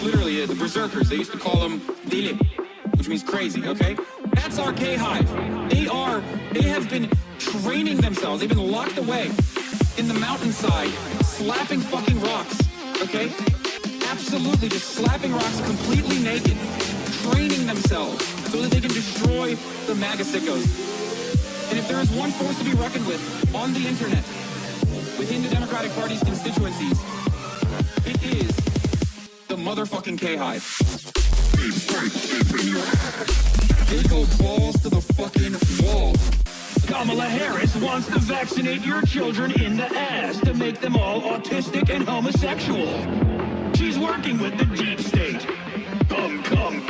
literally the berserkers. They used to call them dele, which means crazy, okay? That's our K-Hive. They have been training themselves. They've been locked away in the mountainside, slapping fucking rocks, okay? Absolutely, just slapping rocks completely naked, training themselves so that they can destroy the MAGA sickos. And if there is one force to be reckoned with on the internet, within the Democratic Party's constituencies, it is the motherfucking K-Hive. They go balls to the fucking wall. Kamala Harris wants to vaccinate your children in the ass to make them all autistic and homosexual. She's working with the deep state. Come,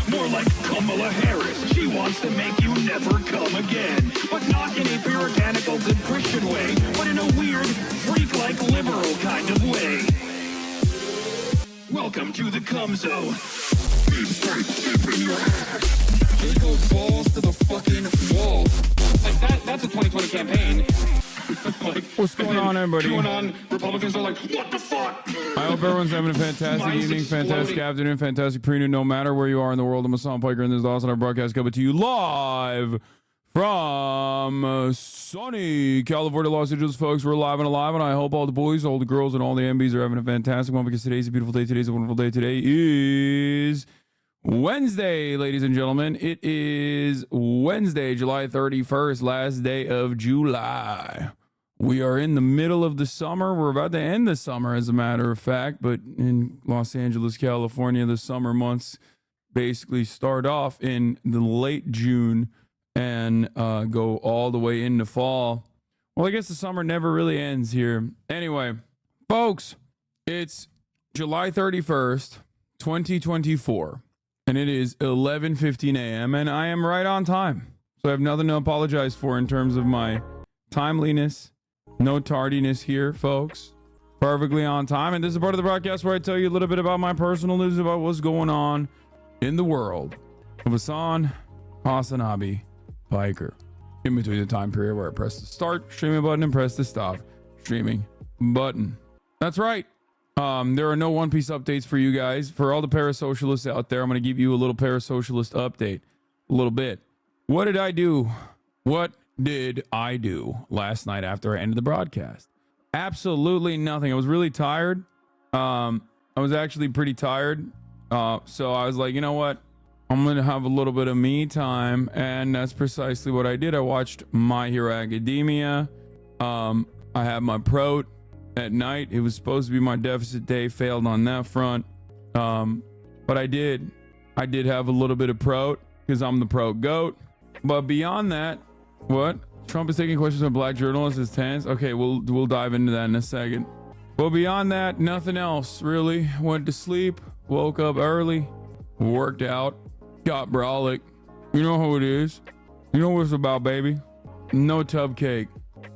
more like Kamala Harris. She wants to make you never come again. But not in a puritanical good Christian way, but in a weird, freak-like liberal kind of way. Welcome to the cum zone. They go balls to the fucking wall. Like that's a 2020 campaign. Like, what's going on, everybody? QAnon Republicans are like, what the fuck? I hope everyone's having a fantastic evening, fantastic afternoon, fantastic pre-noon, no matter where you are in the world. I'm Hassan Piker, and this is awesome. Our broadcast coming to you live from sunny California, Los Angeles, folks. We're live and alive, and I hope all the boys, all the girls, and all the MBs are having a fantastic one, because today's a beautiful day. Today's a wonderful day. Today is Wednesday, ladies and gentlemen. It is Wednesday, July 31st, last day of July. We are in the middle of the summer. We're about to end the summer, as a matter of fact, but in Los Angeles, California, the summer months basically start off in the late June and go all the way into fall. Well, I guess the summer never really ends here. Anyway, folks, it's July 31st, 2024. And it is 11:15 a.m. and I am right on time. So I have nothing to apologize for in terms of my timeliness. No tardiness here, folks. Perfectly on time. And this is part of the broadcast where I tell you a little bit about my personal news about what's going on in the world of HasanAbi Piker. In between the time period where I press the start streaming button and press the stop streaming button. That's right. There are no One Piece updates for you guys. For all the parasocialists out there, I'm going to give you a little parasocialist update. A little bit. What did I do? What did I do last night after I ended the broadcast? Absolutely nothing. I was really tired. I was actually pretty tired. So I was like, you know what? I'm going to have a little bit of me time. And that's precisely what I did. I watched My Hero Academia. I had my prot at night. It was supposed to be my deficit day. Failed on that front. But I did have a little bit of prot because I'm the prot goat. But beyond that, what? Trump is taking questions on black journalists as tense. Okay, we'll dive into that in a second. But beyond that, nothing else really. Went to sleep, woke up early, worked out, got brolic. You know who it is. You know what it's about, baby. No tub cake.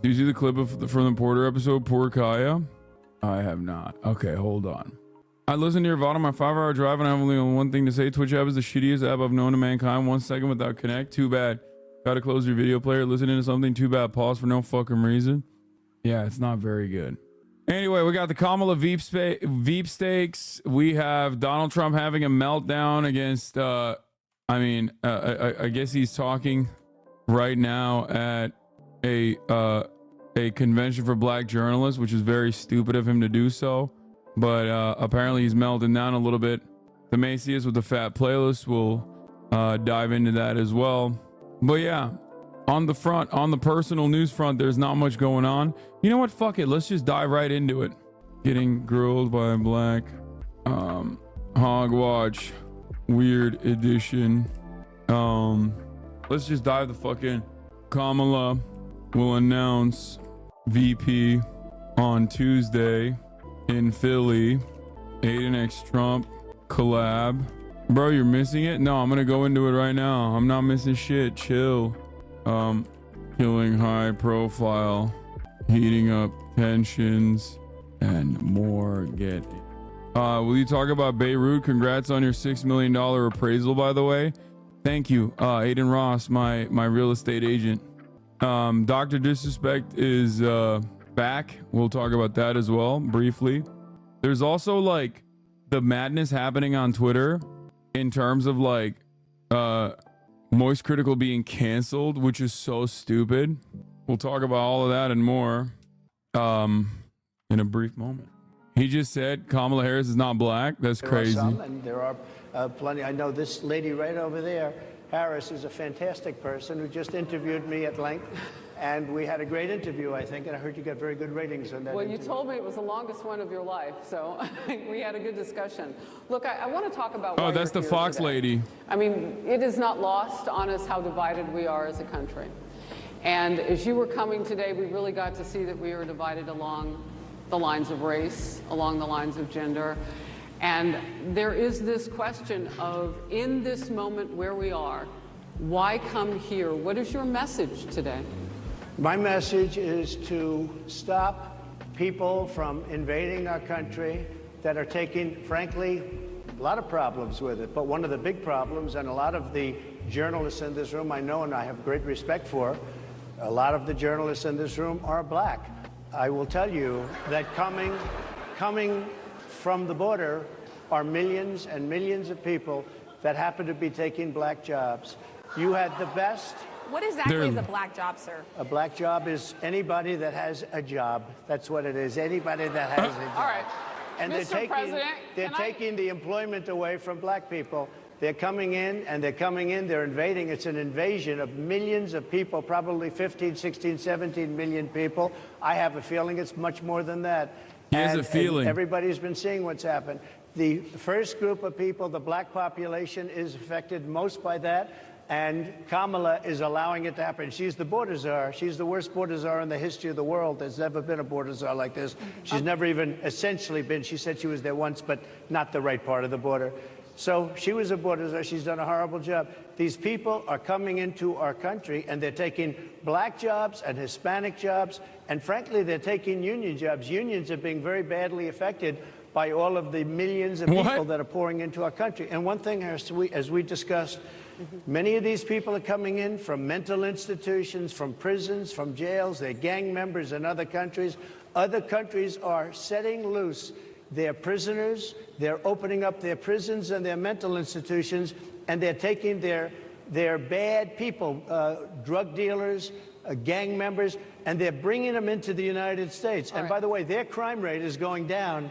Do you see the clip from the Porter episode, Poor Kaya? I have not. Okay, hold on. I listened to your VOD on my 5-hour drive, and I have only one thing to say. Twitch app is the shittiest app I've known to mankind. 1 second without connect. Too bad. Gotta close your video player. Listening to something. Too bad. Pause for no fucking reason. Yeah, it's not very good. Anyway, we got the Kamala Veep stakes. We have Donald Trump having a meltdown against, I guess he's talking right now at a convention for black journalists, which is very stupid of him to do so. But apparently he's melting down a little bit. The Macy's with the fat playlist will dive into that as well. But yeah, on the personal news front, there's not much going on. You know what? Fuck it. Let's just dive right into it. Getting grilled by a black HOGWATCH weird edition. Let's just dive the fuck in. Kamala will announce VP on Tuesday in Philly. ADINROSSxTRUMP collab. Bro, you're missing it? No, I'm gonna go into it right now. I'm not missing shit. Chill. Killing high profile, heating up tensions, and more. Get it. Will you talk about Beirut? Congrats on your $6 million appraisal, by the way. Thank you, Aiden Ross, my real estate agent. Dr. Disrespect is back. We'll talk about that as well briefly. There's also like the madness happening on Twitter in terms of like Moist Critical being canceled, which is so stupid. We'll talk about all of that and more in a brief moment. He just said Kamala Harris is not black. That's crazy. There are some, and there are plenty. I know this lady right over there, Harris, is a fantastic person who just interviewed me at length. And we had a great interview, I think, and I heard you got very good ratings on that. Well, you told me it was the longest one of your life, so we had a good discussion. Look, I want to talk about. Oh, that's the Fox lady. I mean, it is not lost on us how divided we are as a country. And as you were coming today, we really got to see that we are divided along the lines of race, along the lines of gender. And there is this question of, in this moment where we are, why come here? What is your message today? My message is to stop people from invading our country that are taking, frankly, a lot of problems with it. But one of the big problems, and a lot of the journalists in this room I know and I have great respect for, a lot of the journalists in this room are black. I will tell you that coming from the border are millions and millions of people that happen to be taking black jobs. You had the best. What exactly is a black job, sir? A black job is anybody that has a job. That's what it is. Anybody that has a job. All right. And Mr. they're taking the employment away from black people. They're coming in, they're invading. It's an invasion of millions of people, probably 15, 16, 17 million people. I have a feeling it's much more than that. He has a feeling. And everybody's been seeing what's happened. The first group of people, the black population, is affected most by that. And Kamala is allowing it to happen. She's the border czar. She's the worst border czar in the history of the world. There's never been a border czar like this. She's never even essentially been. She said she was there once, but not the right part of the border. So she was a border czar. She's done a horrible job. These people are coming into our country, and they're taking black jobs and Hispanic jobs, and frankly, they're taking union jobs. Unions are being very badly affected by all of the millions of people that are pouring into our country. And one thing, as we discussed, many of these people are coming in from mental institutions, from prisons, from jails. They're gang members in other countries. Other countries are setting loose their prisoners. They're opening up their prisons and their mental institutions, and they're taking their bad people, drug dealers, gang members, and they're bringing them into the United States. And by the way, their crime rate is going down,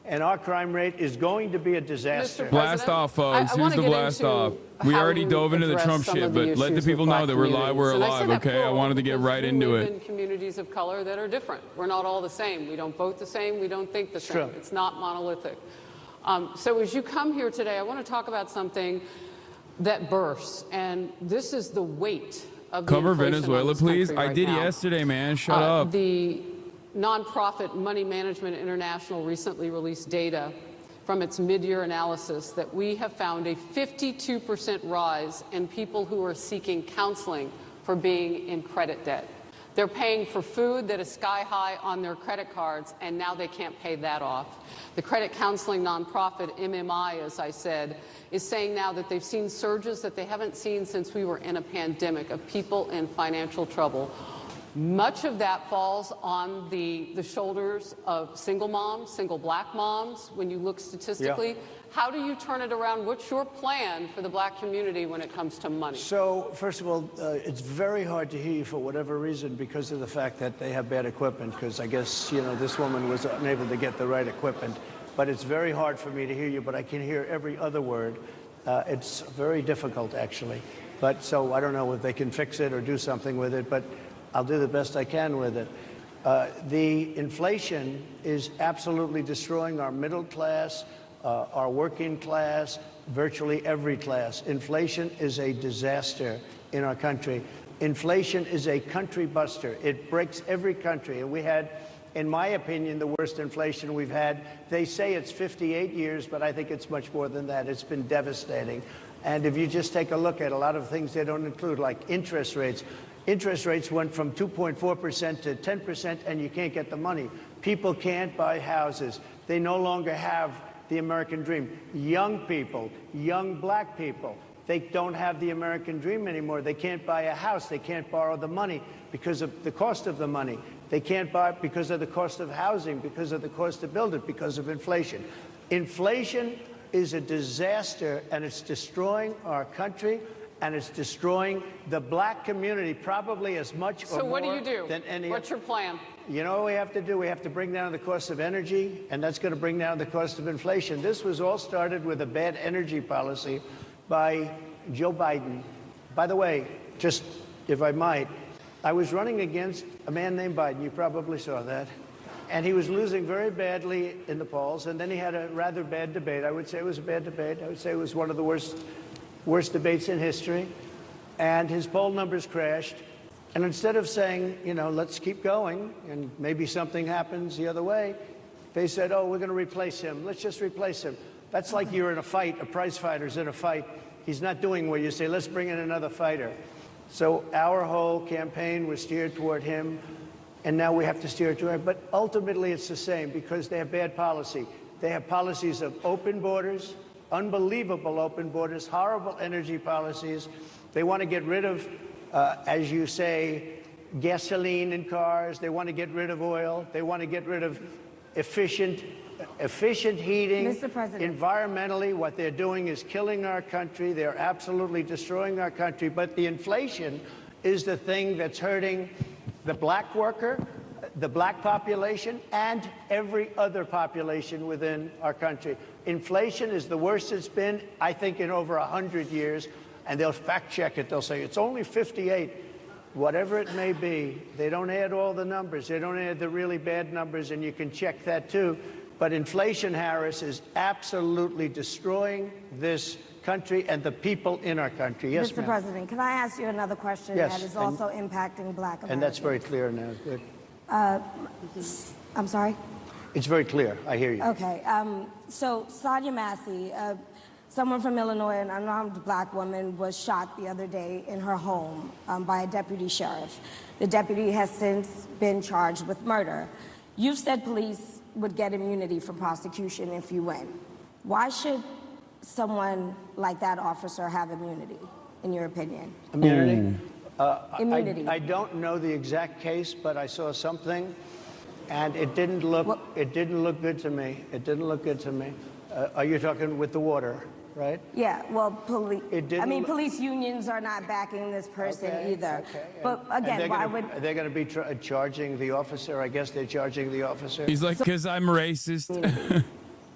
and our crime rate is going to be a disaster. Blast off, folks. Here's the blast off. We already dove into the Trump shit, but let the people know that we're alive, okay? I wanted to get right into it. We live in communities of color that are different. We're not all the same. We don't vote the same. We don't think the same. It's not monolithic. So as you come here today, I want to talk about something that bursts, and this is the weight of the Cover inflation Venezuela, on this please. country I right did now. yesterday, man. Shut up. The nonprofit Money Management International recently released data from its mid-year analysis that we have found a 52% rise in people who are seeking counseling for being in credit debt. They're paying for food that is sky high on their credit cards, and now they can't pay that off. The credit counseling nonprofit MMI, as I said, is saying now that they've seen surges that they haven't seen since we were in a pandemic of people in financial trouble. Much of that falls on the shoulders of single moms, single black moms, when you look statistically. How do you turn it around? What's your plan for the black community when it comes to money? So, first of all, it's very hard to hear you for whatever reason because of the fact that they have bad equipment, because I guess, you know, this woman was unable to get the right equipment. But it's very hard for me to hear you, but I can hear every other word. It's very difficult, actually. But so I don't know if they can fix it or do something with it, but I'll do the best I can with it. The inflation is absolutely destroying our middle class, our working class, virtually every class. Inflation is a disaster in our country. Inflation is a country buster. It breaks every country. And we had, in my opinion, the worst inflation we've had. They say it's 58 years, but I think it's much more than that. It's been devastating. And if you just take a look at a lot of things they don't include, like interest rates. Interest rates went from 2.4% to 10%, and you can't get the money. People can't buy houses. They no longer have the American dream. Young people, young black people, they don't have the American dream anymore. They can't buy a house. They can't borrow the money because of the cost of the money. They can't buy it because of the cost of housing, because of the cost to build it, because of inflation. Inflation is a disaster, and it's destroying our country, and it's destroying the black community probably as much or So what do more you do? than any. What's your plan? You know what we have to do? We have to bring down the cost of energy, and that's going to bring down the cost of inflation. This was all started with a bad energy policy by Joe Biden. By the way, just if I might, I was running against a man named Biden. You probably saw that. And he was losing very badly in the polls, and then he had a rather bad debate. I would say it was a bad debate. I would say it was one of the worst debates in history. And his poll numbers crashed. And instead of saying, you know, let's keep going, and maybe something happens the other way, they said, oh, we're going to replace him. Let's just replace him. That's like you're in a fight, a prize fighter's in a fight. He's not doing well. You say, let's bring in another fighter. So our whole campaign was steered toward him, and now we have to steer toward him. But ultimately, it's the same because they have bad policy. They have policies of open borders, unbelievable open borders, horrible energy policies. They want to get rid of, as you say, gasoline in cars. They want to get rid of oil. They want to get rid of efficient heating. Mr. President. Environmentally, what they're doing is killing our country. They're absolutely destroying our country. But the inflation is the thing that's hurting the black worker, the black population, and every other population within our country. Inflation is the worst it's been, I think, in over 100 years. And they'll fact check it. They'll say it's only 58. Whatever it may be, they don't add all the numbers. They don't add the really bad numbers, and you can check that too. But inflation, Harris, is absolutely destroying this country and the people in our country. Yes, Mr. President, can I ask you another question Yes, that is also impacting black Americans? And that's very clear now. Good. I'm sorry? It's very clear. I hear you. Okay. So Sonia Massey, someone from Illinois, an unarmed black woman, was shot the other day in her home by a deputy sheriff. The deputy has since been charged with murder. You've said police would get immunity from prosecution if you win. Why should someone like that officer have immunity, in your opinion? Immunity? Immunity. I don't know the exact case, but I saw something, and it didn't look good to me. It didn't look good to me. Are you talking with the water, right? Yeah, well, police unions are not backing this person either. Okay. But again, why would... Are they going to be charging the officer? I guess they're charging the officer. He's like, because I'm racist.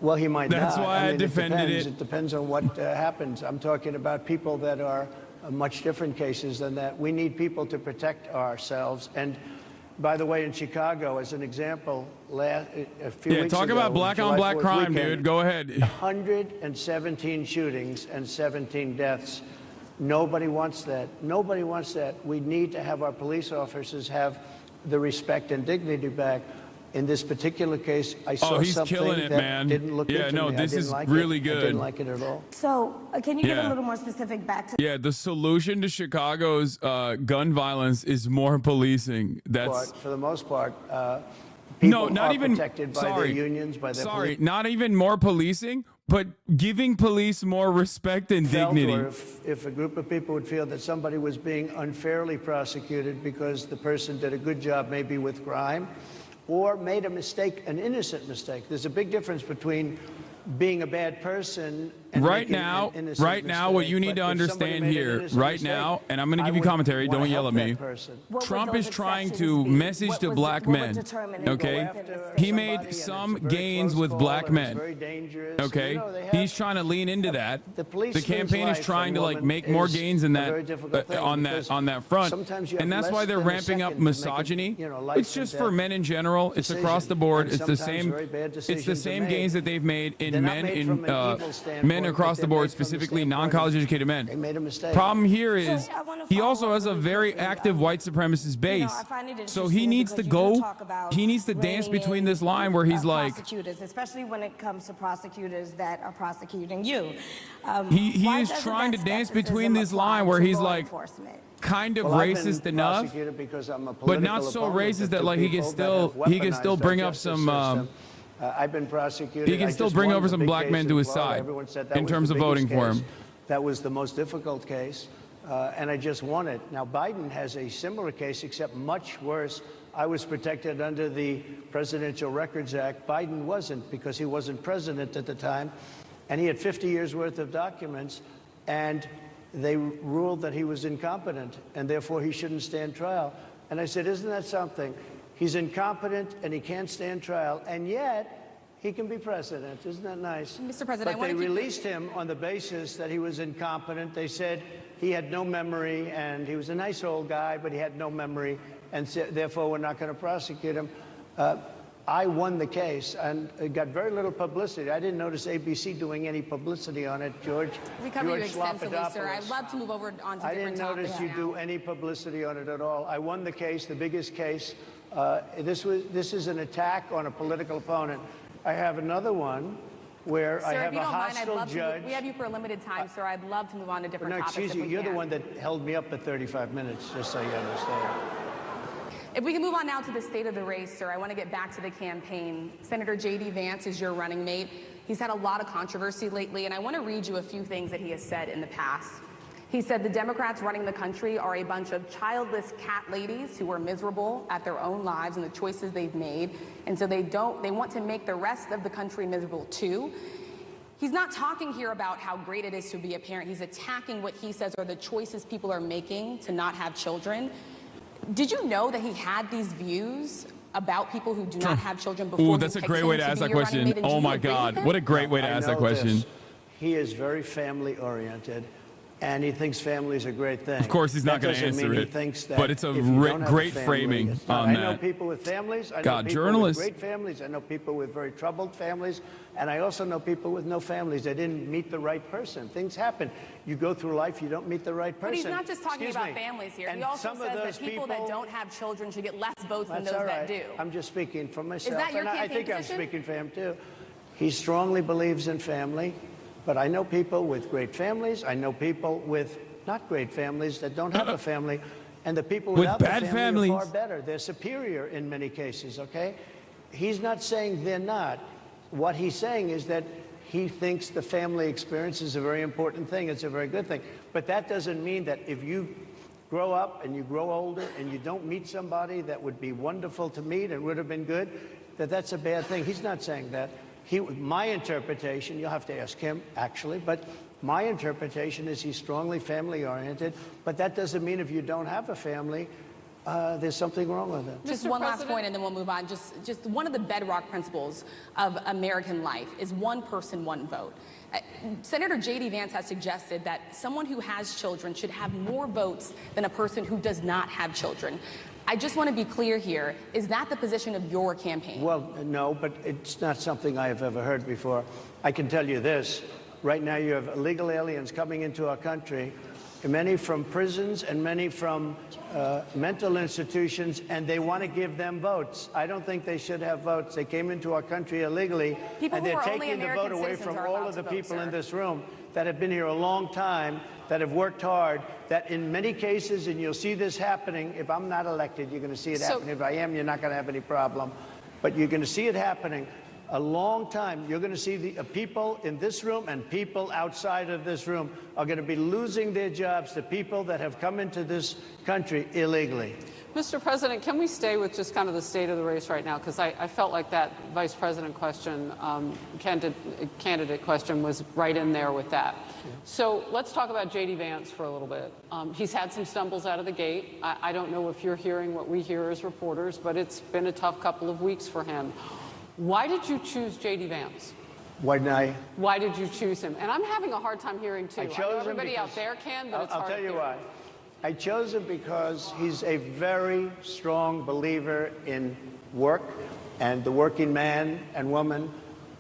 Well, he might That's not. why I defended it. It depends on what happens. I'm talking about people that are much different cases than that. We need people to protect ourselves. And by the way, in Chicago, as an example, a few weeks talk ago, about black on black crime, dude. Go ahead. 117 shootings and 17 deaths. Nobody wants that. Nobody wants that. We need to have our police officers have the respect and dignity back. In this particular case, I saw he's something killing it, that man. didn't look good to me. This is like really it. good. I didn't like it at all. So, can you get a little more specific back to... Yeah, the solution to Chicago's gun violence is more policing. That's For the most part, people not are even protected by their unions, by their police. not even more policing, but giving police more respect and dignity. Or if a group of people would feel that somebody was being unfairly prosecuted because the person did a good job maybe with crime, or made a mistake, an innocent mistake. There's a big difference between being a bad person and right making now, an innocent right now, what you need to understand here, right now, and I'm going to give you commentary, don't yell at me. Trump is trying to message to black men, okay? He made some gains with black men, okay? He's trying to lean into that. The campaign is trying to like make more gains in that on that front, and that's why they're ramping up misogyny. It's just for men in general. It's across the board. It's the same. It's the same gains that they've made in men across the board, specifically non-college educated men. Problem here is he also has a very active white supremacist base. So he needs to dance between this line where he's like, especially when it comes to prosecutors that are prosecuting you. He is trying to dance between this line where he's like kind of racist enough, but not so racist that like he can still bring up some I've been prosecuted. He can still bring over some black men to his side in terms of voting for him. That was the most difficult case. and I just won it. Now, Biden has a similar case, except much worse. I was protected under the Presidential Records Act. Biden wasn't, because he wasn't president at the time, and he had 50 years worth of documents, and they ruled that he was incompetent, and therefore he shouldn't stand trial. And I said, isn't that something? He's incompetent and he can't stand trial, and yet he can be president. Isn't that nice? Mr. President, but they released him on the basis that he was incompetent. They said he had no memory, and he was a nice old guy, but he had no memory, and therefore we're not going to prosecute him. I won the case, and it got very little publicity. I didn't notice ABC doing any publicity on it, George. We covered you extensively, sir. I'd love to move over on to different topics. I didn't notice you do any publicity on it at all. I won the case, the biggest case. This is an attack on a political opponent. I have another one where sir, I have if you a don't mind, hostile I'd love judge. we have you for a limited time, sir. I'd love to move on to different topics. Excuse you. You're the one that held me up for 35 minutes, just so you understand. If we can move on now to the state of the race, sir, I want to get back to the campaign. Senator J.D. Vance is your running mate. He's had a lot of controversy lately, and I want to read you a few things that he has said in the past. He said the Democrats running the country are a bunch of childless cat ladies who are miserable at their own lives and the choices they've made, and so they want to make the rest of the country miserable too. He's not talking here about how great it is to be a parent. He's attacking what he says are the choices people are making to not have children. Did you know that he had these views about people who do not have children before? Ooh, that's a great way to ask that question. Oh my God, what a great way to ask that question. He is very family oriented, and he thinks family is a great thing. Of course, he's not going to answer it, but it's a great framing on that. I know people with families. I know people with great families. I know people with very troubled families, and I also know people with no families. They didn't meet the right person. Things happen. You go through life, you don't meet the right person. But he's not just talking about families here. He also says that people that don't have children should get less votes than those that do. I'm just speaking for myself. Is that your campaign position? I think I'm speaking for him too. He strongly believes in family, but I know people with great families. I know people with not great families that don't have a family, and the people without the family are far better. They're superior in many cases, okay? He's not saying they're not. What he's saying is that he thinks the family experience is a very important thing. It's a very good thing. But that doesn't mean that if you grow up and you grow older and you don't meet somebody that would be wonderful to meet and would have been good, that that's a bad thing. He's not saying that. My interpretation, you'll have to ask him, actually, but my interpretation is he's strongly family-oriented, but that doesn't mean if you don't have a family, there's something wrong with it. Just one last point, and then we'll move on. Just one of the bedrock principles of American life is one person, one vote. Senator J.D. Vance has suggested that someone who has children should have more votes than a person who does not have children. I just want to be clear here. Is that the position of your campaign? Well, no, but it's not something I have ever heard before. I can tell you this. Right now you have illegal aliens coming into our country, many from prisons and many from mental institutions, and they want to give them votes. I don't think they should have votes. They came into our country illegally, and they're taking the vote away from all of the people in this room that have been here a long time, that have worked hard, that in many cases, and you'll see this happening, if I'm not elected, you're going to see it happening. If I am, you're not going to have any problem. But you're going to see it happening a long time. You're going to see the people in this room and people outside of this room are going to be losing their jobs to people that have come into this country illegally. Mr. President, can we stay with just kind of the state of the race right now? Because I felt like that vice president question, candidate question was right in there with that. Yeah. So let's talk about J.D. Vance for a little bit. He's had some stumbles out of the gate. I don't know if you're hearing what we hear as reporters, but it's been a tough couple of weeks for him. Why did you choose J.D. Vance? Why did you choose him? And I'm having a hard time hearing, too. I know everybody out there can, but it's hard to hear. I'll tell you why. I chose him because he's a very strong believer in work and the working man and woman,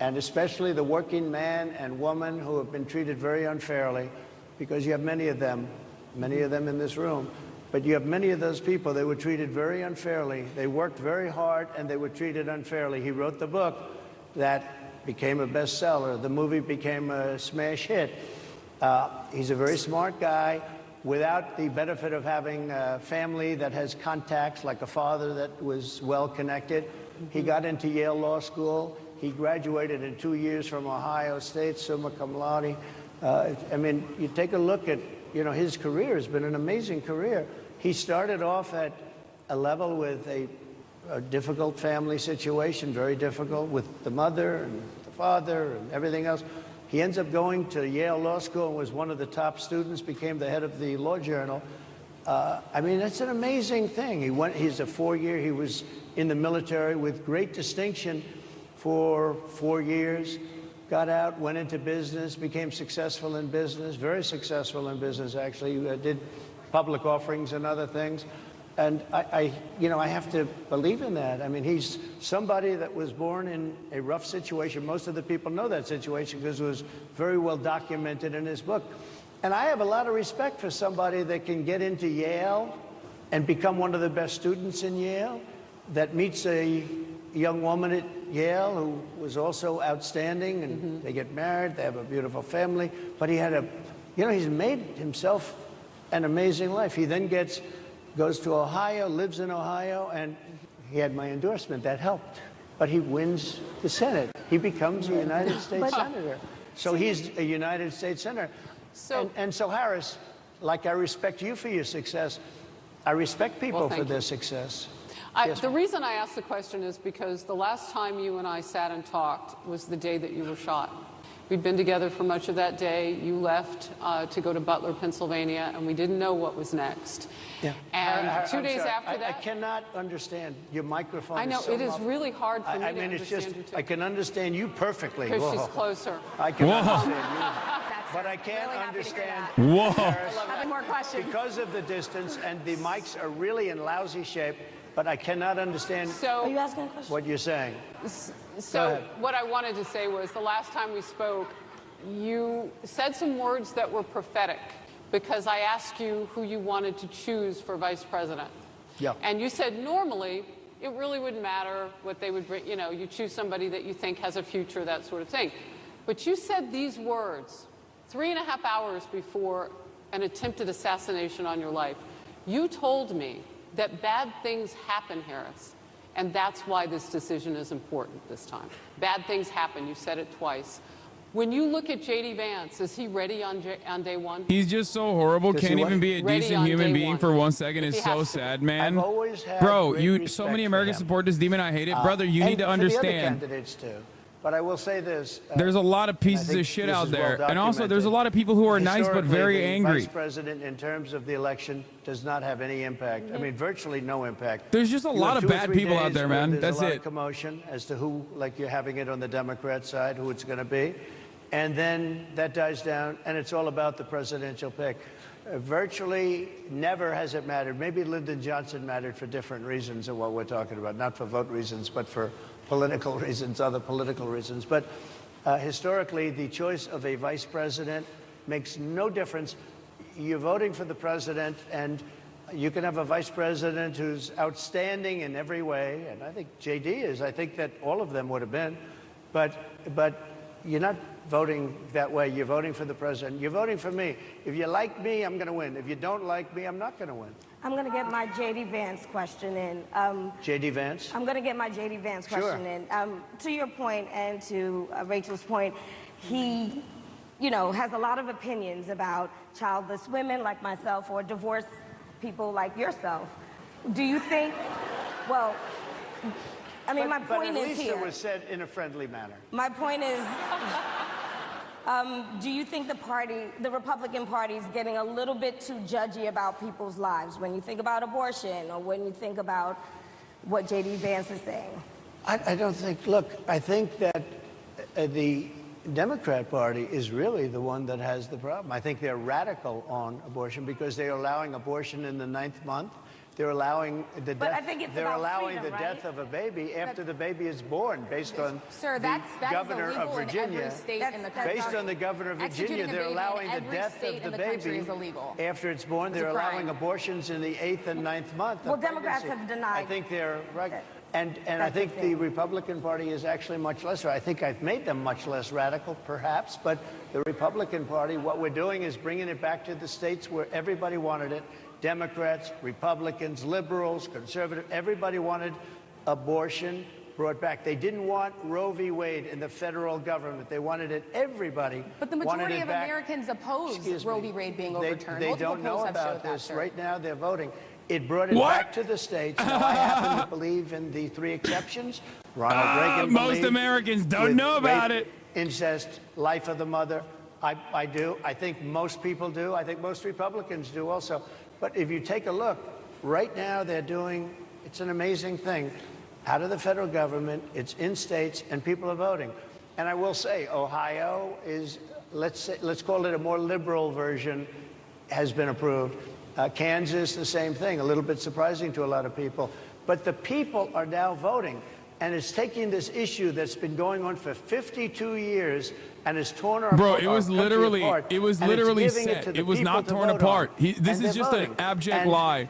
and especially the working man and woman who have been treated very unfairly, because you have many of them in this room. But you have many of those people, they were treated very unfairly. They worked very hard and they were treated unfairly. He wrote the book that became a bestseller. The movie became a smash hit. He's a very smart guy without the benefit of having a family that has contacts, like a father that was well connected. He got into Yale Law School. He graduated in 2 years from Ohio State, summa cum laude. I mean, you take a look at you know, his career has been an amazing career. He started off at a level with a difficult family situation, very difficult with the mother and the father and everything else. He ends up going to Yale Law School and was one of the top students, became the head of the Law Journal. I mean, it's an amazing thing. He's a 4-year, he was in the military with great distinction for 4 years, got out, went into business, became successful in business, very successful in business, actually, did public offerings and other things. And you know, I have to believe in that. I mean, he's somebody that was born in a rough situation. Most of the people know that situation because it was very well documented in his book. And I have a lot of respect for somebody that can get into Yale and become one of the best students in Yale, that meets a young woman at Yale who was also outstanding, and they get married, they have a beautiful family. But he had you know, he's made himself an amazing life. He then goes to Ohio, lives in Ohio, and he had my endorsement. That helped. But he wins the Senate. He becomes a United States Senator. So he's a United States Senator. So, and so, Harris, like I respect you for your success, I respect people for their success. The reason I asked the question is because the last time you and I sat and talked was the day that you were shot. We'd been together for much of that day. You left to go to Butler, Pennsylvania, and we didn't know what was next. Yeah. And 2 days after that... I cannot understand. Your microphone I know, is so it is muffled. really hard for me to mean, it's understand just, you too. I can understand you perfectly. Because she's closer. I can understand you. But I can't Really happy to hear understand that. Whoa. Harris, Having more questions. because of the distance, and the mics are really in lousy shape, but I cannot understand Are you asking a question? what you're saying. So what I wanted to say was the last time we spoke, you said some words that were prophetic because I asked you who you wanted to choose for vice president. Yeah. And you said normally it really wouldn't matter what they would bring. You know, you choose somebody that you think has a future, that sort of thing. But you said these words 3.5 hours before an attempted assassination on your life. You told me that bad things happen, Harris, and that's why this decision is important this time. Bad things happen. You said it twice. When you look at J.D. Vance, is he ready on day one? He's just so horrible. Does he Can't what? even be a Ready decent on human day being one. for 1 second. If It's he so has to. sad, man. I've always had Bro, great so respect many for Americans him. support this demon. I hate it. Brother, you need to and for the other understand. candidates too. But I will say this. There's a lot of I pieces think of shit this out is there. well And also, there's a documented. lot of people who are nice but Historically, very the angry. Vice president, in terms of the election, does not have any impact. I mean, virtually no impact. There's just a You lot have of 2 or bad 3 people out days there, where man. There's That's a lot it. of commotion as to who, like you're having it on the Democrat side, who it's going to be. And then that dies down, and it's all about the presidential pick. Virtually never has it mattered. Maybe Lyndon Johnson mattered for different reasons of what we're talking about, not for vote reasons, but for political reasons, other political reasons. But historically, the choice of a vice president makes no difference. You're voting for the president, and you can have a vice president who's outstanding in every way, and I think J.D. is. I think that all of them would have been. But you're not voting that way. You're voting for the president. You're voting for me. If you like me, I'm going to win. If you don't like me, I'm not going to win. I'm going to get my J.D. Vance question in. J.D. Vance? I'm going to get my J.D. Vance question in. To your point and to Rachel's point, he, you know, has a lot of opinions about childless women like myself or divorced people like yourself. Do you think, well, I mean, my point is here. But at least it was said in a friendly manner. My point is, do you think the Republican Party is getting a little bit too judgy about people's lives when you think about abortion or when you think about what J.D. Vance is saying? I don't think, look, I think that the Democrat Party is really the one that has the problem. I think they're radical on abortion because they're allowing abortion in the 9th month. They're allowing the death. But I think it's they're about allowing freedom, the death of a baby after the baby is born, based on Sir, the that governor is of illegal Virginia. in every state in the country. Based on the governor of Virginia, Executing a they're baby in allowing the every death state of the in the country baby is illegal. after it's born. It's a They're allowing crime. abortions in the 8th and 9th month. Well, of Democrats pregnancy. have denied. I think they're right. And I That's think the the thing. Republican Party is actually much less. I think I've made them much less radical, perhaps. But the Republican Party, what we're doing is bringing it back to the states where everybody wanted it. Democrats, Republicans, liberals, conservative, everybody wanted abortion brought back. They didn't want Roe v. Wade in the federal government. They wanted it. Everybody But the wanted majority it of back. Americans oppose Roe v. Wade being overturned. They Multiple don't know polls have about showed that, this. sir. Right now, they're voting. It brought it What? back to the states. Now, I happen to believe in the 3 exceptions. Ronald Reagan most believed Americans don't with know about rape, it. Incest, life of the mother. I do. I think most people do. I think most Republicans do also. But if you take a look, right now they're doing, it's an amazing thing, out of the federal government, it's in states, and people are voting. And I will say, Ohio is, let's call it a more liberal version, has been approved. Kansas, the same thing, a little bit surprising to a lot of people. But the people are now voting. And it's taking this issue that's been going on for 52 years and it's torn our Bro, it was literally apart, it was and it's literally giving it set. to the It was people not to torn vote apart. on. This And is they're just voting. an abject And lie.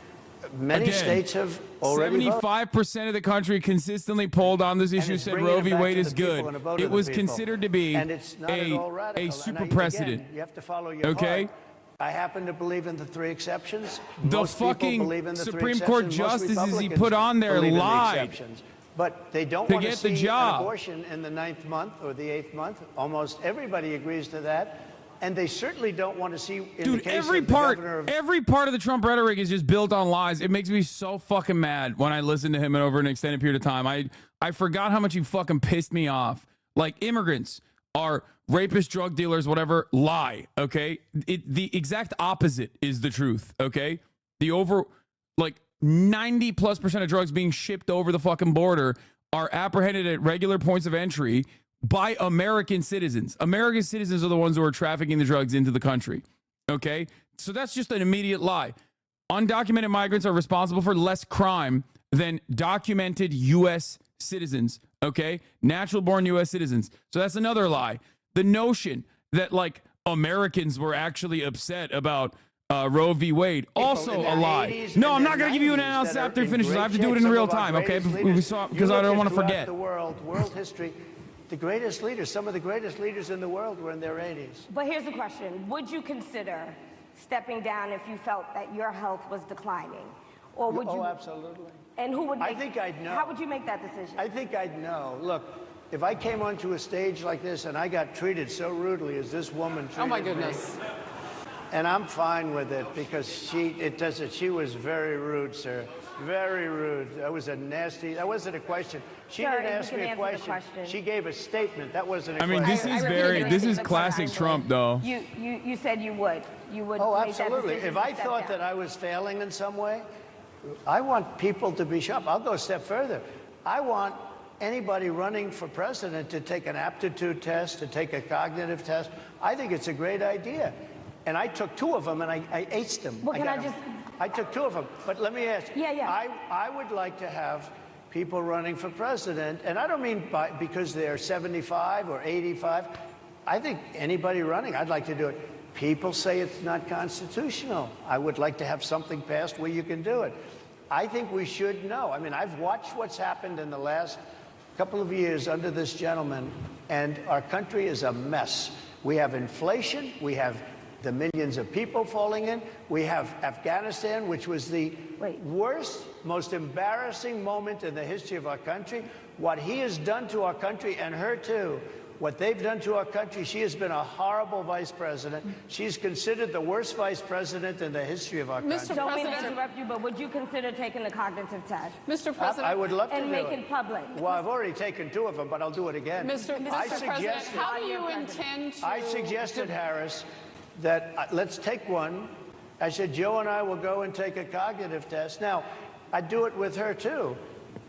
Many Again, states have already voted. 75% of the country consistently polled on this issue it's said bringing Roe it v. back Wade to is the people good. and a vote It of the was people. considered to be And it's not at all radical. a And super again, precedent. you have to follow your Okay? heart. I happen to believe in the 3 exceptions. The Most people fucking believe in the 3 Supreme Court exceptions. Most justices he Republicans put on there believe in the lied exceptions. But they don't to want to get the see job. an abortion in the 9th month or the 8th month. Almost everybody agrees to that. And they certainly don't want to see, in the Dude, case every of the part governor of of the Trump rhetoric is just built on lies. It makes me so fucking mad when I listen to him over an extended period of time. I forgot how much he fucking pissed me off. Like, immigrants are rapists, drug dealers, whatever. Lie, okay? The exact opposite is the truth, okay? The over, like, 90+% of drugs being shipped over the fucking border are apprehended at regular points of entry by American citizens. American citizens are the ones who are trafficking the drugs into the country. Okay? So that's just an immediate lie. Undocumented migrants are responsible for less crime than documented U.S. citizens. Okay? Natural born U.S. citizens. So that's another lie. The notion that, like, Americans were actually upset about Roe v. Wade, also a lie. No, I'm not going to give you an analysis after it finishes. I have to do it in real time, okay? Because I don't want to forget. The world history, the greatest leaders, some of the greatest leaders in the world were in their 80s. But here's the question. Would you consider stepping down if you felt that your health was declining? Or would you? Oh, absolutely. And who would make, I think I'd know. How would you make that decision? I think I'd know. Look, if I came onto a stage like this and I got treated so rudely as this woman treated Oh my me, goodness. and I'm fine with it because she was very rude, sir. Very rude. That was a nasty, that wasn't a question. She Sir, didn't you ask can me a answer the question. question. She gave a statement. That wasn't a I mean, question. this is classic Trump, though. You said you would. You would Oh, make that absolutely. decision If to I step thought down. that I was failing in some way, I want people to be sharp. I'll go a step further. I want anybody running for president to take an aptitude test, to take a cognitive test. I think it's a great idea. And I took 2 of them and I aced them. Well, can I got just- 'em. I took 2 of them. But let me ask you. Yeah. I would like to have people running for president, and I don't mean because they're 75 or 85. I think anybody running, I'd like to do it. People say it's not constitutional. I would like to have something passed where you can do it. I think we should know. I mean, I've watched what's happened in the last couple of years under this gentleman, and our country is a mess. We have inflation. We have the millions of people falling in. We have Afghanistan, which was the worst, most embarrassing moment in the history of our country. What he has done to our country, and her too, what they've done to our country, she has been a horrible vice president. She's considered the worst vice president in the history of our country. Don't mean to interrupt you, but would you consider taking the cognitive test? Mr. President. I would love to and do make it it public? Well, I've already taken 2 of them, but I'll do it again. Mr. President, how do you intend to... I suggested, Harris, that let's take one. I said, Joe and I will go and take a cognitive test. Now, I'd do it with her, too.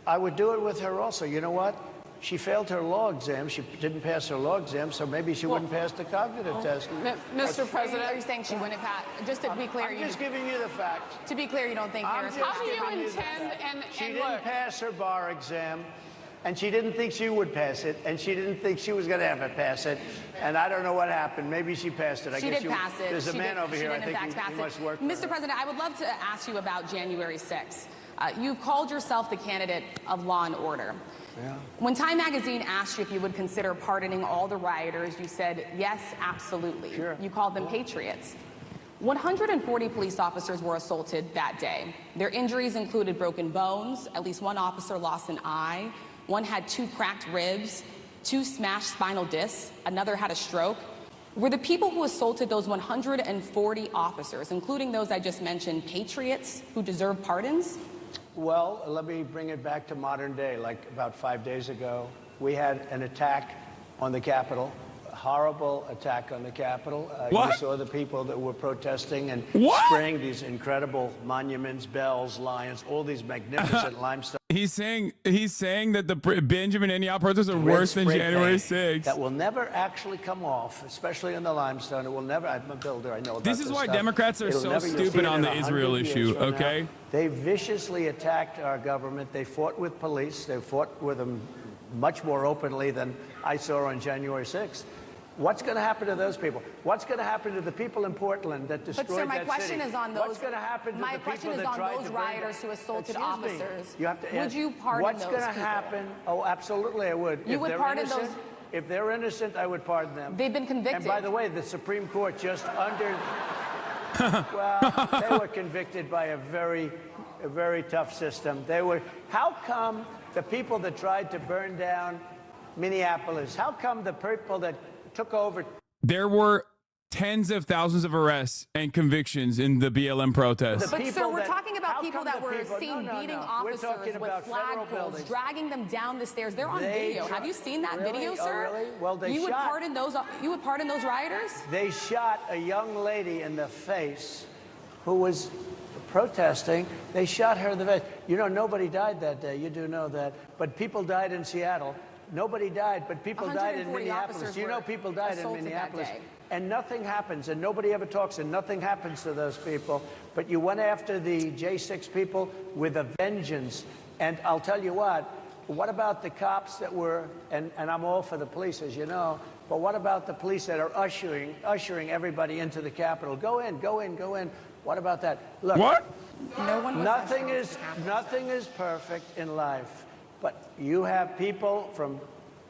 I would do it with her also. You know what? She failed her law exam. She didn't pass her law exam, so maybe she wouldn't pass the cognitive test. Mr. President, Are you saying she wouldn't pass? Just to be clear, I'm just giving you the facts. to be clear, you don't think Harris would how do you pass? intend, She and didn't look, pass her bar exam, and she didn't think she would pass it, and she didn't think she was going to ever pass it. And I don't know what happened. Maybe she passed it. I She guess did pass it. There's a She man did- over she here. I did, in think fact, he pass must it. work for Mr. her. President, I would love to ask you about January 6th. You've called yourself the candidate of law and order. Yeah. When Time Magazine asked you if you would consider pardoning all the rioters, you said, yes, absolutely. Sure. You called them patriots. 140 police officers were assaulted that day. Their injuries included broken bones, at least 1 officer lost an eye, One had 2 cracked ribs, 2 smashed spinal discs, another had a stroke. Were the people who assaulted those 140 officers, including those I just mentioned, patriots who deserve pardons? Well, let me bring it back to modern day. Like about 5 days ago, we had an attack on the Capitol, a horrible attack on the Capitol. You saw the people that were protesting and spraying these incredible monuments, bells, lions, all these magnificent limestone. He's saying that the Benjamin Netanyahu protests are worse than January 6th. That will never actually come off, especially in the limestone. It will never. I'm a builder. I know about this is why Democrats are so stupid on the Israel issue. Okay. They viciously attacked our government. They fought with police. They fought with them much more openly than I saw on January 6th. What's going to happen to those people? What's going to happen to the people in Portland that destroyed that city? But sir, my question is on those. What's going to happen to the people that tried to rioters who assaulted officers. You have to would you pardon what's those going to people? happen? Oh, absolutely, I would. You would pardon those? If they're innocent, I would pardon them. They've been convicted. And by the way, the Supreme Court just well, they were convicted by a very tough system. They were. How come the people that tried to burn down Minneapolis? How come the people that took over? There were tens of thousands of arrests and convictions in the BLM protests. But sir, we're talking about people that were seen beating officers with flagpoles, dragging them down the stairs. They're on video. Have you seen that video, sir? Oh, really? Well, they would pardon those. You would pardon those rioters? They shot a young lady in the face who was protesting. They shot her in the face. You know, nobody died that day. You do know that. But people died in Seattle. Nobody died, but people died in Minneapolis. You know, people died in Minneapolis. And nothing happens, and nobody ever talks, and nothing happens to those people. But you went after the J6 people with a vengeance. And I'll tell you what about the cops that were, and I'm all for the police, as you know, but what about the police that are ushering everybody into the Capitol? Go in, go in, go in. What about that? Look, nothing is perfect in life. But you have people from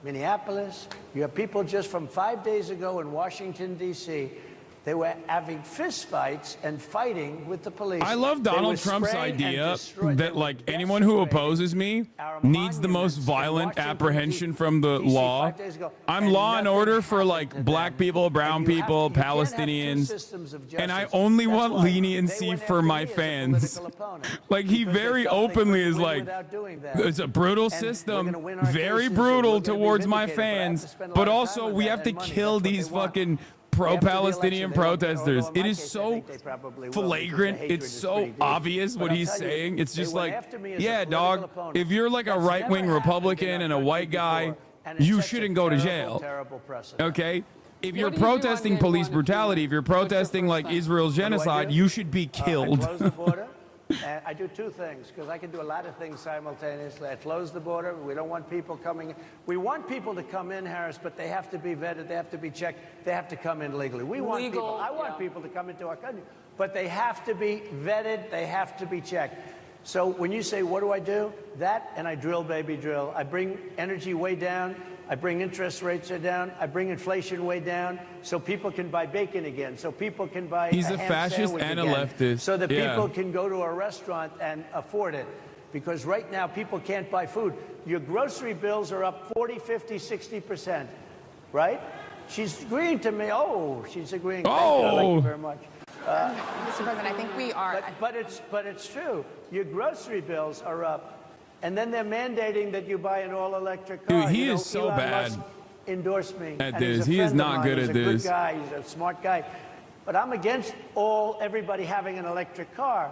Minneapolis, you have people just from 5 days ago in Washington, D.C. They were having fistfights and fighting with the police. I love Donald Trump's idea that, like, anyone who opposes me needs the most violent apprehension from the law. I'm law and order for, like, black people, brown people, Palestinians, and I only want leniency for my fans. Like, he very openly is like, it's a brutal system, very brutal towards my fans, but also we have to kill these fucking pro-Palestinian protesters. It is so flagrant. It's so obvious what he's saying. It's just like, yeah, dog, if you're like a right-wing Republican and a white guy, you shouldn't go to jail. Okay? If you're protesting police brutality, if you're protesting like Israel's genocide, you should be killed. And I do two things, because I can do a lot of things simultaneously. I close the border. We don't want people coming in. We want people to come in, Harris, but they have to be vetted. They have to be checked. They have to come in legally. We want people. I want people to come into our country, but they have to be vetted. They have to be checked. So when you say, what do? That, and I drill, baby, drill. I bring energy way down. I bring interest rates down. I bring inflation way down so people can buy bacon again, so people can buy He's a fascist and a leftist. So that people can go to a restaurant and afford it. Because right now, people can't buy food. Your grocery bills are up 40, 50, 60%, right? She's agreeing to me. Oh, she's agreeing. Thank you very much. Mr. President, I think we are. But it's true. Your grocery bills are up. And then they're mandating that you buy an all-electric car. Dude, he is so Elon bad Musk endorsed me at this. He is not good at this. He's a good guy. He's a smart guy. But I'm against everybody having an electric car,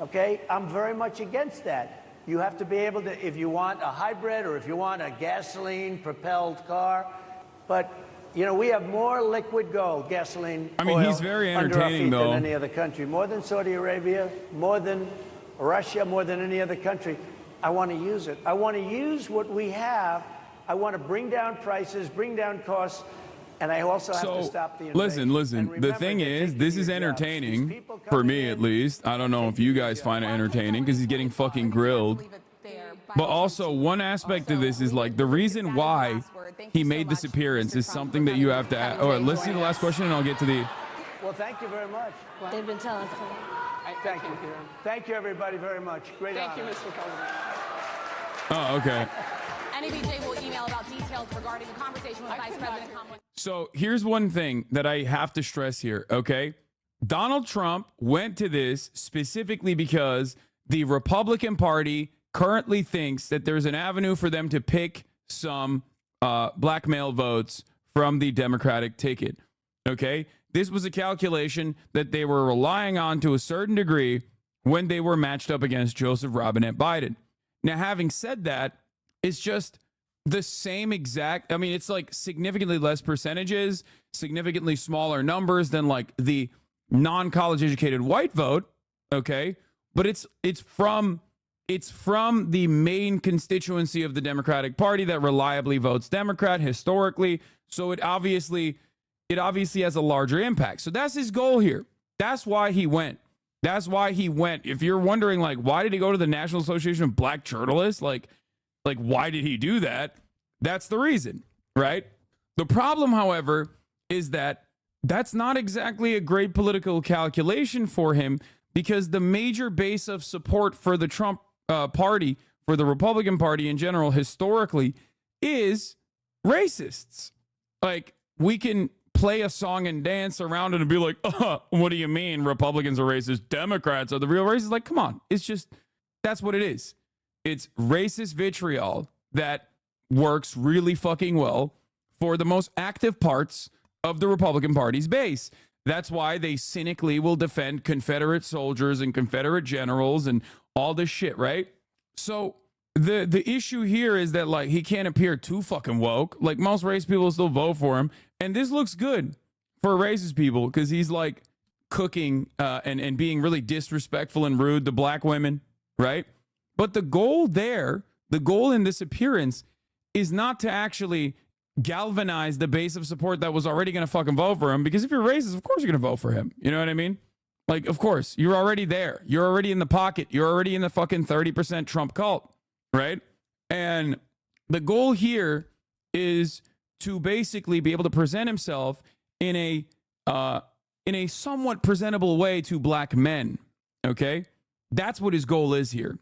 okay? I'm very much against that. You have to be able to, if you want a hybrid or if you want a gasoline-propelled car. But, you know, we have more liquid gold, gasoline I mean, oil he's very under our entertaining, feet though. than any other country. More than Saudi Arabia, more than Russia, more than any other country. I want to use it. I want to use what we have. I want to bring down prices, bring down costs, and I also have to stop the invasion. Listen. The thing is, this is entertaining, for me at least. I don't know if you guys find it entertaining, because he's getting fucking grilled. But also, one aspect of this is, like, the reason why he made this appearance is something that you have to ask. All right, let's see the last question, and I'll get to the... Well, thank you very much. They've been telling us. Thank you. Thank you, everybody, very much. Great honor. Thank you, Mr. President. Oh, okay. NABJ will email about details regarding the conversation with Vice President Kamala. So here's one thing that I have to stress here, okay? Donald Trump went to this specifically because the Republican Party currently thinks that there's an avenue for them to pick some black male votes from the Democratic ticket, okay? This was a calculation that they were relying on to a certain degree when they were matched up against Joseph Robinette Biden. Now, having said that, it's just the same exact, I mean, it's like significantly less percentages, significantly smaller numbers than like the non-college educated white vote, okay? But it's from the main constituency of the Democratic Party that reliably votes Democrat historically, so it obviously has a larger impact. So that's his goal here. That's why he went. That's why he went. If you're wondering, like, why did he go to the National Association of Black Journalists? Like why did he do that? That's the reason, right? The problem, however, is that that's not exactly a great political calculation for him, because the major base of support for the Trump party, for the Republican Party in general, historically, is racists. Like, we can play a song and dance around it and be like, what do you mean Republicans are racist? Democrats are the real racists? Like, come on. It's just, that's what it is. It's racist vitriol that works really fucking well for the most active parts of the Republican Party's base. That's why they cynically will defend Confederate soldiers and Confederate generals and all this shit, right? So the issue here is that, like, he can't appear too fucking woke. Like, most race people still vote for him. And this looks good for racist people because he's like cooking and being really disrespectful and rude to black women, right? But the goal in this appearance is not to actually galvanize the base of support that was already going to fucking vote for him. Because if you're racist, of course you're going to vote for him. You know what I mean? Like, of course, you're already there. You're already in the pocket. You're already in the fucking 30% Trump cult, right? And the goal here is to basically be able to present himself in a somewhat presentable way to black men, okay? That's what his goal is here.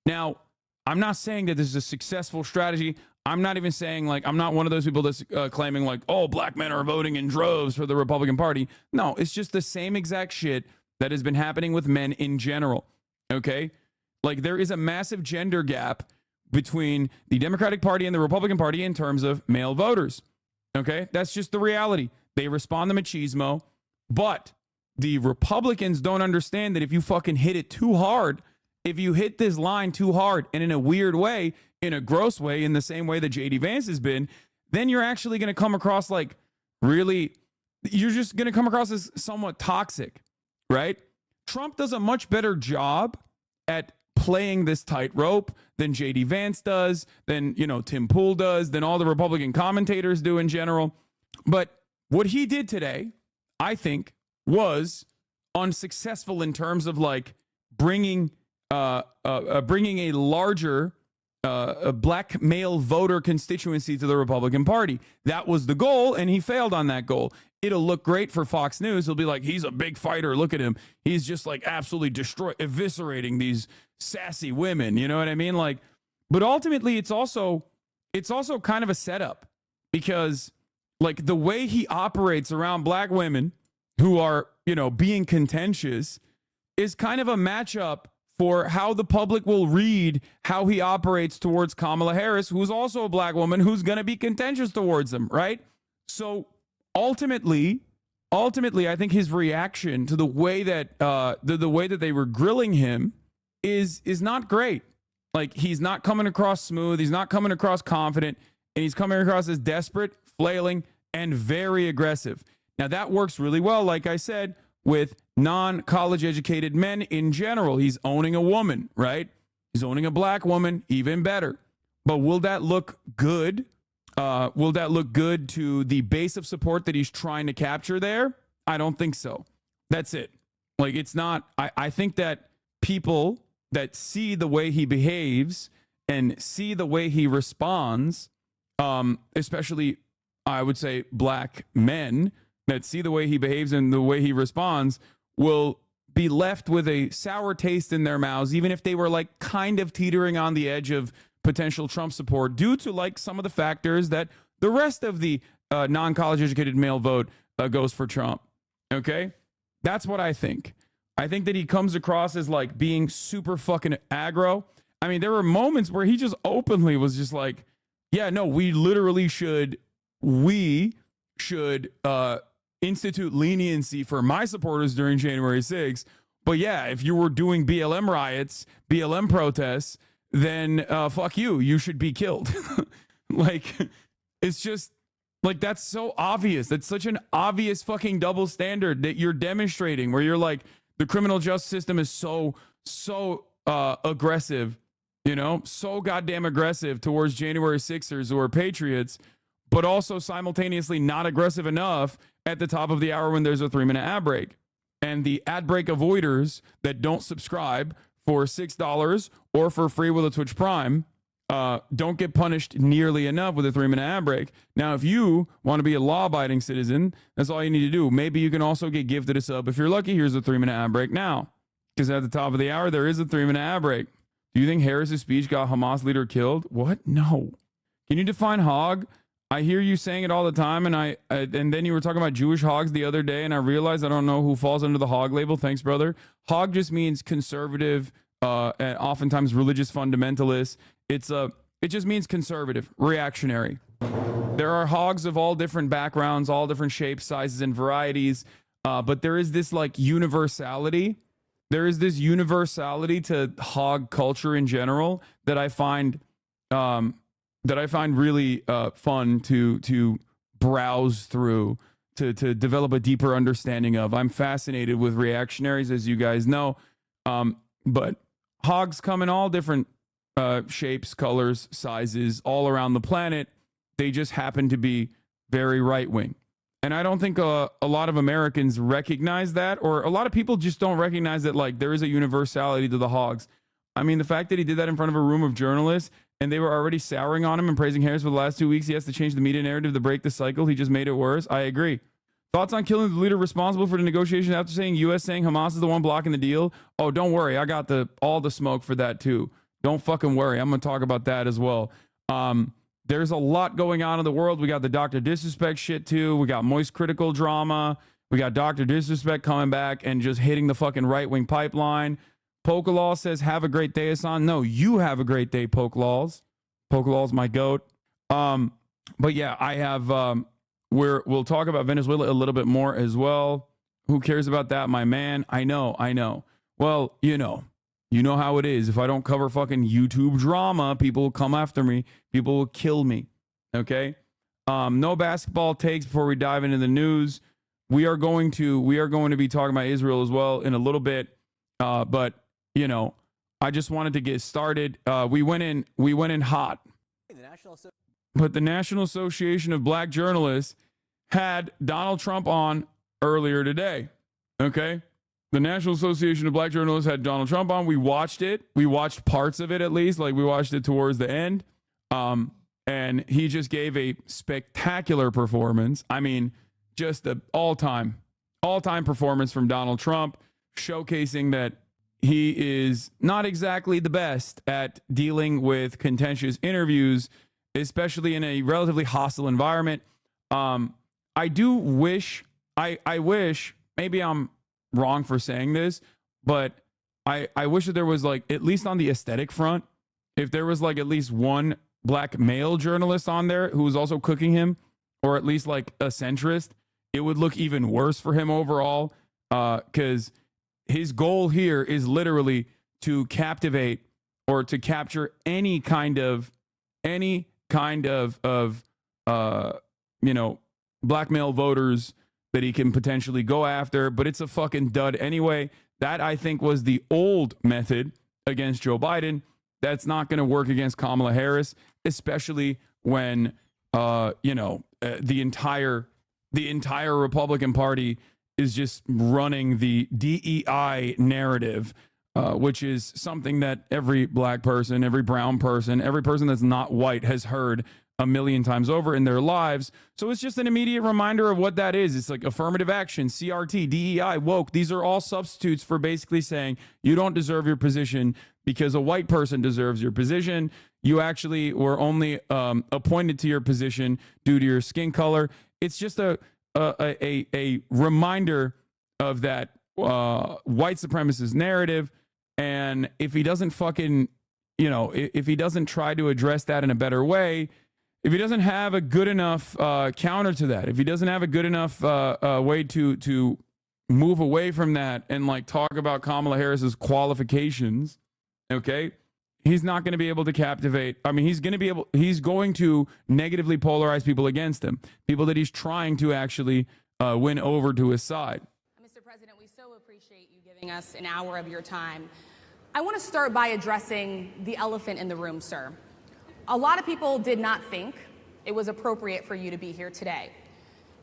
Now, I'm not saying that this is a successful strategy. I'm not even saying, like, I'm not one of those people that's claiming, like, oh, black men are voting in droves for the Republican Party. No, it's just the same exact shit that has been happening with men in general, okay? Like, there is a massive gender gap between the Democratic Party and the Republican Party in terms of male voters, okay? That's just the reality. They respond to machismo, but the Republicans don't understand that if you fucking hit it too hard, if you hit this line too hard and in a weird way, in a gross way, in the same way that JD Vance has been, then you're actually going to come across like really, you're just going to come across as somewhat toxic, right? Trump does a much better job at playing this tightrope than JD Vance does, than, you know, Tim Pool does, than all the Republican commentators do in general. But what he did today, I think, was unsuccessful in terms of like bringing a larger a black male voter constituency to the Republican Party. That was the goal, and he failed on that goal. It'll look great for Fox News. He'll be like, he's a big fighter. Look at him. He's just like absolutely eviscerating these sassy women. You know what I mean? Like, but ultimately, it's also kind of a setup, because like the way he operates around black women who are, you know, being contentious is kind of a matchup for how the public will read how he operates towards Kamala Harris, who's also a black woman who's going to be contentious towards him, right? So ultimately, I think his reaction to the way that the way that they were grilling him is not great. Like, he's not coming across smooth, he's not coming across confident, and he's coming across as desperate, flailing, and very aggressive. Now that works really well, like I said, with non-college educated men in general. He's owning a woman, right? He's owning a black woman, even better. But will that look good? Will that look good to the base of support that he's trying to capture there? I don't think so. That's it. Like, it's not, I think that people that see the way he behaves and see the way he responds, especially, I would say, black men that see the way he behaves and the way he responds, will be left with a sour taste in their mouths, even if they were like kind of teetering on the edge of potential Trump support due to like some of the factors that the rest of the non-college educated male vote goes for Trump. Okay, that's what I think. I think that he comes across as like being super fucking aggro. I mean, there were moments where he just openly was just like, yeah, no, we should institute leniency for my supporters during January 6th. But yeah, if you were doing BLM riots, BLM protests, then fuck you. You should be killed. Like, it's just like, that's so obvious. That's such an obvious fucking double standard that you're demonstrating, where you're like, the criminal justice system is so aggressive, you know, so goddamn aggressive towards January 6ers who are patriots, but also simultaneously not aggressive enough at the top of the hour when there's a 3-minute ad break. And the ad break avoiders that don't subscribe for $6 or for free with a Twitch Prime don't get punished nearly enough with a 3-minute ad break. Now, if you want to be a law-abiding citizen, that's all you need to do. Maybe you can also get gifted a sub. If you're lucky, here's a 3-minute ad break now. Because at the top of the hour, there is a 3-minute ad break. Do you think Harris's speech got Hamas leader killed? What? No. Can you define hog? I hear you saying it all the time, and and then you were talking about Jewish hogs the other day, and I realized I don't know who falls under the hog label. Thanks, brother. Hog just means conservative, and oftentimes religious fundamentalist. It just means conservative, reactionary. There are hogs of all different backgrounds, all different shapes, sizes, and varieties, but there is this like universality. There is this universality to hog culture in general that I find really fun to browse through, to develop a deeper understanding of. I'm fascinated with reactionaries, as you guys know, but hogs come in all different shapes, colors, sizes, all around the planet. They just happen to be very right-wing. And I don't think a lot of Americans recognize that, or a lot of people just don't recognize that, like, there is a universality to the hogs. I mean, the fact that he did that in front of a room of journalists and they were already souring on him and praising Harris for the last 2 weeks, he has to change the media narrative to break the cycle. He just made it worse. I agree. Thoughts on killing the leader responsible for the negotiations after saying U.S. saying Hamas is the one blocking the deal? Oh, don't worry. I got all the smoke for that too. Don't fucking worry. I'm going to talk about that as well. There's a lot going on in the world. We got the Dr. Disrespect shit too. We got Moist Critical drama. We got Dr. Disrespect coming back and just hitting the fucking right-wing pipeline. Pokelaw says, have a great day, Hassan. No, you have a great day, Pokelaws. Pokelaw's my goat. But yeah, I have, we'll talk about Venezuela a little bit more as well. Who cares about that, my man? I know. Well, you know how it is. If I don't cover fucking YouTube drama, people will come after me. People will kill me. Okay. No basketball takes before we dive into the news. We are going to be talking about Israel as well in a little bit. But you know, I just wanted to get started. We went in hot. But the National Association of Black Journalists had Donald Trump on earlier today. Okay. The National Association of Black Journalists had Donald Trump on. We watched it. We watched parts of it, at least. Like, we watched it towards the end. And he just gave a spectacular performance. I mean, just the all-time performance from Donald Trump, showcasing that he is not exactly the best at dealing with contentious interviews, especially in a relatively hostile environment. I do wish, I wish, maybe I'm wrong for saying this, but I wish that there was, like, at least on the aesthetic front, if there was like at least one black male journalist on there who was also cooking him, or at least like a centrist, it would look even worse for him overall. Because his goal here is literally to captivate or to capture any kind of black male voters that he can potentially go after. But it's a fucking dud anyway. That, I think, was the old method against Joe Biden. That's not going to work against Kamala Harris, especially when the entire Republican Party is just running the DEI narrative, which is something that every black person, every brown person, every person that's not white has heard a million times over in their lives. So it's just an immediate reminder of what that is. It's like affirmative action, CRT, DEI, woke. These are all substitutes for basically saying you don't deserve your position because a white person deserves your position. You actually were only appointed to your position due to your skin color. It's just a reminder of that white supremacist narrative. And if he doesn't fucking, you know, if he doesn't try to address that in a better way, if he doesn't have a good enough counter to that, if he doesn't have a good enough way to move away from that and like talk about Kamala Harris's qualifications, okay, he's not going to be able to captivate. I mean, he's going to negatively polarize people against him, people that he's trying to actually win over to his side. Mr. President, we so appreciate you giving us an hour of your time. I want to start by addressing the elephant in the room, sir. A lot of people did not think it was appropriate for you to be here today.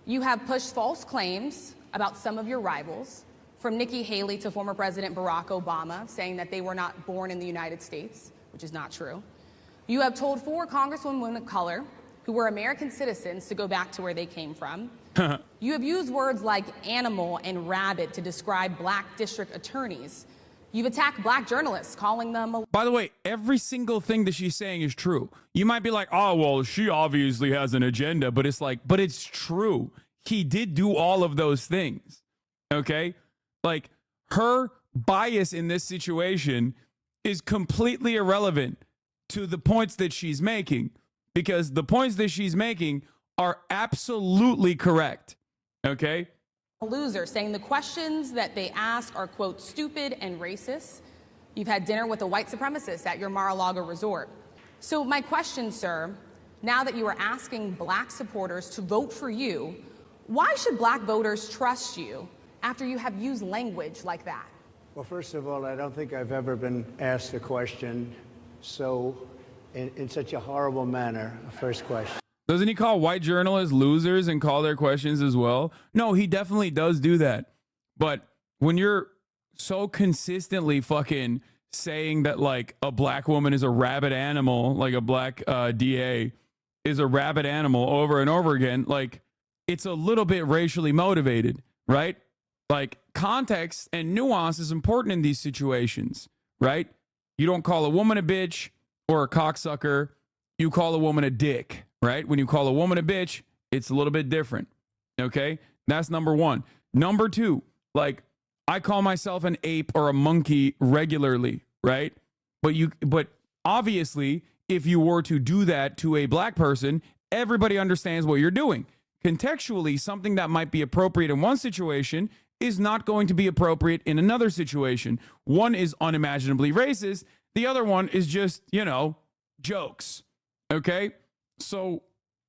You have pushed false claims about some of your rivals, from Nikki Haley to former President Barack Obama, saying that they were not born in the United States, which is not true. You have told 4 congresswomen of color who were American citizens to go back to where they came from. You have used words like animal and rabid to describe black district attorneys. You've attacked black journalists, calling them... By the way, every single thing that she's saying is true. You might be like, oh, well, she obviously has an agenda, but it's like, but it's true. He did do all of those things, okay? Like, her bias in this situation is completely irrelevant to the points that she's making, because the points that she's making are absolutely correct, okay? Loser, saying the questions that they ask are, quote, stupid and racist. You've had dinner with a white supremacist at your Mar-a-Lago resort. So my question, sir, now that you are asking black supporters to vote for you, why should black voters trust you after you have used language like that? Well, first of all, I don't think I've ever been asked a question so in such a horrible manner. First question. Doesn't he call white journalists losers and call their questions as well? No, he definitely does do that. But when you're so consistently fucking saying that like a black woman is a rabid animal, like a black DA is a rabid animal over and over again, like it's a little bit racially motivated, right? Like context and nuance is important in these situations, right? You don't call a woman a bitch or a cocksucker. You call a woman a dick, right? When you call a woman a bitch, it's a little bit different. Okay? That's number one. Number two, like I call myself an ape or a monkey regularly, right? But obviously, if you were to do that to a black person, everybody understands what you're doing. Contextually, something that might be appropriate in one situation is not going to be appropriate in another situation. One is unimaginably racist. The other one is just, you know, jokes. Okay? So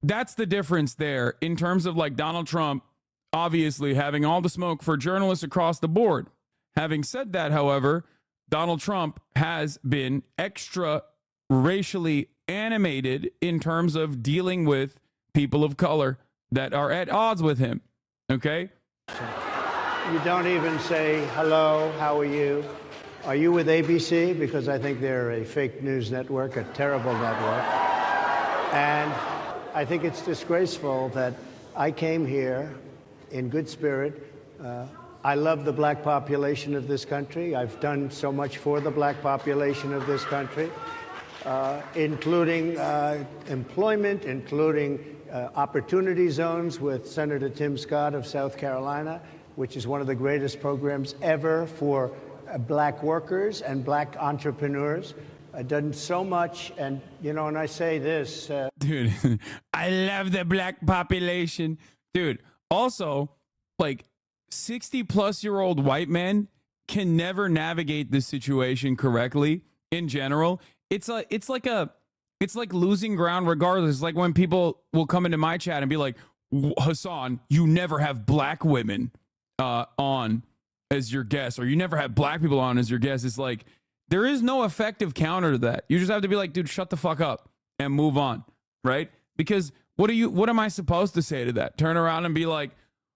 that's the difference there in terms of like Donald Trump obviously having all the smoke for journalists across the board. Having said that, however, Donald Trump has been extra racially animated in terms of dealing with people of color that are at odds with him. Okay? You don't even say, hello, how are you? Are you with ABC? Because I think they're a fake news network, a terrible network. And I think it's disgraceful that I came here in good spirit. I love the black population of this country. I've done so much for the black population of this country, including employment, including opportunity zones with Senator Tim Scott of South Carolina, which is one of the greatest programs ever for black workers and black entrepreneurs. I've done so much, and, you know, and I say this. Dude, I love the black population. Dude, also, like, 60-plus-year-old white men can never navigate this situation correctly in general. It's like losing ground regardless. It's like when people will come into my chat and be like, Hasan, you never have black women on as your guest, or you never have black people on as your guest. It's like, there is no effective counter to that. You just have to be like, dude, shut the fuck up and move on, right? Because what am I supposed to say to that? Turn around and be like,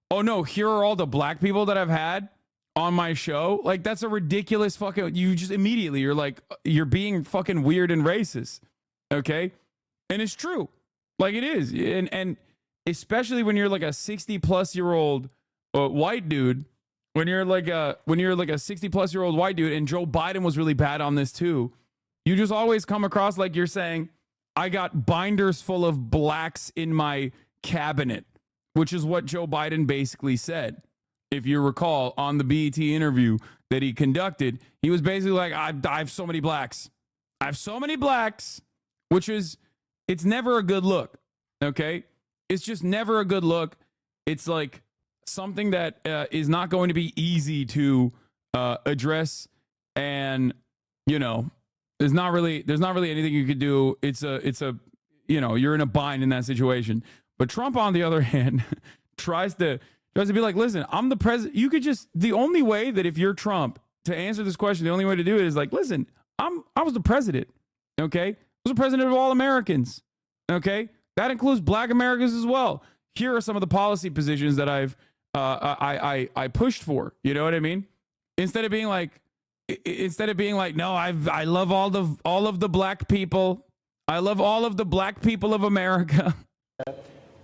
oh no, here are all the black people that I've had on my show? Like, that's a ridiculous fucking, you just immediately, you're like, you're being fucking weird and racist, okay? And it's true. Like, it is. And especially when you're like a 60-plus-year-old white dude, when you're like a 60-plus-year-old white dude, and Joe Biden was really bad on this too. You just always come across like you're saying, I got binders full of blacks in my cabinet, which is what Joe Biden basically said. If you recall on the BET interview that he conducted, he was basically like, I have so many blacks. I have so many blacks, which is, it's never a good look. Okay. It's just never a good look. It's like something that is not going to be easy to address. And, you know, there's not really anything you could do. It's a, you know, you're in a bind in that situation. But Trump, on the other hand, tries to be like, listen, I'm the president. You could just, the only way that if you're Trump to answer this question, the only way to do it is like, listen, I was the president. Okay. I was the president of all Americans. Okay. That includes black Americans as well. Here are some of the policy positions that I pushed for. You know what I mean? Instead of being like, no, I love all of the black people. I love all of the black people of America.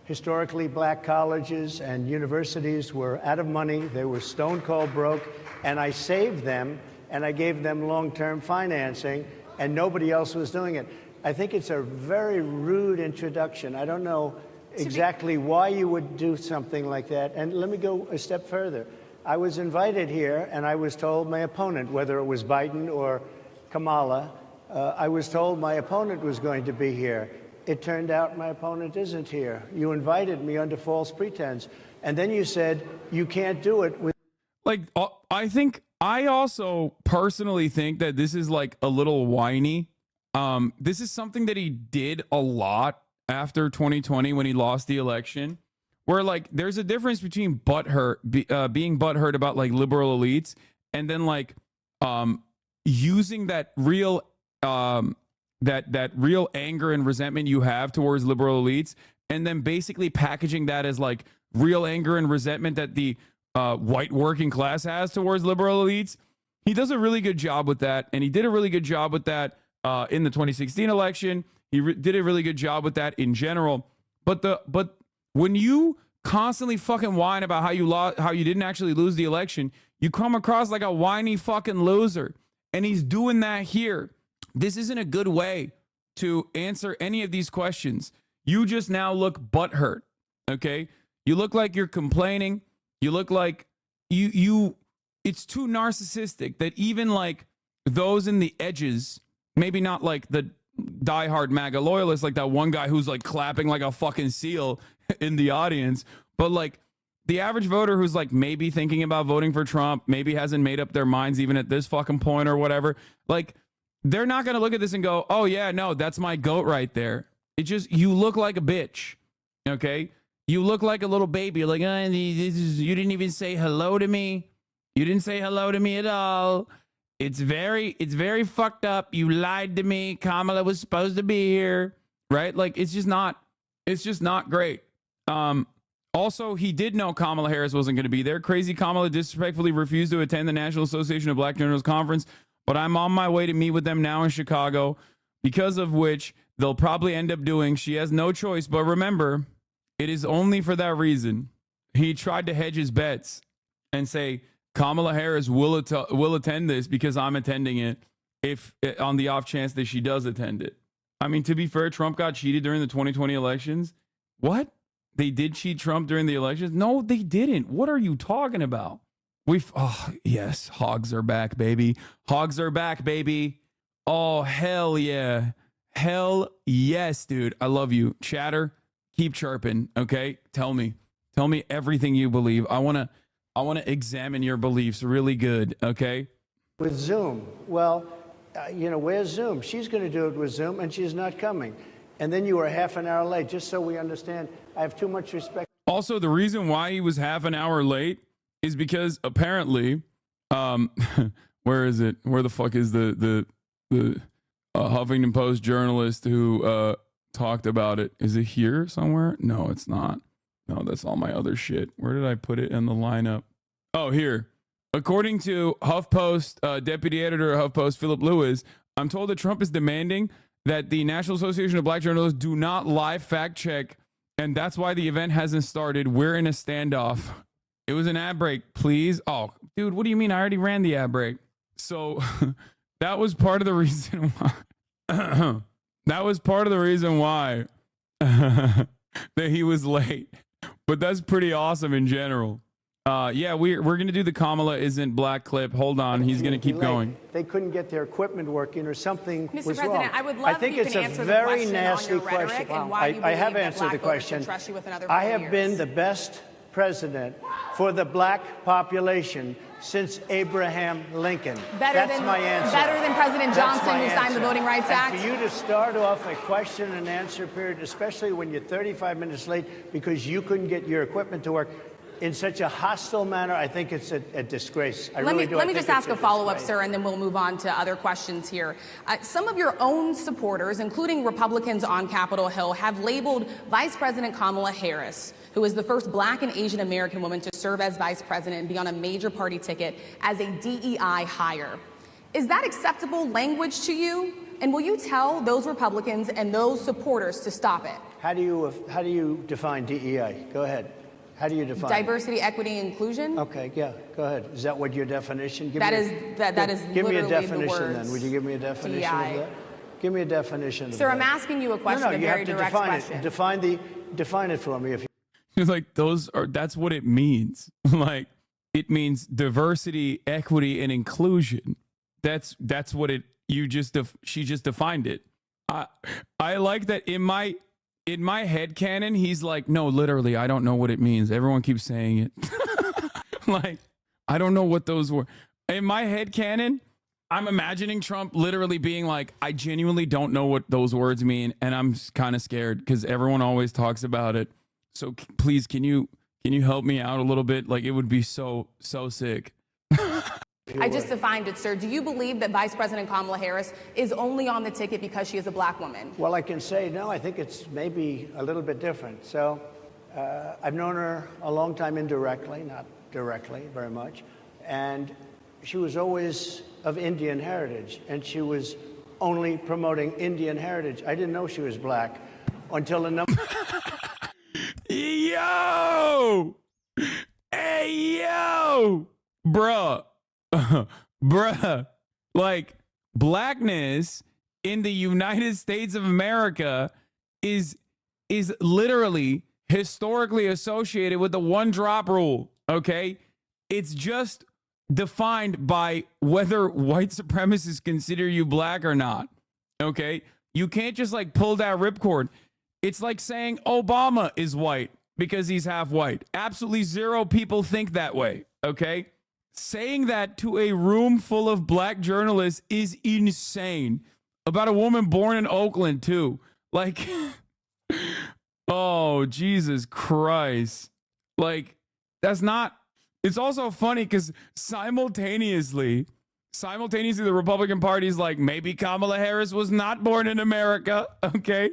Historically, black colleges and universities were out of money. They were stone cold broke, and I saved them, and I gave them long-term financing, and nobody else was doing it. I think it's a very rude introduction. I don't know exactly why you would do something like that. And let me go a step further. I was invited here, and I was told my opponent, whether it was Biden or Kamala, I was told my opponent was going to be here. It turned out my opponent isn't here. You invited me under false pretense. And then you said you can't do it with... Like, I also personally think that this is like a little whiny. This is something that he did a lot after 2020 when he lost the election, where like there's a difference between being butthurt about like liberal elites and then like using that real that real anger and resentment you have towards liberal elites, and then basically packaging that as like real anger and resentment that the white working class has towards liberal elites. He does a really good job with that, and he did a really good job with that in the 2016 election. He did a really good job with that in general. But when you constantly fucking whine about how you didn't actually lose the election, you come across like a whiny fucking loser. And he's doing that here. This isn't a good way to answer any of these questions. You just now look butthurt, okay? You look like you're complaining. You look like it's too narcissistic that even like those in the edges, maybe not like the diehard MAGA loyalists, like that one guy who's like clapping like a fucking seal in the audience, but like the average voter who's like maybe thinking about voting for Trump, maybe hasn't made up their minds even at this fucking point or whatever, like they're not going to look at this and go, oh yeah, no, that's my goat right there. It just, you look like a bitch. Okay. You look like a little baby. You're like, you didn't even say hello to me. You didn't say hello to me at all. It's very fucked up. You lied to me. Kamala was supposed to be here. Right. Like, it's just not great. Also, he did know Kamala Harris wasn't going to be there. Crazy Kamala disrespectfully refused to attend the National Association of Black Journalists Conference, but I'm on my way to meet with them now in Chicago, because of which they'll probably end up doing. She has no choice. But remember, it is only for that reason. He tried to hedge his bets and say Kamala Harris will attend this because I'm attending it, if on the off chance that she does attend it. I mean, to be fair, Trump got cheated during the 2020 elections. What? They did cheat Trump during the elections? No, they didn't. What are you talking about? Oh, yes, hogs are back, baby. Hogs are back, baby. Oh, hell yeah. Hell yes, dude. I love you. Chatter, keep chirping, okay? Tell me everything you believe. I want to examine your beliefs really good, okay? With Zoom. Well, where's Zoom? She's going to do it with Zoom, and she's not coming. And then you were half an hour late, just so we understand. I have too much respect. Also, the reason why he was half an hour late is because apparently, where is it? Where the fuck is the Huffington Post journalist who talked about it? Is it here somewhere? No, it's not. No, that's all my other shit. Where did I put it in the lineup? Oh, here. According to HuffPost, deputy editor of HuffPost, Philip Lewis, I'm told that Trump is demanding that the National Association of Black Journalists do not live fact check, and that's why the event hasn't started. We're in a standoff. It was an ad break, please. Oh, dude, what do you mean? I already ran the ad break. So that was part of the reason why. That was part of the reason why that he was late. But that's pretty awesome in general. Yeah, we're gonna do the Kamala isn't black clip. Hold on, he's gonna keep going. They couldn't get their equipment working, or something Mr. was President, wrong. I would love I think if it's you a can answer the very question nasty on your rhetoric question. and why you I have believe that answered black the voters question. should trust you with another I 4 have years. been the best president for the black population since Abraham Lincoln. That's my answer. Better than President That's Johnson, my who signed the answer. Voting Rights Act? And for you to start off a question and answer period, especially when you're 35 minutes late because you couldn't get your equipment to work, in such a hostile manner, I think it's a disgrace. Let me just ask a follow-up, sir, and then we'll move on to other questions here. Some of your own supporters, including Republicans on Capitol Hill, have labeled Vice President Kamala Harris, who is the first black and Asian American woman to serve as vice president and be on a major party ticket, as a DEI hire. Is that acceptable language to you? And will you tell those Republicans and those supporters to stop it? How do you define DEI? Go ahead. How do you define diversity, equity, inclusion? Okay, yeah, go ahead. Is that what your definition? That is give me a literally definition the then. words Would you give me a definition DEI. of that? Give me a definition. Sir, of I'm that. asking you a question, No, a you very have to direct define question. it. Define it for me. If you He's like, that's what it means. Like, it means diversity, equity, and inclusion. That's what it. She just defined it. I like that in my headcanon, he's like, no, literally, I don't know what it means. Everyone keeps saying it. Like, I don't know what those were. In my headcanon, I'm imagining Trump literally being like, I genuinely don't know what those words mean, and I'm kind of scared because everyone always talks about it. So please, can you help me out a little bit? Like, it would be so sick. I just defined it, sir. Do you believe that Vice President Kamala Harris is only on the ticket because she is a black woman? Well, I can say no. I think it's maybe a little bit different. So I've known her a long time indirectly, not directly very much. And she was always of Indian heritage, and she was only promoting Indian heritage. I didn't know she was black until a number... Yo! Hey, yo! Bruh. Bruh. Like, blackness in the United States of America is literally historically associated with the one drop rule, okay? It's just defined by whether white supremacists consider you black or not, okay? You can't just like pull that ripcord. It's like saying Obama is white because he's half white. Absolutely zero people think that way, okay? Saying that to a room full of black journalists is insane. About a woman born in Oakland, too. Like, oh, Jesus Christ. Like, that's not... It's also funny because simultaneously, the Republican Party is like, maybe Kamala Harris was not born in America, okay?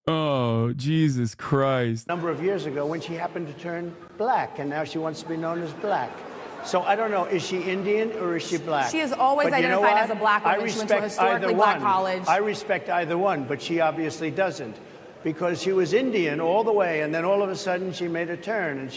Oh, Jesus Christ. A number of years ago when she happened to turn black, and now she wants to be known as black. So I don't know, is she Indian or is she black? She has always identified as a black woman. She went to a historically black college. I respect either one, but she obviously doesn't, because she was Indian all the way, and then all of a sudden she made a turn and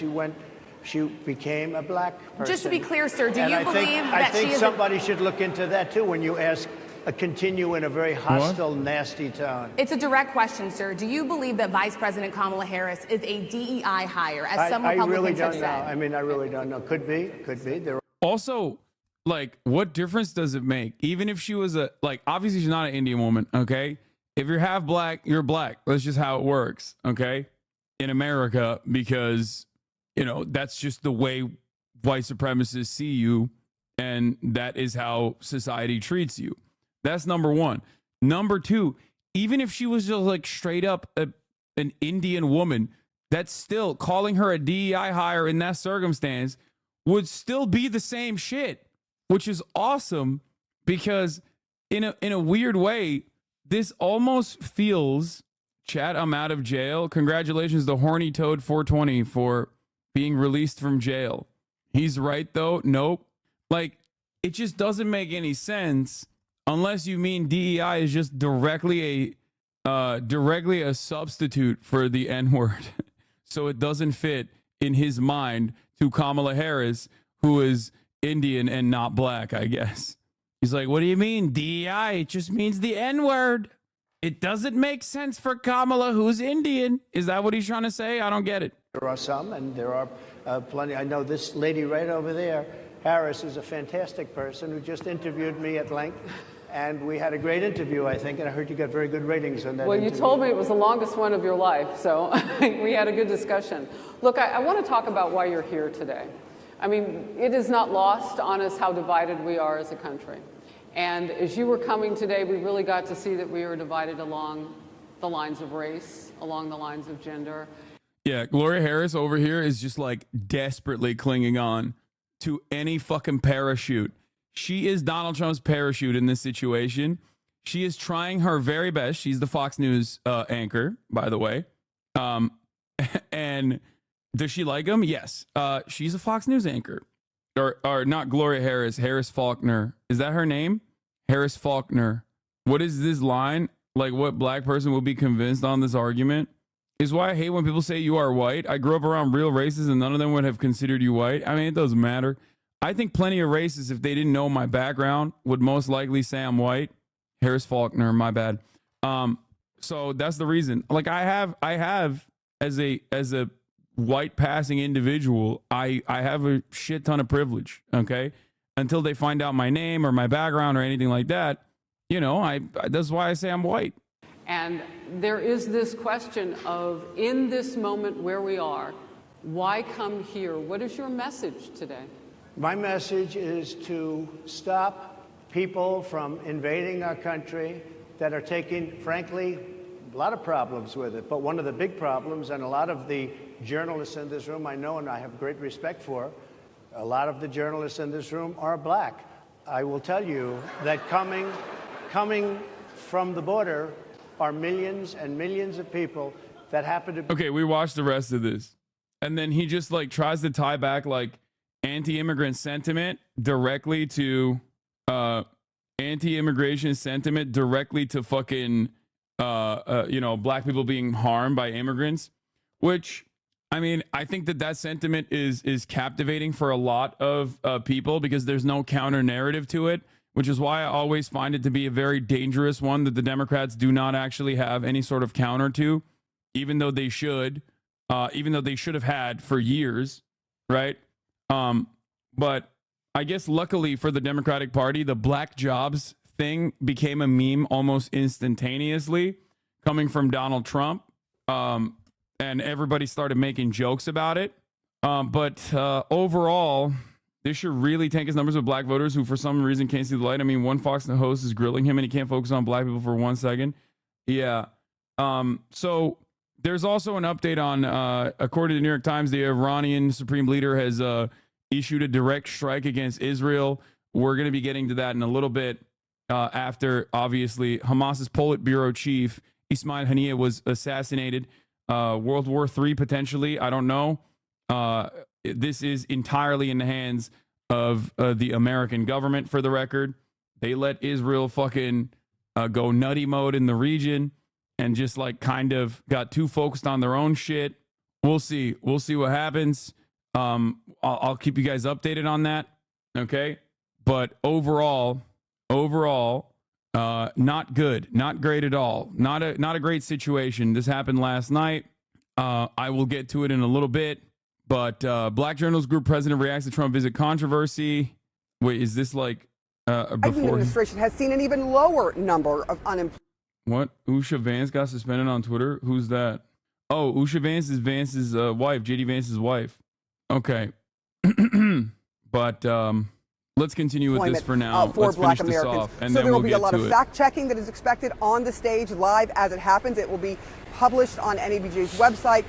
she became a black person. Just to be clear, sir, do you believe that I think she is somebody should look into that too when you ask continue in a very hostile, nasty tone. It's a direct question, sir. Do you believe that Vice President Kamala Harris is a DEI hire, as some Republicans I really don't have know. said? I mean, I really don't know. Could be. Also, like, what difference does it make? Even if she was obviously she's not an Indian woman, okay? If you're half black, you're black. That's just how it works, okay? In America, because, that's just the way white supremacists see you, and that is how society treats you. That's number one. Number two, even if she was just like straight up an Indian woman, that's still calling her a DEI hire in that circumstance would still be the same shit, which is awesome because in a weird way, this almost feels, chat, I'm out of jail. Congratulations to Horny Toad 420 for being released from jail. He's right though. Nope. Like, it just doesn't make any sense unless you mean DEI is just directly a substitute for the N-word. So it doesn't fit in his mind to Kamala Harris, who is Indian and not black, I guess. He's like, what do you mean DEI? It just means the N-word. It doesn't make sense for Kamala, who's Indian. Is that what he's trying to say? I don't get it. There are some, and there are plenty. I know this lady right over there, Harris, is a fantastic person who just interviewed me at length. And we had a great interview, I think, and I heard you got very good ratings on that interview. You told me it was the longest one of your life, so we had a good discussion. Look, I want to talk about why you're here today. I mean, it is not lost on us how divided we are as a country. And as you were coming today, we really got to see that we were divided along the lines of race, along the lines of gender. Yeah, Gloria Harris over here is just like desperately clinging on to any fucking parachute. She is Donald Trump's parachute in this situation. She is trying her very best. She's the Fox News anchor, by the way. And does she like him? Yes. She's a Fox News anchor. Or not Gloria Harris, Harris Faulkner. Is that her name? Harris Faulkner. What is this line? Like, what black person will be convinced on this argument? Is why I hate when people say you are white. I grew up around real racists and none of them would have considered you white. I mean, it doesn't matter. I think plenty of racists, if they didn't know my background, would most likely say I'm white. Harris Faulkner, my bad. So that's the reason. Like I have as a white passing individual, I have a shit ton of privilege. Okay, until they find out my name or my background or anything like that, you know, that's why I say I'm white. And there is this question of, in this moment where we are, why come here? What is your message today? My message is to stop people from invading our country that are taking, frankly, a lot of problems with it. But one of the big problems, and a lot of the journalists in this room I know and I have great respect for, a lot of the journalists in this room are black. I will tell you that coming from the border are millions and millions of people that happen to be... Okay, we watched the rest of this. And then he just like tries to tie back like anti-immigrant sentiment directly to anti-immigration sentiment directly to fucking you know, black people being harmed by immigrants, which I mean, I think that sentiment is captivating for a lot of people because there's no counter narrative to it, which is why I always find it to be a very dangerous one that the Democrats do not actually have any sort of counter to, even though they should have had for years, right? But I guess luckily for the Democratic Party, the black jobs thing became a meme almost instantaneously coming from Donald Trump. And everybody started making jokes about it. But overall, this should really tank his numbers with black voters who for some reason can't see the light. I mean, one Fox host is grilling him and he can't focus on black people for 1 second. Yeah. So there's also an update on, according to the New York Times, the Iranian supreme leader has issued a direct strike against Israel. We're going to be getting to that in a little bit after, obviously, Hamas's Politburo chief, Ismail Haniyeh, was assassinated. World War III, potentially. I don't know. This is entirely in the hands of the American government, for the record. They let Israel fucking go nutty mode in the region and just like kind of got too focused on their own shit. We'll see. We'll see what happens. I'll keep you guys updated on that. Okay. But overall, not good, not great at all. Not a great situation. This happened last night. I will get to it in a little bit. But Black Journals Group president reacts to Trump visit controversy. Wait, is this like before? The administration has seen an even lower number of unemployed. What? Usha Vance got suspended on Twitter? Who's that? Oh, Usha Vance is Vance's wife, JD Vance's wife. Okay. But let's continue with this for now. For let's Black finish Americans. this off, and so then there will we'll be a get lot to of it. fact checking that is expected on the stage live as it happens. It will be published on NABJ's website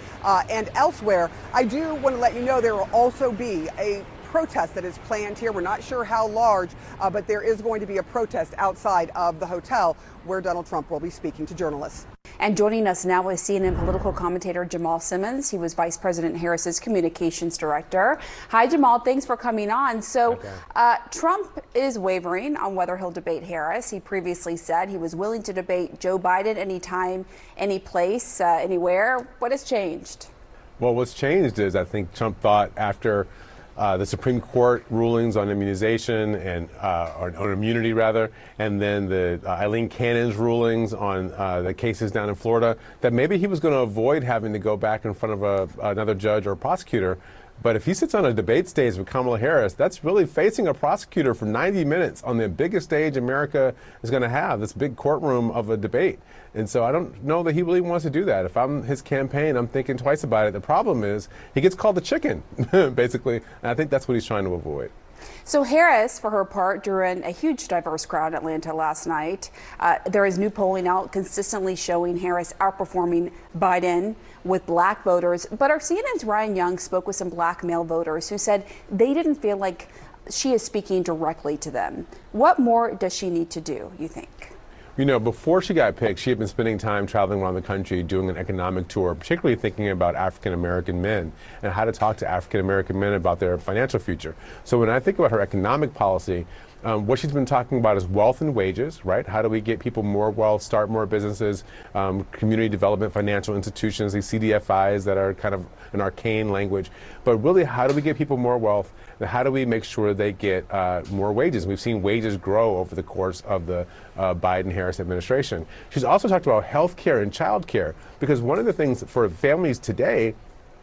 and elsewhere. I do want to let you know there will also be a protest that is planned here. We're not sure how large, but there is going to be a protest outside of the hotel where Donald Trump will be speaking to journalists. And joining us now is CNN political commentator Jamal Simmons. He was Vice President Harris's communications director. Hi, Jamal. Thanks for coming on. So Trump is wavering on whether he'll debate Harris. He previously said he was willing to debate Joe Biden anytime, any place, anywhere. What has changed? Well, what's changed is I think Trump thought after the Supreme Court rulings on immunization and on immunity rather, and then the Eileen Cannon's rulings on the cases down in Florida, that maybe he was going to avoid having to go back in front of another judge or prosecutor. But if he sits on a debate stage with Kamala Harris, that's really facing a prosecutor for 90 minutes on the biggest stage America is going to have, this big courtroom of a debate. And so I don't know that he really wants to do that. If I'm his campaign, I'm thinking twice about it. The problem is he gets called the chicken, basically. And I think that's what he's trying to avoid. So Harris, for her part, drew in a huge diverse crowd in Atlanta last night. There is new polling out consistently showing Harris outperforming Biden with black voters. But our CNN's Ryan Young spoke with some black male voters who said they didn't feel like she is speaking directly to them. What more does she need to do, you think? You know, before she got picked, she had been spending time traveling around the country doing an economic tour, particularly thinking about African-American men and how to talk to African-American men about their financial future. So when I think about her economic policy, what she's been talking about is wealth and wages, right? How do we get people more wealth, start more businesses, community development, financial institutions, these CDFIs that are kind of an arcane language. But really, how do we get people more wealth? And how do we make sure they get more wages? We've seen wages grow over the course of the Biden-Harris administration. She's also talked about health care and child care, because one of the things for families today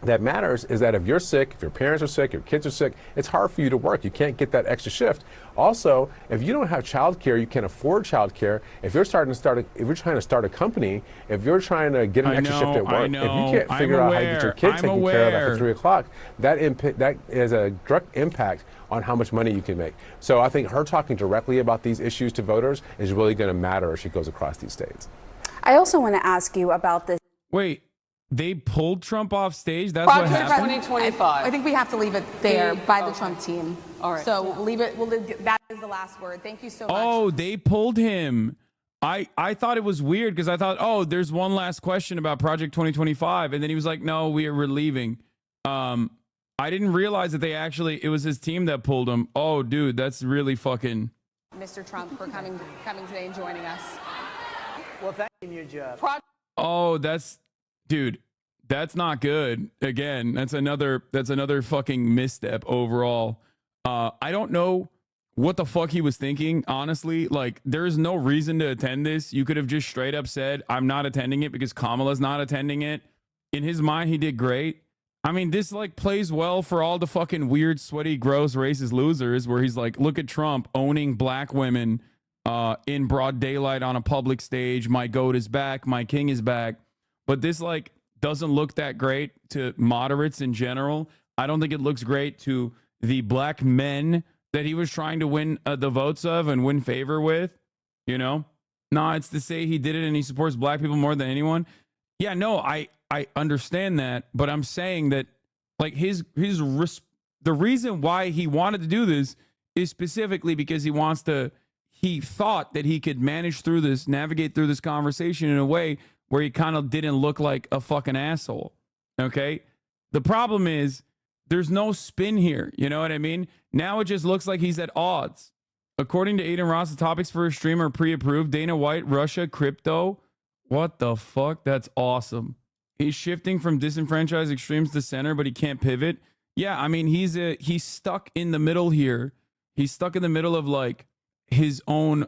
that matters is that if you're sick, if your parents are sick, your kids are sick, it's hard for you to work. You can't get that extra shift. Also, if you don't have child care, you can't afford child care. If you're trying to start a company, if you're trying to get an extra shift at work, if you can't figure out how to get your kids taken care of after 3 o'clock, that is a direct impact on how much money you can make. So I think her talking directly about these issues to voters is really going to matter as she goes across these states. I also want to ask you about this. Wait. They pulled Trump off stage? That's what happened? 2025. I think we have to leave it there by the Trump team. All right. So leave it. That is the last word. Thank you so much. Oh, they pulled him. I thought it was weird because I thought, oh, there's one last question about Project 2025. And then he was like, no, we're leaving. I didn't realize that it was his team that pulled him. Oh, dude, that's really fucking. Mr. Trump, for coming today and joining us. Well, thank you, your job. Oh, dude, that's not good. Again, that's another fucking misstep overall. I don't know what the fuck he was thinking, honestly. Like, there's no reason to attend this. You could have just straight up said, I'm not attending it because Kamala's not attending it. In his mind, he did great. I mean, this like plays well for all the fucking weird, sweaty, gross, racist losers where he's like, look at Trump owning black women in broad daylight on a public stage. My goat is back. My king is back. But this like doesn't look that great to moderates in general. I don't think it looks great to the black men that he was trying to win the votes of and win favor with, you know? No, it's to say he did it and he supports black people more than anyone. Yeah, no, I understand that, but I'm saying that like the reason why he wanted to do this is specifically because he thought that he could navigate through this conversation in a way where he kind of didn't look like a fucking asshole. Okay? The problem is there's no spin here. You know what I mean? Now it just looks like he's at odds. According to Adin Ross, the topics for his stream are pre-approved. Dana White, Russia, crypto. What the fuck? That's awesome. He's shifting from disenfranchised extremes to center, but he can't pivot. Yeah, I mean, he's stuck in the middle here. He's stuck in the middle of like his own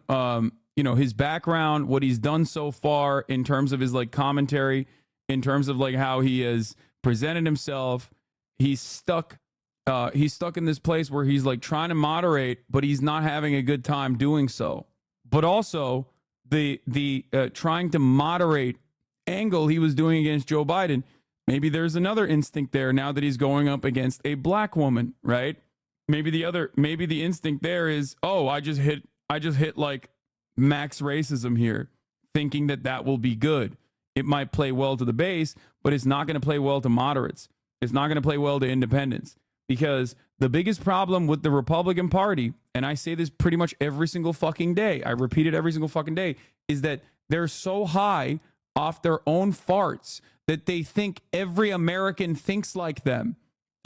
his background, what he's done so far in terms of his like commentary, in terms of like how he has presented himself. He's stuck in this place where he's like trying to moderate, but he's not having a good time doing so. But also the trying to moderate angle he was doing against Joe Biden. Maybe there's another instinct there now that he's going up against a black woman, right? Maybe the instinct there is, oh, I just hit like max racism here, thinking that will be good. It might play well to the base, but it's not going to play well to moderates. It's not going to play well to independents, because the biggest problem with the Republican Party, and I say this pretty much every single fucking day, I repeat it every single fucking day, is that they're so high off their own farts that they think every American thinks like them.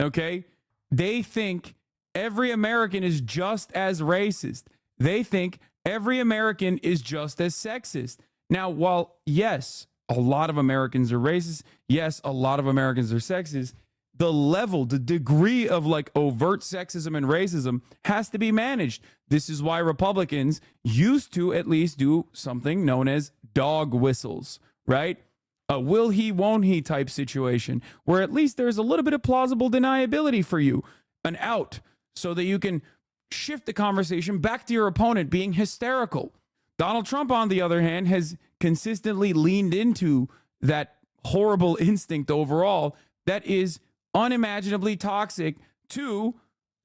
Okay? They think every American is just as racist. They think every American is just as sexist. Now, while, yes, a lot of Americans are racist, yes, a lot of Americans are sexist, the level, the degree of like overt sexism and racism has to be managed. This is why Republicans used to at least do something known as dog whistles, right? A will he, won't he type situation where at least there's a little bit of plausible deniability for you, an out, so that you can shift the conversation back to your opponent being hysterical. Donald Trump, on the other hand, has consistently leaned into that horrible instinct overall that is unimaginably toxic to,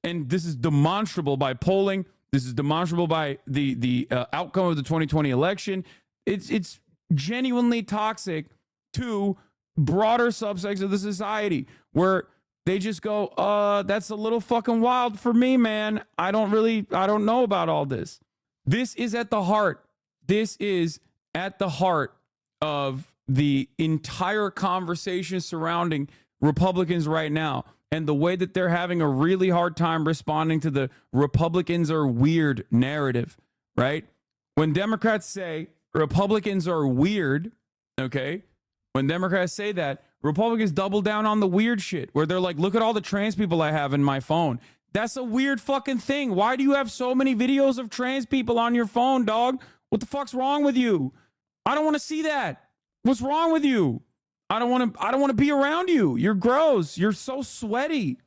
and this is demonstrable by polling, this is demonstrable by the outcome of the 2020 election. It's genuinely toxic to broader subsects of the society where they just go, that's a little fucking wild for me, man. I don't know about all this. This is at the heart. This is at the heart of the entire conversation surrounding Republicans right now, and the way that they're having a really hard time responding to the Republicans are weird narrative, right? When Democrats say Republicans are weird, okay? When Democrats say that, Republicans double down on the weird shit where they're like, look at all the trans people I have in my phone. That's a weird fucking thing. Why do you have so many videos of trans people on your phone, dog? What the fuck's wrong with you? I don't want to see that. What's wrong with you? I don't want to be around you. You're gross. You're so sweaty.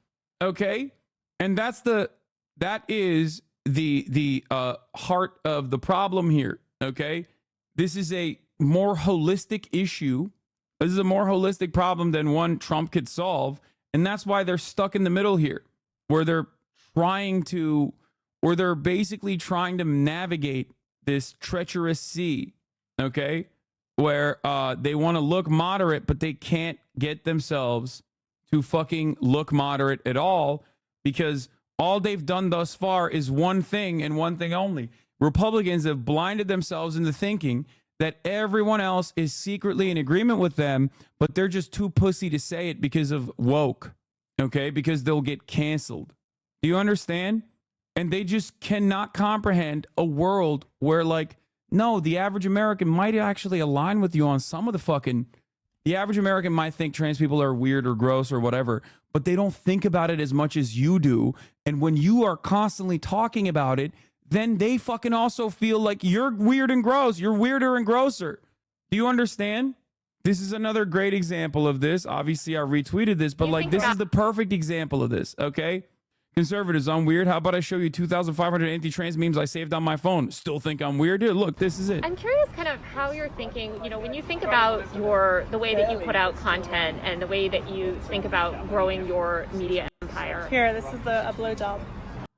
Okay? And that is the heart of the problem here. Okay? This is a more holistic issue. This is a more holistic problem than one Trump could solve. And that's why they're stuck in the middle here, where they're basically trying to navigate this treacherous sea. Okay? Where they want to look moderate, but they can't get themselves to fucking look moderate at all, because all they've done thus far is one thing and one thing only. Republicans have blinded themselves into thinking that everyone else is secretly in agreement with them, but they're just too pussy to say it because of woke, okay? Because they'll get canceled. Do you understand? And they just cannot comprehend a world where, like, no, the average American might actually align with you on some of the fucking... The average American might think trans people are weird or gross or whatever, but they don't think about it as much as you do. And when you are constantly talking about it, then they fucking also feel like you're weird and gross. You're weirder and grosser. Do you understand? This is another great example of this. Obviously, I retweeted this, but like this is the perfect example of this, okay? Conservatives, I'm weird. How about I show you 2,500 anti-trans memes I saved on my phone? Still think I'm weird? Here, look, this is it. I'm curious kind of how you're thinking, you know, when you think about the way that you put out content and the way that you think about growing your media empire. Here, this is a blowjob.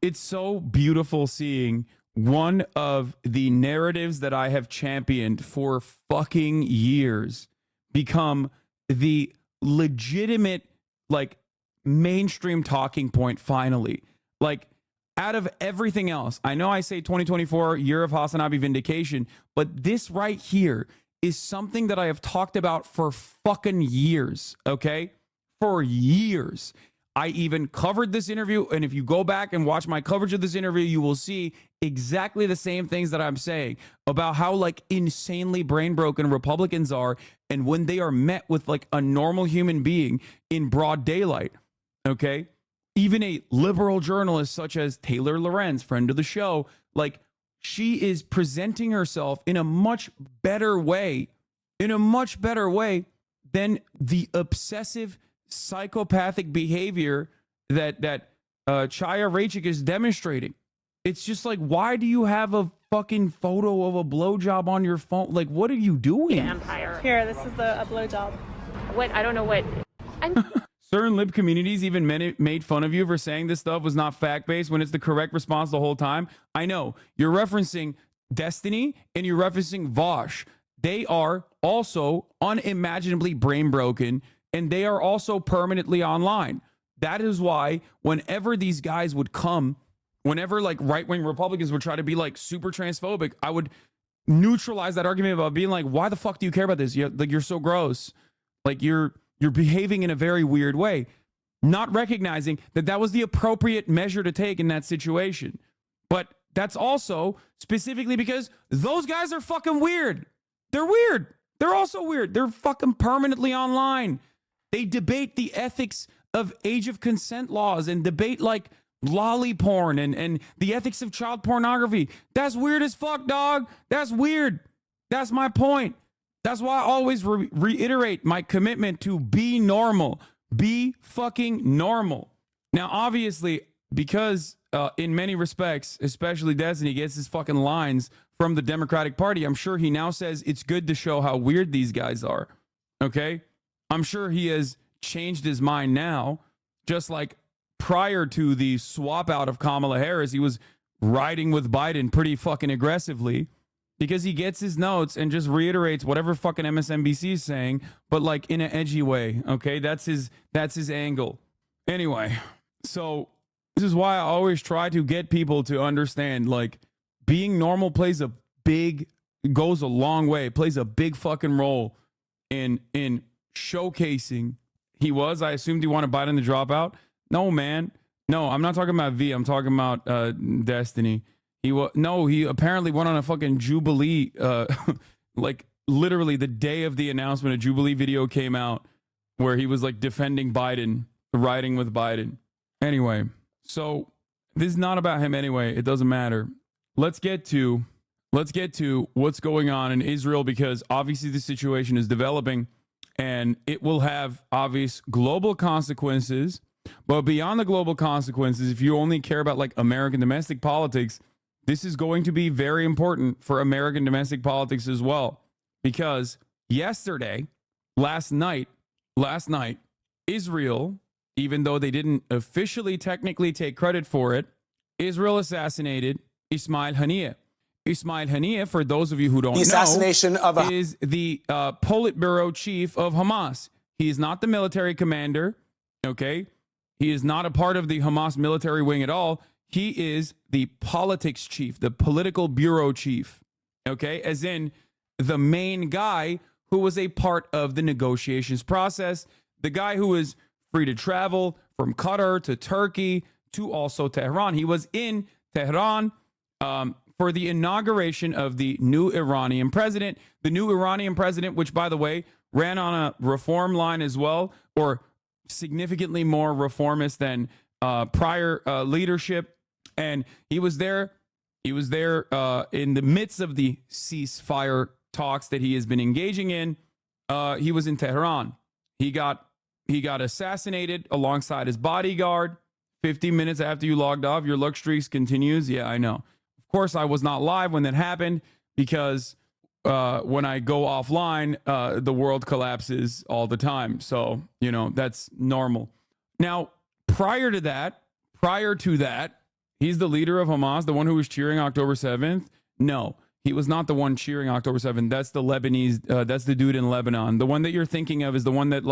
It's so beautiful seeing one of the narratives that I have championed for fucking years become the legitimate, like, mainstream talking point finally. Like, out of everything else, I know I say 2024 year of HasanAbi vindication, but this right here is something that I have talked about for fucking years, okay? For years. I even covered this interview, and if you go back and watch my coverage of this interview, you will see exactly the same things that I'm saying about how, like, insanely brain broken Republicans are, and when they are met with, like, a normal human being in broad daylight. Okay, even a liberal journalist such as Taylor Lorenz, friend of the show, like, she is presenting herself in a much better way, than the obsessive psychopathic behavior that Chaya Raichik is demonstrating. It's just like, why do you have a fucking photo of a blowjob on your phone? Like, what are you doing? Empire. Here, this is a blowjob. What? I don't know what. Certain lib communities even made fun of you for saying this stuff was not fact-based when it's the correct response the whole time. I know. You're referencing Destiny and you're referencing Vosh. They are also unimaginably brain broken, and they are also permanently online. That is why whenever these guys would come, whenever like right-wing Republicans would try to be like super transphobic, I would neutralize that argument about being like, why the fuck do you care about this? You're so gross. Like, you're behaving in a very weird way, not recognizing that that was the appropriate measure to take in that situation. But that's also specifically because those guys are fucking weird. They're weird. They're also weird. They're fucking permanently online. They debate the ethics of age of consent laws and debate like lolly porn and the ethics of child pornography. That's weird as fuck, dog. That's weird. That's my point. That's why I always reiterate my commitment to be normal. Be fucking normal. Now, obviously, because in many respects, especially Destiny gets his fucking lines from the Democratic Party, I'm sure he now says it's good to show how weird these guys are. Okay? I'm sure he has changed his mind now, just like prior to the swap out of Kamala Harris, he was riding with Biden pretty fucking aggressively because he gets his notes and just reiterates whatever fucking MSNBC is saying, but like in an edgy way. Okay, that's his angle. Anyway, so this is why I always try to get people to understand, like, being normal goes a long way, plays a big fucking role in showcasing. I assumed he wanted Biden to drop out. No, man. No, I'm not talking about V. I'm talking about Destiny. He apparently went on a fucking Jubilee, like literally the day of the announcement, a Jubilee video came out where he was like defending Biden, riding with Biden. Anyway, so this is not about him anyway. It doesn't matter. Let's get to what's going on in Israel, because obviously the situation is developing and it will have obvious global consequences. But beyond the global consequences, if you only care about like American domestic politics, this is going to be very important for American domestic politics as well. Because last night, Israel, even though they didn't officially technically take credit for it, Israel assassinated Ismail Haniyeh. Ismail Haniyeh, for those of you who don't know, is the Politburo chief of Hamas. He is not the military commander, okay? He is not a part of the Hamas military wing at all. He is the politics chief, the political bureau chief, okay? As in the main guy who was a part of the negotiations process, the guy who was free to travel from Qatar to Turkey to also Tehran. He was in Tehran for the inauguration of the new Iranian president. The new Iranian president, which, by the way, ran on a reform line as well, or significantly more reformist than prior leadership. And he was there in the midst of the ceasefire talks that he has been engaging in. He was in Tehran. He got assassinated alongside his bodyguard. 50 minutes after you logged off, your luck streaks continues. Yeah, I know. Of course, I was not live when that happened, because when I go offline, the world collapses all the time. So, that's normal. Now, prior to that, he's the leader of Hamas, the one who was cheering October 7th. No, he was not the one cheering October 7th. That's the Lebanese, that's the dude in Lebanon. The one that you're thinking of is the one that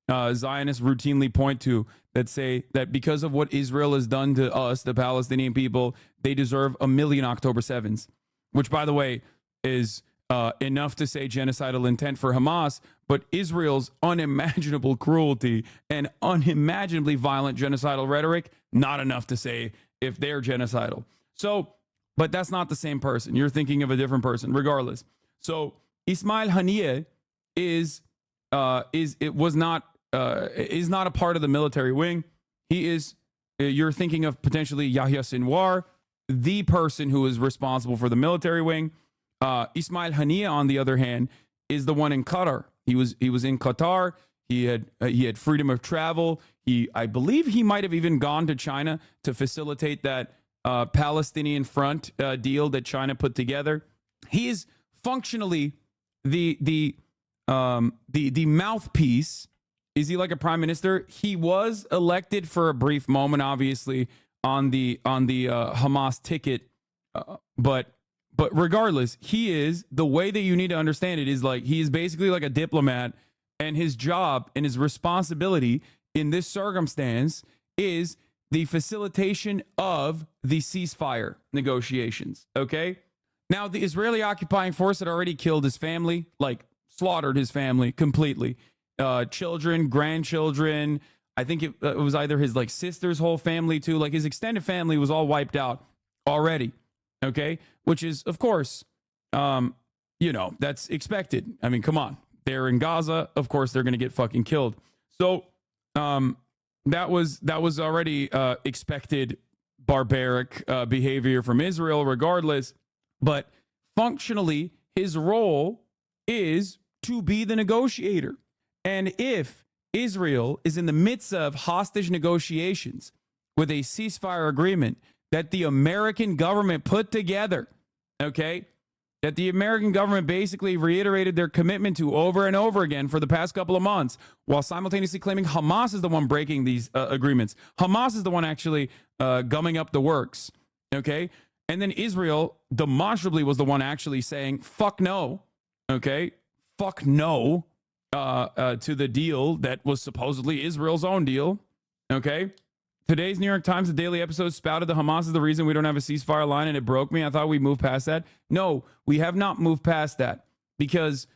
Zionists routinely point to, that say that because of what Israel has done to us, the Palestinian people, they deserve 1 million October 7s, which, by the way, is enough to say genocidal intent for Hamas, but Israel's unimaginable cruelty and unimaginably violent genocidal rhetoric, not enough to say if they're genocidal. So, but that's not the same person. You're thinking of a different person, regardless. So Ismail Haniyeh is not a part of the military wing. He is, you're thinking of potentially Yahya Sinwar, the person who is responsible for the military wing. Ismail Haniyeh, on the other hand, is the one in Qatar. He was in Qatar. He had freedom of travel. I believe he might have even gone to China to facilitate that Palestinian front deal that China put together. He is functionally the mouthpiece. Is he like a prime minister? He was elected for a brief moment, obviously, on the Hamas ticket, but regardless, he is, the way that you need to understand it is like he is basically like a diplomat, and his job and his responsibility in this circumstance is the facilitation of the ceasefire negotiations. Okay, now the Israeli occupying force had already killed his family, like slaughtered his family completely. Children, grandchildren. I think it was either his like sister's whole family too. Like his extended family was all wiped out already. Okay, which is of course, that's expected. I mean, come on, they're in Gaza. Of course, they're going to get fucking killed. So, that was already expected barbaric behavior from Israel regardless. But functionally, his role is to be the negotiator. And if Israel is in the midst of hostage negotiations with a ceasefire agreement that the American government put together, okay, that the American government basically reiterated their commitment to over and over again for the past couple of months, while simultaneously claiming Hamas is the one breaking these agreements. Hamas is the one actually gumming up the works, okay? And then Israel demonstrably was the one actually saying, fuck no, okay? Fuck no to the deal that was supposedly Israel's own deal, okay? Today's New York Times, the daily episode, spouted that Hamas is the reason we don't have a ceasefire line, and it broke me. I thought we moved past that. No, we have not moved past that, because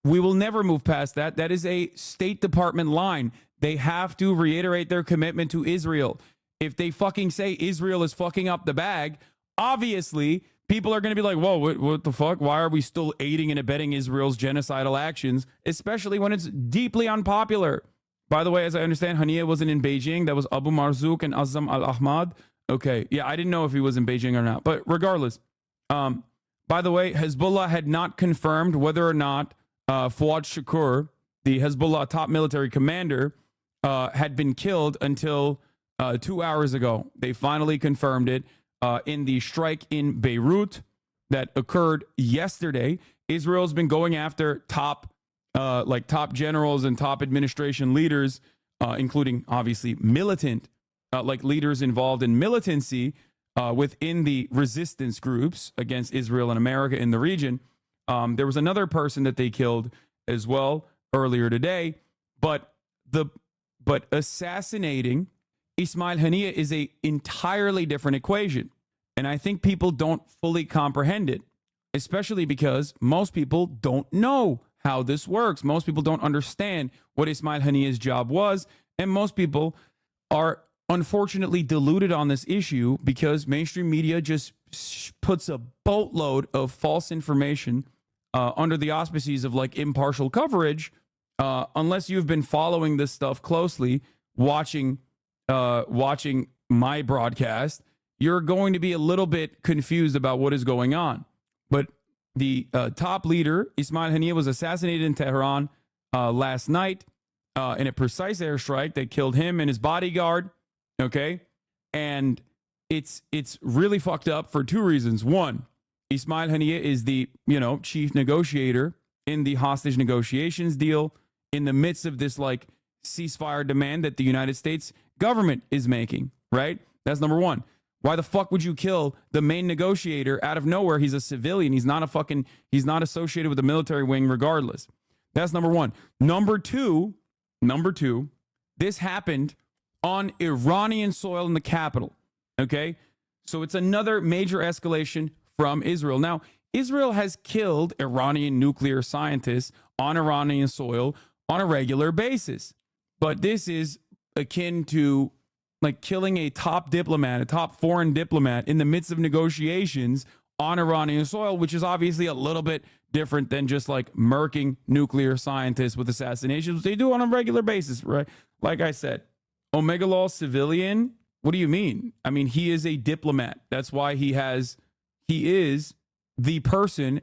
we will never move past that. That is a State Department line. They have to reiterate their commitment to Israel. If they fucking say Israel is fucking up the bag, obviously people are going to be like, whoa, what the fuck? Why are we still aiding and abetting Israel's genocidal actions, especially when it's deeply unpopular? By the way, as I understand, Hania wasn't in Beijing. That was Abu Marzouk and Azam al-Ahmad. Okay, yeah, I didn't know if he was in Beijing or not. But regardless, by the way, Hezbollah had not confirmed whether or not Fouad Shakur, the Hezbollah top military commander, had been killed until 2 hours ago. They finally confirmed it in the strike in Beirut that occurred yesterday. Israel's been going after top generals and top administration leaders, including obviously militant, leaders involved in militancy within the resistance groups against Israel and America in the region. There was another person that they killed as well earlier today, but assassinating Ismail Haniya is a entirely different equation, and I think people don't fully comprehend it, especially because most people don't know how this works. Most people don't understand what Ismail Haniya's job was, and most people are unfortunately deluded on this issue because mainstream media just puts a boatload of false information under the auspices of like impartial coverage. Unless you've been following this stuff closely, watching my broadcast, you're going to be a little bit confused about what is going on. But the top leader, Ismail Haniya, was assassinated in Tehran last night in a precise airstrike that killed him and his bodyguard. Okay, and it's really fucked up for two reasons. One, Ismail Haniya is the chief negotiator in the hostage negotiations deal in the midst of this like ceasefire demand that the United States government is making. Right, that's number one. Why the fuck would you kill the main negotiator out of nowhere? He's a civilian. He's not associated with the military wing regardless. That's number one. Number two, this happened on Iranian soil in the capital. Okay? So it's another major escalation from Israel. Now, Israel has killed Iranian nuclear scientists on Iranian soil on a regular basis. But this is akin to like killing a top foreign diplomat in the midst of negotiations on Iranian soil, which is obviously a little bit different than just like murking nuclear scientists with assassinations. They do on a regular basis, right? Like I said, Omega Law civilian. What do you mean? I mean, he is a diplomat. That's why he is the person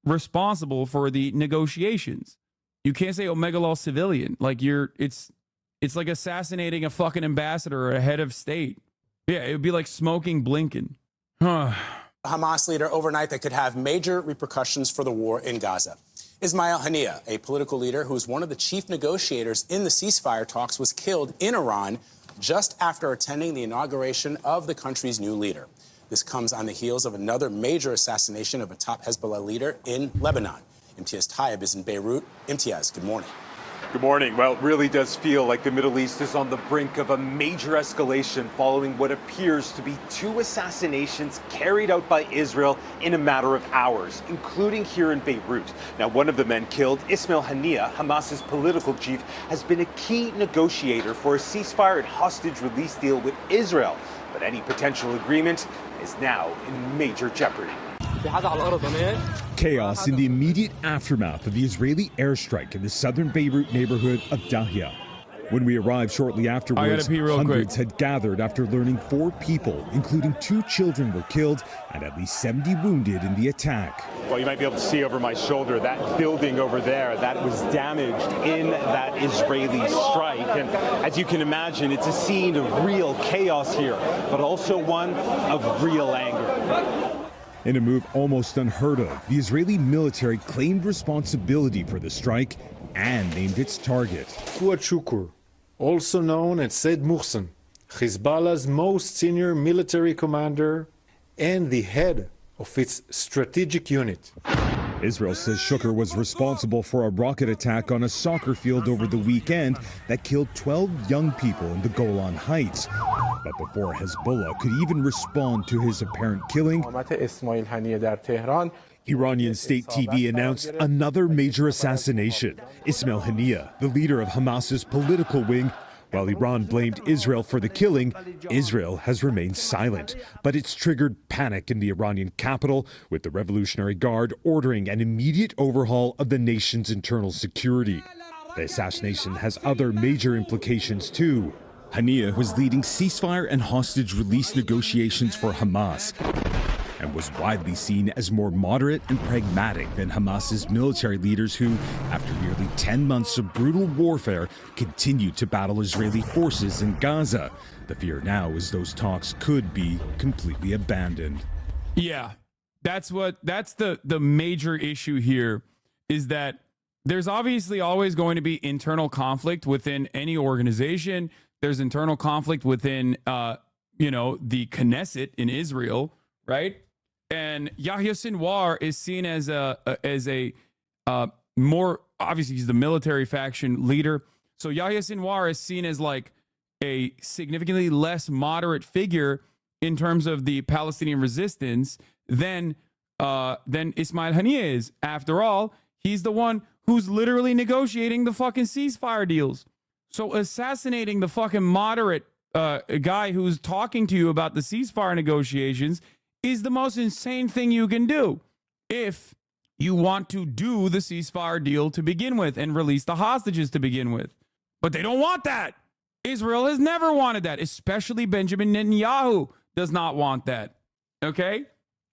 responsible for the negotiations. You can't say Omega Law civilian. Like it's like assassinating a fucking ambassador or a head of state. Yeah, it would be like smoking Blinken. Hamas leader overnight that could have major repercussions for the war in Gaza. Ismail Haniya, a political leader who is one of the chief negotiators in the ceasefire talks, was killed in Iran just after attending the inauguration of the country's new leader. This comes on the heels of another major assassination of a top Hezbollah leader in Lebanon. Imtiaz Tayyib is in Beirut. Imtiaz, good morning. Good morning. Well, it really does feel like the Middle East is on the brink of a major escalation following what appears to be two assassinations carried out by Israel in a matter of hours, including here in Beirut. Now, one of the men killed, Ismail Haniya, Hamas's political chief, has been a key negotiator for a ceasefire and hostage release deal with Israel. But any potential agreement is now in major jeopardy. Chaos in the immediate aftermath of the Israeli airstrike in the southern Beirut neighborhood of Dahya. When we arrived shortly afterwards, pee real hundreds quick. had gathered after learning 4 people, including 2 children, were killed and at least 70 wounded in the attack. Well, you might be able to see over my shoulder that building over there that was damaged in that Israeli strike. And as you can imagine, it's a scene of real chaos here, but also one of real anger. In a move almost unheard of, the Israeli military claimed responsibility for the strike and named its target. HOGWATCH, also known as Said Muhsin, Hezbollah's most senior military commander and the head of its strategic unit. Israel says Shukr was responsible for a rocket attack on a soccer field over the weekend that killed 12 young people in the Golan Heights. But before Hezbollah could even respond to his apparent killing, Iranian state TV announced another major assassination. Ismail Haniyeh, the leader of Hamas's political wing. While Iran blamed Israel for the killing, Israel has remained silent. But it's triggered panic in the Iranian capital, with the Revolutionary Guard ordering an immediate overhaul of the nation's internal security. The assassination has other major implications too. Haniyeh was leading ceasefire and hostage release negotiations for Hamas and was widely seen as more moderate and pragmatic than Hamas's military leaders who, after nearly 10 months of brutal warfare, continued to battle Israeli forces in Gaza. The fear now is those talks could be completely abandoned. Yeah, that's the major issue here, is that there's obviously always going to be internal conflict within any organization. There's internal conflict within, the Knesset in Israel, right? And Yahya Sinwar is seen as a more, obviously he's the military faction leader. So Yahya Sinwar is seen as like a significantly less moderate figure in terms of the Palestinian resistance than Ismail Haniyeh is. After all, he's the one who's literally negotiating the fucking ceasefire deals. So assassinating the fucking moderate guy who's talking to you about the ceasefire negotiations is the most insane thing you can do if you want to do the ceasefire deal to begin with and release the hostages to begin with. But they don't want that. Israel has never wanted that, especially Benjamin Netanyahu does not want that. Okay?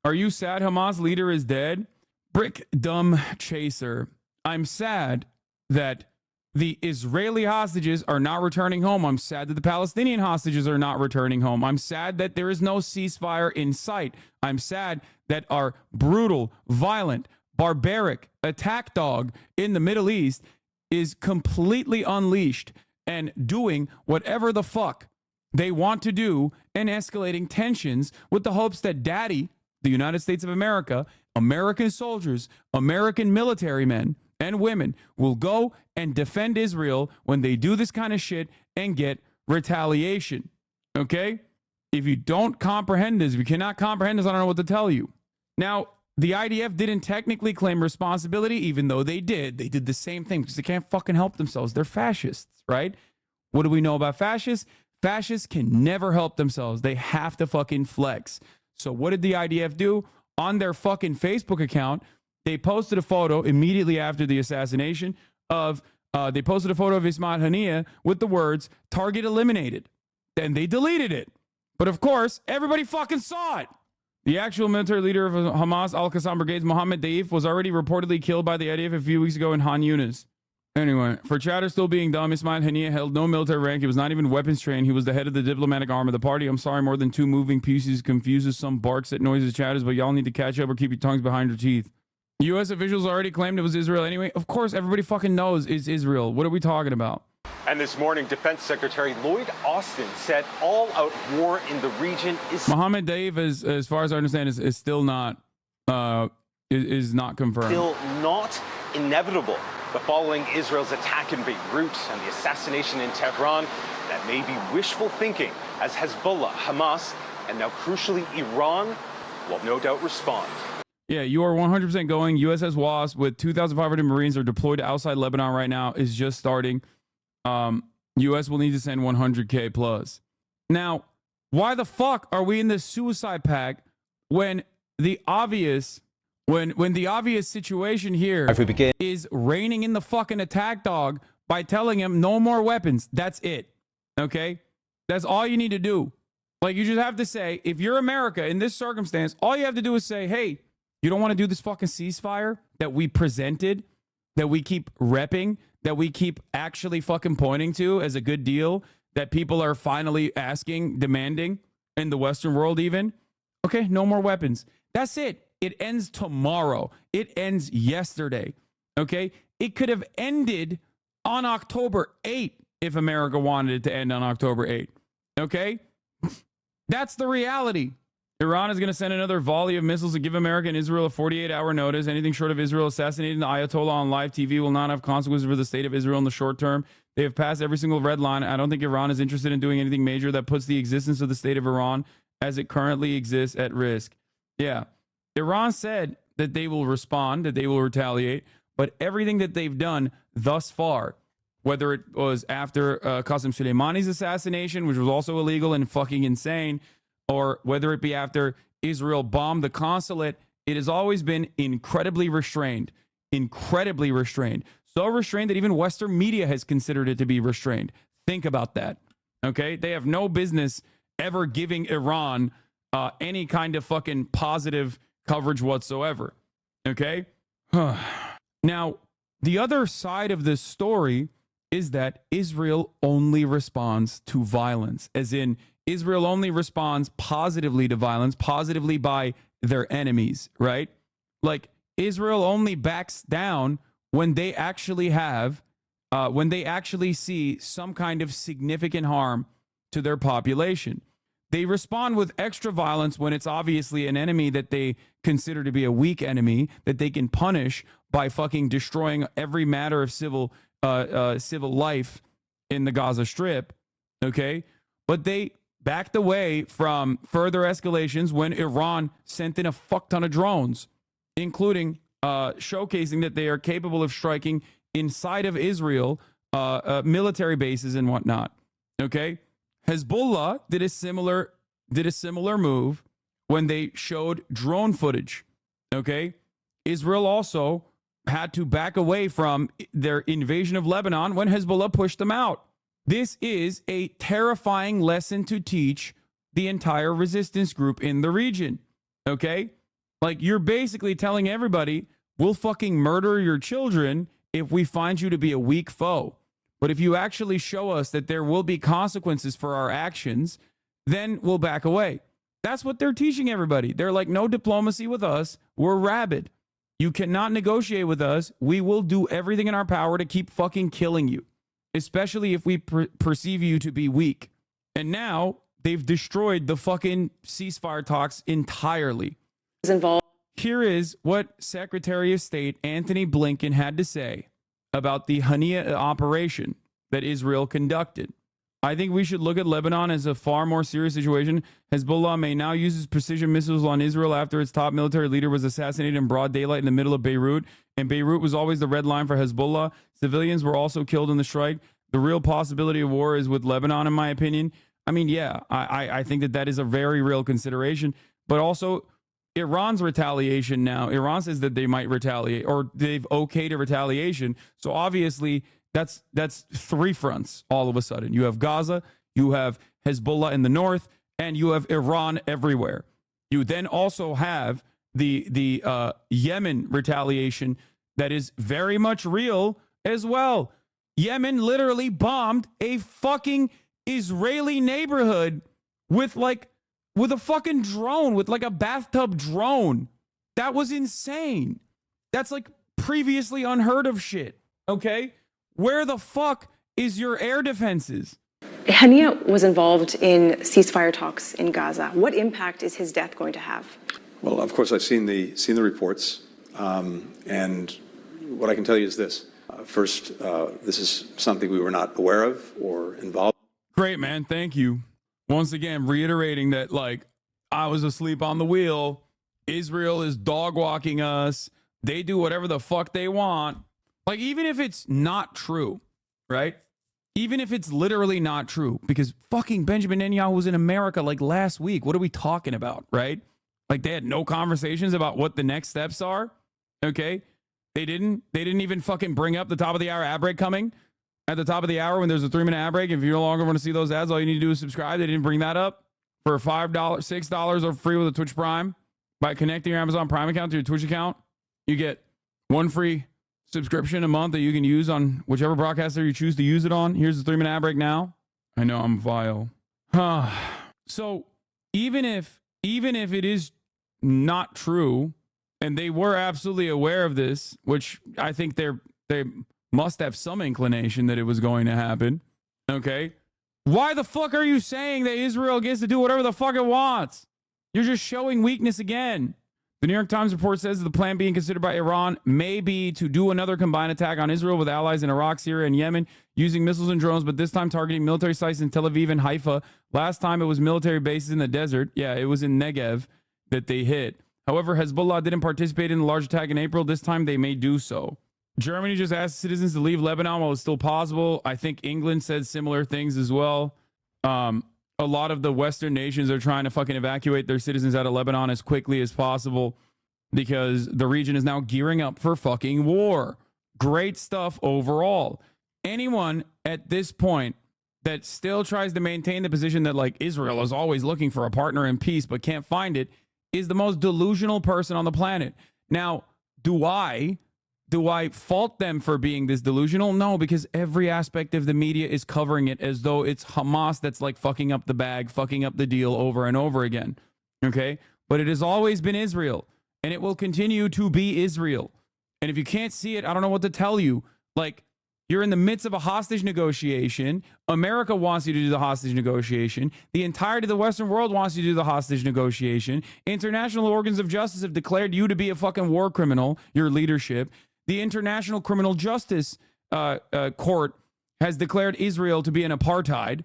Are you sad Hamas leader is dead? Brick dumb chaser. I'm sad that the Israeli hostages are not returning home. I'm sad that the Palestinian hostages are not returning home. I'm sad that there is no ceasefire in sight. I'm sad that our brutal, violent, barbaric attack dog in the Middle East is completely unleashed and doing whatever the fuck they want to do and escalating tensions with the hopes that daddy, the United States of America, American soldiers, American military men and women will go and defend Israel when they do this kind of shit and get retaliation. Okay? If you don't comprehend this, if you cannot comprehend this, I don't know what to tell you. Now, the IDF didn't technically claim responsibility, even though they did. They did the same thing because they can't fucking help themselves. They're fascists, right? What do we know about fascists? Fascists can never help themselves. They have to fucking flex. So what did the IDF do? On their fucking Facebook account, they posted a photo immediately after the assassination of, they posted a photo of Ismail Haniyeh with the words, target eliminated. Then they deleted it. But of course, everybody fucking saw it. The actual military leader of Hamas, Al-Qassam Brigades, Mohammed Daif, was already reportedly killed by the IDF a few weeks ago in Han Yunis. Anyway, for chatter still being dumb, Ismail Haniyeh held no military rank. He was not even weapons trained. He was the head of the diplomatic arm of the party. I'm sorry, more than 2 moving pieces confuses some barks at noises, chatters, but y'all need to catch up or keep your tongues behind your teeth. U.S. officials already claimed it was Israel anyway. Of course, everybody fucking knows it's Israel. What are we talking about? And this morning, Defense Secretary Lloyd Austin said all-out war in the region is... Mohammed Daif, as far as I understand, is still not, is not confirmed. Still not inevitable. But following Israel's attack in Beirut and the assassination in Tehran, that may be wishful thinking, as Hezbollah, Hamas, and now crucially Iran will no doubt respond. Yeah, you are 100% going. USS Wasp with 2,500 Marines are deployed outside Lebanon right now is just starting. U.S. will need to send 100K plus. Now, why the fuck are we in this suicide pact when the obvious situation here is reining in the fucking attack dog by telling him no more weapons. That's it. Okay? That's all you need to do. Like, you just have to say, if you're America in this circumstance, all you have to do is say, hey, you don't want to do this fucking ceasefire that we presented, that we keep repping, that we keep actually fucking pointing to as a good deal, that people are finally asking, demanding in the Western world even. Okay, no more weapons. That's it. It ends tomorrow. It ends yesterday. Okay? It could have ended on October 8th if America wanted it to end on October 8th. Okay? That's the reality. Iran is going to send another volley of missiles to give America and Israel a 48-hour notice. Anything short of Israel assassinating the Ayatollah on live TV will not have consequences for the state of Israel in the short term. They have passed every single red line. I don't think Iran is interested in doing anything major that puts the existence of the state of Iran as it currently exists at risk. Yeah. Iran said that they will respond, that they will retaliate, but everything that they've done thus far, whether it was after Qasem Soleimani's assassination, which was also illegal and fucking insane, or whether it be after Israel bombed the consulate, it has always been incredibly restrained. Incredibly restrained. So restrained that even Western media has considered it to be restrained. Think about that. Okay? They have no business ever giving Iran any kind of fucking positive coverage whatsoever. Okay? Now, the other side of this story is that Israel only responds to violence, as in Israel only responds positively to violence, positively by their enemies, right? Like, Israel only backs down when they actually have, when they actually see some kind of significant harm to their population. They respond with extra violence when it's obviously an enemy that they consider to be a weak enemy that they can punish by fucking destroying every matter of civil life in the Gaza Strip, okay? But they backed away from further escalations when Iran sent in a fuck ton of drones, including showcasing that they are capable of striking inside of Israel military bases and whatnot, okay? Hezbollah did a similar move when they showed drone footage, okay? Israel also had to back away from their invasion of Lebanon when Hezbollah pushed them out. This is a terrifying lesson to teach the entire resistance group in the region, okay? Like, you're basically telling everybody, we'll fucking murder your children if we find you to be a weak foe. But if you actually show us that there will be consequences for our actions, then we'll back away. That's what they're teaching everybody. They're like, no diplomacy with us. We're rabid. You cannot negotiate with us. We will do everything in our power to keep fucking killing you, especially if we perceive you to be weak. And now they've destroyed the fucking ceasefire talks entirely. Here is what Secretary of State Antony Blinken had to say about the Hania operation that Israel conducted. I think we should look at Lebanon as a far more serious situation. Hezbollah may now use its precision missiles on Israel after its top military leader was assassinated in broad daylight in the middle of Beirut. And Beirut was always the red line for Hezbollah. Civilians were also killed in the strike. The real possibility of war is with Lebanon, in my opinion. I mean, yeah, I think that is a very real consideration. But also, Iran's retaliation now. Iran says that they might retaliate, or they've okayed a retaliation. So obviously, that's three fronts all of a sudden. You have Gaza, you have Hezbollah in the north, and you have Iran everywhere. You then also have the Yemen retaliation that is very much real as well. Yemen literally bombed a fucking Israeli neighborhood with a fucking drone, with like a bathtub drone. That was insane. That's like previously unheard of shit. Okay? Where the fuck is your air defenses? Hania was involved in ceasefire talks in Gaza. What impact is his death going to have? Well, of course, I've seen the reports, and what I can tell you is this. First, this is something we were not aware of or involved. Great, man. Thank you. Once again, reiterating that, like, I was asleep on the wheel. Israel is dog walking us. They do whatever the fuck they want. Like, even if it's not true, right? Even if it's literally not true, because fucking Benjamin Netanyahu was in America like last week. What are we talking about, right? Like, they had no conversations about what the next steps are. Okay. They didn't even fucking bring up the top of the hour ad break coming. at the top of the hour when there's a 3-minute ad break. If you no longer want to see those ads, all you need to do is subscribe. They didn't bring that up. For $5, $6 or free with a Twitch Prime, by connecting your Amazon Prime account to your Twitch account, you get 1 free subscription a month that you can use on whichever broadcaster you choose to use it on. Here's the 3-minute ad break now. I know I'm vile. So even if it is not true, and they were absolutely aware of this, which I think they must have some inclination that it was going to happen. Okay. Why the fuck are you saying that Israel gets to do whatever the fuck it wants? You're just showing weakness again. The New York Times report says that the plan being considered by Iran may be to do another combined attack on Israel with allies in Iraq, Syria, and Yemen using missiles and drones, but this time targeting military sites in Tel Aviv and Haifa. Last time it was military bases in the desert. Yeah, it was in Negev that they hit. However, Hezbollah didn't participate in the large attack in April. This time they may do so. Germany just asked citizens to leave Lebanon while it's still possible. I think England said similar things as well. A lot of the Western nations are trying to fucking evacuate their citizens out of Lebanon as quickly as possible because the region is now gearing up for fucking war. Great stuff overall. Anyone at this point that still tries to maintain the position that like Israel is always looking for a partner in peace but can't find it is the most delusional person on the planet. Now, do I fault them for being this delusional? No, because every aspect of the media is covering it as though it's Hamas that's like fucking up the bag, fucking up the deal over and over again. Okay? But it has always been Israel, and it will continue to be Israel. And if you can't see it, I don't know what to tell you. Like, you're in the midst of a hostage negotiation. America wants you to do the hostage negotiation. The entirety of the Western world wants you to do the hostage negotiation. International organs of justice have declared you to be a fucking war criminal, your leadership. The International Criminal Justice Court has declared Israel to be an apartheid.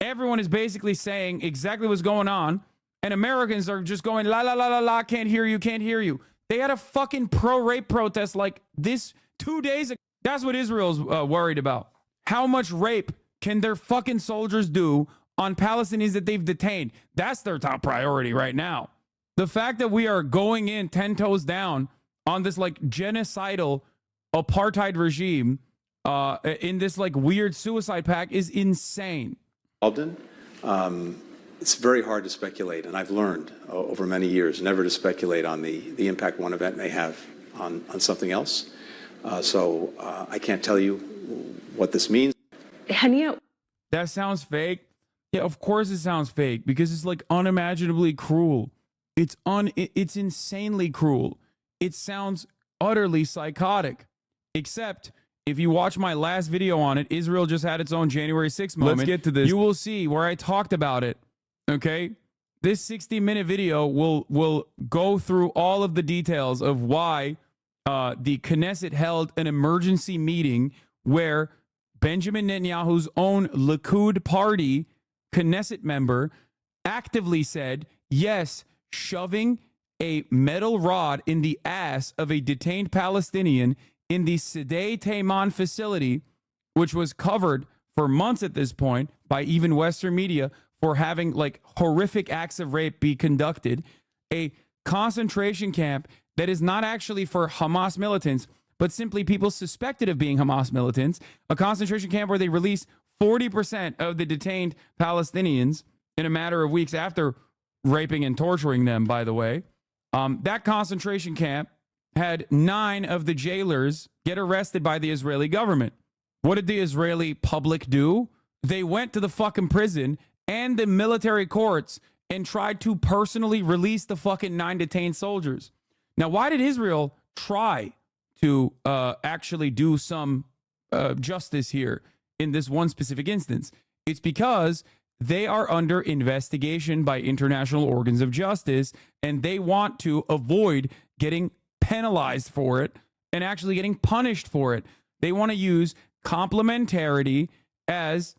Everyone is basically saying exactly what's going on. And Americans are just going, la, la, la, la, la, can't hear you, can't hear you. They had a fucking pro-rape protest like this 2 days ago. That's what Israel's worried about. How much rape can their fucking soldiers do on Palestinians that they've detained? That's their top priority right now. The fact that we are going in 10 toes down on this like genocidal apartheid regime in this like weird suicide pact is insane. Alden, it's very hard to speculate, and I've learned over many years never to speculate on the impact one event may have on something else. So I can't tell you what this means. That sounds fake. Yeah, of course it sounds fake because it's like unimaginably cruel. It's insanely cruel. It sounds utterly psychotic. Except if you watch my last video on it, Israel just had its own January 6th moment. Let's get to this. You will see where I talked about it. Okay? This 60-minute video will go through all of the details of why the Knesset held an emergency meeting where Benjamin Netanyahu's own Likud party Knesset member actively said, yes, shoving a metal rod in the ass of a detained Palestinian in the Sdei Teiman facility, which was covered for months at this point by even Western media for having like horrific acts of rape be conducted, a concentration camp that is not actually for Hamas militants, but simply people suspected of being Hamas militants, a concentration camp where they release 40% of the detained Palestinians in a matter of weeks after raping and torturing them, by the way. That concentration camp had 9 of the jailers get arrested by the Israeli government. What did the Israeli public do? They went to the fucking prison and the military courts and tried to personally release the fucking 9 detained soldiers. Now, why did Israel try to actually do some justice here in this one specific instance? It's because they are under investigation by international organs of justice, and they want to avoid getting penalized for it and actually getting punished for it. They want to use complementarity as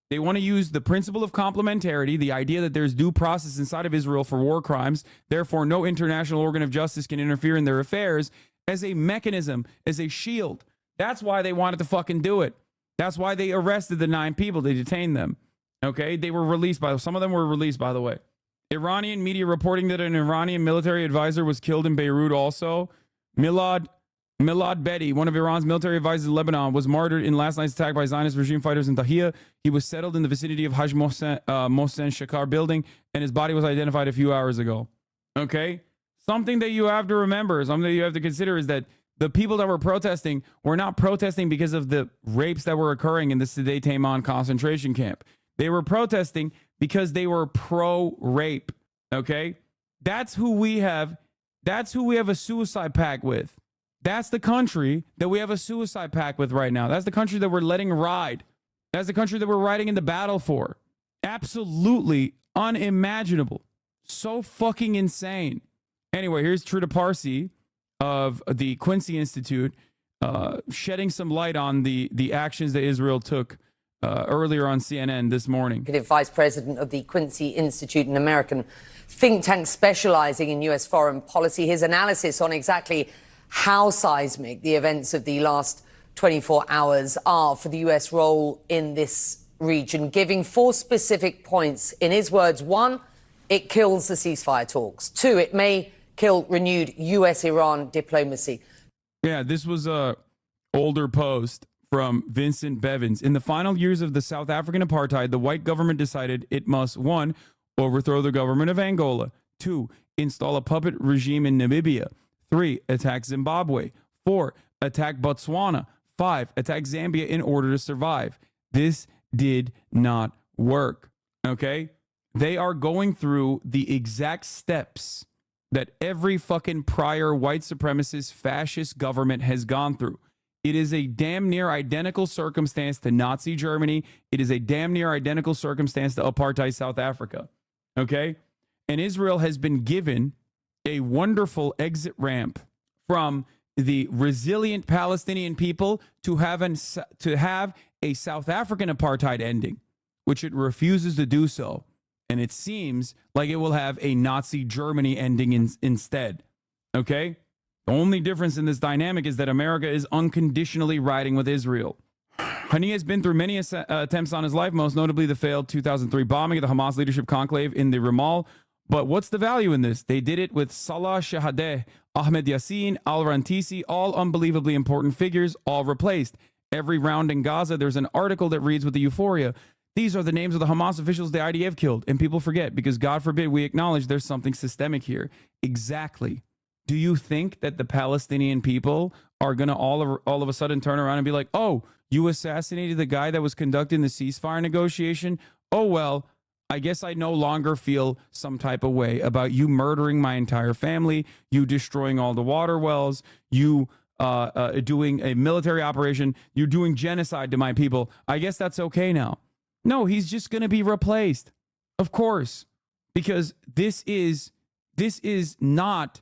they want to use the principle of complementarity, the idea that there's due process inside of Israel for war crimes, therefore no international organ of justice can interfere in their affairs, as a mechanism, as a shield. That's why they wanted to fucking do it. That's why they arrested the 9 people. They detained them. Okay, they were released some of them were released, by the way. Iranian media reporting that an Iranian military advisor was killed in Beirut also. Milad Milad Bedi, one of Iran's military advisors in Lebanon, was martyred in last night's attack by Zionist regime fighters in Tahrir. He was settled in the vicinity of Haj Mohsen Shakar building, and his body was identified a few hours ago. Okay? Something that you have to remember, something that you have to consider is that the people that were protesting were not protesting because of the rapes that were occurring in the Sde Tayman concentration camp. They were protesting because they were pro-rape. Okay? That's who we have. That's who we have a suicide pact with. That's the country that we have a suicide pact with right now. That's the country that we're letting ride. That's the country that we're riding in the battle for. Absolutely unimaginable. So fucking insane. Anyway, here's Truda Parsi of the Quincy Institute shedding some light on the actions that Israel took earlier on CNN this morning. Vice President of the Quincy Institute, an American think tank specializing in U.S. foreign policy. His analysis on exactly how seismic the events of the last 24 hours are for the U.S. role in this region, giving 4 specific points. In his words, 1, it kills the ceasefire talks. 2, it may kill renewed U.S.-Iran diplomacy. Yeah, this was a older post from Vincent Bevins. In the final years of the South African apartheid, the white government decided it must, 1, overthrow the government of Angola, 2, install a puppet regime in Namibia, 3, attack Zimbabwe, 4, attack Botswana, 5, attack Zambia in order to survive. This did not work, okay? They are going through the exact steps that every fucking prior white supremacist fascist government has gone through. It is a damn near identical circumstance to Nazi Germany. It is a damn near identical circumstance to apartheid South Africa, okay? And Israel has been given a wonderful exit ramp from the resilient Palestinian people to have a South African apartheid ending, which it refuses to do so. And it seems like it will have a Nazi Germany ending instead. Okay? The only difference in this dynamic is that America is unconditionally riding with Israel. Hani has been through many attempts on his life, most notably the failed 2003 bombing of the Hamas leadership conclave in the Ramal. But what's the value in this? They did it with Salah Shahadeh, Ahmed Yassin, Al-Rantisi, all unbelievably important figures, all replaced. Every round in Gaza, there's an article that reads with the euphoria. These are the names of the Hamas officials the IDF killed. And people forget because God forbid we acknowledge there's something systemic here. Exactly. Do you think that the Palestinian people are going to all of a sudden turn around and be like, oh, you assassinated the guy that was conducting the ceasefire negotiation? Oh, well, I guess I no longer feel some type of way about you murdering my entire family, you destroying all the water wells, you doing a military operation, you're doing genocide to my people. I guess that's okay now. No, he's just going to be replaced. Of course, because this is not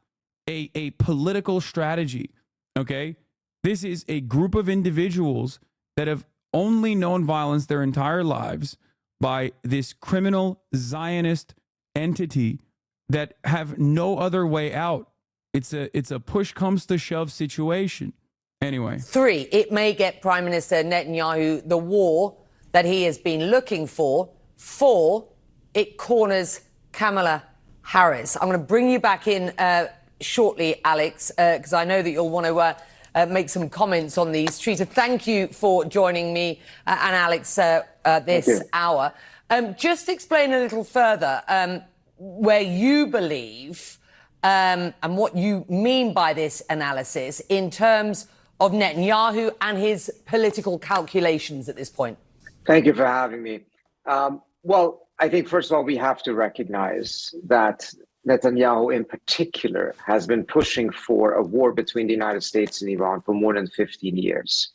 a political strategy, okay? This is a group of individuals that have only known violence their entire lives by this criminal Zionist entity that have no other way out. It's a push comes to shove situation. Anyway. 3, it may get Prime Minister Netanyahu the war that he has been looking for. 4, it corners Kamala Harris. I'm going to bring you back in shortly, Alex, because I know that you'll want to make some comments on these. Teresa, thank you for joining me and Alex this hour. Just explain a little further where you believe and what you mean by this analysis in terms of Netanyahu and his political calculations at this point. Thank you for having me. Well, I think, first of all, we have to recognize that Netanyahu in particular has been pushing for a war between the United States and Iran for more than 15 years.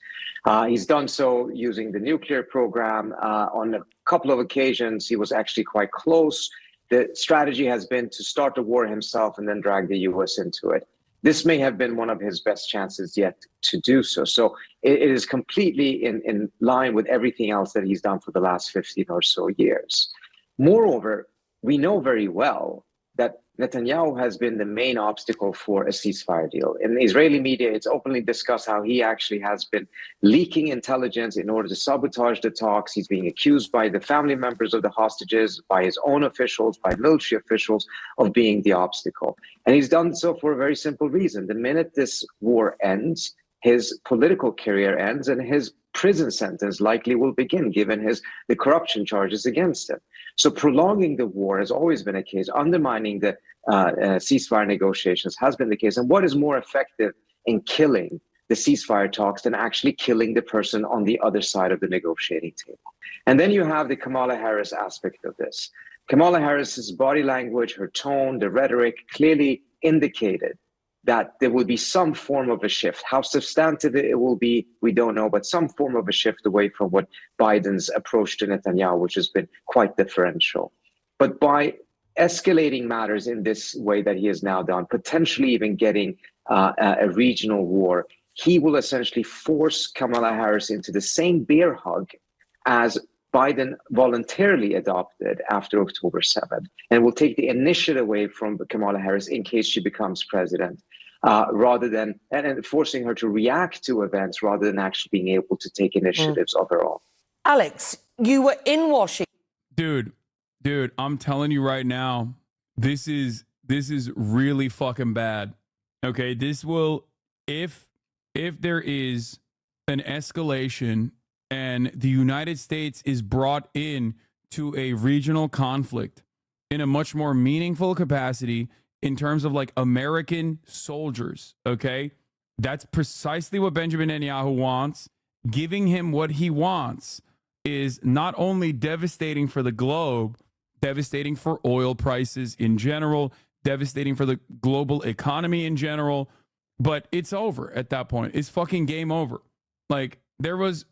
He's done so using the nuclear program. On a couple of occasions, he was actually quite close. The strategy has been to start the war himself and then drag the U.S. into it. This may have been one of his best chances yet to do so. So it is completely in line with everything else that he's done for the last 15 or so years. Moreover, we know very well that Netanyahu has been the main obstacle for a ceasefire deal. In the Israeli media, it's openly discussed how he actually has been leaking intelligence in order to sabotage the talks. He's being accused by the family members of the hostages, by his own officials, by military officials of being the obstacle. And he's done so for a very simple reason. The minute this war ends, his political career ends and his prison sentence likely will begin, given the corruption charges against him. So prolonging the war has always been a case. Undermining the ceasefire negotiations has been the case. And what is more effective in killing the ceasefire talks than actually killing the person on the other side of the negotiating table? And then you have the Kamala Harris aspect of this. Kamala Harris's body language, her tone, the rhetoric clearly indicated that there will be some form of a shift. How substantive it will be, we don't know, but some form of a shift away from what Biden's approach to Netanyahu, which has been quite differential. But by escalating matters in this way that he has now done, potentially even getting a regional war, he will essentially force Kamala Harris into the same bear hug as Biden voluntarily adopted after October 7th, and will take the initiative away from Kamala Harris in case she becomes president, rather than and forcing her to react to events rather than actually being able to take initiatives of her own. Alex, you were in Washington. Dude, I'm telling you right now, this is really fucking bad. Okay, this will, if there is an escalation and the United States is brought in to a regional conflict in a much more meaningful capacity in terms of like American soldiers, okay? That's precisely what Benjamin Netanyahu wants. Giving him what he wants is not only devastating for the globe, devastating for oil prices in general, devastating for the global economy in general, but it's over at that point. It's fucking game over. Like, there was,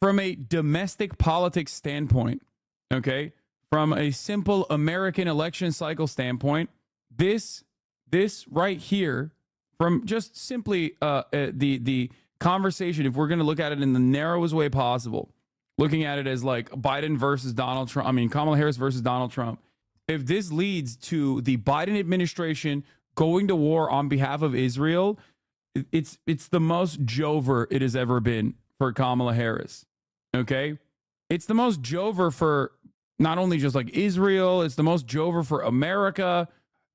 from a domestic politics standpoint, okay, from a simple American election cycle standpoint, this right here, from just simply the conversation, if we're going to look at it in the narrowest way possible, looking at it as like Biden versus Donald Trump, I mean, Kamala Harris versus Donald Trump, if this leads to the Biden administration going to war on behalf of Israel, it's the most jover it has ever been for Kamala Harris. Okay, it's the most jover for not only just like Israel, it's the most jover for America.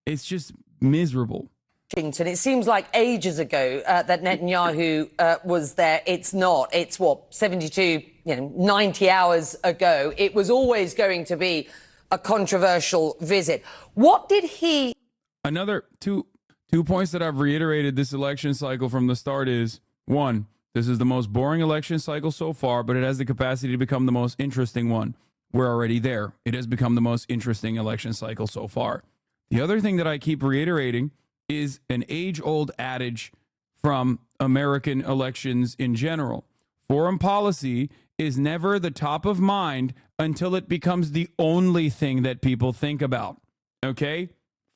It's just miserable. It seems like ages ago that Netanyahu was there. It's not. It's what, 72, 90 hours ago. It was always going to be a controversial visit. What did he? Another two points that I've reiterated this election cycle from the start is, one, this is the most boring election cycle so far, but it has the capacity to become the most interesting one. We're already there. It has become the most interesting election cycle so far. The other thing that I keep reiterating is an age-old adage from American elections in general. Foreign policy is never the top of mind until it becomes the only thing that people think about. Okay?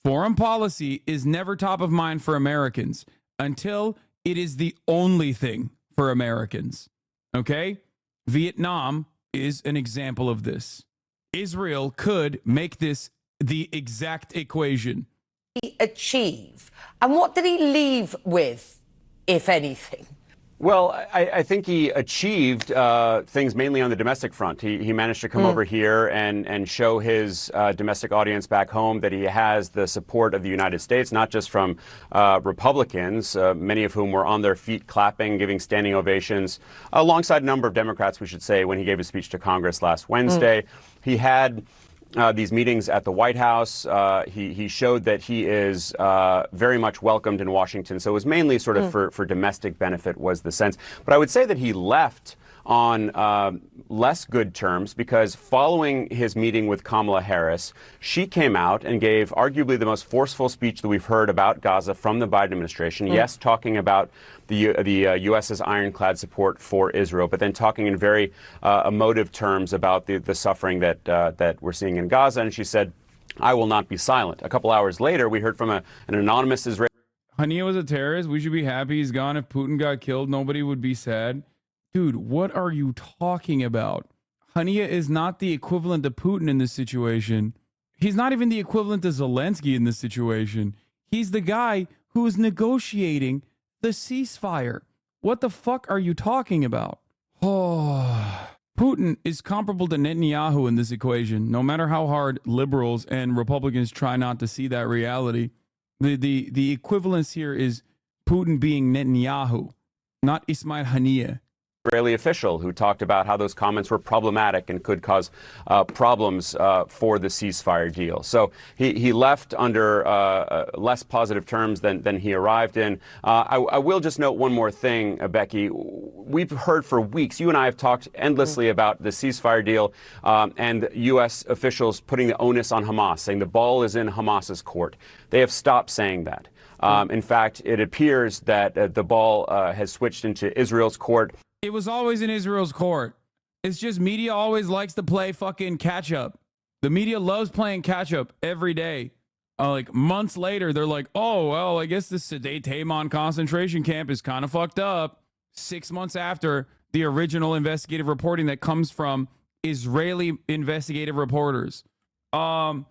Foreign policy is never top of mind for Americans until it is the only thing for Americans. Okay? Vietnam is an example of this. Israel could make this the exact equation. Achieve? And what did he leave with, if anything? Well, I think he achieved things mainly on the domestic front. He managed to come over here and show his domestic audience back home that he has the support of the United States, not just from Republicans, many of whom were on their feet clapping, giving standing ovations, alongside a number of Democrats, we should say, when he gave his speech to Congress last Wednesday. He had these meetings at the White House. He showed that he is very much welcomed in Washington. So it was mainly sort of for domestic benefit was the sense. But I would say that he left on less good terms because following his meeting with Kamala Harris, she came out and gave arguably the most forceful speech that we've heard about Gaza from the Biden administration. Yes, talking about the U.S.'s ironclad support for Israel, but then talking in very emotive terms about the suffering that we're seeing in Gaza. And she said, "I will not be silent." A couple hours later, we heard from an anonymous Israeli. Hania was a terrorist. We should be happy he's gone. If Putin got killed, nobody would be sad. Dude, what are you talking about? Hania is not the equivalent of Putin in this situation. He's not even the equivalent to Zelensky in this situation. He's the guy who is negotiating the ceasefire. What the fuck are you talking about? Oh, Putin is comparable to Netanyahu in this equation. No matter how hard liberals and Republicans try not to see that reality, the equivalence here is Putin being Netanyahu, not Ismail Haniyeh. Israeli official who talked about how those comments were problematic and could cause problems for the ceasefire deal. So he left under less positive terms than he arrived in. I will just note one more thing, Becky. We've heard for weeks, you and I have talked endlessly about the ceasefire deal and U.S. officials putting the onus on Hamas, saying the ball is in Hamas's court. They have stopped saying that. In fact, it appears that the ball has switched into Israel's court. It was always in Israel's court. It's just media always likes to play fucking catch up. The media loves playing catch up every day. Like months later, they're like, oh, well, I guess this Sderot Haman concentration camp is kind of fucked up. 6 months after the original investigative reporting that comes from Israeli investigative reporters. For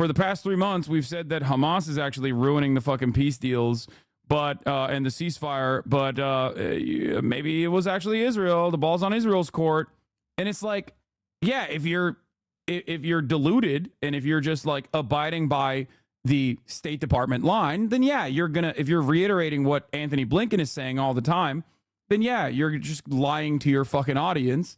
the past 3 months, we've said that Hamas is actually ruining the fucking peace deals. But and the ceasefire, but maybe it was actually Israel. The ball's on Israel's court, and it's like, yeah, if you're deluded and if you're just like abiding by the State Department line, then yeah, you're gonna. If you're reiterating what Anthony Blinken is saying all the time, then yeah, you're just lying to your fucking audience.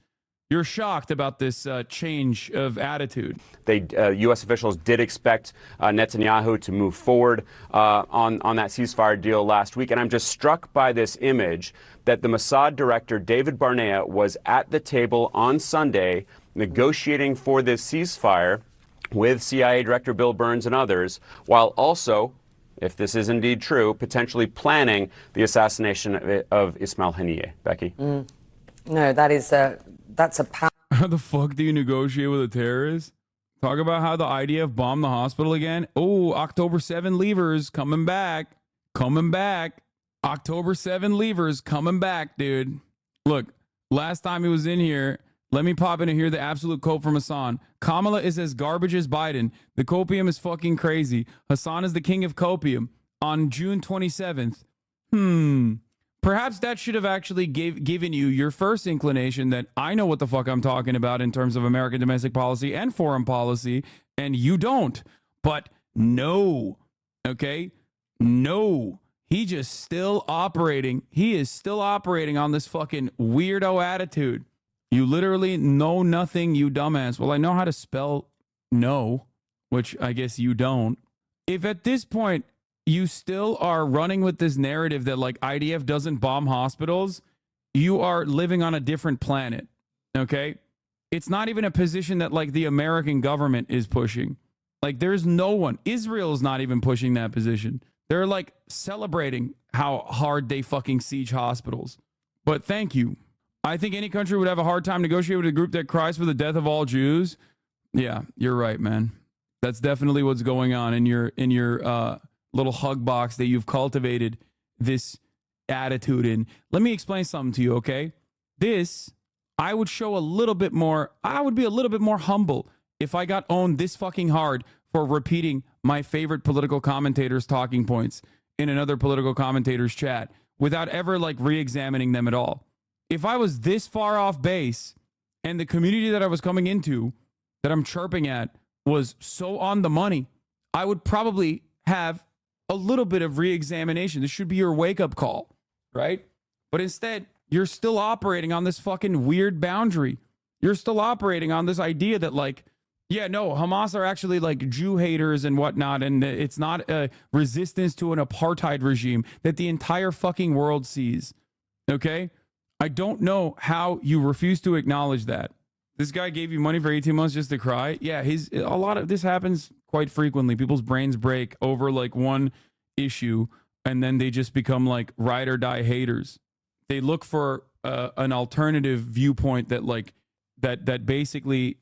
You're shocked about this change of attitude. U.S. officials did expect Netanyahu to move forward on that ceasefire deal last week. And I'm just struck by this image that the Mossad director, David Barnea, was at the table on Sunday negotiating for this ceasefire with CIA Director Bill Burns and others, while also, if this is indeed true, potentially planning the assassination of Ismail Haniyeh. Becky? No, that's a power. How the fuck do you negotiate with a terrorist? Talk about how the IDF bombed the hospital again. Oh, October 7 leavers coming back. Coming back. October 7 leavers coming back, dude. Look, last time he was in here, let me pop in and hear the absolute quote from Hassan. Kamala is as garbage as Biden. The copium is fucking crazy. Hassan is the king of copium. On June 27th. Perhaps that should have actually given you your first inclination that I know what the fuck I'm talking about in terms of American domestic policy and foreign policy, and you don't. But no, okay? No. He just still operating. He is still operating on this fucking weirdo attitude. You literally know nothing, you dumbass. Well, I know how to spell no, which I guess you don't. If at this point you still are running with this narrative that like IDF doesn't bomb hospitals, you are living on a different planet, okay? It's not even a position that like the American government is pushing. Like there's no one. Israel's not even pushing that position. They're like celebrating how hard they fucking siege hospitals. But thank you. I think any country would have a hard time negotiating with a group that cries for the death of all Jews. Yeah, you're right, man. That's definitely what's going on in your little hug box that you've cultivated this attitude in. Let me explain something to you, okay? I would show a little bit more, I would be a little bit more humble if I got owned this fucking hard for repeating my favorite political commentators' talking points in another political commentators' chat without ever like re-examining them at all. If I was this far off base and the community that I was coming into, that I'm chirping at, was so on the money, I would probably have a little bit of re-examination. This should be your wake-up call, right? But instead, you're still operating on this fucking weird boundary. You're still operating on this idea that like, yeah, no, Hamas are actually like Jew haters and whatnot, and it's not a resistance to an apartheid regime that the entire fucking world sees, okay? I don't know how you refuse to acknowledge that. This guy gave you money for 18 months just to cry? Yeah, a lot of this happens quite frequently. People's brains break over like one issue, and then they just become like ride or die haters. They look for an alternative viewpoint that like that basically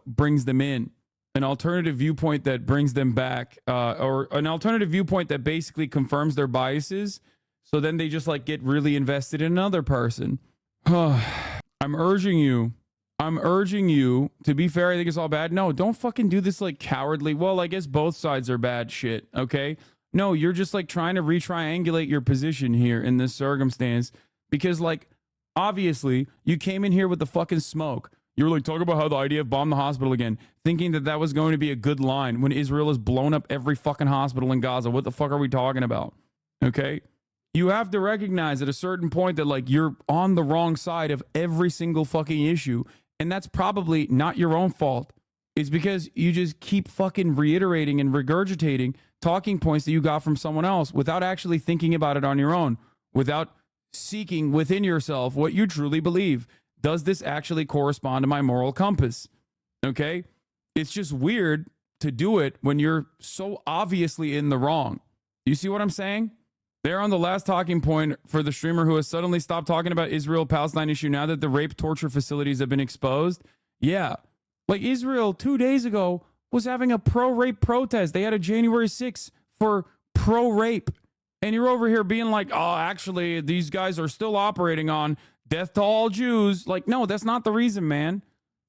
brings them in, an alternative viewpoint that brings them back, or an alternative viewpoint that basically confirms their biases. So then they just like get really invested in another person. I'm urging you I'm urging you, to be fair, I think it's all bad. No, don't fucking do this like cowardly. Well, I guess both sides are bad shit, okay? No, you're just like trying to retriangulate your position here in this circumstance because, like, obviously you came in here with the fucking smoke. You were like, talk about how the IDF bombed the hospital again, thinking that that was going to be a good line when Israel has blown up every fucking hospital in Gaza. What the fuck are we talking about? Okay? You have to recognize at a certain point that, like, you're on the wrong side of every single fucking issue. And that's probably not your own fault. It's because you just keep fucking reiterating and regurgitating talking points that you got from someone else without actually thinking about it on your own, without seeking within yourself what you truly believe. Does this actually correspond to my moral compass? Okay? It's just weird to do it when you're so obviously in the wrong. You see what I'm saying? They're on the last talking point for the streamer who has suddenly stopped talking about Israel-Palestine issue now that the rape torture facilities have been exposed. Yeah. Like, Israel 2 days ago was having a pro-rape protest. They had a January 6th for pro-rape. And you're over here being like, oh, actually, these guys are still operating on death to all Jews. Like, no, that's not the reason, man.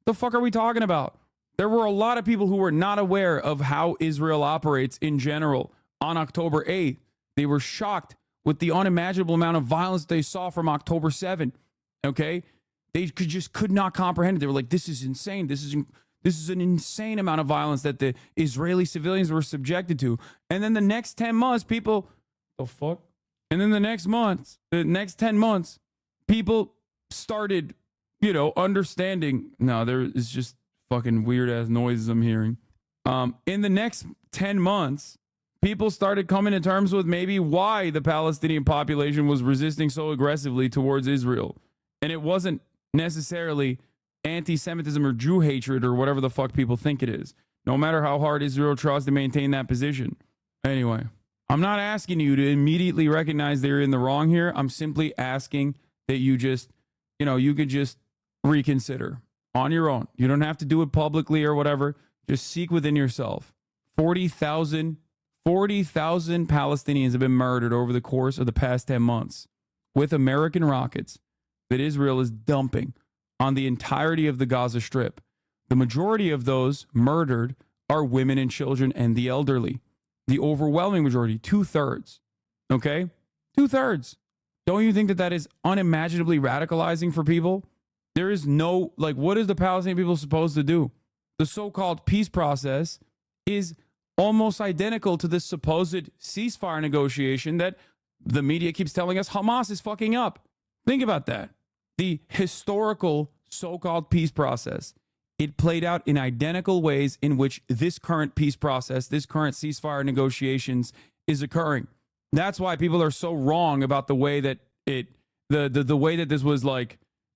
The fuck are we talking about? There were a lot of people who were not aware of how Israel operates in general on October 8th. They were shocked with the unimaginable amount of violence they saw from October 7th. Okay? They could not comprehend it. They were like, this is insane. This is an insane amount of violence that the Israeli civilians were subjected to. And then the next 10 months, people, the fuck? And then the next 10 months, people started, understanding. No, there is just fucking weird ass noises I'm hearing. In the next 10 months, people started coming to terms with maybe why the Palestinian population was resisting so aggressively towards Israel. And it wasn't necessarily anti-Semitism or Jew hatred or whatever the fuck people think it is, no matter how hard Israel tries to maintain that position. Anyway, I'm not asking you to immediately recognize they're in the wrong here. I'm simply asking that you just, you could just reconsider on your own. You don't have to do it publicly or whatever. Just seek within yourself. 40,000 Palestinians have been murdered over the course of the past 10 months with American rockets that Israel is dumping on the entirety of the Gaza Strip. The majority of those murdered are women and children and the elderly. The overwhelming majority, 2/3. Okay? 2/3. Don't you think that that is unimaginably radicalizing for people? There is no, what is the Palestinian people supposed to do? The so-called peace process is almost identical to this supposed ceasefire negotiation that the media keeps telling us Hamas is fucking up. Think about that. The historical so-called peace process, it played out in identical ways in which this current peace process, this current ceasefire negotiations is occurring. That's why people are so wrong about the way that the way that this was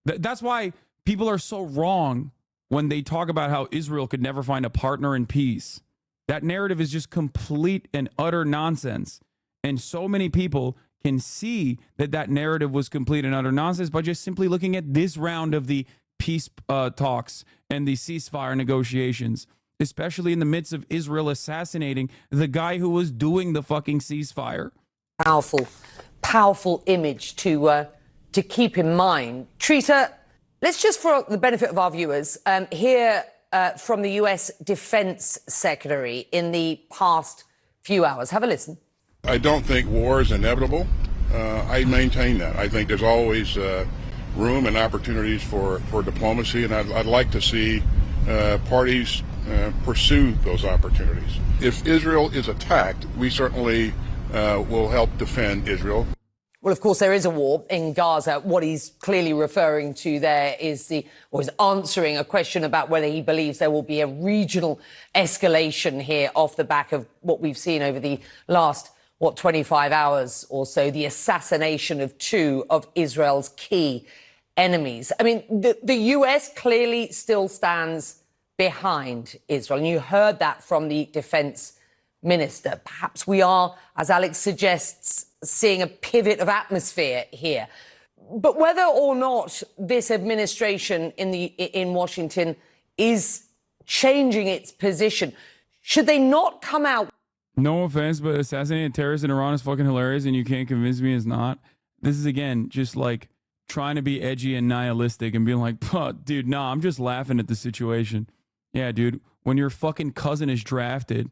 that's why people are so wrong when they talk about how Israel could never find a partner in peace. That narrative is just complete and utter nonsense. And so many people can see that that narrative was complete and utter nonsense by just simply looking at this round of the peace talks and the ceasefire negotiations, especially in the midst of Israel assassinating the guy who was doing the fucking ceasefire. Powerful image to keep in mind. Trita, let's just, for the benefit of our viewers, hear from the U.S. Defense Secretary in the past few hours. Have a listen. I don't think war is inevitable. I maintain that. I think there's always room and opportunities for diplomacy, and I'd like to see parties pursue those opportunities. If Israel is attacked, we certainly will help defend Israel. Well, of course, there is a war in Gaza. What he's clearly referring to there is is answering a question about whether he believes there will be a regional escalation here off the back of what we've seen over the last, 25 hours or so, the assassination of two of Israel's key enemies. I mean, the US clearly still stands behind Israel, and you heard that from the defense minister. Perhaps we are, as Alex suggests, seeing a pivot of atmosphere here. But whether or not this administration in Washington is changing its position, should they not come out? No offense, but assassinating terrorists in Iran is fucking hilarious, and you can't convince me it's not. This is, again, just trying to be edgy and nihilistic and being like, dude, no, I'm just laughing at the situation. Yeah, dude, when your fucking cousin is drafted,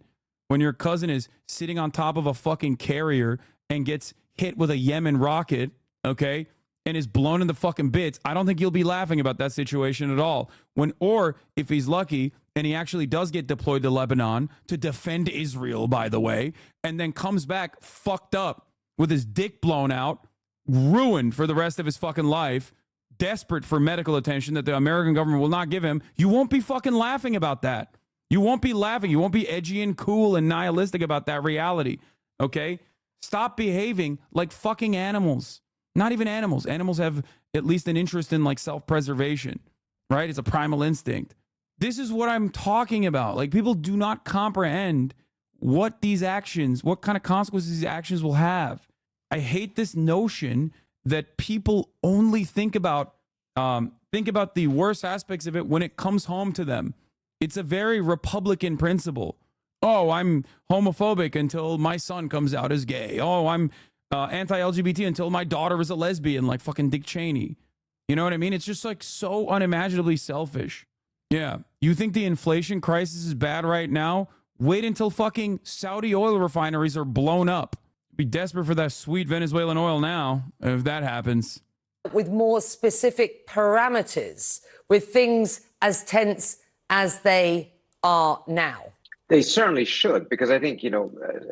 when your cousin is sitting on top of a fucking carrier and gets hit with a Yemen rocket, okay, and is blown into fucking bits, I don't think you'll be laughing about that situation at all. Or if he's lucky and he actually does get deployed to Lebanon to defend Israel, by the way, and then comes back fucked up with his dick blown out, ruined for the rest of his fucking life, desperate for medical attention that the American government will not give him, you won't be fucking laughing about that. You won't be laughing. You won't be edgy and cool and nihilistic about that reality, okay? Stop behaving like fucking animals. Not even animals. Animals have at least an interest in like self-preservation, right? It's a primal instinct. This is what I'm talking about. Like, people do not comprehend what these actions, what kind of consequences these actions will have. I hate this notion that people only think about the worst aspects of it when it comes home to them. It's a very Republican principle. Oh, I'm homophobic until my son comes out as gay. Oh, I'm anti-LGBT until my daughter is a lesbian, like fucking Dick Cheney. You know what I mean? It's just like so unimaginably selfish. Yeah. You think the inflation crisis is bad right now? Wait until fucking Saudi oil refineries are blown up. Be desperate for that sweet Venezuelan oil now, if that happens. With more specific parameters, with things as tense as they are now. They certainly should, because I think,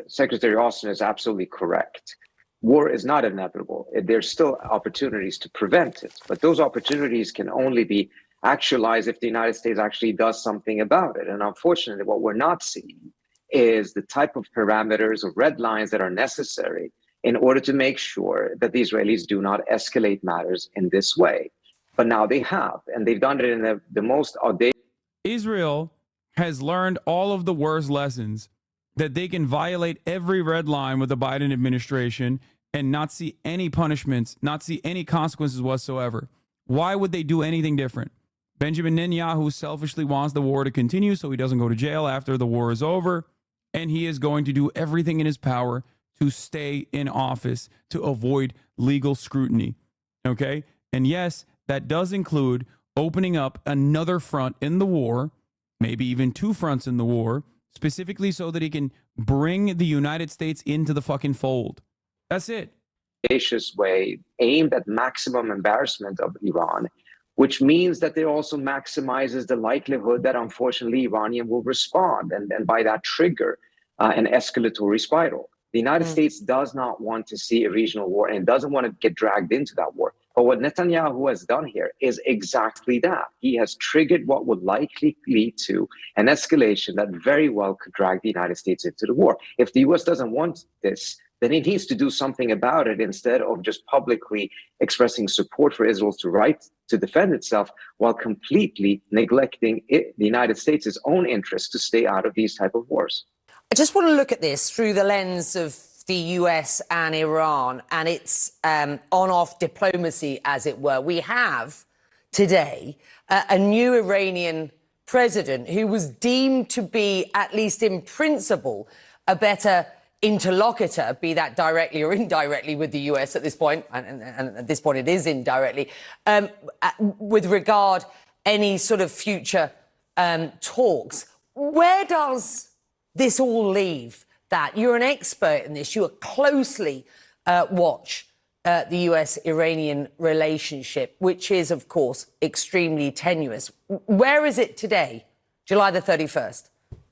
Secretary Austin is absolutely correct. War is not inevitable. There's still opportunities to prevent it, but those opportunities can only be actualized if the United States actually does something about it. And unfortunately, what we're not seeing is the type of parameters or red lines that are necessary in order to make sure that the Israelis do not escalate matters in this way. But now they have, and they've done it in the most audacious. Israel has learned all of the worst lessons, that they can violate every red line with the Biden administration and not see any punishments, not see any consequences whatsoever. Why would they do anything different? Benjamin Netanyahu selfishly wants the war to continue so he doesn't go to jail after the war is over, and he is going to do everything in his power to stay in office to avoid legal scrutiny. Okay? And yes, that does include opening up another front in the war, maybe even two fronts in the war, specifically so that he can bring the United States into the fucking fold. That's it. Audacious way aimed at maximum embarrassment of Iran, which means that it also maximizes the likelihood that unfortunately Iranian will respond and by that trigger an escalatory spiral. The United States does not want to see a regional war and doesn't want to get dragged into that war. But what Netanyahu has done here is exactly that. He has triggered what would likely lead to an escalation that very well could drag the United States into the war. If the U.S. doesn't want this, then it needs to do something about it instead of just publicly expressing support for Israel's right to defend itself while completely neglecting the United States' own interests to stay out of these type of wars. I just want to look at this through the lens of the US and Iran and its on-off diplomacy, as it were. We have today a new Iranian president who was deemed to be, at least in principle, a better interlocutor, be that directly or indirectly with the US at this point, and at this point it is indirectly, with regard any sort of future talks. Where does this all leave that? You're an expert in this. You closely watch the US-Iranian relationship, which is, of course, extremely tenuous. Where is it today, July the 31st?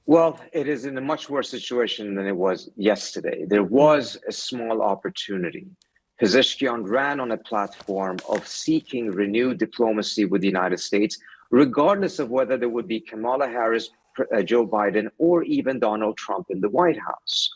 Well, it is in a much worse situation than it was yesterday. There was a small opportunity. Pezeshkian ran on a platform of seeking renewed diplomacy with the United States, regardless of whether there would be Kamala Harris, Joe Biden, or even Donald Trump in the White House.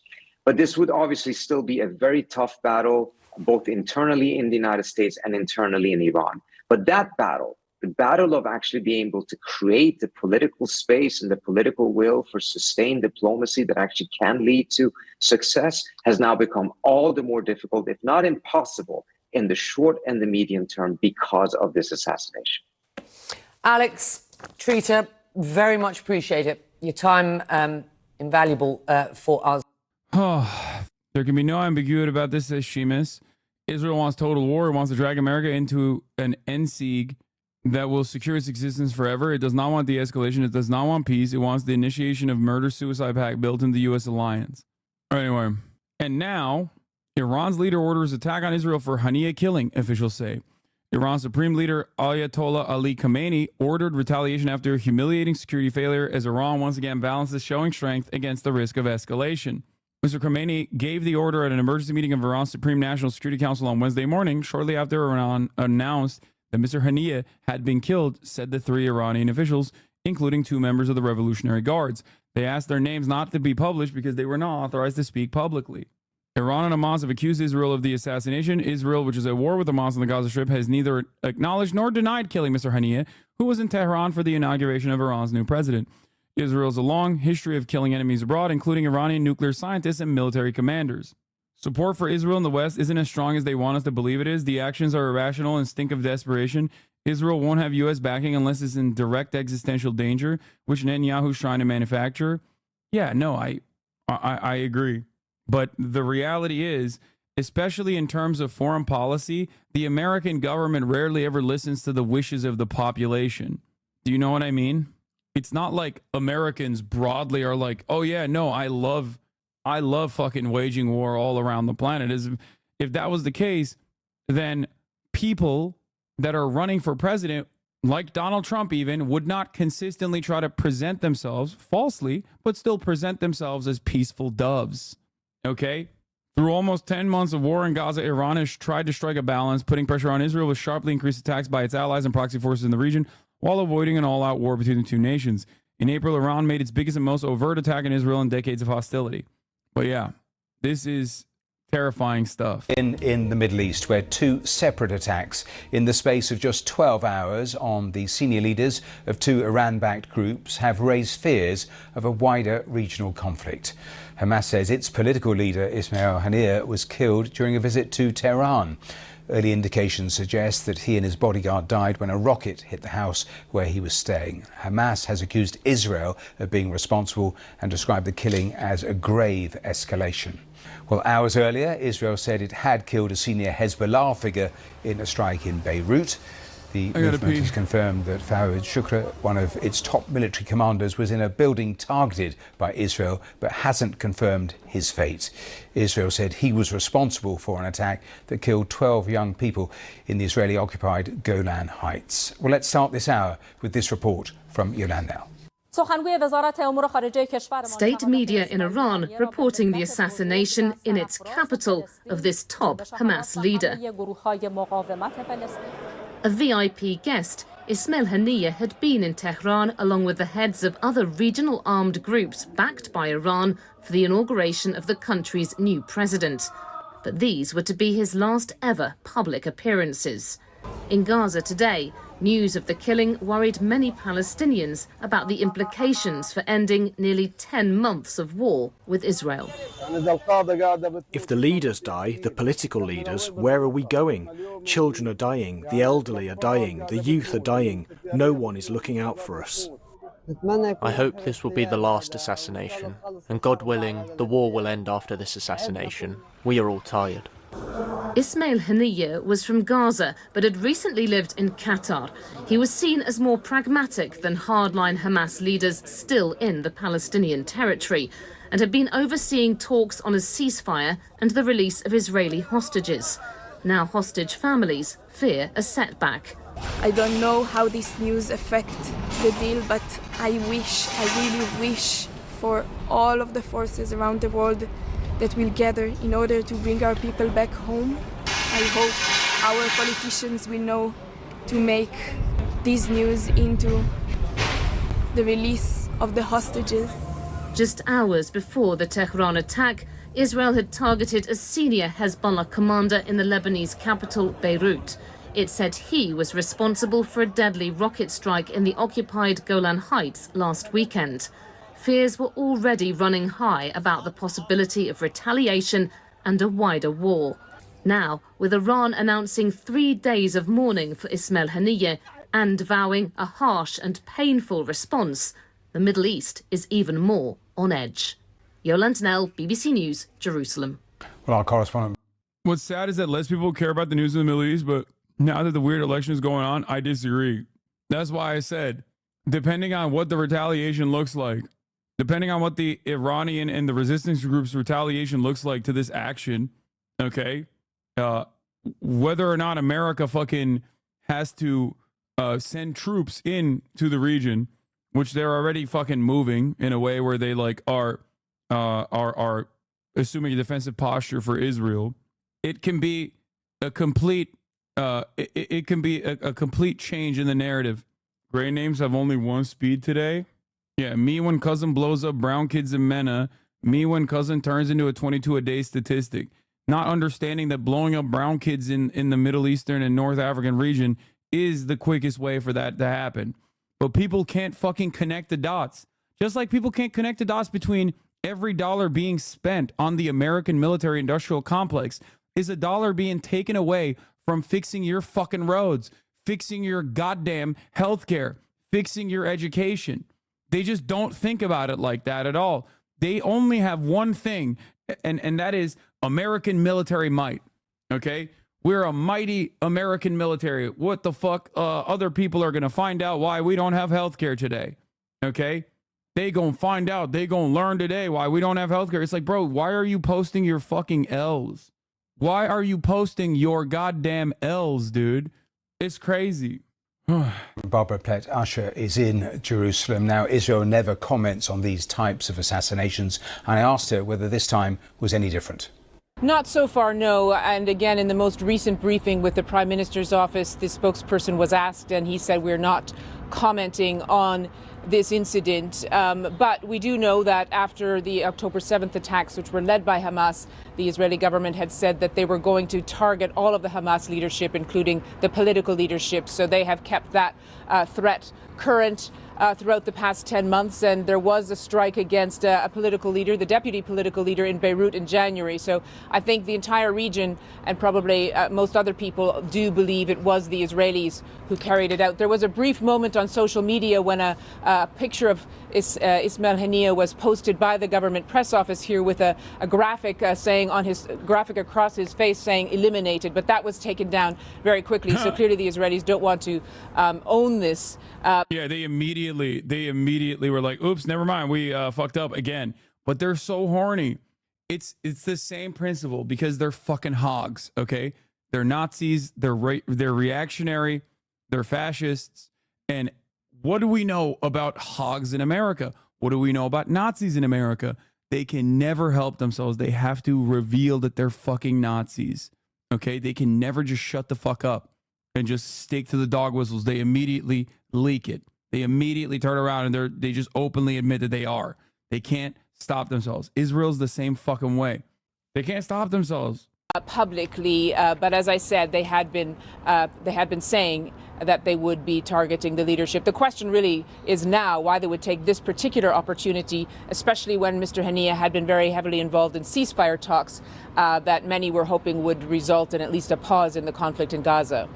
But this would obviously still be a very tough battle, both internally in the United States and internally in Iran. But that battle, the battle of actually being able to create the political space and the political will for sustained diplomacy that actually can lead to success, has now become all the more difficult, if not impossible, in the short and the medium term because of this assassination. Alex Trita, very much appreciate it. Your time invaluable for us. Oh, there can be no ambiguity about this, says Sheamus. Israel wants total war. It wants to drag America into an NSIG that will secure its existence forever. It does not want de-escalation. It does not want peace. It wants the initiation of murder-suicide pact built into the U.S. alliance. Anyway, and now Iran's leader orders attack on Israel for Haniya killing, officials say. Iran's supreme leader Ayatollah Ali Khamenei ordered retaliation after humiliating security failure as Iran once again balances showing strength against the risk of escalation. Mr. Khamenei gave the order at an emergency meeting of Iran's Supreme National Security Council on Wednesday morning, shortly after Iran announced that Mr. Haniya had been killed, said the 3 Iranian officials, including 2 members of the Revolutionary Guards. They asked their names not to be published because they were not authorized to speak publicly. Iran and Hamas have accused Israel of the assassination. Israel, which is at war with Hamas on the Gaza Strip, has neither acknowledged nor denied killing Mr. Haniya, who was in Tehran for the inauguration of Iran's new president. Israel has a long history of killing enemies abroad, including Iranian nuclear scientists and military commanders. Support for Israel in the West isn't as strong as they want us to believe it is. The actions are irrational and stink of desperation. Israel won't have U.S. backing unless it's in direct existential danger, which Netanyahu's trying to manufacture. Yeah, no, I agree. But the reality is, especially in terms of foreign policy, the American government rarely ever listens to the wishes of the population. Do you know what I mean? It's not like Americans broadly are like, oh yeah, no, I love fucking waging war all around the planet. If that was the case, then people that are running for president, like Donald Trump even, would not consistently try to present themselves falsely, but still present themselves as peaceful doves. Okay? Through almost 10 months of war in Gaza, Iran has tried to strike a balance, putting pressure on Israel with sharply increased attacks by its allies and proxy forces in the region, while avoiding an all-out war between the 2 nations. In April, Iran made its biggest and most overt attack in Israel in decades of hostility. But yeah, this is terrifying stuff. In the Middle East, where 2 separate attacks in the space of just 12 hours on the senior leaders of 2 Iran-backed groups have raised fears of a wider regional conflict. Hamas says its political leader, Ismail Haniyeh, was killed during a visit to Tehran. Early indications suggest that he and his bodyguard died when a rocket hit the house where he was staying. Hamas has accused Israel of being responsible and described the killing as a grave escalation. Well, hours earlier, Israel said it had killed a senior Hezbollah figure in a strike in Beirut. The movement has confirmed that Fawad Shukra, one of its top military commanders, was in a building targeted by Israel, but hasn't confirmed his fate. Israel said he was responsible for an attack that killed 12 young people in the Israeli-occupied Golan Heights. Well, let's start this hour with this report from Yolanda. State media in Iran reporting the assassination in its capital of this top Hamas leader. A VIP guest, Ismail Haniyeh had been in Tehran along with the heads of other regional armed groups backed by Iran for the inauguration of the country's new president. But these were to be his last ever public appearances. In Gaza today, news of the killing worried many Palestinians about the implications for ending nearly 10 months of war with Israel. If the leaders die, the political leaders, where are we going? Children are dying, the elderly are dying, the youth are dying. No one is looking out for us. I hope this will be the last assassination, and God willing, the war will end after this assassination. We are all tired. Ismail Haniyeh was from Gaza, but had recently lived in Qatar. He was seen as more pragmatic than hardline Hamas leaders still in the Palestinian territory, and had been overseeing talks on a ceasefire and the release of Israeli hostages. Now hostage families fear a setback. I don't know how this news affects the deal, but I really wish for all of the forces around the world that will gather in order to bring our people back home. I hope our politicians will know to make this news into the release of the hostages. Just hours before the Tehran attack, Israel had targeted a senior Hezbollah commander in the Lebanese capital, Beirut. It said he was responsible for a deadly rocket strike in the occupied Golan Heights last weekend. Fears were already running high about the possibility of retaliation and a wider war. Now, with Iran announcing 3 days of mourning for Ismail Haniyeh and vowing a harsh and painful response, the Middle East is even more on edge. Yolanda Nell, BBC News, Jerusalem. Well, our correspondent What's sad is that less people care about the news in the Middle East, but now that the weird election is going on, I disagree. That's why I said, depending on what the retaliation looks like, depending on what the Iranian and the resistance groups' retaliation looks like to this action, okay, whether or not America fucking has to send troops in to the region, which they're already fucking moving in a way where they like are assuming a defensive posture for Israel. It can be a complete it can be a complete change in the narrative. Gray names have only one speed today. Yeah, me when cousin blows up brown kids in MENA. Me when cousin turns into a 22 a day statistic. Not understanding that blowing up brown kids in the Middle Eastern and North African region is the quickest way for that to happen. But people can't fucking connect the dots. Just like people can't connect the dots between every dollar being spent on the American military industrial complex is a dollar being taken away from fixing your fucking roads, fixing your goddamn healthcare, fixing your education. They just don't think about it like that at all. They only have one thing, and that is American military might. Okay? We're a mighty American military. What the fuck? Other people are going to find out why we don't have healthcare today. Okay? They gonna find out. They gonna learn today why we don't have healthcare. It's like, bro, why are you posting your fucking L's? Why are you posting your goddamn L's, dude? It's crazy. Barbara Plett Usher is in Jerusalem. Now, Israel never comments on these types of assassinations, and I asked her whether this time was any different. Not so far, no. And again, in the most recent briefing with the Prime Minister's office, the spokesperson was asked, and he said we're not commenting on this incident. But we do know that after the October 7th attacks, which were led by Hamas, the Israeli government had said that they were going to target all of the Hamas leadership, including the political leadership. So they have kept that threat current throughout the past 10 months. And there was a strike against a political leader, the deputy political leader in Beirut in January. So I think the entire region and probably most other people do believe it was the Israelis who carried it out. There was a brief moment on social media when a picture of Ismail Haniyeh was posted by the government press office here with a graphic saying on his graphic across his face saying eliminated, but that was taken down very quickly. So clearly the Israelis don't want to own this. Yeah, they immediately were like, oops, never mind, we fucked up again. But they're so horny. It's the same principle because they're fucking hogs, okay? They're Nazis, they're reactionary, they're fascists. And what do we know about hogs in America? What do we know about Nazis in America? They can never help themselves. They have to reveal that they're fucking Nazis, okay? They can never just shut the fuck up and just stick to the dog whistles. They immediately leak it. They immediately turn around and they just openly admit that they are. They can't stop themselves. Israel's the same fucking way. They can't stop themselves. Publicly, but as I said, they had been saying that they would be targeting the leadership. The question really is now why they would take this particular opportunity, especially when Mr. Haniyeh had been very heavily involved in ceasefire talks that many were hoping would result in at least a pause in the conflict in Gaza.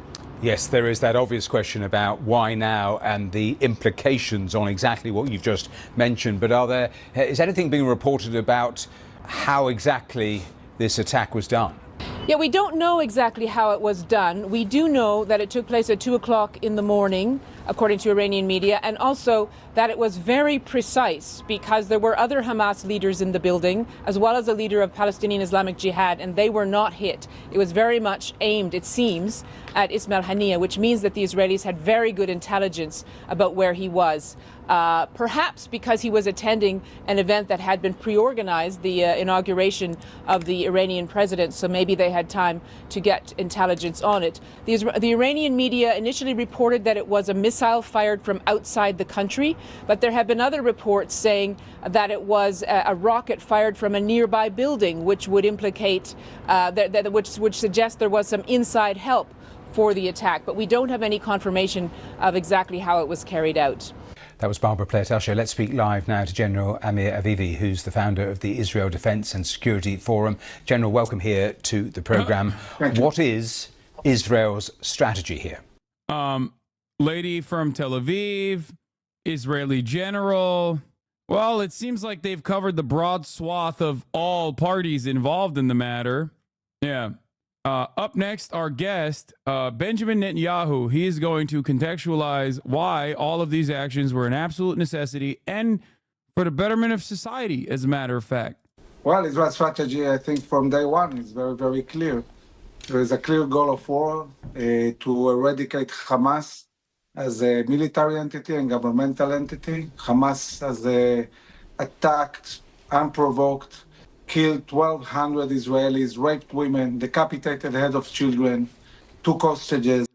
Yes, there is that obvious question about why now and the implications on exactly what you've just mentioned. But is anything being reported about how exactly this attack was done? Yeah, we don't know exactly how it was done. We do know that it took place at 2 o'clock in the morning, according to Iranian media, and also that it was very precise because there were other Hamas leaders in the building, as well as a leader of Palestinian Islamic Jihad, and they were not hit. It was very much aimed, it seems, at Ismail Haniyeh, which means that the Israelis had very good intelligence about where he was. Perhaps because he was attending an event that had been pre-organized, the inauguration of the Iranian president, so maybe they had time to get intelligence on it. The Iranian media initially reported that it was a missile fired from outside the country, but there have been other reports saying that it was a rocket fired from a nearby building, which would implicate, which suggests there was some inside help for the attack. But we don't have any confirmation of exactly how it was carried out. That was Barbara Plett Usher. Let's speak live now to General Amir Avivi, who's the founder of the Israel Defense and Security Forum. General, welcome here to the program. What is Israel's strategy here? Lady from Tel Aviv, Israeli general. Well, it seems like they've covered the broad swath of all parties involved in the matter. Yeah. Up next, our guest, Benjamin Netanyahu. He is going to contextualize why all of these actions were an absolute necessity and for the betterment of society, as a matter of fact. Well, Israel's strategy, I think, from day one is very, very clear. There is a clear goal of war to eradicate Hamas as a military entity and governmental entity. Hamas has attacked, unprovoked, killed 1,200 Israelis, raped women, decapitated head of children, took hostages.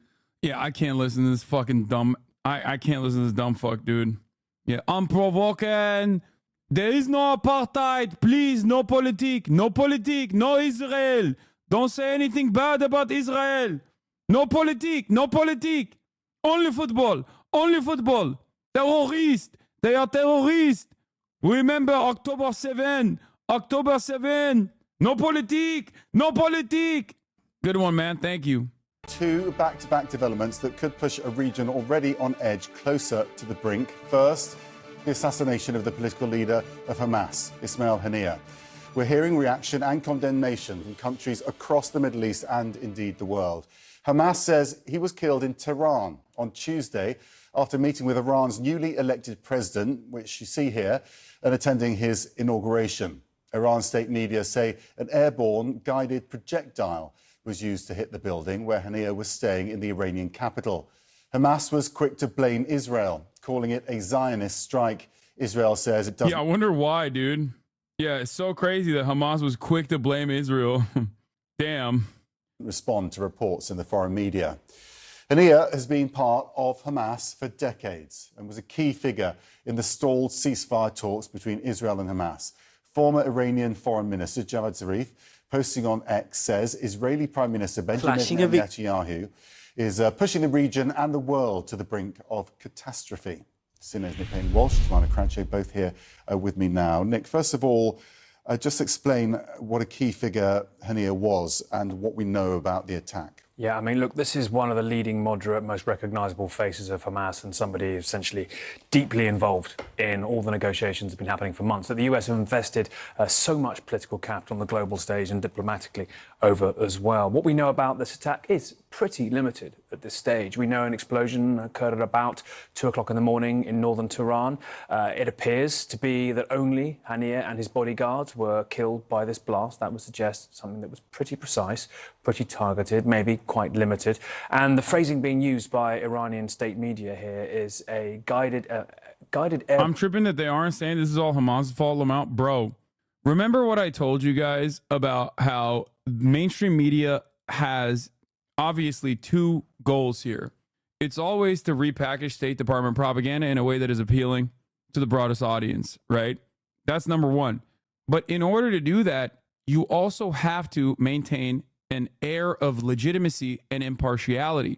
Yeah, I can't listen to this fucking dumb. I can't listen to this dumb fuck, dude. Yeah, unprovoking. There is no apartheid. Please, no politique. No politique. No Israel. Don't say anything bad about Israel. No politique. No politique. Only football. Only football. Terrorists. They are terrorists. Remember October 7. October 7. No politique. No politique. Good one, man. Thank you. Two back-to-back developments that could push a region already on edge closer to the brink. First, the assassination of the political leader of Hamas, Ismail Haniyeh. We're hearing reaction and condemnation from countries across the Middle East and indeed the world. Hamas says he was killed in Tehran on Tuesday after meeting with Iran's newly elected president, which you see here, and attending his inauguration. Iran state media say an airborne guided projectile was used to hit the building where Haniyeh was staying in the Iranian capital. Hamas was quick to blame Israel, calling it a Zionist strike. Israel says it doesn't... Yeah, I wonder why, dude. Yeah, it's so crazy that Hamas was quick to blame Israel. Damn. ...respond to reports in the foreign media. Haniyeh has been part of Hamas for decades and was a key figure in the stalled ceasefire talks between Israel and Hamas. Former Iranian Foreign Minister Javad Zarif, posting on X, says Israeli Prime Minister Benjamin Netanyahu is pushing the region and the world to the brink of catastrophe. Sinead, Nick Payne-Walsh, Tamara Cratchit, both here with me now. Nick, first of all, just explain what a key figure Haniyeh was and what we know about the attack. Yeah, I mean, look, this is one of the leading, moderate, most recognisable faces of Hamas and somebody essentially deeply involved in all the negotiations that have been happening for months. That the US have invested so much political capital on the global stage and diplomatically over as well. What we know about this attack is pretty limited at this stage. We know an explosion occurred at about 2 o'clock in the morning in northern Tehran. It appears to be that only Haniyeh and his bodyguards were killed by this blast. That would suggest something that was pretty precise, pretty targeted, maybe quite limited. And the phrasing being used by Iranian state media here is a guided air... I'm tripping that they aren't saying this is all Hamas' fault, Lamont. Bro, remember what I told you guys about how mainstream media has obviously two goals here. It's always to repackage State Department propaganda in a way that is appealing to the broadest audience, right? That's number one. But in order to do that, you also have to maintain an air of legitimacy and impartiality.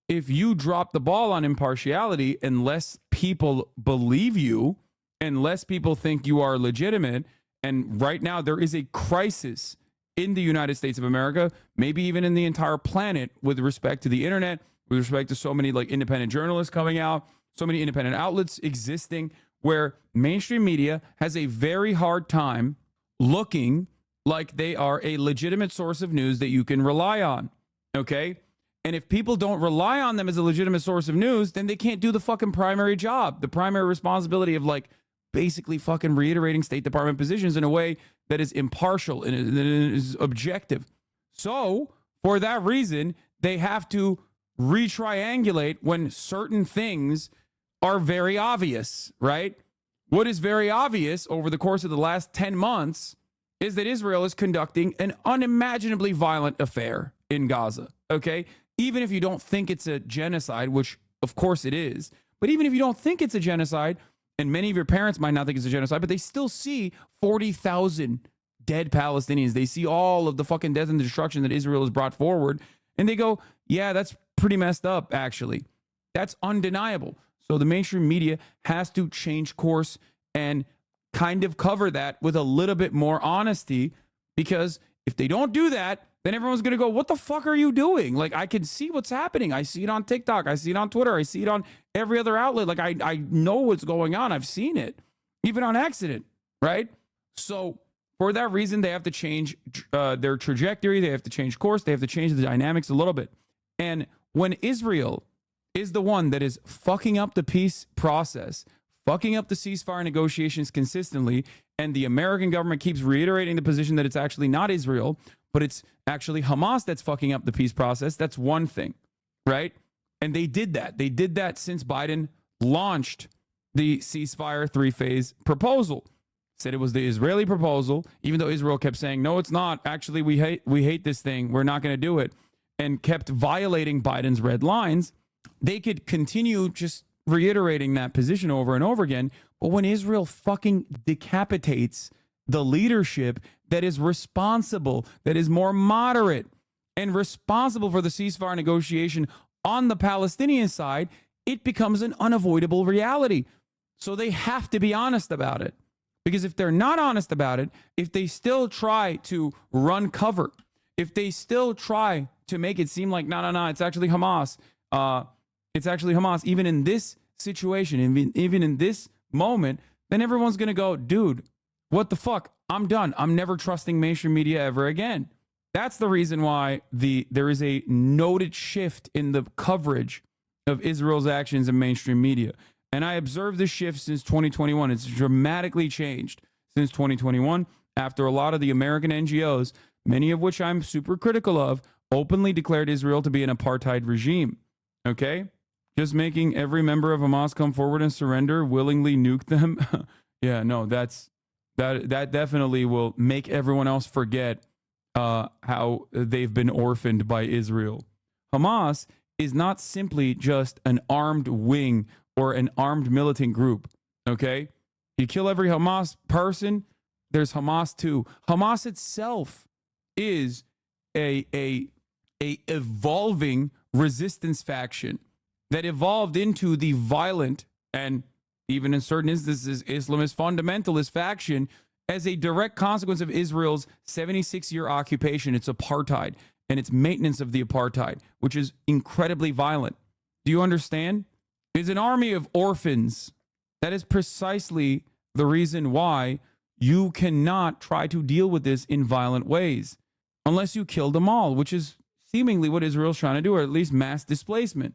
If you drop the ball on impartiality and less people believe you and less people think you are legitimate, and right now there is a crisis in the United States of America, maybe even in the entire planet, with respect to the internet, with respect to so many like independent journalists coming out, so many independent outlets existing, where mainstream media has a very hard time looking like they are a legitimate source of news that you can rely on, okay? And if people don't rely on them as a legitimate source of news, then they can't do the fucking primary job, the primary responsibility of like basically fucking reiterating State Department positions in a way that is impartial and is objective. So for that reason, they have to retriangulate when certain things are very obvious, right? What is very obvious over the course of the last 10 months is that Israel is conducting an unimaginably violent affair in Gaza, okay? Even if you don't think it's a genocide, which of course it is, but even if you don't think it's a genocide, and many of your parents might not think it's a genocide, but they still see 40,000 dead Palestinians. They see all of the fucking death and destruction that Israel has brought forward, and they go, yeah, that's pretty messed up, actually. That's undeniable. So the mainstream media has to change course and kind of cover that with a little bit more honesty, because if they don't do that, then everyone's going to go, what the fuck are you doing? Like, I can see what's happening. I see it on TikTok. I see it on Twitter. I see it on every other outlet. Like, I know what's going on. I've seen it, even on accident, right? So For that reason, they have to change their trajectory. They have to change course. They have to change the dynamics a little bit. And when Israel is the one that is fucking up the peace process, fucking up the ceasefire negotiations consistently, and the American government keeps reiterating the position that it's actually not Israel, but it's actually Hamas that's fucking up the peace process, that's one thing, right? And they did that. They did that since Biden launched the ceasefire three-phase proposal. Said it was the Israeli proposal, even though Israel kept saying, no, it's not. Actually, we hate this thing. We're not going to do it. And kept violating Biden's red lines. They could continue just reiterating that position over and over again. But when Israel fucking decapitates the leadership that is responsible, that is more moderate and responsible for the ceasefire negotiation on the Palestinian side, it becomes an unavoidable reality. So they have to be honest about it. Because if they're not honest about it, if they still try to run cover, if they still try to make it seem like, no, it's actually Hamas. It's actually Hamas. Even in this situation, even in this moment, then everyone's going to go, dude, what the fuck? I'm done. I'm never trusting mainstream media ever again. That's the reason why there is a noted shift in the coverage of Israel's actions in mainstream media. And I observed this shift since 2021. It's dramatically changed since 2021 after a lot of the American NGOs, many of which I'm super critical of, openly declared Israel to be an apartheid regime. Okay? Just making every member of Hamas come forward and surrender, willingly nuke them. Yeah, no, that definitely will make everyone else forget how they've been orphaned by Israel. Hamas is not simply just an armed wing or an armed militant group, okay? You kill every Hamas person, there's Hamas too. Hamas itself is a evolving resistance faction that evolved into the violent and even in certain instances Islamist fundamentalist faction as a direct consequence of Israel's 76-year occupation, its apartheid, and its maintenance of the apartheid, which is incredibly violent. Do you understand? It's an army of orphans. That is precisely the reason why you cannot try to deal with this in violent ways unless you kill them all, which is seemingly what Israel's trying to do, or at least mass displacement.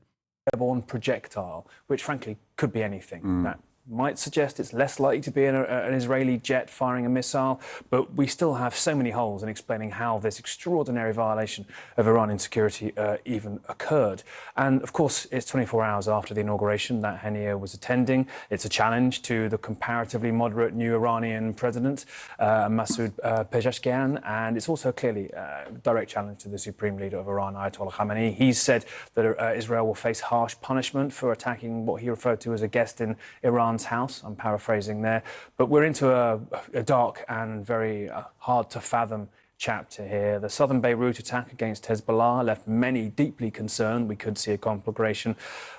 Airborne projectile, which frankly could be anything. That might suggest it's less likely to be an Israeli jet firing a missile, but we still have so many holes in explaining how this extraordinary violation of Iranian security even occurred. And of course, it's 24 hours after the inauguration that Hania was attending. It's a challenge to the comparatively moderate new Iranian president, Masoud Pezeshkian, and it's also clearly a direct challenge to the supreme leader of Iran, Ayatollah Khamenei. He's said that Israel will face harsh punishment for attacking what he referred to as a guest in Iran house. I'm paraphrasing there, but we're into a dark and very hard to fathom chapter here. The southern Beirut attack against Hezbollah left many deeply concerned. We could see a conflagration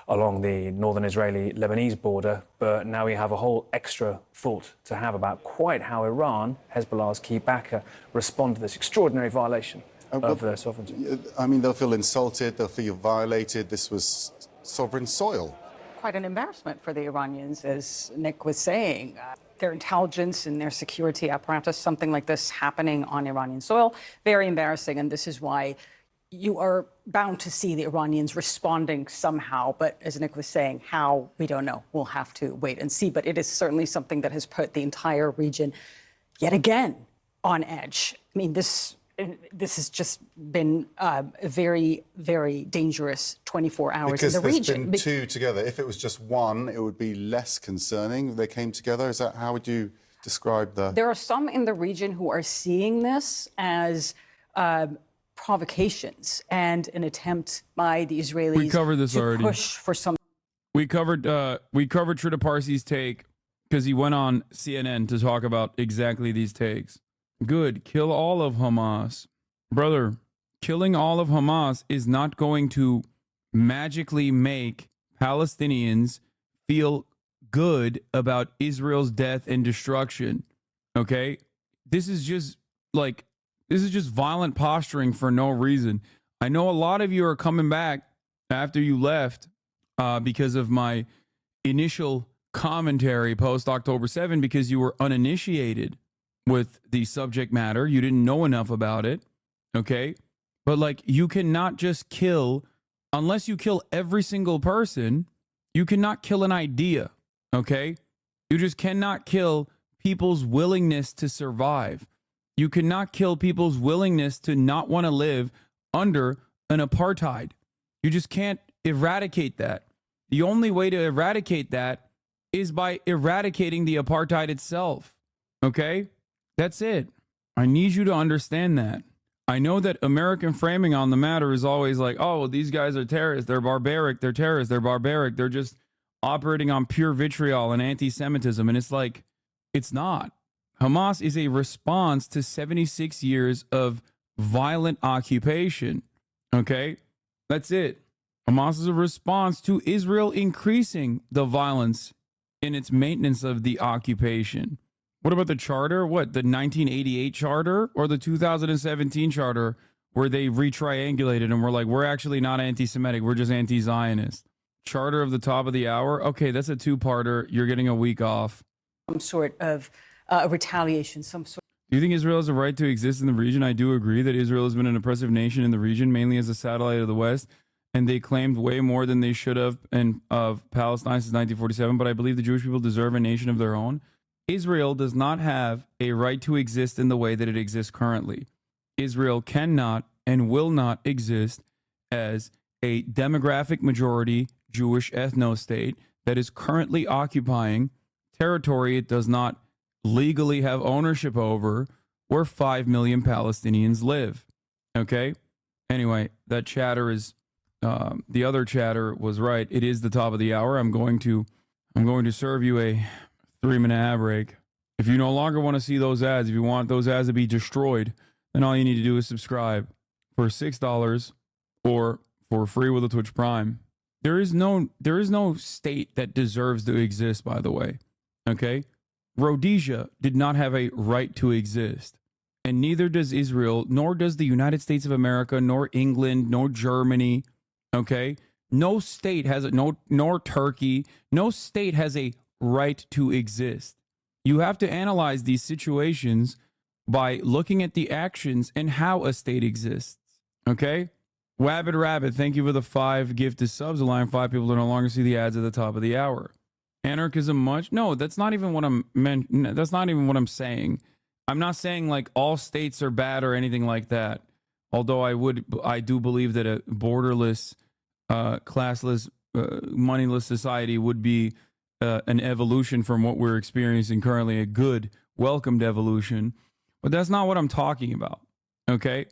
along the northern Israeli-Lebanese border, but now we have a whole extra thought to have about quite how Iran, Hezbollah's key backer, respond to this extraordinary violation of their sovereignty. I mean, they'll feel insulted, they'll feel violated. This was sovereign soil. Quite an embarrassment for the Iranians, as Nick was saying. Their intelligence and their security apparatus, something like this happening on Iranian soil, very embarrassing. And this is why you are bound to see the Iranians responding somehow. But as Nick was saying, how, we don't know. We'll have to wait and see. But it is certainly something that has put the entire region yet again on edge. I mean, this has just been a very, very dangerous 24 hours in the region. Because there's been two together. If it was just one, it would be less concerning. They came together. Is that how would you describe the... There are some in the region who are seeing this as provocations and an attempt by the Israelis to push for some... We covered Trita Parsi's take because he went on CNN to talk about exactly these takes. Good. Kill all of Hamas. Brother, killing all of Hamas is not going to magically make Palestinians feel good about Israel's death and destruction. Okay? This is just violent posturing for no reason. I know a lot of you are coming back after you left because of my initial commentary post October 7 because you were uninitiated. with the subject matter. You didn't know enough about it. Okay. But like, you cannot just kill, unless you kill every single person, you cannot kill an idea. Okay. You just cannot kill people's willingness to survive. You cannot kill people's willingness to not want to live under an apartheid. You just can't eradicate that. The only way to eradicate that is by eradicating the apartheid itself. Okay? That's it. I need you to understand that. I know that American framing on the matter is always like, oh, well, these guys are terrorists. They're barbaric. They're terrorists. They're barbaric. They're just operating on pure vitriol and anti-Semitism. And it's like, it's not. Hamas is a response to 76 years of violent occupation. Okay? That's it. Hamas is a response to Israel increasing the violence in its maintenance of the occupation. What about the charter? What, the 1988 charter or the 2017 charter where they retriangulated and were like, we're actually not anti-Semitic, we're just anti-Zionist. Charter of the top of the hour? Okay, that's a two-parter. You're getting a week off. Some sort of retaliation, some sort. Do you think Israel has a right to exist in the region? I do agree that Israel has been an oppressive nation in the region, mainly as a satellite of the West, and they claimed way more than they should have of Palestine since 1947, but I believe the Jewish people deserve a nation of their own. Israel does not have a right to exist in the way that it exists currently. Israel cannot and will not exist as a demographic majority Jewish ethno-state that is currently occupying territory it does not legally have ownership over, where 5 million Palestinians live. Okay? Anyway, that chatter is, the other chatter was right. It is the top of the hour. I'm going to serve you a 3-minute ad break. If you no longer want to see those ads, if you want those ads to be destroyed, then all you need to do is subscribe for $6 or for free with a Twitch Prime. There is no state that deserves to exist, by the way. Okay? Rhodesia did not have a right to exist, and neither does Israel, nor does the United States of America, nor England, nor Germany. Okay? No state has nor Turkey, no state has a right to exist. You have to analyze these situations by looking at the actions and how a state exists. Okay? Wabbit Rabbit, thank you for the 5 gifted subs, allowing 5 people to no longer see the ads at the top of the hour. Anarchism much? No, that's not even what that's not even what I'm saying. I'm not saying like all states are bad or anything like that. Although I do believe that a borderless, classless, moneyless society would be an evolution from what we're experiencing currently, a good, welcomed evolution. But that's not what I'm talking about. Okay?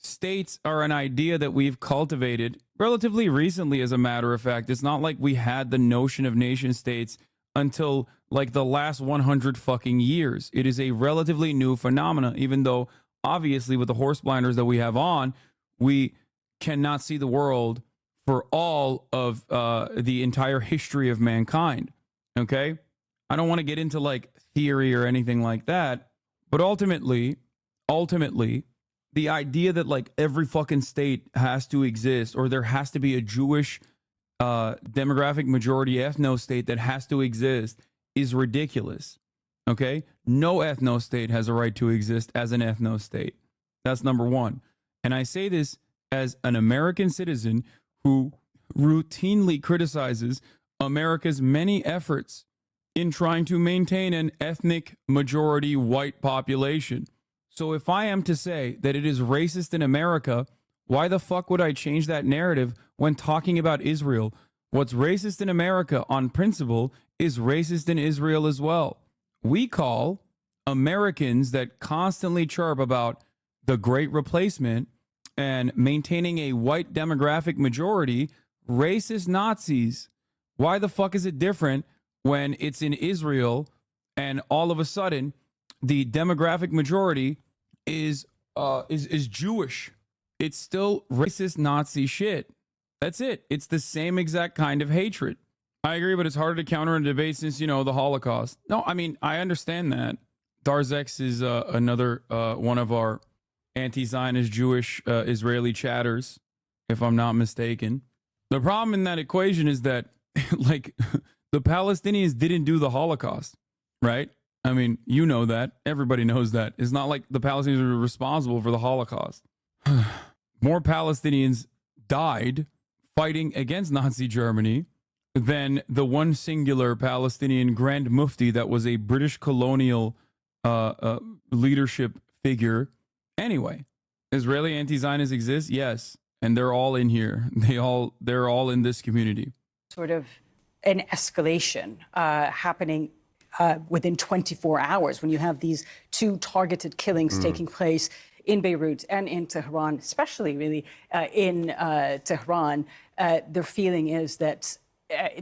States are an idea that we've cultivated relatively recently, as a matter of fact. It's not like we had the notion of nation states until like the last 100 fucking years. It is a relatively new phenomena, even though obviously with the horse blinders that we have on, we cannot see the world for all of the entire history of mankind. Okay? I don't want to get into like theory or anything like that, but ultimately, the idea that like every fucking state has to exist, or there has to be a Jewish demographic majority ethno state that has to exist, is ridiculous. Okay? No ethno state has a right to exist as an ethno state. That's number one. And I say this as an American citizen who routinely criticizes America's many efforts in trying to maintain an ethnic majority white population. So if I am to say that it is racist in America, why the fuck would I change that narrative when talking about Israel? What's racist in America on principle is racist in Israel as well. We call Americans that constantly chirp about the Great Replacement and maintaining a white demographic majority racist Nazis. Why the fuck is it different when it's in Israel and all of a sudden the demographic majority is Jewish? It's still racist Nazi shit. That's it. It's the same exact kind of hatred. I agree, but it's harder to counter in a debate since, you know, the Holocaust. No, I mean, I understand that. Darzex is another one of our anti-Zionist Jewish Israeli chatters, if I'm not mistaken. The problem in that equation is that, like, the Palestinians didn't do the Holocaust, right? I mean, you know that. Everybody knows that. It's not like the Palestinians are responsible for the Holocaust. More Palestinians died fighting against Nazi Germany than the one singular Palestinian Grand Mufti that was a British colonial leadership figure. Anyway, Israeli anti-Zionists exist? Yes. And they're all in here. They're all in this community. Sort of an escalation happening within 24 hours when you have these two targeted killings taking place in Beirut and in Tehran, especially really in Tehran. Their feeling is that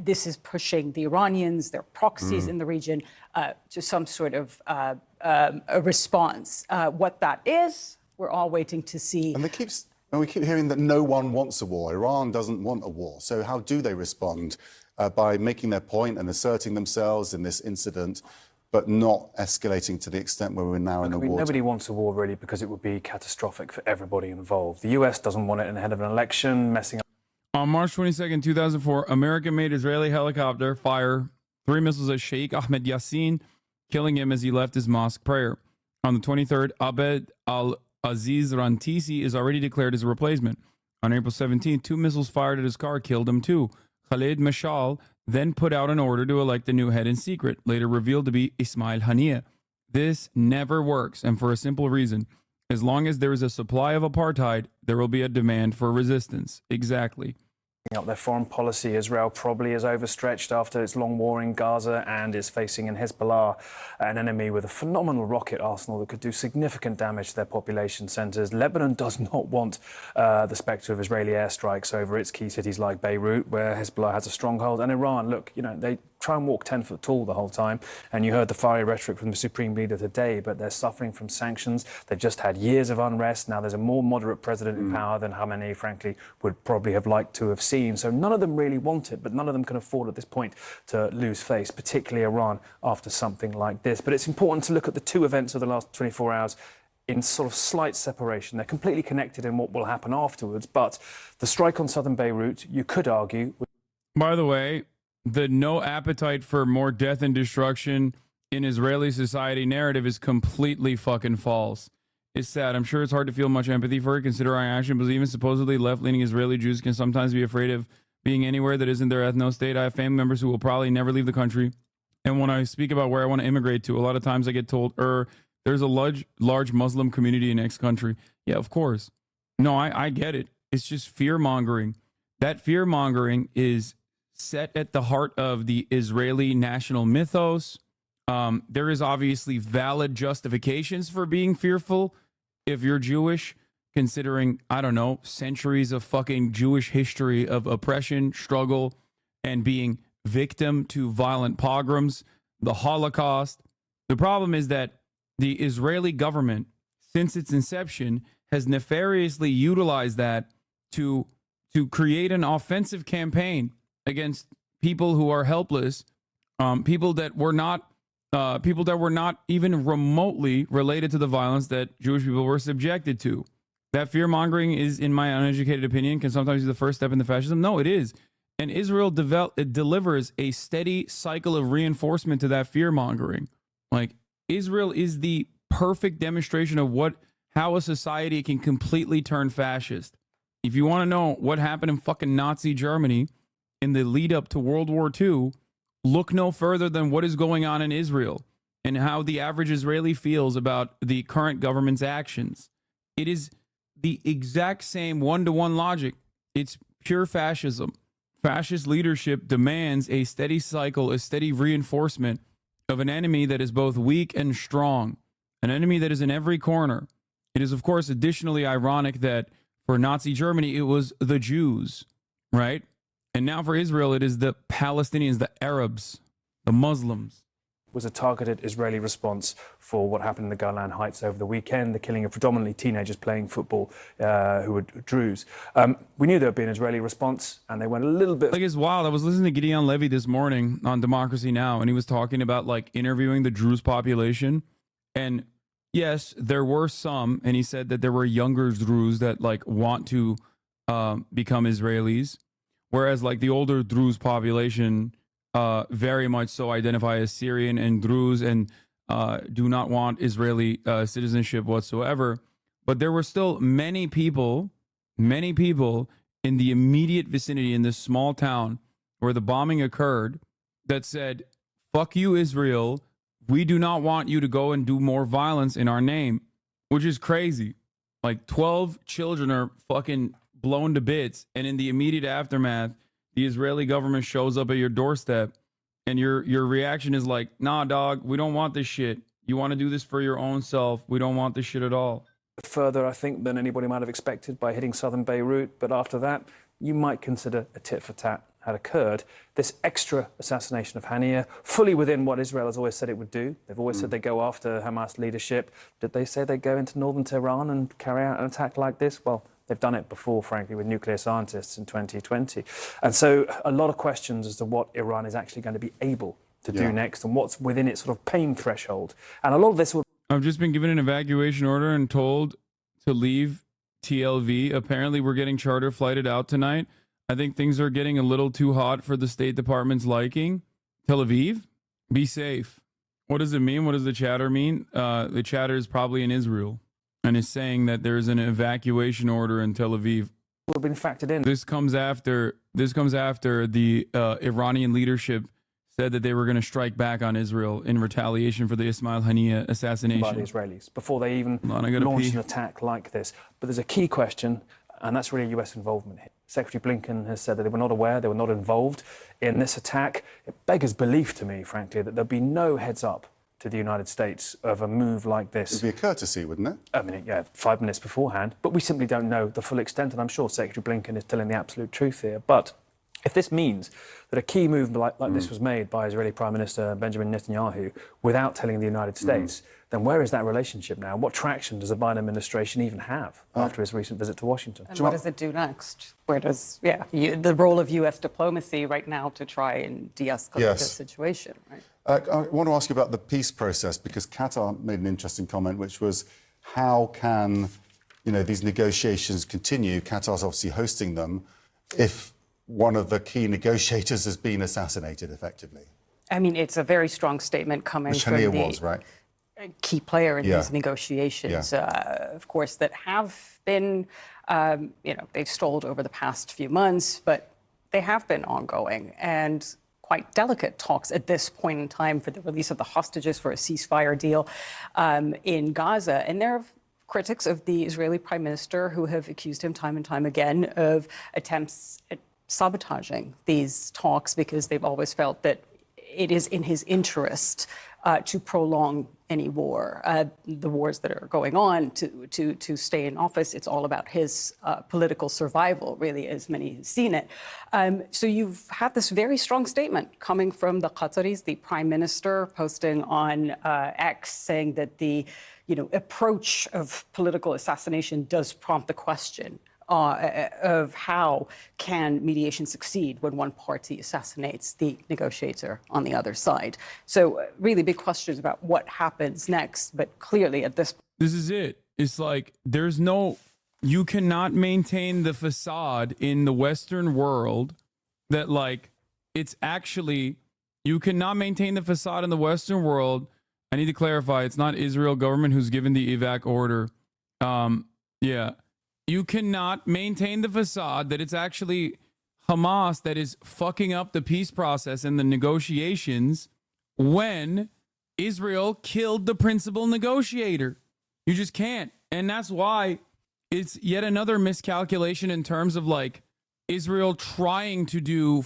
this is pushing the Iranians, their proxies in the region, to some sort of a response. What that is, we're all waiting to see. And we keep hearing that no one wants a war. Iran doesn't want a war. So how do they respond? By making their point and asserting themselves in this incident, but not escalating to the extent where we're now in a war. Nobody wants a war, really, because it would be catastrophic for everybody involved. The US doesn't want it ahead of an election, messing up. On March 22nd, 2004, American-made Israeli helicopter fire 3 missiles at Sheikh Ahmed Yassin, killing him as he left his mosque prayer. On the 23rd, Abed al-Aziz Rantisi is already declared as a replacement. On April 17th, 2 missiles fired at his car killed him too. Khalid Mashal then put out an order to elect a new head in secret, later revealed to be Ismail Haniyeh. This never works, and for a simple reason. As long as there is a supply of apartheid, there will be a demand for resistance. Exactly. Up their foreign policy, Israel probably is overstretched after its long war in Gaza and is facing in Hezbollah an enemy with a phenomenal rocket arsenal that could do significant damage to their population centres. Lebanon does not want the spectre of Israeli airstrikes over its key cities like Beirut, where Hezbollah has a stronghold. And Iran, look, you know, they try and walk 10 foot tall the whole time. And you heard the fiery rhetoric from the Supreme Leader today, but they're suffering from sanctions. They've just had years of unrest. Now there's a more moderate president in power than Khamenei, frankly, would probably have liked to have seen. So none of them really want it, but none of them can afford at this point to lose face, particularly Iran, after something like this. But it's important to look at the two events of the last 24 hours in sort of slight separation. They're completely connected in what will happen afterwards, but the strike on southern Beirut, you could argue... By the way, the no appetite for more death and destruction in Israeli society narrative is completely fucking false. It's sad. I'm sure it's hard to feel much empathy for it, considering our action, but even supposedly left-leaning Israeli Jews can sometimes be afraid of being anywhere that isn't their ethno-state. I have family members who will probably never leave the country. And when I speak about where I want to immigrate to, a lot of times I get told, there's a large Muslim community in X country. Yeah, of course. No, I get it. It's just fear-mongering. That fear-mongering is set at the heart of the Israeli national mythos. There is obviously valid justifications for being fearful if you're Jewish, considering, I don't know, centuries of fucking Jewish history of oppression, struggle, and being victim to violent pogroms, the Holocaust. The problem is that the Israeli government, since its inception, has nefariously utilized that to create an offensive campaign against people who are helpless, people that were not even remotely related to the violence that Jewish people were subjected to. That fear-mongering is, in my uneducated opinion, can sometimes be the first step into fascism. No, it is. And Israel delivers a steady cycle of reinforcement to that fear-mongering. Like, Israel is the perfect demonstration of how a society can completely turn fascist. If you want to know what happened in fucking Nazi Germany in the lead up to World War II, look no further than what is going on in Israel and how the average Israeli feels about the current government's actions. It is the exact same one-to-one logic. It's pure fascism. Fascist leadership demands a steady cycle, a steady reinforcement of an enemy that is both weak and strong, an enemy that is in every corner. It is, of course, additionally ironic that for Nazi Germany, it was the Jews, right? And now for Israel, it is the Palestinians, the Arabs, the Muslims. Was a targeted Israeli response for what happened in the Golan Heights over the weekend, the killing of predominantly teenagers playing football who were Druze. We knew there would be an Israeli response, and they went a little bit... Like, it's wild. I was listening to Gideon Levy this morning on Democracy Now!, and he was talking about, like, interviewing the Druze population. And yes, there were some, and he said that there were younger Druze that, like, want to become Israelis. Whereas, like, the older Druze population very much so identify as Syrian and Druze, and do not want Israeli citizenship whatsoever. But there were still many people in the immediate vicinity in this small town where the bombing occurred that said, fuck you, Israel. We do not want you to go and do more violence in our name, which is crazy. Like 12 children are fucking blown to bits. And in the immediate aftermath, the Israeli government shows up at your doorstep and your reaction is like, nah, dog, we don't want this shit. You want to do this for your own self. We don't want this shit at all. Further, I think, than anybody might have expected by hitting southern Beirut. But after that, you might consider a tit for tat had occurred. This extra assassination of Haniyeh, fully within what Israel has always said it would do. They've always said they go after Hamas leadership. Did they say they'd go into northern Tehran and carry out an attack like this? Well, they've done it before, frankly, with nuclear scientists in 2020. And so a lot of questions as to what Iran is actually going to be able to do next and what's within its sort of pain threshold. And a lot of this will... I've just been given an evacuation order and told to leave TLV. Apparently, we're getting charter flighted out tonight. I think things are getting a little too hot for the State Department's liking. Tel Aviv, be safe. What does it mean? What does the chatter mean? The chatter is probably in Israel and is saying that there's an evacuation order in Tel Aviv. Have been factored in. This comes after the Iranian leadership said that they were going to strike back on Israel in retaliation for the Ismail Haniyeh assassination. By the Israelis, before they even launched an attack like this. But there's a key question, and that's really US involvement here. Secretary Blinken has said that they were not aware, they were not involved in this attack. It beggars belief to me, frankly, that there'd be no heads up to the United States of a move like this. It would be a courtesy, wouldn't it? I mean, yeah, 5 minutes beforehand. But we simply don't know the full extent, and I'm sure Secretary Blinken is telling the absolute truth here. But if this means that a key move like this was made by Israeli Prime Minister Benjamin Netanyahu without telling the United States, then where is that relationship now? What traction does the Biden administration even have after his recent visit to Washington? And what does it do next? Where does, the role of U.S. diplomacy right now to try and de-escalate this situation, right? I want to ask you about the peace process, because Qatar made an interesting comment, which was how can, these negotiations continue? Qatar's obviously hosting them if one of the key negotiators has been assassinated, effectively. I mean, it's a very strong statement coming from Haniyeh the was, right? Key player in these negotiations, of course, that have been, they've stalled over the past few months, but they have been ongoing and quite delicate talks at this point in time for the release of the hostages for a ceasefire deal in Gaza. And there are critics of the Israeli prime minister who have accused him time and time again of attempts at sabotaging these talks because they've always felt that it is in his interest to prolong any war, the wars that are going on, to stay in office. It's all about his political survival, really, as many have seen it. So you've had this very strong statement coming from the Qataris, the prime minister posting on X saying that the approach of political assassination does prompt the question of how can mediation succeed when one party assassinates the negotiator on the other side. So really big questions about what happens next, but clearly at this point. This is it. It's like you cannot maintain the facade in the Western world that you cannot maintain the facade in the Western world. I need to clarify, it's not Israel government who's given the evac order. You cannot maintain the facade that it's actually Hamas that is fucking up the peace process and the negotiations when Israel killed the principal negotiator. You just can't. And that's why it's yet another miscalculation in terms of Israel trying to do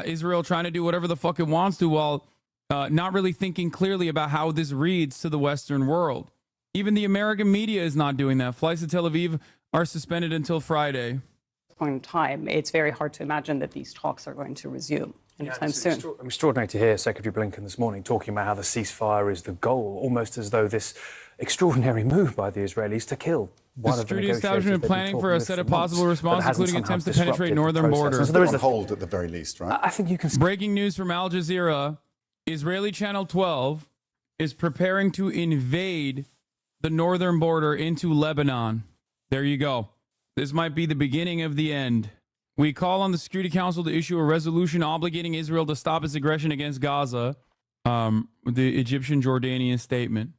Israel trying to do whatever the fuck it wants to while not really thinking clearly about how this reads to the Western world. Even the American media is not doing that. Flights to Tel Aviv are suspended until Friday. Point in time, it's very hard to imagine that these talks are going to resume anytime soon. It's extraordinary to hear Secretary Blinken this morning talking about how the ceasefire is the goal, almost as though this extraordinary move by the Israelis to kill one of the security establishment planning for a set of possible responses, including attempts to penetrate northern border. So there is a hold at the very least, right? I think you can. Breaking news from Al Jazeera: Israeli Channel 12 is preparing to invade the northern border into Lebanon. There you go. This might be the beginning of the end. We call on the Security Council to issue a resolution obligating Israel to stop its aggression against Gaza. the Egyptian Jordanian statement.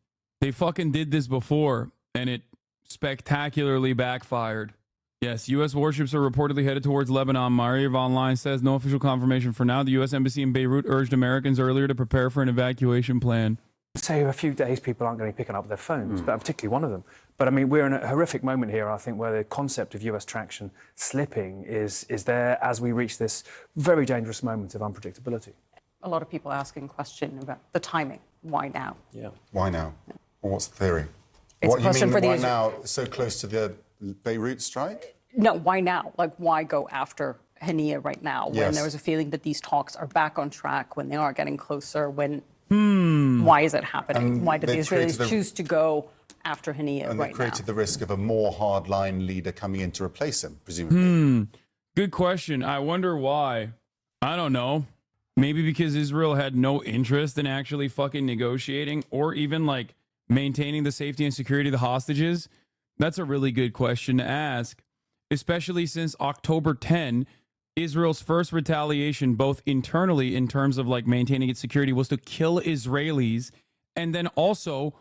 They fucking did this before, and it spectacularly backfired. Yes, U.S. warships are reportedly headed towards Lebanon. Mariv Online says no official confirmation for now. The U.S. Embassy in Beirut urged Americans earlier to prepare for an evacuation plan. Say a few days people aren't going to be picking up their phones, but particularly one of them. But I mean, we're in a horrific moment here, I think, where the concept of US traction slipping is there as we reach this very dangerous moment of unpredictability. A lot of people asking question about the timing. Why now? Yeah. Why now? Well, what's the theory? It's what a question you mean for why the now, so close to the Beirut strike? No, why now? Like, why go after Hania right now when there was a feeling that these talks are back on track, when they are getting closer, when... Why is it happening? Why did the Israelis choose to go after Hania right now? And they created the risk of a more hardline leader coming in to replace him, presumably. Good question. I wonder why. I don't know. Maybe because Israel had no interest in actually fucking negotiating or even like maintaining the safety and security of the hostages. That's a really good question to ask, especially since October 10, Israel's first retaliation, both internally in terms of like maintaining its security, was to kill Israelis and then also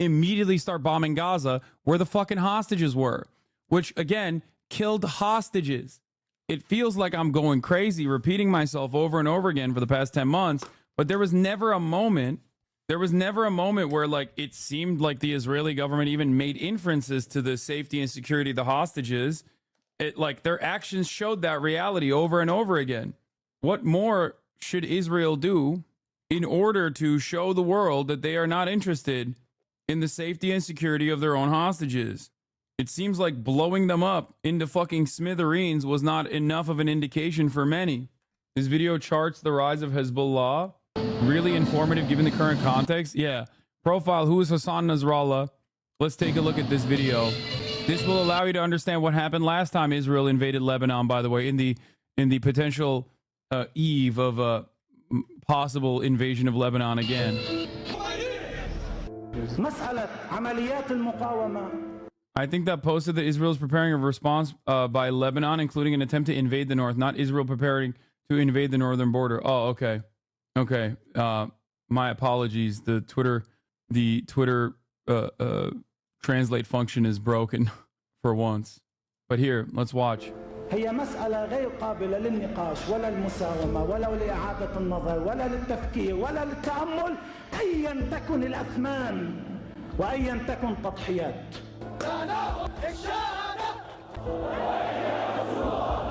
immediately start bombing Gaza where the fucking hostages were, which again killed hostages. It feels like I'm going crazy repeating myself over and over again for the past 10 months, but there was never a moment where like it seemed like the Israeli government even made inferences to the safety and security of the hostages. It, like, their actions showed that reality over and over again. What more should Israel do in order to show the world that they are not interested in the safety and security of their own hostages? It seems like blowing them up into fucking smithereens was not enough of an indication for many. This video charts the rise of Hezbollah. Really informative given the current context. Yeah. Profile, who is Hassan Nasrallah? Let's take a look at this video. This will allow you to understand what happened last time Israel invaded Lebanon, by the way, in the potential eve of a possible invasion of Lebanon again. I think that posted that Israel is preparing a response by Lebanon, including an attempt to invade the north, not Israel preparing to invade the northern border. Oh, okay. Okay. My apologies. The Twitter translate function is broken for once. But here, let's watch. هي مسألة غير قابلة للنقاش ولا المساومة ولا لإعادة النظر ولا للتفكير ولا للتأمل أيا تكن الأثمان وأيا تكن تضحيات.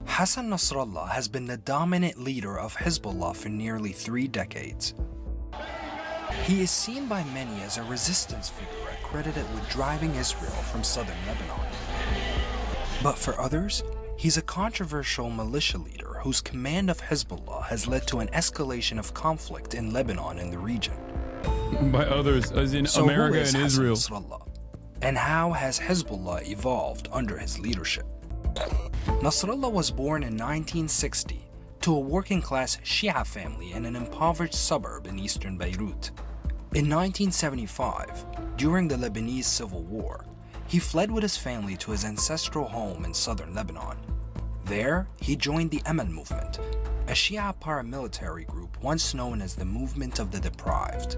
Hassan Nasrallah has been the dominant leader of Hezbollah for nearly 3 decades. He is seen by many as a resistance figure credited with driving Israel from southern Lebanon. But for others, he's a controversial militia leader whose command of Hezbollah has led to an escalation of conflict in Lebanon and the region. By others, as in So America who is and Hassan Israel. Nasrallah? And how has Hezbollah evolved under his leadership? Nasrallah was born in 1960 to a working-class Shia family in an impoverished suburb in eastern Beirut. In 1975, during the Lebanese Civil War, he fled with his family to his ancestral home in southern Lebanon. There, he joined the Amal movement, a Shia paramilitary group once known as the Movement of the Deprived.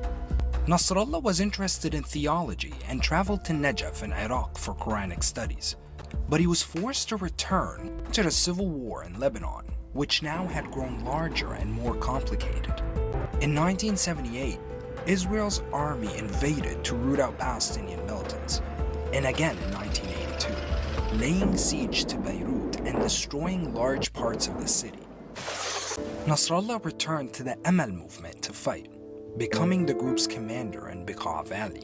Nasrallah was interested in theology and traveled to Najaf in Iraq for Quranic studies, but he was forced to return to the civil war in Lebanon, which now had grown larger and more complicated. In 1978, Israel's army invaded to root out Palestinian militants, and again in 1982, laying siege to Beirut and destroying large parts of the city. Nasrallah returned to the Amal movement to fight, becoming the group's commander in Bekaa Valley.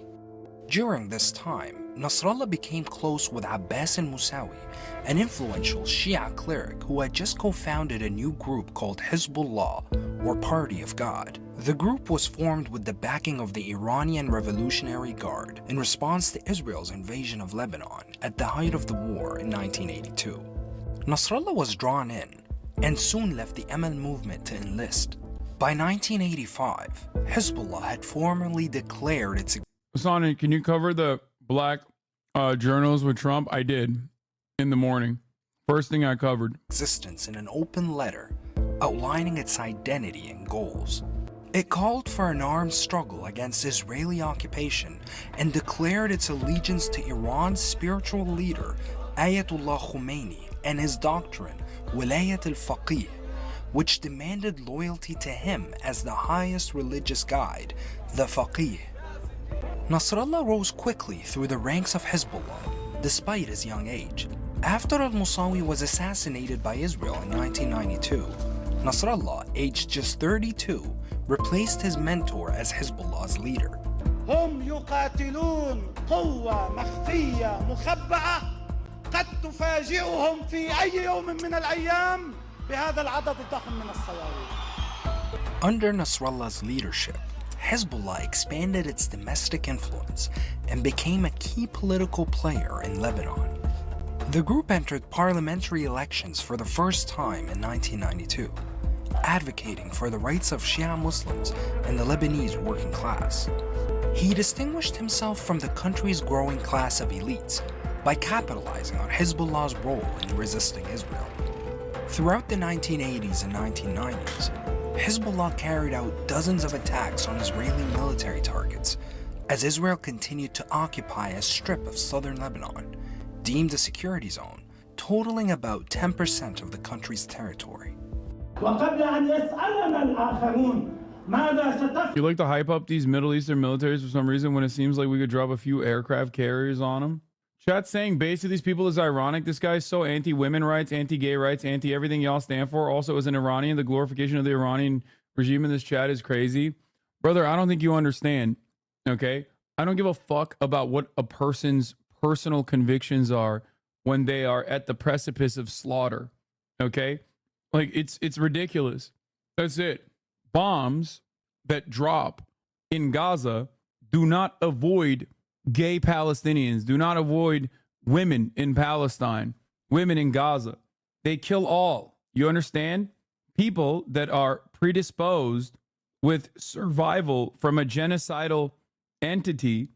During this time, Nasrallah became close with Abbas al-Musawi, an influential Shia cleric who had just co-founded a new group called Hezbollah, or Party of God. The group was formed with the backing of the Iranian Revolutionary Guard in response to Israel's invasion of Lebanon at the height of the war in 1982. Nasrallah was drawn in and soon left the Amal movement to enlist. By 1985, Hezbollah had formally declared its... Hassan, can you cover the black journals with Trump? I did in the morning. First thing I covered. ...existence in an open letter outlining its identity and goals. It called for an armed struggle against Israeli occupation and declared its allegiance to Iran's spiritual leader, Ayatollah Khomeini, and his doctrine, Wilayat al-Faqih, which demanded loyalty to him as the highest religious guide, the Faqih. Nasrallah rose quickly through the ranks of Hezbollah, despite his young age. After al-Musawi was assassinated by Israel in 1992, Nasrallah, aged just 32, replaced his mentor as Hezbollah's leader. هم يقاتلون قوة مخفية مخبأة قد تفاجئهم في أي يوم من الأيام بهذا العدد الضخم من الصواريخ. Under Nasrallah's leadership, Hezbollah expanded its domestic influence and became a key political player in Lebanon. The group entered parliamentary elections for the first time in 1992, advocating for the rights of Shia Muslims and the Lebanese working class. He distinguished himself from the country's growing class of elites by capitalizing on Hezbollah's role in resisting Israel. Throughout the 1980s and 1990s, Hezbollah carried out dozens of attacks on Israeli military targets as Israel continued to occupy a strip of southern Lebanon, deemed a security zone, totaling about 10% of the country's territory. You like to hype up these Middle Eastern militaries for some reason when it seems like we could drop a few aircraft carriers on them? Chat's saying base of these people is ironic. This guy's so anti-women rights, anti-gay rights, anti-everything y'all stand for. Also, as an Iranian, the glorification of the Iranian regime in this chat is crazy. Brother, I don't think you understand, okay? I don't give a fuck about what a person's personal convictions are when they are at the precipice of slaughter, okay? Like, it's ridiculous. That's it. Bombs that drop in Gaza do not avoid gay Palestinians, do not avoid women in Palestine, women in Gaza. They kill all. You understand? People that are predisposed with survival from a genocidal entity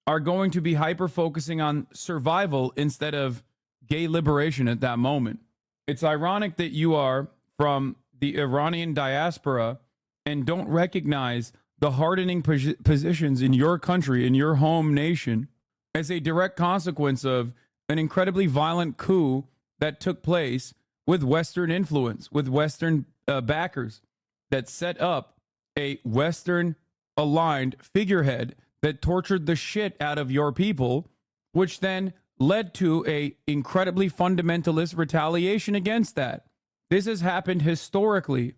are going to be hyper-focusing on survival instead of gay liberation at that moment. It's ironic that you are from the Iranian diaspora and don't recognize the hardening positions in your country, in your home nation, as a direct consequence of an incredibly violent coup that took place with Western influence, with Western backers that set up a Western-aligned figurehead that tortured the shit out of your people, which then led to a incredibly fundamentalist retaliation against that. This has happened historically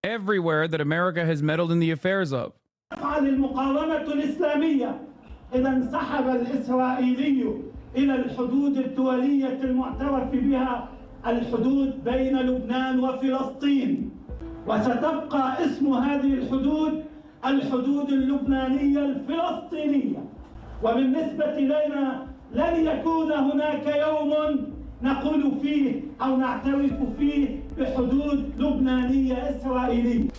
everywhere that America has meddled in the affairs of. المقاومة الإسلامية إذا انسحب الإسرائيلي إلى الحدود الدولية المعترف بها الحدود بين لبنان وفلسطين وستبقى اسم هذه الحدود الحدود اللبنانية الفلسطينية وبالنسبة لنا لن يكون هناك يوم نقول فيه أو نعترف فيه بحدود لبنانية إسرائيلية.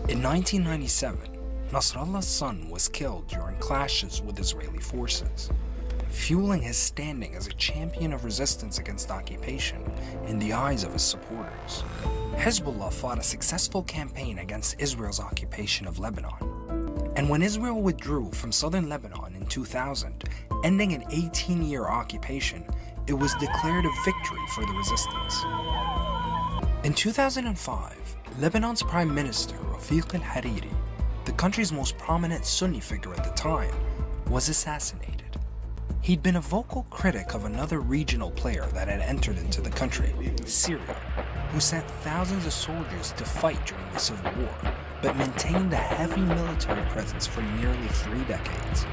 In 1997, Nasrallah's son was killed during clashes with Israeli forces, fueling his standing as a champion of resistance against occupation in the eyes of his supporters. Hezbollah fought a successful campaign against Israel's occupation of Lebanon. And when Israel withdrew from southern Lebanon in 2000, ending an 18-year occupation, it was declared a victory for the resistance. In 2005, Lebanon's Prime Minister, Rafiq al-Hariri, the country's most prominent Sunni figure at the time, was assassinated. He'd been a vocal critic of another regional player that had entered into the country, Syria, who sent thousands of soldiers to fight during the civil war, but maintained a heavy military presence for nearly 3 decades.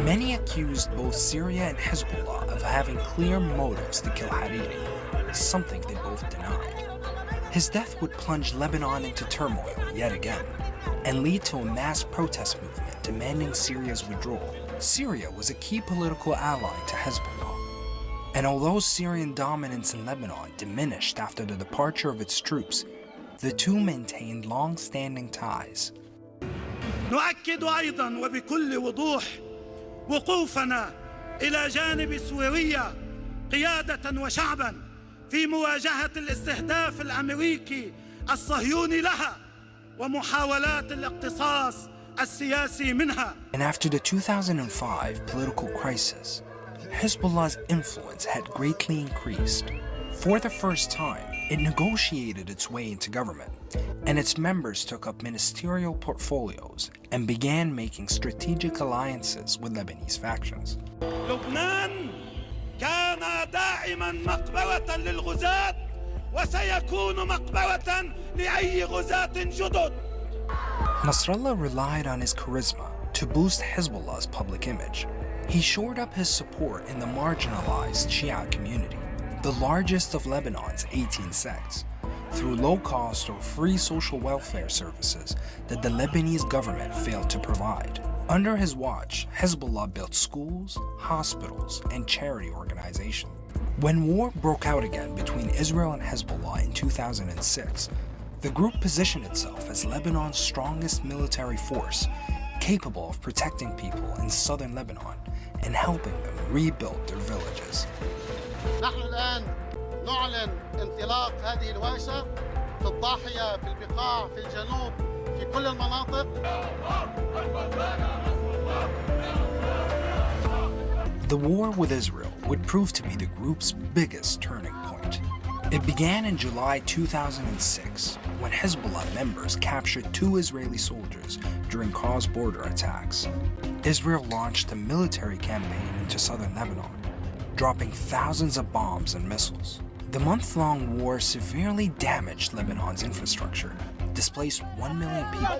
Many accused both Syria and Hezbollah of having clear motives to kill Hariri, something they both denied. His death would plunge Lebanon into turmoil yet again, and lead to a mass protest movement demanding Syria's withdrawal. Syria was a key political ally to Hezbollah, and although Syrian dominance in Lebanon diminished after the departure of its troops, the two maintained long-standing ties. نؤكد أيضا وبكل وضوح وقوفنا إلى جانب سوريا قيادة وشعبا في مواجهة الاستهداف الأمريكي الصهيوني لها ومحاولات الاقتصاص السياسي منها. And after the 2005 political crisis, Hezbollah's influence had greatly increased. For the first time, it negotiated its way into government, and its members took up ministerial portfolios and began making strategic alliances with Lebanese factions. لبنان كان دائما مقبرة للغزاة وسيكون مقبرة لأي غزاة جدد. Nasrallah relied on his charisma to boost Hezbollah's public image. He shored up his support in the marginalized Shia community, the largest of Lebanon's 18 sects, through low-cost or free social welfare services that the Lebanese government failed to provide. Under his watch, Hezbollah built schools, hospitals, and charity organizations. When war broke out again between Israel and Hezbollah in 2006, the group positioned itself as Lebanon's strongest military force, capable of protecting people in southern Lebanon and helping them rebuild their villages. نحن الآن نعلن انطلاق هذه الورشة في الضاحية، في البقاع، في الجنوب، في كل المناطق. The war with Israel would prove to be the group's biggest turning point. It began in July 2006 when Hezbollah members captured 2 Israeli soldiers during cross-border attacks. Israel launched a military campaign into southern Lebanon, dropping thousands of bombs and missiles. The month-long war severely damaged Lebanon's infrastructure, displaced 1 million people,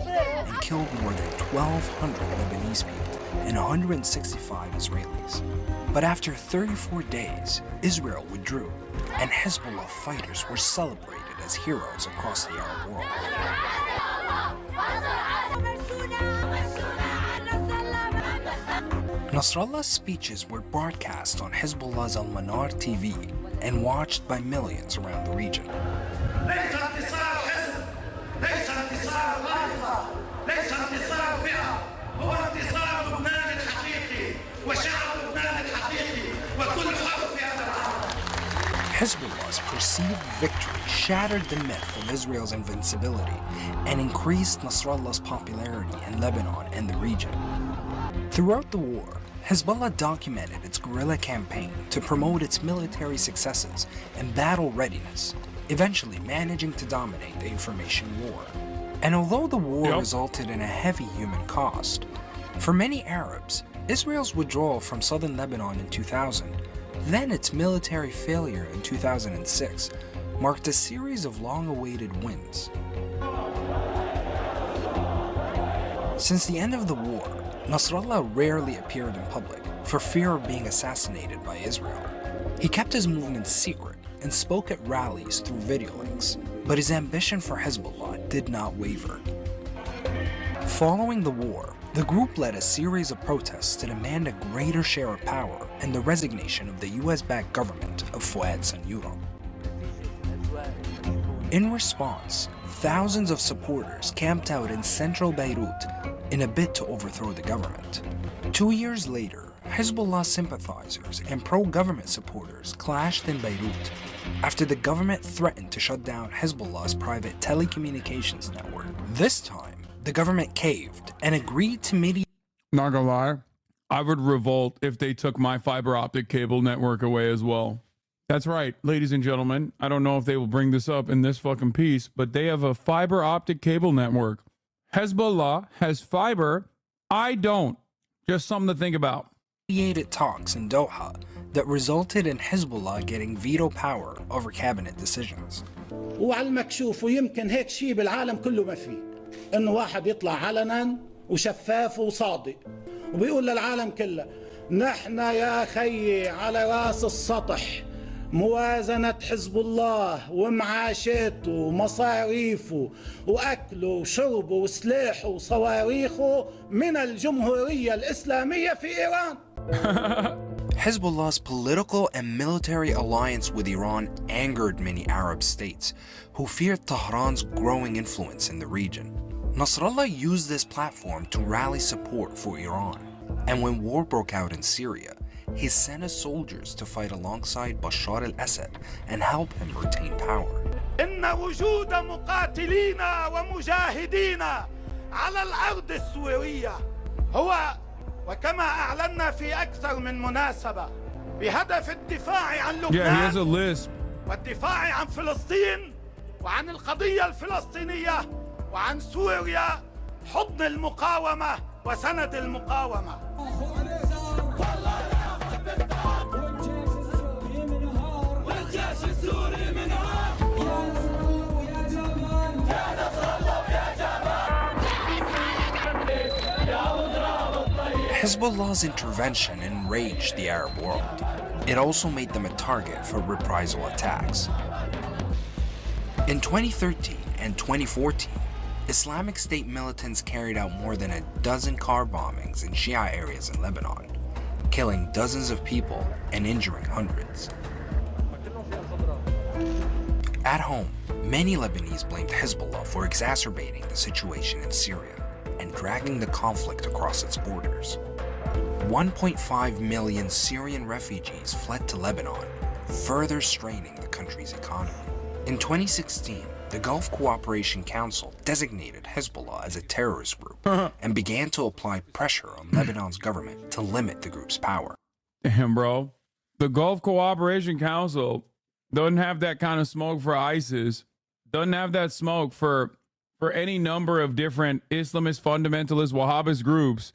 and killed more than 1,200 Lebanese people and 165 Israelis. But after 34 days, Israel withdrew, and Hezbollah fighters were celebrated as heroes across the Arab world. Nasrallah's speeches were broadcast on Hezbollah's Al-Manar TV and watched by millions around the region. Hezbollah's perceived victory shattered the myth of Israel's invincibility and increased Nasrallah's popularity in Lebanon and the region. Throughout the war, Hezbollah documented its guerrilla campaign to promote its military successes and battle readiness, eventually managing to dominate the information war. And although the war resulted in a heavy human cost, for many Arabs, Israel's withdrawal from southern Lebanon in 2000, then its military failure in 2006, marked a series of long-awaited wins. Since the end of the war, Nasrallah rarely appeared in public for fear of being assassinated by Israel. He kept his movement secret and spoke at rallies through video links, but his ambition for Hezbollah did not waver. Following the war, the group led a series of protests to demand a greater share of power and the resignation of the US-backed government of Fouad Sanyura. In response, thousands of supporters camped out in central Beirut in a bid to overthrow the government. 2 years later, Hezbollah sympathizers and pro-government supporters clashed in Beirut after the government threatened to shut down Hezbollah's private telecommunications network. This time, the government caved and agreed to mediate. Not gonna lie, I would revolt if they took my fiber optic cable network away as well. That's right, ladies and gentlemen. I don't know if they will bring this up in this fucking piece, but they have a fiber optic cable network. Hezbollah has fiber. I don't. Just something to think about. Mediated talks in Doha that resulted in Hezbollah getting veto power over cabinet decisions. وعلى المكشوف ويمكن هيك شيء بالعالم كله ما فيه انه واحد يطلع علنا وشفاف وصادق وبيقول للعالم كله نحن يا خيي على راس السطح موازنة حزب الله ومعاشاته ومصاريفه وأكله وشربه وسلاحه وصواريخه من الجمهورية الإسلامية في إيران. Hezbollah's political and military alliance with Iran angered many Arab states who feared Tehran's growing influence in the region. Nasrallah used this platform to rally support for Iran, and when war broke out in Syria, he sent his soldiers to fight alongside Bashar al-Assad and help him retain power. إن وجود مقاتلين ومجاهدين على الأرض السورية هو وكما أعلنا في أكثر من مناسبة بهدف الدفاع عن لبنان والدفاع عن فلسطين وعن القضية الفلسطينية وعن سوريا حضن المقاومة وسند المقاومة. والجيش السوري منها يا جمال يا نصر الله يا جمال. Hezbollah's intervention enraged the Arab world. It also made them a target for reprisal attacks. In 2013 and 2014, Islamic State militants carried out more than a dozen car bombings in Shia areas in Lebanon, killing dozens of people and injuring hundreds. At home, many Lebanese blamed Hezbollah for exacerbating the situation in Syria and dragging the conflict across its borders. 1.5 million Syrian refugees fled to Lebanon, further straining the country's economy. In 2016, the Gulf Cooperation Council designated Hezbollah as a terrorist group and began to apply pressure on Lebanon's government to limit the group's power. Damn, bro. The Gulf Cooperation Council doesn't have that kind of smoke for ISIS, doesn't have that smoke for any number of different Islamist, fundamentalist, Wahhabist groups,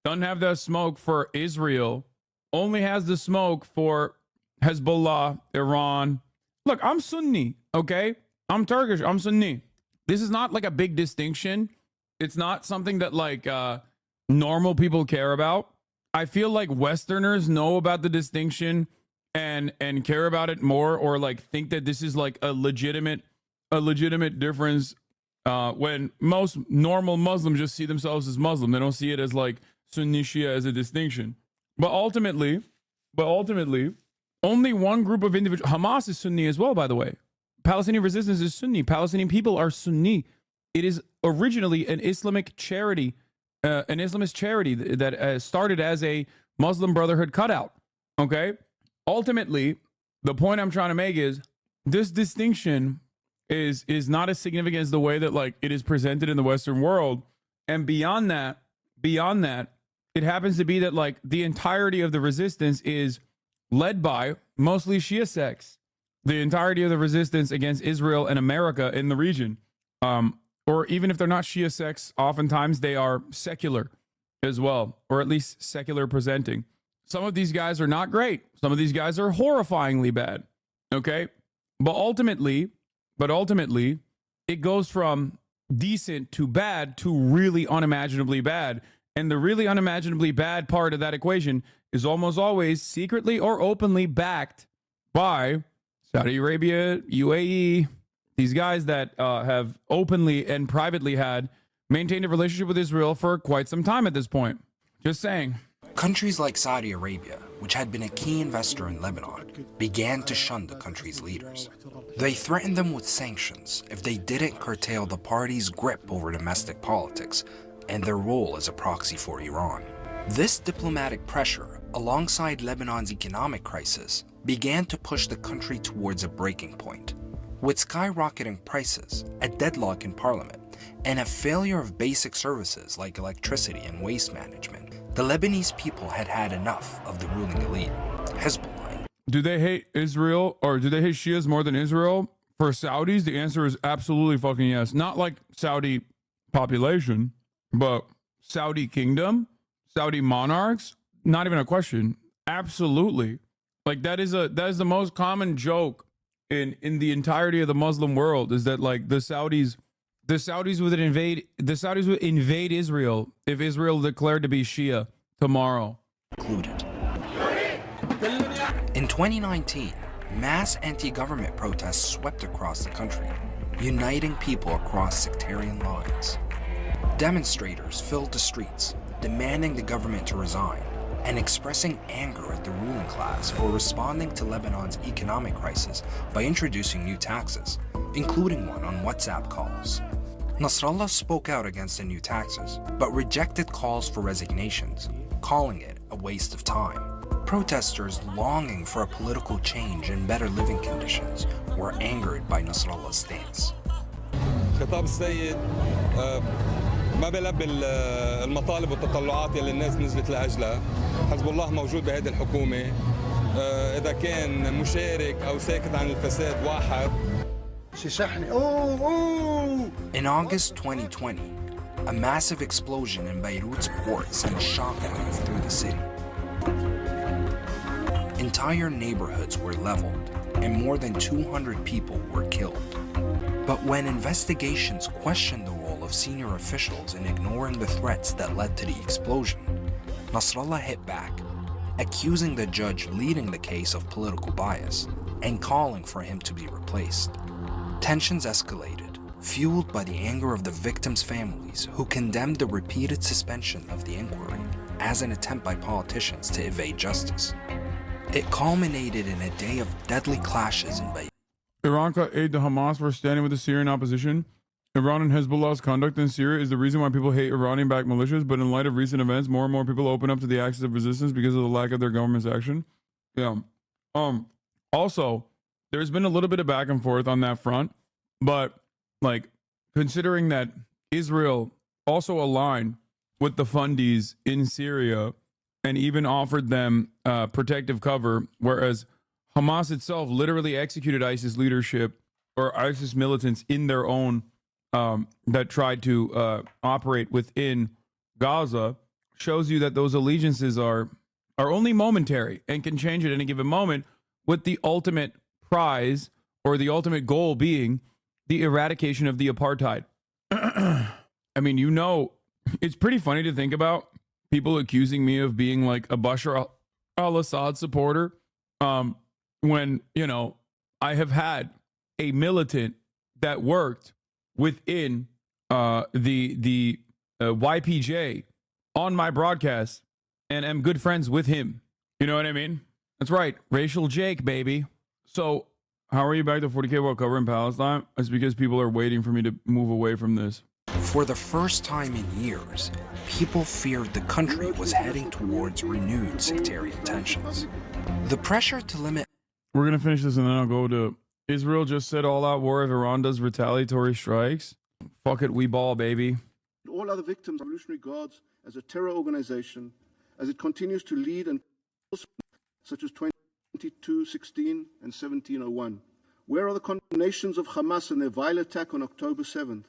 doesn't have that smoke for Israel, only has the smoke for Hezbollah, Iran. Look, I'm Sunni, okay? I'm Turkish, I'm Sunni. This is not like a big distinction. It's not something that like normal people care about. I feel like Westerners know about the distinction and care about it more, or like think that this is like a legitimate difference when most normal Muslims just see themselves as Muslim. They don't see it as like Sunni Shia as a distinction. But ultimately, only one group of individuals. Hamas is Sunni as well, by the way. Palestinian resistance is Sunni. Palestinian people are Sunni. It is originally an Islamic charity, an Islamist charity that started as a Muslim Brotherhood cutout. Okay? Ultimately, the point I'm trying to make is this distinction is not as significant as the way that like it is presented in the Western world. And beyond that, it happens to be that like the entirety of the resistance is led by mostly Shia sects. The entirety of the resistance against Israel and America in the region. Or even if they're not Shia sects, oftentimes they are secular as well, or at least secular presenting. Some of these guys are not great. Some of these guys are horrifyingly bad. Okay? But ultimately, it goes from decent to bad to really unimaginably bad. And the really unimaginably bad part of that equation is almost always secretly or openly backed by Saudi Arabia, UAE, these guys that have openly and privately maintained a relationship with Israel for quite some time at this point. Just saying. Countries like Saudi Arabia, which had been a key investor in Lebanon, began to shun the country's leaders. They threatened them with sanctions if they didn't curtail the party's grip over domestic politics and their role as a proxy for Iran. This diplomatic pressure, alongside Lebanon's economic crisis, began to push the country towards a breaking point. With skyrocketing prices, a deadlock in parliament, and a failure of basic services like electricity and waste management, the Lebanese people had had enough of the ruling elite, Hezbollah. Do they hate Israel, or do they hate Shias more than Israel? For Saudis, the answer is absolutely fucking yes. Not like Saudi population, but Saudi kingdom, Saudi monarchs, not even a question. Absolutely. Like that is the most common joke in the entirety of the Muslim world, is that like the Saudis would invade Israel if Israel declared to be Shia tomorrow. Included. In 2019, mass anti-government protests swept across the country, uniting people across sectarian lines. Demonstrators filled the streets, demanding the government to resign and expressing anger at the ruling class for responding to Lebanon's economic crisis by introducing new taxes, including one on WhatsApp calls. Nasrallah spoke out against the new taxes, but rejected calls for resignations, calling it a waste of time. Protesters longing for a political change and better living conditions were angered by Nasrallah's stance. خطاب السيد ما بيلبي المطالب والتطلعات اللي الناس نزلت لاجلها. حزب الله موجود بهذه الحكومه. اذا كان مشارك او ساكت عن الفساد واحد. In August 2020, a massive explosion in Beirut's port sent a shockwave through the city. Entire neighborhoods were leveled, and more than 200 people were killed. But when investigations questioned the role of senior officials in ignoring the threats that led to the explosion, Nasrallah hit back, accusing the judge leading the case of political bias and calling for him to be replaced. Tensions escalated, fueled by the anger of the victims' families who condemned the repeated suspension of the inquiry as an attempt by politicians to evade justice. It culminated in a day of deadly clashes in Beirut. Iran cut aid to Hamas for standing with the Syrian opposition. Iran and Hezbollah's conduct in Syria is the reason why people hate Iranian-backed militias, but in light of recent events, more and more people open up to the axis of resistance because of the lack of their government's action. Yeah. Also, there's been a little bit of back and forth on that front, but like considering that Israel also aligned with the fundies in Syria and even offered them protective cover, whereas Hamas itself literally executed ISIS leadership or ISIS militants in their own that tried to operate within Gaza, shows you that those allegiances are only momentary and can change at any given moment, with the ultimate prize or the ultimate goal being the eradication of the apartheid. I mean, you know, it's pretty funny to think about people accusing me of being like a Bashar al-Assad supporter when, you know, I have had a militant that worked within the YPJ on my broadcast and am good friends with him. You know what I mean? That's right. Racial Jake, baby. So how are you back to 40K while covering Palestine? It's because people are waiting for me to move away from this. For the first time in years, people feared the country was heading towards renewed sectarian tensions. The pressure to limit... We're going to finish this and then I'll go to Israel just said all-out war if Iran does retaliatory strikes. Fuck it, we ball, baby. All other victims of Revolutionary Guards as a terror organization, as it continues to lead and such as 2216 and 1701. Where are the condemnations of Hamas and their vile attack on October 7th?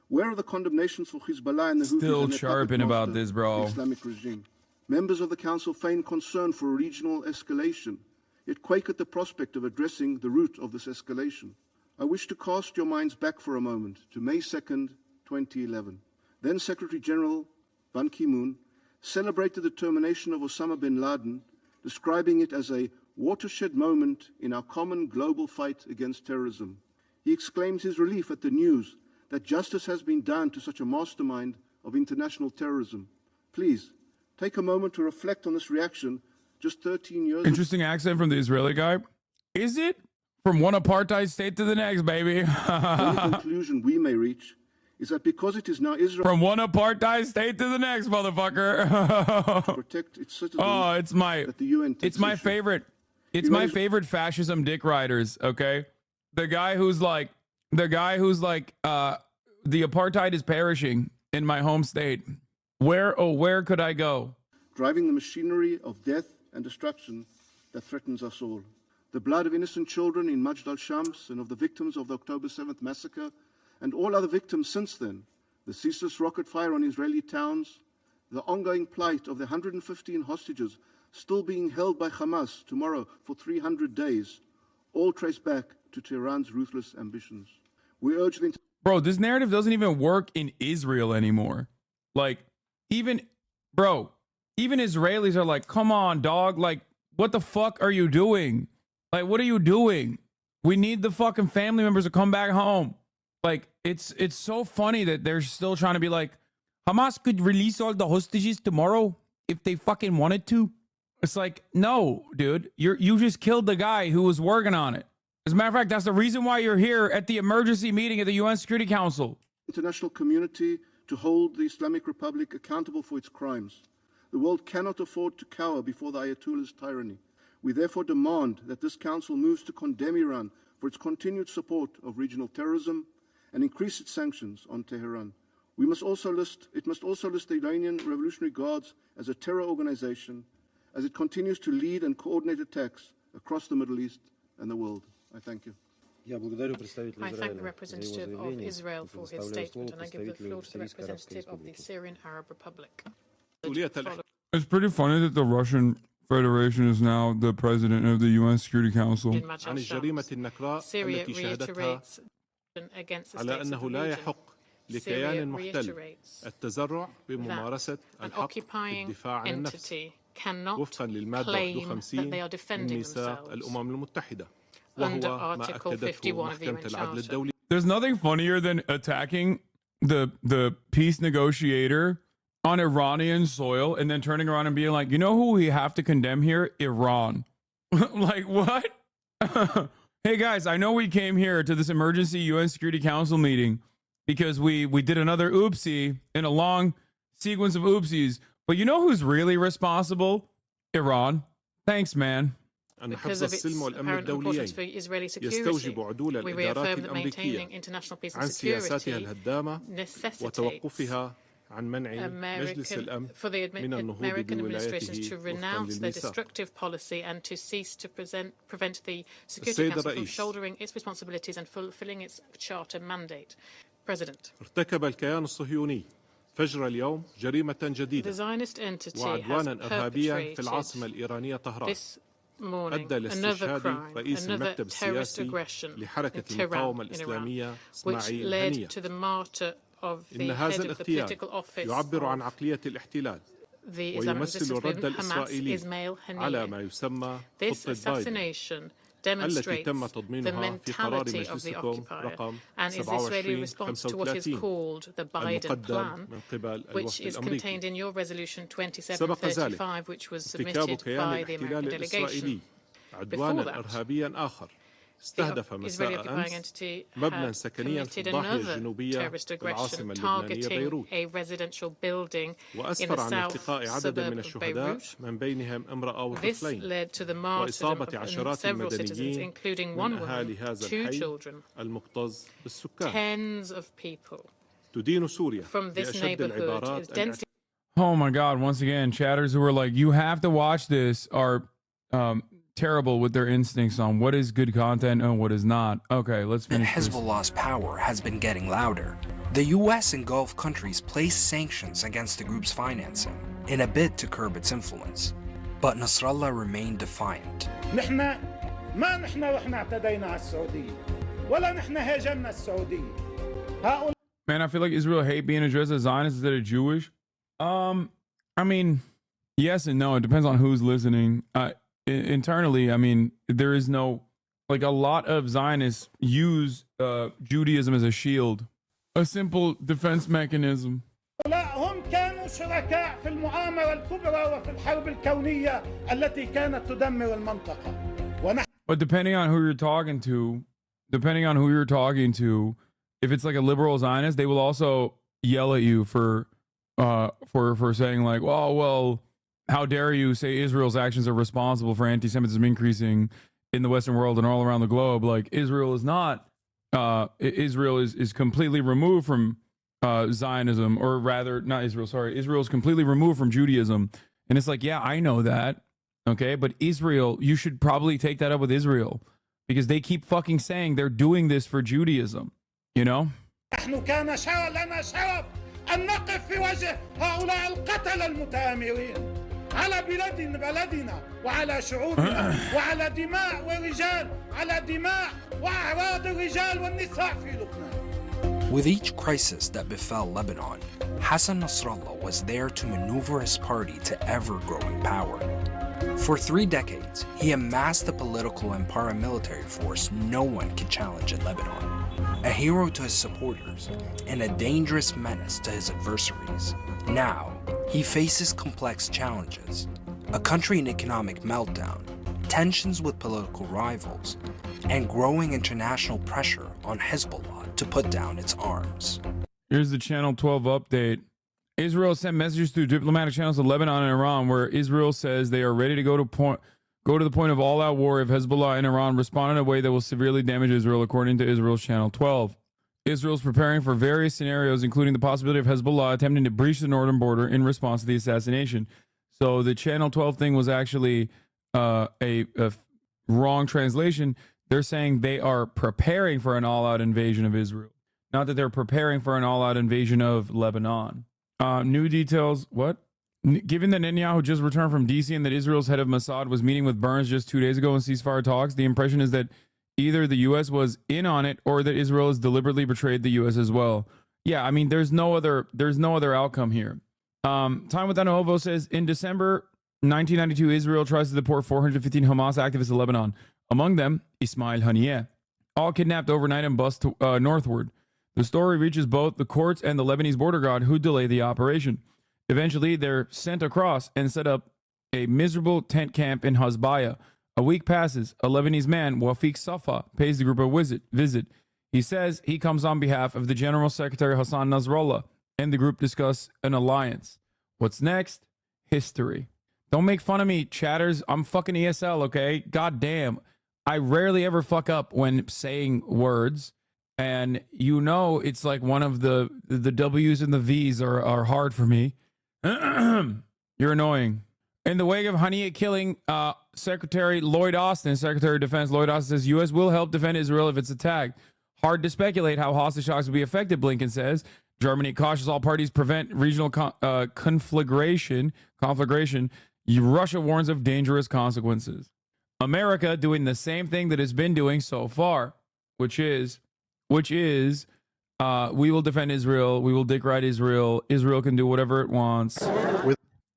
Where are the condemnations for Hezbollah and the Houthis Still and their chirping about this, bro. the Islamic regime? Members of the Council feign concern for a regional escalation, yet quake at the prospect of addressing the root of this escalation. I wish to cast your minds back for a moment to May 2nd, 2011. Then Secretary General Ban Ki-moon celebrated the termination of Osama bin Laden, describing it as a watershed moment in our common global fight against terrorism. He exclaims his relief at the news that justice has been done to such a mastermind of international terrorism. Please, take a moment to reflect on this reaction just 13 years ago. Interesting accent from the Israeli guy. Is it? From one apartheid state to the next, baby. The only conclusion we may reach is that because it is now Israel... From one apartheid state to the next, motherfucker. protect its citizens... Oh, it's my favorite. It's my favorite fascism dick riders, okay? The guy who's like, the apartheid is perishing in my home state. Where could I go? Driving the machinery of death and destruction that threatens us all. The blood of innocent children in Majd al-Shams and of the victims of the October 7th massacre and all other victims since then, the ceaseless rocket fire on Israeli towns, the ongoing plight of the 115 hostages still being held by Hamas tomorrow for 300 days, all trace back to Tehran's ruthless ambitions. We urge the... Bro, this narrative doesn't even work in Israel anymore. Like, even Israelis are like, come on, dog. Like, what the fuck are you doing? Like, what are you doing? We need the fucking family members to come back home. Like, it's so funny that they're still trying to be like, Hamas could release all the hostages tomorrow if they fucking wanted to. It's like, no, dude, you just killed the guy who was working on it. As a matter of fact, that's the reason why you're here at the emergency meeting at the UN Security Council. International community to hold the Islamic Republic accountable for its crimes. The world cannot afford to cower before the Ayatollah's tyranny. We therefore demand that this council moves to condemn Iran for its continued support of regional terrorism and increase its sanctions on Tehran. It must also list the Iranian Revolutionary Guards as a terror organization as it continues to lead and coordinate attacks across the Middle East and the world. I thank you. I thank the representative of Israel for his statement, and I give the floor to the representative of the Syrian Arab Republic. It's pretty funny that the Russian Federation is now the president of the UN Security Council. Syria reiterates against the states of the region. Syria reiterates that an occupying entity cannot claim that they are defending themselves under Article 51 of the UN Charter. There's nothing funnier than attacking the peace negotiator on Iranian soil and then turning around and being like, you know who we have to condemn here? Iran. Like, what? Hey, guys, I know we came here to this emergency UN Security Council meeting because we did another oopsie in a long sequence of oopsies. But you know who's really responsible? Iran. Thanks, man. Because of its apparent importance for Israeli security, we reaffirm that maintaining international peace and security necessitates for the American administrations to renounce their destructive policy and to cease to prevent the Security Council from shouldering its responsibilities and fulfilling its charter mandate. President. The Zionist entity has perpetrated this morning another crime, another terrorist aggression in Tehran, in Iran, which led to the martyr of the head of the political office of the Islamic Resistance Movement, Hamas, Ismail Haniyeh. This assassination demonstrates the mentality of the occupier and is the Israeli response to what is called the Biden plan, which is contained in your resolution 2735, which was submitted by the American delegation. Before that, the Israeli occupying entity had committed another terrorist aggression targeting a residential building in the south suburb of Beirut. This led to the martyrdom of several citizens, including one woman, 2 children, tens of people from this neighborhood is densely. Oh my God, once again, chatters who are like, you have to watch this are terrible with their instincts on what is good content and what is not. Okay, let's finish. Hezbollah's power has been getting louder. The US and Gulf countries placed sanctions against the group's financing in a bid to curb its influence. But Nasrallah remained defiant. Man, I feel like Israel hate being addressed as Zionist instead of Jewish. I mean, yes and no. It depends on who's listening. Internally, I mean, there is no, like, a lot of Zionists use Judaism as a shield, a simple defense mechanism. هم كانوا شركاء في المؤامرة الكبرى وفي الحرب الكونية التي كانت تدمر المنطقة. But depending on who you're talking to, if it's like a liberal Zionist, they will also yell at you for saying like, well, how dare you say Israel's actions are responsible for anti-Semitism increasing in the Western world and all around the globe? Like, Israel is not. Israel is completely removed from Zionism, or rather, not Israel. Sorry, Israel is completely removed from Judaism. And it's like, yeah, I know that. Okay, but Israel, you should probably take that up with Israel because they keep fucking saying they're doing this for Judaism. You know. نحن كان لنا شرف أن نقف في وجه هؤلاء القتلة المتآمرين على بلدنا وعلى شعوبنا وعلى دماء ورجال على دماء وأعراض الرجال والنساء في لبنان. With each crisis that befell Lebanon, Hassan Nasrallah was there to maneuver his party to ever-growing power. For 3 decades, he amassed a political and paramilitary force no one could challenge in Lebanon. A hero to his supporters and a dangerous menace to his adversaries. Now, he faces complex challenges, a country in economic meltdown, tensions with political rivals, and growing international pressure on Hezbollah to put down its arms. Here's the Channel 12 update. Israel sent messages through diplomatic channels to Lebanon and Iran where Israel says they are ready to go go to the point of all-out war if Hezbollah and Iran respond in a way that will severely damage Israel, according to Israel's Channel 12. Israel's preparing for various scenarios, including the possibility of Hezbollah attempting to breach the northern border in response to the assassination. So the Channel 12 thing was actually a wrong translation. They're saying they are preparing for an all-out invasion of Israel, not that they're preparing for an all-out invasion of Lebanon. New details. What? Given that Netanyahu just returned from D.C. and that Israel's head of Mossad was meeting with Burns just 2 days ago in ceasefire talks, the impression is that either the U.S. was in on it or that Israel has deliberately betrayed the U.S. as well. Yeah, I mean, there's no other outcome here. Time with Anovo says, in December 1992, Israel tries to deport 415 Hamas activists in Lebanon. Among them, Ismail Haniyeh, all kidnapped overnight and bused northward. The story reaches both the courts and the Lebanese border guard who delay the operation. Eventually, they're sent across and set up a miserable tent camp in Hasbaya. A week passes. A Lebanese man, Wafiq Safa, pays the group a visit. He says he comes on behalf of the General Secretary Hassan Nasrallah, and the group discuss an alliance. What's next? History. Don't make fun of me, chatters. I'm fucking ESL, okay? God damn. I rarely ever fuck up when saying words. And you know it's like one of the W's and the V's are hard for me. You're annoying. In the wake of Haniyeh killing Secretary Lloyd Austin, Secretary of Defense Lloyd Austin says U.S. will help defend Israel if it's attacked. Hard to speculate how hostage talks will be affected, Blinken says. Germany cautions all parties prevent regional conflagration. Russia warns of dangerous consequences. America doing the same thing that it's been doing so far, which is we will defend Israel. We will dick ride Israel. Israel can do whatever it wants.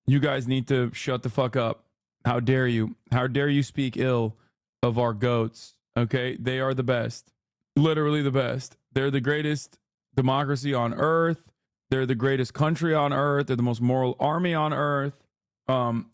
You guys need to shut the fuck up. How dare you? How dare you speak ill of our goats? Okay, they are the best. Literally the best. They're the greatest democracy on earth. They're the greatest country on earth. They're the most moral army on earth.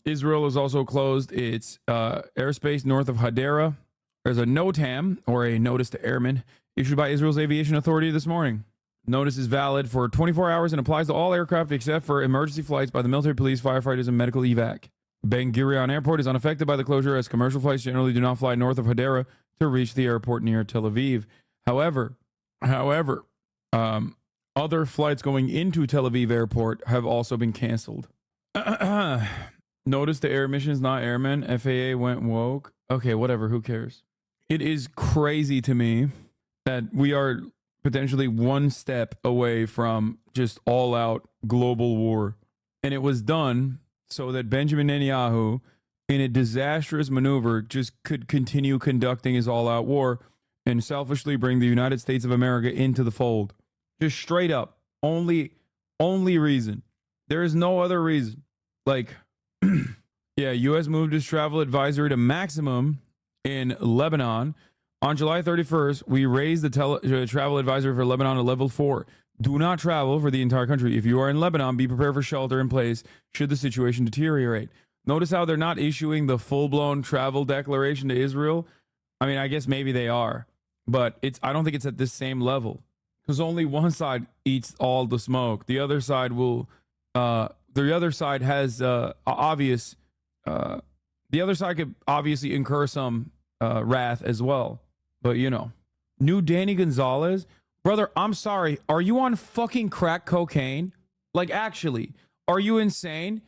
Israel has also closed its airspace north of Hadera. There's a NOTAM, or a notice to airmen, issued by Israel's aviation authority this morning. Notice is valid for 24 hours and applies to all aircraft except for emergency flights by the military, police, firefighters, and medical evac. Ben Gurion Airport is unaffected by the closure, as commercial flights generally do not fly north of Hadera to reach the airport near Tel Aviv. However, other flights going into Tel Aviv airport have also been canceled. Notice the air missions, not airmen. FAA went woke. Okay, whatever. Who cares? It is crazy to me that we are potentially one step away from just all-out global war. And it was done so that Benjamin Netanyahu, in a disastrous maneuver, just could continue conducting his all-out war and selfishly bring the United States of America into the fold. Just straight up. Only reason. There is no other reason. Like, yeah, U.S. moved its travel advisory to maximum in Lebanon. On July 31st, we raised the travel advisory for Lebanon to level 4. Do not travel for the entire country. If you are in Lebanon, be prepared for shelter in place should the situation deteriorate. Notice how they're not issuing the full-blown travel declaration to Israel. I mean, I guess maybe they are, but I don't think it's at this same level, because only one side eats all the smoke. The other side will, the other side has obvious, the other side could obviously incur some wrath as well. But, you know, new Danny Gonzalez, brother, I'm sorry. Are you on fucking crack cocaine? Like, actually, are you insane?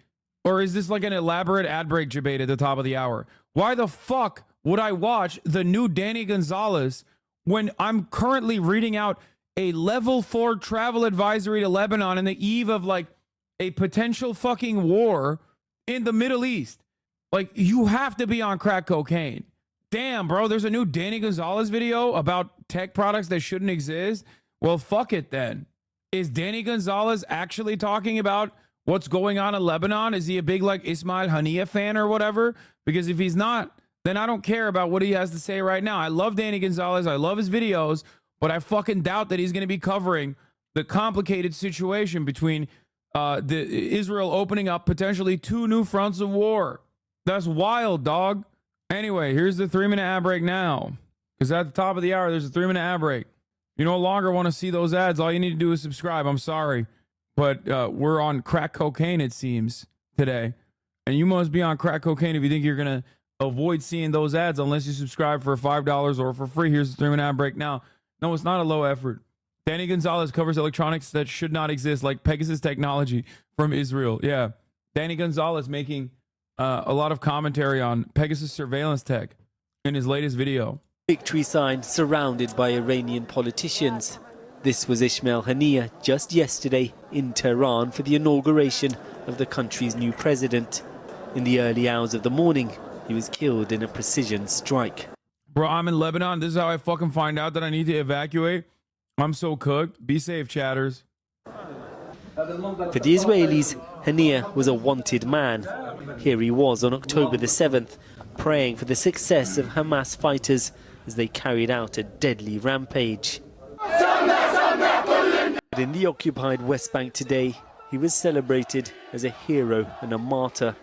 Or is this like an elaborate ad break debate at the top of the hour? Why the fuck would I watch the new Danny Gonzalez when I'm currently reading out a level 4 travel advisory to Lebanon in the eve of like a potential fucking war in the Middle East? Like, you have to be on crack cocaine. Damn, bro, there's a new Danny Gonzalez video about tech products that shouldn't exist. Well, fuck it then. Is Danny Gonzalez actually talking about what's going on in Lebanon? Is he a big like Ismail Haniyeh fan or whatever? Because if he's not, then I don't care about what he has to say right now. I love Danny Gonzalez. I love his videos, but I fucking doubt that he's going to be covering the complicated situation between the Israel opening up potentially 2 new fronts of war. That's wild, dog. Anyway, here's the 3-minute ad break now. Because at the top of the hour, there's a 3-minute ad break. You no longer want to see those ads. All you need to do is subscribe. I'm sorry. But we're on crack cocaine, it seems, today. And you must be on crack cocaine if you think you're going avoid seeing those ads unless you subscribe for $5 or for free. Here's the 3-minute ad break now. No, it's not a low effort. Danny Gonzalez covers electronics that should not exist, like Pegasus technology from Israel. Yeah. Danny Gonzalez making a lot of commentary on Pegasus surveillance tech in his latest video. Victory sign surrounded by Iranian politicians. This was Ismail Haniyeh just yesterday in Tehran for the inauguration of the country's new president. In the early hours of the morning, he was killed in a precision strike. Bro, I'm in Lebanon. This is how I fucking find out that I need to evacuate. I'm so cooked. Be safe, chatters. For the Israelis, Haniyeh was a wanted man. Here he was on October the 7th, praying for the success of Hamas fighters as they carried out a deadly rampage. But in the occupied West Bank today, he was celebrated as a hero and a martyr.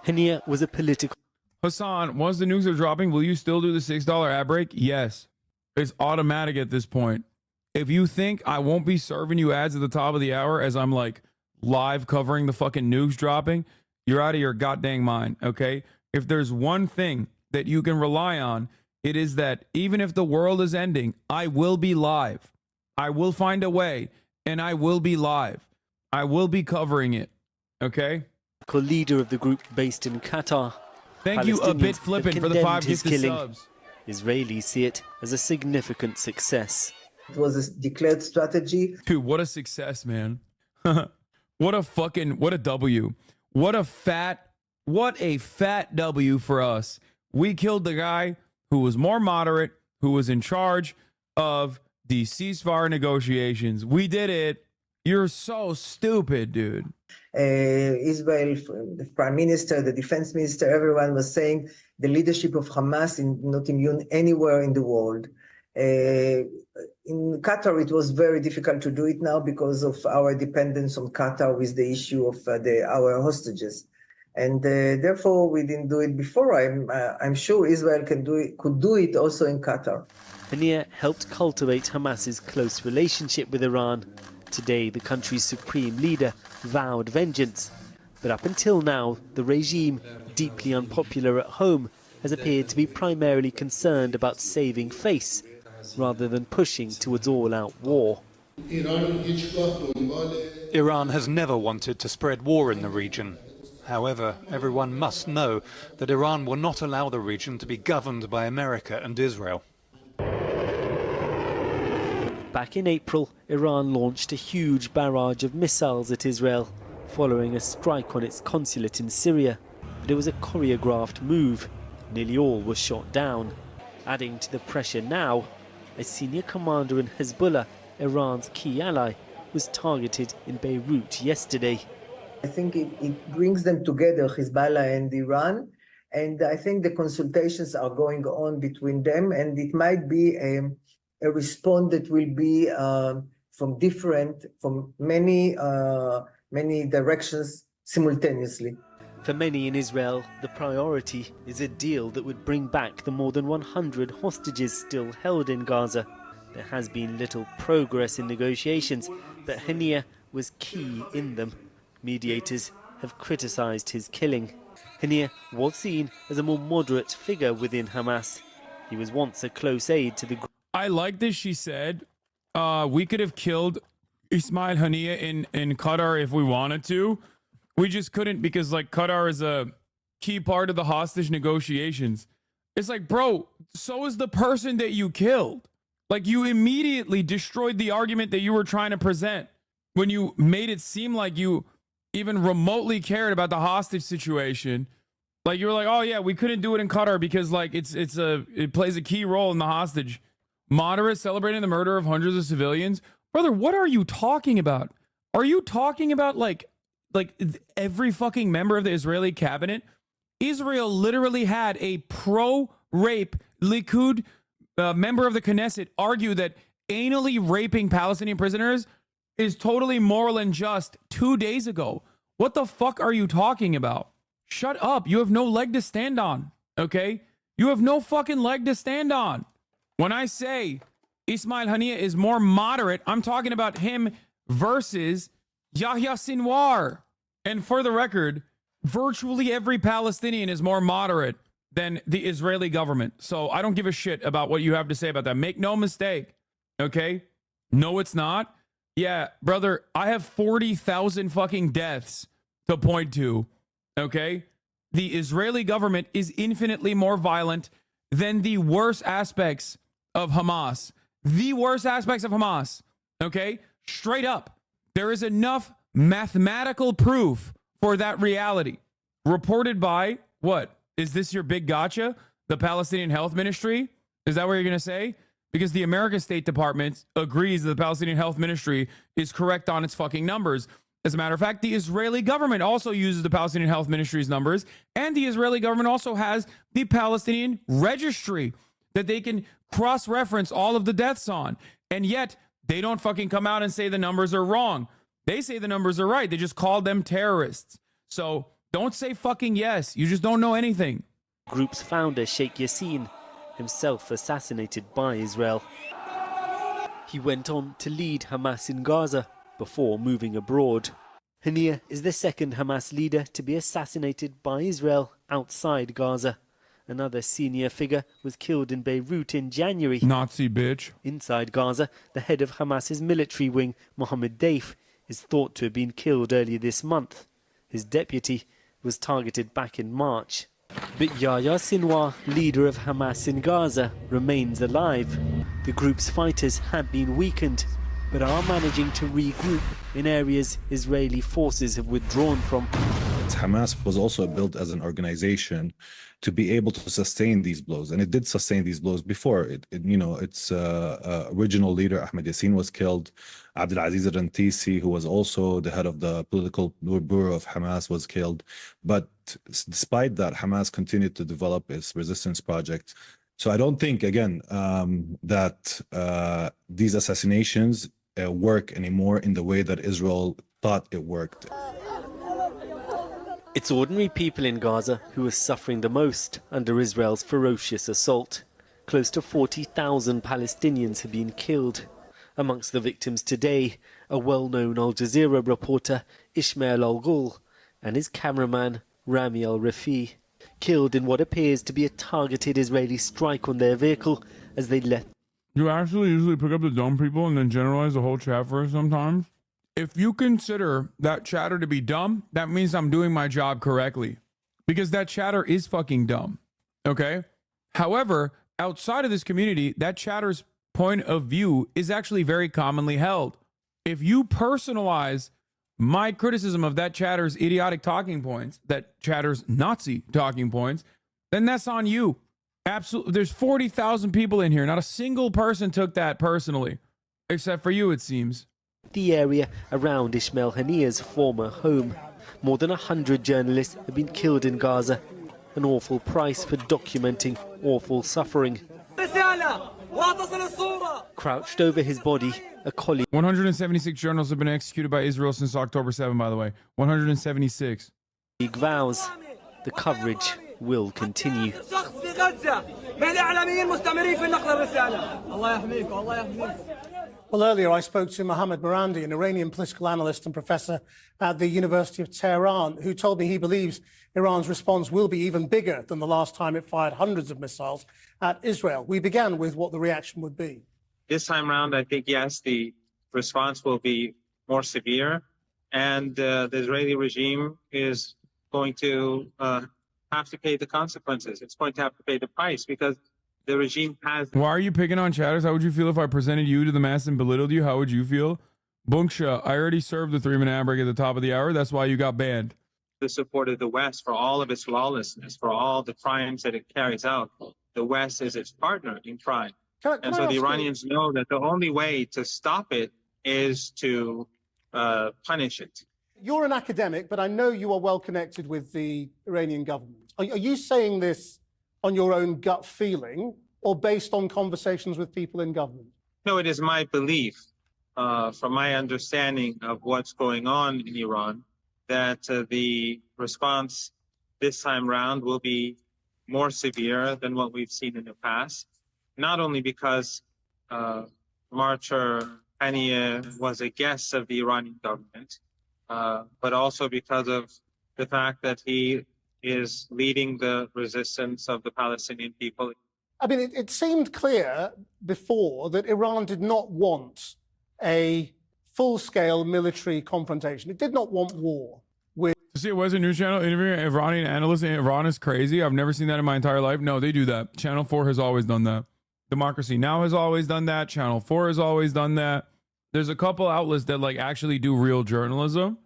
Haniyeh was a political... Hassan, once the nukes are dropping, will you still do the $6 ad break? Yes. It's automatic at this point. If you think I won't be serving you ads at the top of the hour as I'm like live covering the fucking nukes dropping, you're out of your goddamn mind, okay? If there's one thing that you can rely on, it is that even if the world is ending, I will be live. I will find a way, and I will be live. I will be covering it, okay? Leader of the group based in Qatar. Thank you, a bit flippant, for the 5 gifted subs. Israelis see it as a significant success. It was a declared strategy. Dude, what a success, man. What a W. What a fat W for us. We killed the guy who was more moderate, who was in charge of the ceasefire negotiations. We did it. You're so stupid, dude. Israel, the prime minister, the defense minister, everyone was saying the leadership of Hamas is not immune anywhere in the world. In Qatar, it was very difficult to do it now because of our dependence on Qatar with the issue of our hostages. And therefore, we didn't do it before. I'm sure Israel could do it also in Qatar. Haniyeh helped cultivate Hamas's close relationship with Iran. Today, the country's supreme leader vowed vengeance. But up until now, the regime, deeply unpopular at home, has appeared to be primarily concerned about saving face, rather than pushing towards all-out war. Iran has never wanted to spread war in the region. However, everyone must know that Iran will not allow the region to be governed by America and Israel. Back in April, Iran launched a huge barrage of missiles at Israel, following a strike on its consulate in Syria. But it was a choreographed move. Nearly all was shot down. Adding to the pressure now, a senior commander in Hezbollah, Iran's key ally, was targeted in Beirut yesterday. I think it brings them together, Hezbollah and Iran, and I think the consultations are going on between them, and it might be a response that will be from many directions simultaneously. For many in Israel, the priority is a deal that would bring back the more than 100 hostages still held in Gaza. There has been little progress in negotiations, but Haniyeh was key in them. Mediators have criticized his killing. Haniyeh was seen as a more moderate figure within Hamas. He was once a close aide to the group. I like this, she said. We could have killed Ismail Haniyeh in Qatar if we wanted to. We just couldn't because, like, Qatar is a key part of the hostage negotiations. It's like, bro, so is the person that you killed. Like, you immediately destroyed the argument that you were trying to present when you made it seem like you even remotely cared about the hostage situation. Like, you were like, oh yeah, we couldn't do it in Qatar because, like, it plays a key role in the hostage. Moderates celebrating the murder of hundreds of civilians. Brother, what are you talking about? Are you talking about like every fucking member of the Israeli cabinet? Israel literally had a pro-rape Likud member of the Knesset argue that anally raping Palestinian prisoners is totally moral and just 2 days ago. What the fuck are you talking about? Shut up. You have no leg to stand on, okay? You have no fucking leg to stand on. When I say Ismail Haniyeh is more moderate, I'm talking about him versus Yahya Sinwar. And for the record, virtually every Palestinian is more moderate than the Israeli government. So I don't give a shit about what you have to say about that. Make no mistake, okay? No, it's not. Yeah, brother, I have 40,000 fucking deaths to point to, okay? The Israeli government is infinitely more violent than the worst aspects of Hamas. The worst aspects of Hamas, okay? Straight up. There is enough mathematical proof for that reality. Reported by, what? Is this your big gotcha? The Palestinian Health Ministry? Is that what you're going to say? Because the American State Department agrees that the Palestinian Health Ministry is correct on its fucking numbers. As a matter of fact, the Israeli government also uses the Palestinian Health Ministry's numbers, and the Israeli government also has the Palestinian Registry that they can cross-reference all of the deaths on. And yet, they don't fucking come out and say the numbers are wrong. They say the numbers are right. They just call them terrorists. So don't say fucking yes. You just don't know anything. Group's founder, Sheikh Yassin, himself assassinated by Israel. He went on to lead Hamas in Gaza before moving abroad. Hania is the second Hamas leader to be assassinated by Israel outside Gaza. Another senior figure was killed in Beirut in January. Nazi bitch. Inside Gaza, the head of Hamas's military wing, Mohammed Deif, is thought to have been killed earlier this month. His deputy was targeted back in March. But Yahya Sinwar, leader of Hamas in Gaza, remains alive. The group's fighters have been weakened, but are managing to regroup in areas Israeli forces have withdrawn from. Hamas was also built as an organization to be able to sustain these blows, and it did sustain these blows before. Its original leader Ahmed Yassin was killed. Abdulaziz al-Rantisi, who was also the head of the political bureau of Hamas, was killed. But despite that, Hamas continued to develop its resistance project. So I don't think, again, that these assassinations work anymore in the way that Israel thought it worked. It's ordinary people in Gaza who are suffering the most under Israel's ferocious assault. Close to 40,000 Palestinians have been killed. Amongst the victims today, a well-known Al Jazeera reporter, Ismail Al-Ghul, and his cameraman, Rami Al-Rafi, killed in what appears to be a targeted Israeli strike on their vehicle as they left. You actually usually pick up the dumb people and then generalize the whole chat for us sometimes? If you consider that chatter to be dumb, that means I'm doing my job correctly. Because that chatter is fucking dumb. Okay? However, outside of this community, that chatter's point of view is actually very commonly held. If you personalize my criticism of that chatter's idiotic talking points, that chatter's Nazi talking points, then that's on you. Absolutely. There's 40,000 people in here. Not a single person took that personally. Except for you, it seems. The area around Ismail Hania's former home. More than 100 journalists have been killed in Gaza. An awful price for documenting awful suffering. Crouched over his body, a colleague. 176 journalists have been executed by Israel since October 7, by the way. 176. He vows the coverage will continue. Well, earlier I spoke to Mohammad Marandi, an Iranian political analyst and professor at the University of Tehran, who told me he believes Iran's response will be even bigger than the last time it fired hundreds of missiles at Israel. We began with what the reaction would be. This time round, I think, yes, the response will be more severe, and the Israeli regime is going to have to pay the consequences. It's going to have to pay the price because the regime has... Why are you picking on chatters? How would you feel if I presented you to the mass and belittled you? How would you feel? Bunksha, I already served the 3-minute ad break at the top of the hour. That's why you got banned. The support of the West for all of its lawlessness, for all the crimes that it carries out. The West is its partner in crime. And so the Iranians know that the only way to stop it is to punish it. You're an academic, but I know you are well connected with the Iranian government. Are you saying this on your own gut feeling or based on conversations with people in government? No, it is my belief, from my understanding of what's going on in Iran, that the response this time round will be more severe than what we've seen in the past. Not only because Martyr Haniya was a guest of the Iranian government, but also because of the fact that he is leading the resistance of the Palestinian people. I mean, it seemed clear before that Iran did not want a full-scale military confrontation. It did not want war. To see a Western news channel interviewing an Iranian analyst in Iran is crazy. I've never seen that in my entire life. No, they do that. Channel 4 has always done that. Democracy Now! Has always done that. Channel 4 has always done that. There's a couple outlets that like actually do real journalism.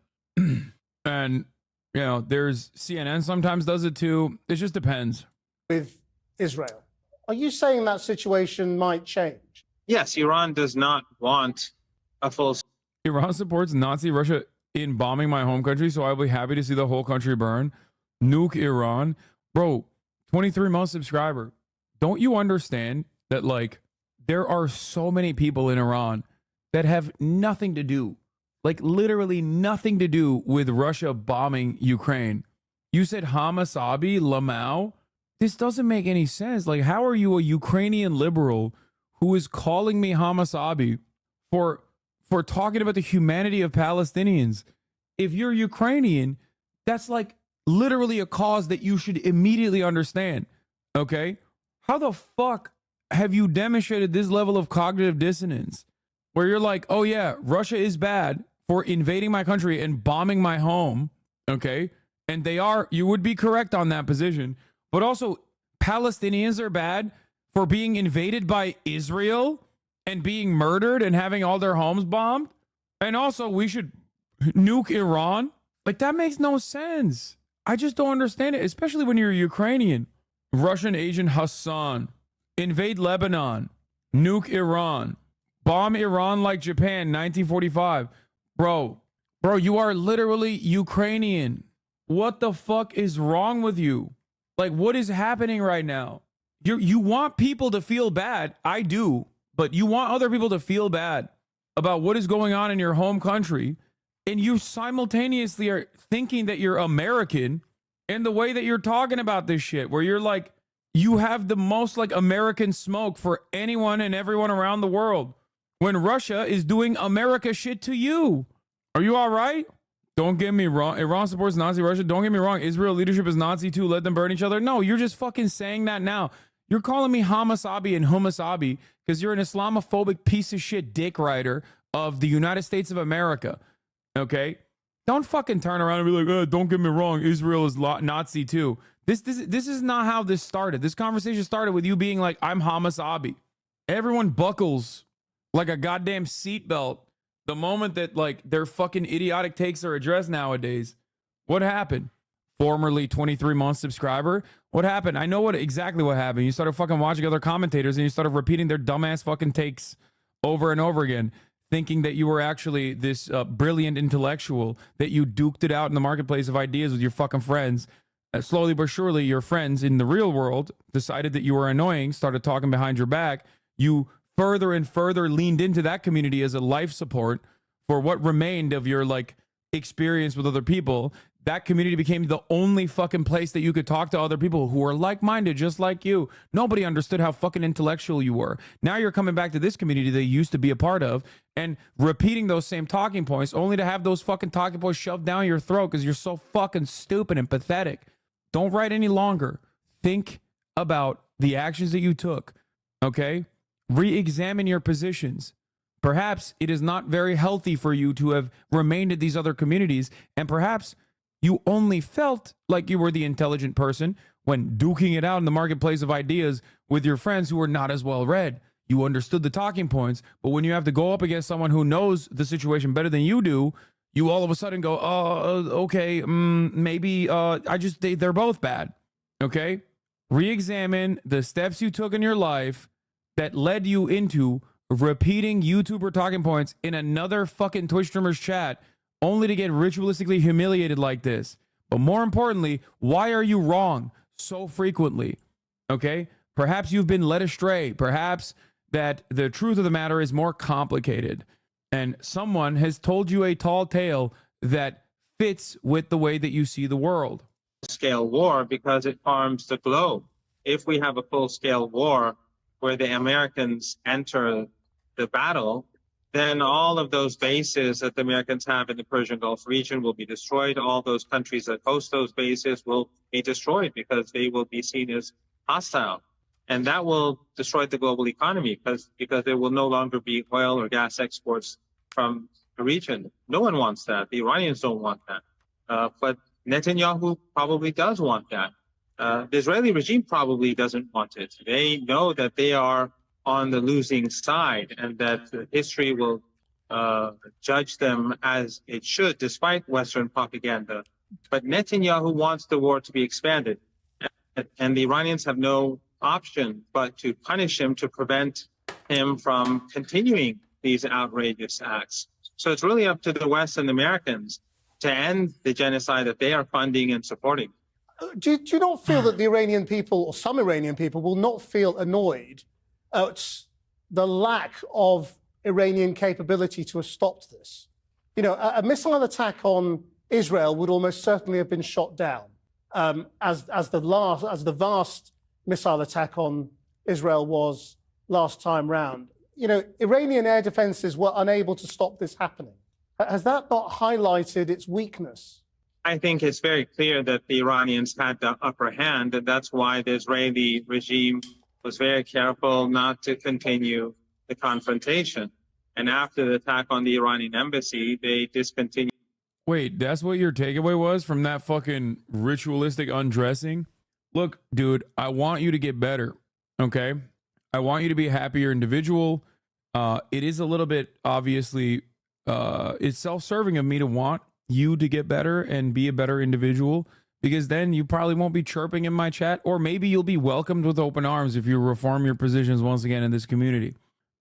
And, you know, there's CNN sometimes does it too. It just depends. With Israel. Are you saying that situation might change? Yes, Iran does not want a full... Iran supports Nazi Russia in bombing my home country, so I'll be happy to see the whole country burn. Nuke Iran. Bro, 23-month subscriber. Don't you understand that, like, there are so many people in Iran that have nothing to do, like literally nothing to do with Russia bombing Ukraine? You said HamasAbi, Lamau? This doesn't make any sense. Like, how are you a Ukrainian liberal who is calling me HamasAbi for talking about the humanity of Palestinians? If you're Ukrainian, that's like literally a cause that you should immediately understand. Okay? How the fuck have you demonstrated this level of cognitive dissonance where you're like, oh yeah, Russia is bad for invading my country and bombing my home. Okay? And they are, you would be correct on that position. But also, Palestinians are bad for being invaded by Israel and being murdered and having all their homes bombed. And also, we should nuke Iran. Like, that makes no sense. I just don't understand it, especially when you're Ukrainian. Russian agent Hassan. Invade Lebanon. Nuke Iran. Bomb Iran like Japan, 1945. Bro, you are literally Ukrainian. What the fuck is wrong with you? Like, what is happening right now? You want people to feel bad. I do. But you want other people to feel bad about what is going on in your home country. And you simultaneously are thinking that you're American in the way that you're talking about this shit, where you're like, you have the most like American smoke for anyone and everyone around the world when Russia is doing America shit to you. Are you all right? Don't get me wrong. Iran supports Nazi Russia. Don't get me wrong. Israel leadership is Nazi too. Let them burn each other. No, you're just fucking saying that now. You're calling me HamasAbi and HumasAbi because you're an Islamophobic piece of shit dick rider of the United States of America. Okay? Don't fucking turn around and be like, oh, don't get me wrong. Israel is Nazi too. This is not how this started. This conversation started with you being like, I'm HamasAbi. Everyone buckles like a goddamn seatbelt the moment that like their fucking idiotic takes are addressed nowadays. What happened? Formerly 23-month subscriber. What happened? I know exactly what happened. You started fucking watching other commentators and you started repeating their dumbass fucking takes over and over again, thinking that you were actually this brilliant intellectual, that you duked it out in the marketplace of ideas with your fucking friends. Slowly but surely, your friends in the real world decided that you were annoying, started talking behind your back. You further and further leaned into that community as a life support for what remained of your like experience with other people. That community became the only fucking place that you could talk to other people who were like-minded, just like you. Nobody understood how fucking intellectual you were. Now you're coming back to this community that you used to be a part of and repeating those same talking points only to have those fucking talking points shoved down your throat because you're so fucking stupid and pathetic. Don't write any longer. Think about the actions that you took, okay? Re-examine your positions. Perhaps it is not very healthy for you to have remained in these other communities, and perhaps you only felt like you were the intelligent person when duking it out in the marketplace of ideas with your friends who were not as well read. You understood the talking points, but when you have to go up against someone who knows the situation better than you do, you all of a sudden go, okay, maybe they're both bad. Okay? Re-examine the steps you took in your life that led you into repeating YouTuber talking points in another fucking Twitch streamer's chat only to get ritualistically humiliated like this. But more importantly, why are you wrong so frequently? Okay? Perhaps you've been led astray. Perhaps that the truth of the matter is more complicated. And someone has told you a tall tale that fits with the way that you see the world. Scale war because it harms the globe. If we have a full-scale war where the Americans enter the battle, then all of those bases that the Americans have in the Persian Gulf region will be destroyed. All those countries that host those bases will be destroyed because they will be seen as hostile. And that will destroy the global economy because there will no longer be oil or gas exports from the region. No one wants that. The Iranians don't want that. But Netanyahu probably does want that. The Israeli regime probably doesn't want it. They know that they are on the losing side and that history will judge them as it should, despite Western propaganda. But Netanyahu wants the war to be expanded. And the Iranians have no option but to punish him to prevent him from continuing these outrageous acts. So it's really up to the West and the Americans to end the genocide that they are funding and supporting. Do you not feel that the Iranian people, or some Iranian people, will not feel annoyed at the lack of Iranian capability to have stopped this? You know, a missile attack on Israel would almost certainly have been shot down, as the vast missile attack on Israel was last time round. You know, Iranian air defenses were unable to stop this happening. Has that not highlighted its weakness? I think it's very clear that the Iranians had the upper hand, and that's why the Israeli regime was very careful not to continue the confrontation. And after the attack on the Iranian embassy, they discontinued. Wait, that's what your takeaway was from that fucking ritualistic undressing? Look, dude, I want you to get better, okay? I want you to be a happier individual. It is a little bit, obviously, it's self-serving of me to want you to get better and be a better individual, because then you probably won't be chirping in my chat, or maybe you'll be welcomed with open arms if you reform your positions once again in this community,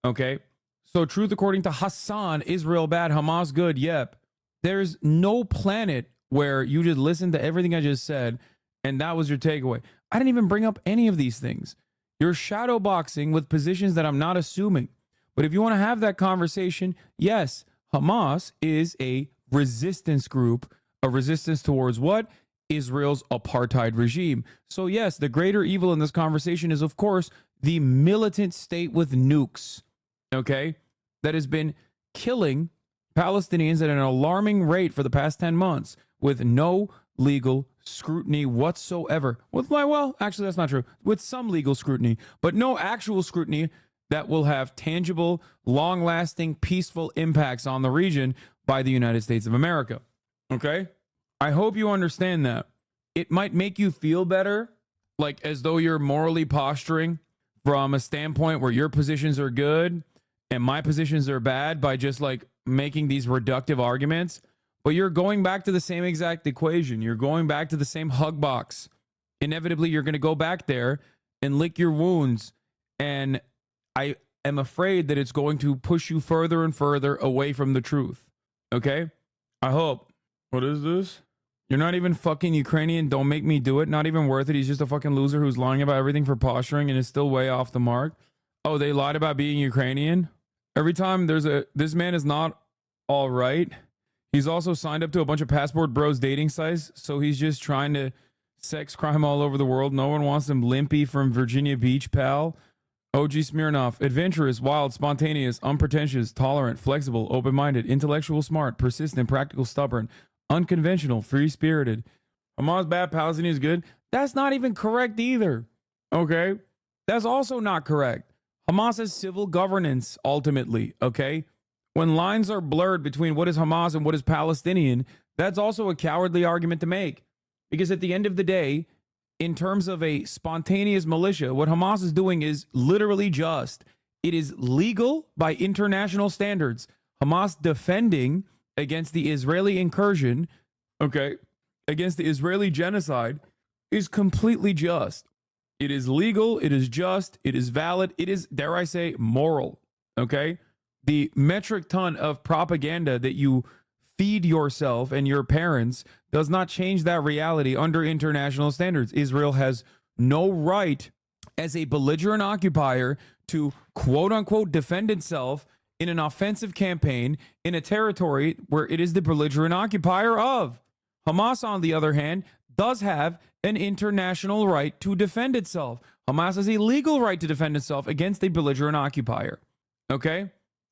okay? So truth according to Hassan, Israel bad, Hamas good, yep. There's no planet where you just listen to everything I just said and that was your takeaway. I didn't even bring up any of these things. You're shadow boxing with positions that I'm not assuming. But if you want to have that conversation, yes, Hamas is a resistance group, a resistance towards what? Israel's apartheid regime. So yes, the greater evil in this conversation is, of course, the militant state with nukes, okay, that has been killing Palestinians at an alarming rate for the past 10 months with no legal scrutiny whatsoever. Well, actually, that's not true. With some legal scrutiny, but no actual scrutiny that will have tangible, long-lasting, peaceful impacts on the region by the United States of America. Okay? I hope you understand that. It might make you feel better, like as though you're morally posturing from a standpoint where your positions are good and my positions are bad by just like making these reductive arguments. But you're going back to the same exact equation. You're going back to the same hug box. Inevitably, you're going to go back there and lick your wounds. And I am afraid that it's going to push you further and further away from the truth. Okay? I hope. What is this? You're not even fucking Ukrainian. Don't make me do it. Not even worth it. He's just a fucking loser who's lying about everything for posturing and is still way off the mark. Oh, they lied about being Ukrainian? Every time this man is not all right. He's also signed up to a bunch of passport bros dating sites, so he's just trying to sex crime all over the world. No one wants him. Limpy from Virginia Beach, pal. OG Smirnoff, adventurous, wild, spontaneous, unpretentious, tolerant, flexible, open-minded, intellectual, smart, persistent, practical, stubborn, unconventional, free-spirited. Hamas bad, Palestinian is good. That's not even correct either. Okay? That's also not correct. Hamas is civil governance, ultimately, okay? When lines are blurred between what is Hamas and what is Palestinian, that's also a cowardly argument to make. Because at the end of the day, in terms of a spontaneous militia, what Hamas is doing is literally just. It is legal by international standards. Hamas defending against the Israeli incursion, okay, against the Israeli genocide is completely just. It is legal, it is just, it is valid, it is, dare I say, moral, okay? The metric ton of propaganda that you feed yourself and your parents does not change that reality under international standards. Israel has no right as a belligerent occupier to quote unquote defend itself in an offensive campaign in a territory where it is the belligerent occupier of. Hamas, on the other hand, does have an international right to defend itself. Hamas has a legal right to defend itself against a belligerent occupier. Okay?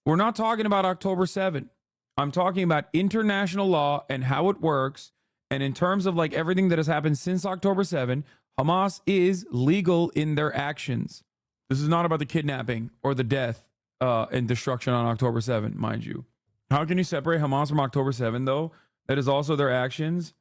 We're not talking about October 7. I'm talking about international law and how it works. And in terms of like everything that has happened since October 7, Hamas is legal in their actions. This is not about the kidnapping or the death and destruction on October 7, mind you. How can you separate Hamas from October 7, though? That is also their actions.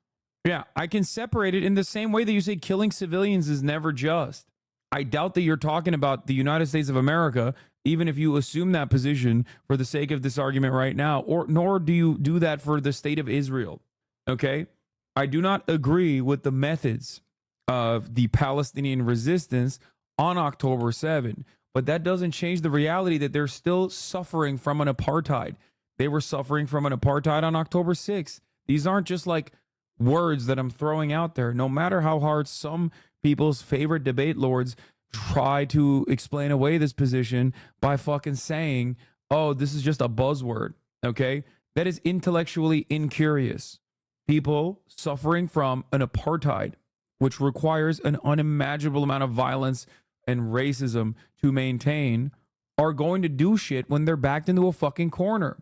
Yeah, I can separate it in the same way that you say killing civilians is never just. I doubt that you're talking about the United States of America, even if you assume that position for the sake of this argument right now, nor do you do that for the state of Israel. Okay? I do not agree with the methods of the Palestinian resistance on October 7, but that doesn't change the reality that they're still suffering from an apartheid. They were suffering from an apartheid on October 6th. These aren't just like words that I'm throwing out there. No matter how hard some people's favorite debate lords try to explain away this position by fucking saying, oh, this is just a buzzword, okay? That is intellectually incurious. People suffering from an apartheid, which requires an unimaginable amount of violence and racism to maintain, are going to do shit when they're backed into a fucking corner,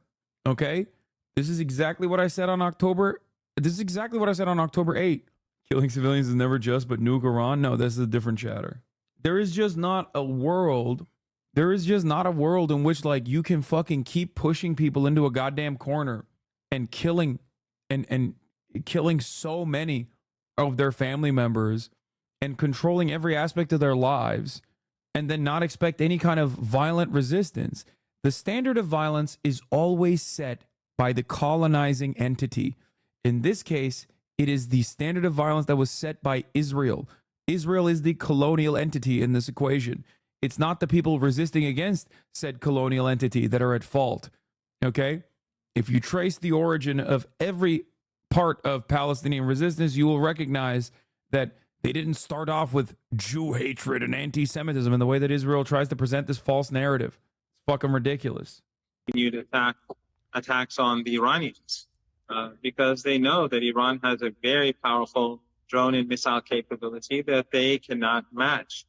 okay? This is exactly what I said on October 8. Killing civilians is never just, but nuke Iran? No, this is a different chatter. There is just not a world in which like you can fucking keep pushing people into a goddamn corner and killing and killing so many of their family members and controlling every aspect of their lives and then not expect any kind of violent resistance. The standard of violence is always set by the colonizing entity. In this case, it is the standard of violence that was set by Israel. Israel is the colonial entity in this equation. It's not the people resisting against said colonial entity that are at fault. Okay? If you trace the origin of every part of Palestinian resistance, you will recognize that they didn't start off with Jew hatred and anti-Semitism in the way that Israel tries to present this false narrative. It's fucking ridiculous. Continued attacks on the Iranians. Because they know that Iran has a very powerful drone and missile capability that they cannot match.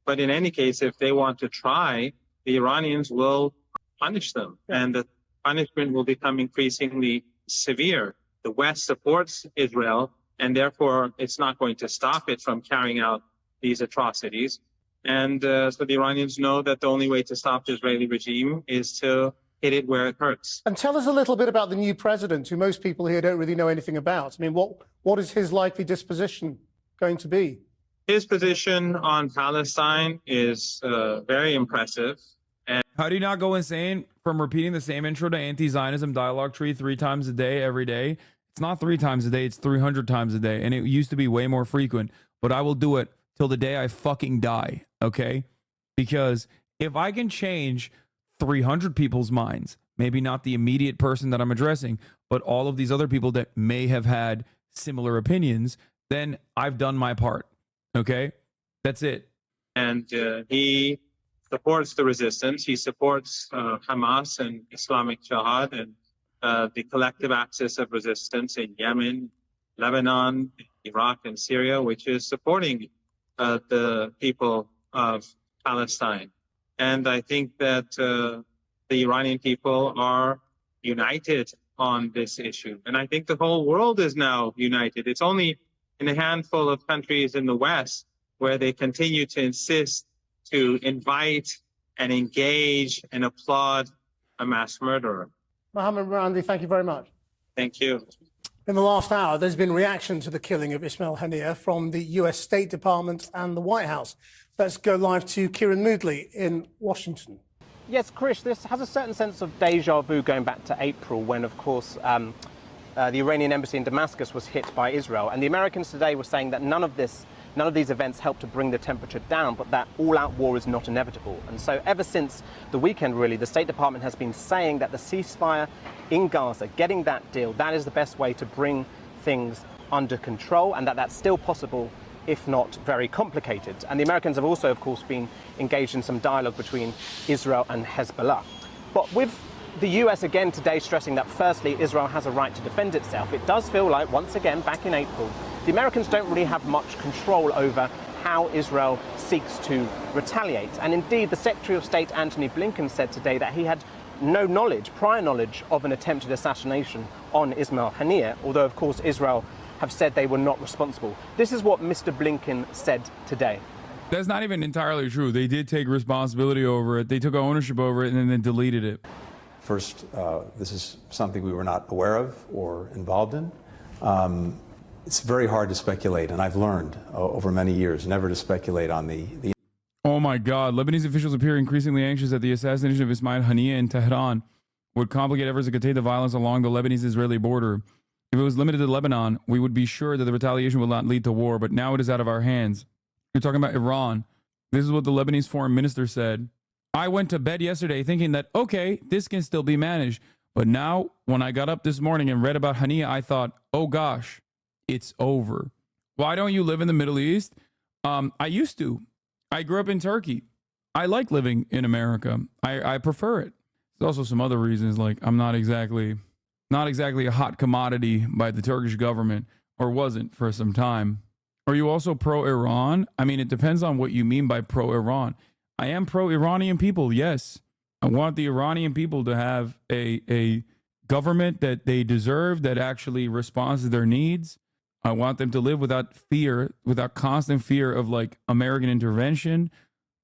But in any case, if they want to try, the Iranians will punish them, and the punishment will become increasingly severe. The West supports Israel, and therefore it's not going to stop it from carrying out these atrocities. And so the Iranians know that the only way to stop the Israeli regime is to hit it where it hurts. And tell us a little bit about the new president, who most people here don't really know anything about. I mean, what is his likely disposition going to be? His position on Palestine is very impressive. And how do you not go insane from repeating the same intro to anti-Zionism dialogue tree 3 times a day, every day? It's not 3 times a day, it's 300 times a day. And it used to be way more frequent, but I will do it till the day I fucking die, okay? Because if I can change 300 people's minds, maybe not the immediate person that I'm addressing, but all of these other people that may have had similar opinions, then I've done my part. Okay? That's it. And he supports the resistance. He supports Hamas and Islamic Jihad and the collective axis of resistance in Yemen, Lebanon, Iraq, and Syria, which is supporting the people of Palestine. And I think that the Iranian people are united on this issue. And I think the whole world is now united. It's only in a handful of countries in the West where they continue to insist to invite and engage and applaud a mass murderer. Mohammed Marandi, thank you very much. Thank you. In the last hour, there's been reaction to the killing of Ismail Haniyeh from the US State Department and the White House. Let's go live to Kieran Moodley in Washington. Yes, Krish, this has a certain sense of deja vu going back to April when, of course, the Iranian embassy in Damascus was hit by Israel. And the Americans today were saying that none of these events helped to bring the temperature down, but that all-out war is not inevitable. And so ever since the weekend, really, the State Department has been saying that the ceasefire in Gaza, getting that deal, that is the best way to bring things under control, and that that's still possible, if not very complicated. And the Americans have also, of course, been engaged in some dialogue between Israel and Hezbollah. But with the US again today stressing that firstly, Israel has a right to defend itself, it does feel like, once again, back in April, the Americans don't really have much control over how Israel seeks to retaliate. And indeed, the Secretary of State, Antony Blinken, said today that he had no prior knowledge of an attempted assassination on Ismail Haniyeh, although, of course, Israel have said they were not responsible. This is what Mr. Blinken said today. That's not even entirely true. They did take responsibility over it. They took ownership over it and then deleted it. First, this is something we were not aware of or involved in. It's very hard to speculate, and I've learned over many years never to speculate on the. Oh my God. Lebanese officials appear increasingly anxious that the assassination of Ismail Haniyeh in Tehran would complicate efforts to contain the violence along the Lebanese-Israeli border. If it was limited to Lebanon, we would be sure that the retaliation will not lead to war, but now it is out of our hands. You're talking about Iran. This is what the Lebanese foreign minister said. I went to bed yesterday thinking that, okay, this can still be managed. But now, when I got up this morning and read about Haniyeh, I thought, oh gosh, it's over. Why don't you live in the Middle East? I used to. I grew up in Turkey. I like living in America. I prefer it. There's also some other reasons, like I'm not exactly a hot commodity by the Turkish government, or wasn't for some time. Are you also pro-Iran? I mean, it depends on what you mean by pro-Iran. I am pro-Iranian people, yes. I want the Iranian people to have a government that they deserve, that actually responds to their needs. I want them to live without fear, without constant fear of like American intervention,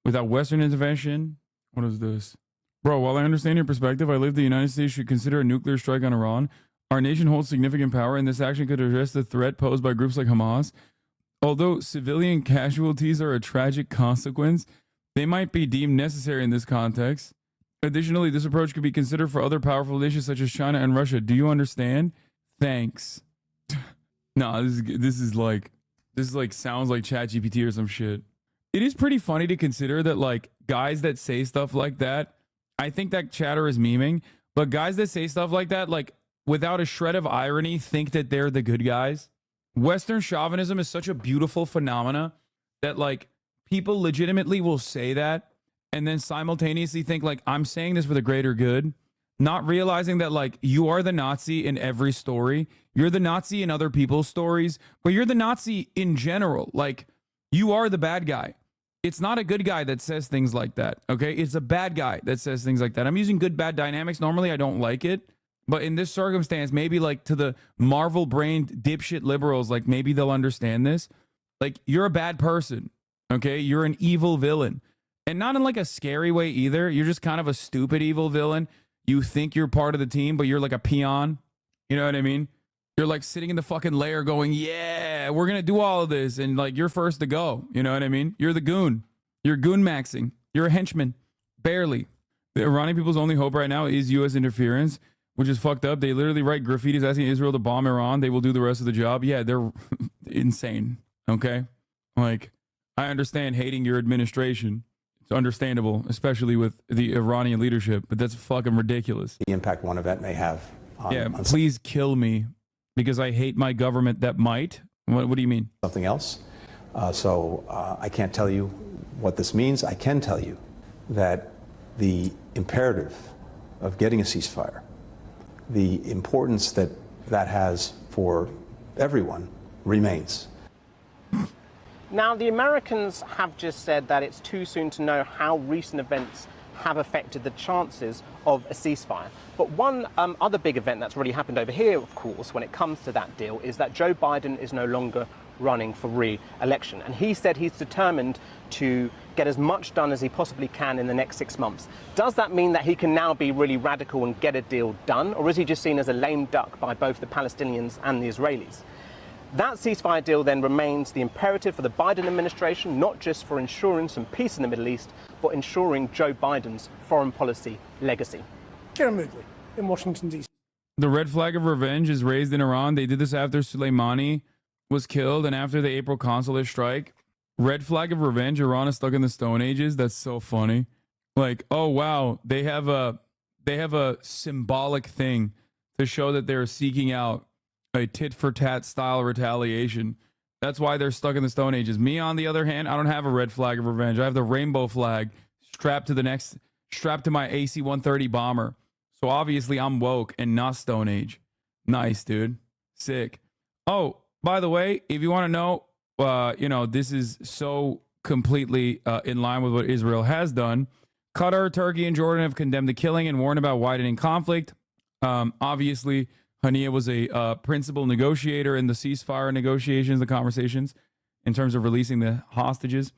without Western intervention. What is this? Bro, while I understand your perspective, I believe the United States should consider a nuclear strike on Iran. Our nation holds significant power, and this action could address the threat posed by groups like Hamas. Although civilian casualties are a tragic consequence, they might be deemed necessary in this context. Additionally, this approach could be considered for other powerful nations such as China and Russia. Do you understand? Thanks. No, this is like sounds like ChatGPT or some shit. It is pretty funny to consider that like guys that say stuff like that, I think that chatter is memeing, but guys that say stuff like that, like without a shred of irony, think that they're the good guys. Western chauvinism is such a beautiful phenomena that like people legitimately will say that and then simultaneously think like, I'm saying this for the greater good, not realizing that like you are the Nazi in every story. You're the Nazi in other people's stories, but you're the Nazi in general. Like you are the bad guy. It's not a good guy that says things like that. Okay. It's a bad guy that says things like that. I'm using good, bad dynamics. Normally I don't like it, but in this circumstance, maybe like to the Marvel brained dipshit liberals, like maybe they'll understand this. Like you're a bad person. Okay. You're an evil villain, and not in like a scary way either. You're just kind of a stupid evil villain. You think you're part of the team, but you're like a peon. You know what I mean? You're like sitting in the fucking lair going, yeah, we're going to do all of this. And like, you're first to go. You know what I mean? You're the goon. You're goon maxing. You're a henchman. Barely. The Iranian people's only hope right now is U.S. interference, which is fucked up. They literally write graffitis asking Israel to bomb Iran. They will do the rest of the job. Yeah, they're insane. Okay? Like, I understand hating your administration. It's understandable, especially with the Iranian leadership, but that's fucking ridiculous. The impact one event may have. On please kill me because I hate my government that might. What do you mean? Something else. So I can't tell you what this means. I can tell you that the imperative of getting a ceasefire, the importance that that has for everyone remains. Now, the Americans have just said that it's too soon to know how recent events have affected the chances of a ceasefire. But one other big event that's already happened over here, of course, when it comes to that deal, is that Joe Biden is no longer running for re-election. And he said he's determined to get as much done as he possibly can in the next 6 months. Does that mean that he can now be really radical and get a deal done? Or is he just seen as a lame duck by both the Palestinians and the Israelis? That ceasefire deal then remains the imperative for the Biden administration, not just for ensuring some peace in the Middle East, but ensuring Joe Biden's foreign policy legacy. Kieran Moodley in Washington, D.C. The red flag of revenge is raised in Iran. They did this after Soleimani was killed and after the April consulate strike. Red flag of revenge. Iran is stuck in the Stone Ages. That's so funny. Like, oh, wow. They have a symbolic thing to show that they're seeking out a tit-for-tat style retaliation. That's why they're stuck in the Stone Ages. Me, on the other hand, I don't have a red flag of revenge. I have the rainbow flag strapped to my AC-130 bomber. So obviously I'm woke and not Stone Age. Nice, dude. Sick. Oh, by the way, if you want to know, this is so completely in line with what Israel has done. Qatar, Turkey, and Jordan have condemned the killing and warned about widening conflict. Obviously, Hania was a principal negotiator in the ceasefire negotiations, the conversations, in terms of releasing the hostages.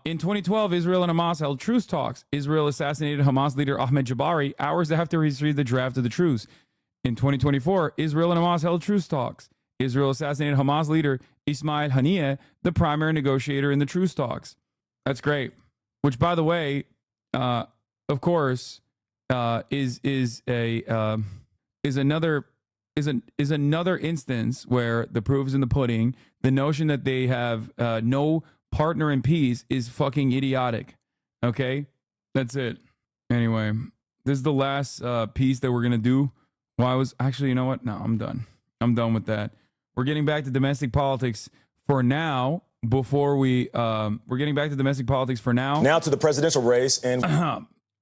In 2012, Israel and Hamas held truce talks. Israel assassinated Hamas leader Ahmed Jabari hours after he received the draft of the truce. In 2024, Israel and Hamas held truce talks. Israel assassinated Hamas leader Ismail Haniyeh, the primary negotiator in the truce talks. That's great. Which, by the way, of course, is another instance where the proof is in the pudding. The notion that they have no partner in peace is fucking idiotic. Okay, that's it. Anyway, this is the last piece that we're gonna do. Well, I was actually, you know what? No, I'm done. I'm done with that. We're getting back to domestic politics for now. Before we're getting back to domestic politics for now. Now to the presidential race, and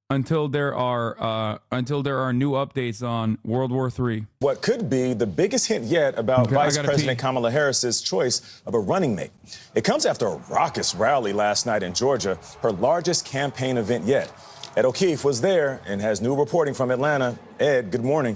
until there are new updates on World War III. What could be the biggest hint yet about Vice President Kamala Harris's choice of a running mate. It comes after a raucous rally last night in Georgia, her largest campaign event yet. Ed O'Keefe was there and has new reporting from Atlanta. Ed, good morning.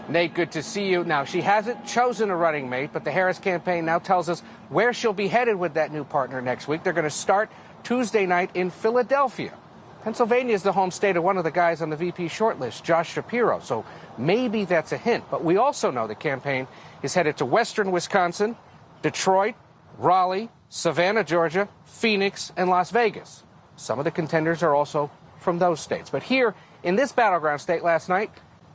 Nate, good to see you. Now, she hasn't chosen a running mate, but the Harris campaign now tells us where she'll be headed with that new partner next week. They're going to start Tuesday night in Philadelphia. Pennsylvania is the home state of one of the guys on the VP shortlist, Josh Shapiro, so maybe that's a hint. But we also know the campaign is headed to western Wisconsin, Detroit, Raleigh, Savannah, Georgia, Phoenix, and Las Vegas. Some of the contenders are also from those states. But here in this battleground state last night,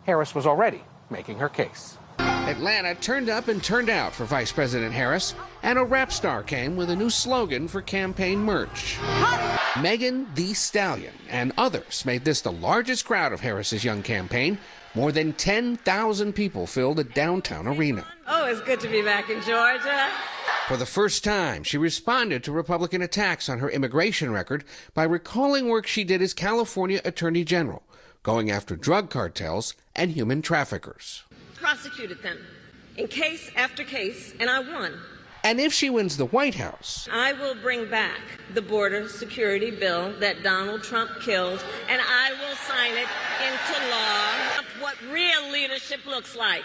Harris was already making her case. Atlanta turned up and turned out for Vice President Harris, and a rap star came with a new slogan for campaign merch. Megan Thee Stallion and others made this the largest crowd of Harris's young campaign. More than 10,000 people filled a downtown arena. Oh, it's good to be back in Georgia. For the first time, she responded to Republican attacks on her immigration record by recalling work she did as California Attorney General, going after drug cartels and human traffickers. Prosecuted them in case after case, and I won. And if she wins the White House, I will bring back the border security bill that Donald Trump killed, and I will sign it into law. What real leadership looks like.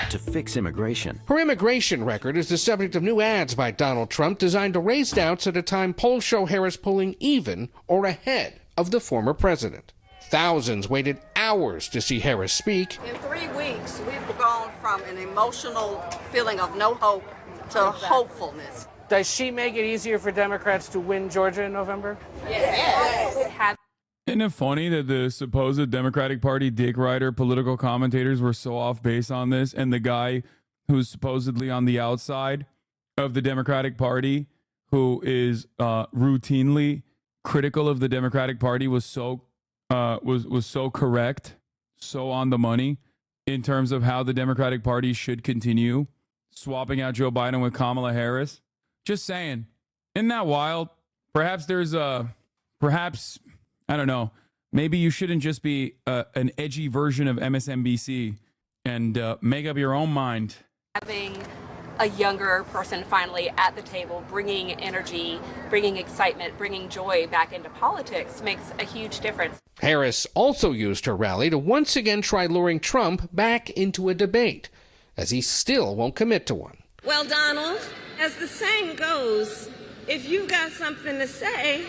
to fix immigration. Her immigration record is the subject of new ads by Donald Trump designed to raise doubts at a time polls show Harris pulling even or ahead of the former president. Thousands waited hours to see Harris speak. In 3 weeks, we've gone from an emotional feeling of no hope to hopefulness. Does she make it easier for Democrats to win Georgia in November? Yes. Isn't it funny that the supposed Democratic Party dick rider political commentators were so off base on this, and the guy who's supposedly on the outside of the Democratic Party, who is routinely critical of the Democratic Party, was so correct, so on the money in terms of how the Democratic Party should continue, swapping out Joe Biden with Kamala Harris. Just saying, isn't that wild? Perhaps there's perhaps, I don't know, maybe you shouldn't just be an edgy version of MSNBC and make up your own mind. Having a younger person finally at the table, bringing energy, bringing excitement, bringing joy back into politics makes a huge difference. Harris also used her rally to once again try luring Trump back into a debate, as he still won't commit to one. Well, Donald, as the saying goes, if you've got something to say.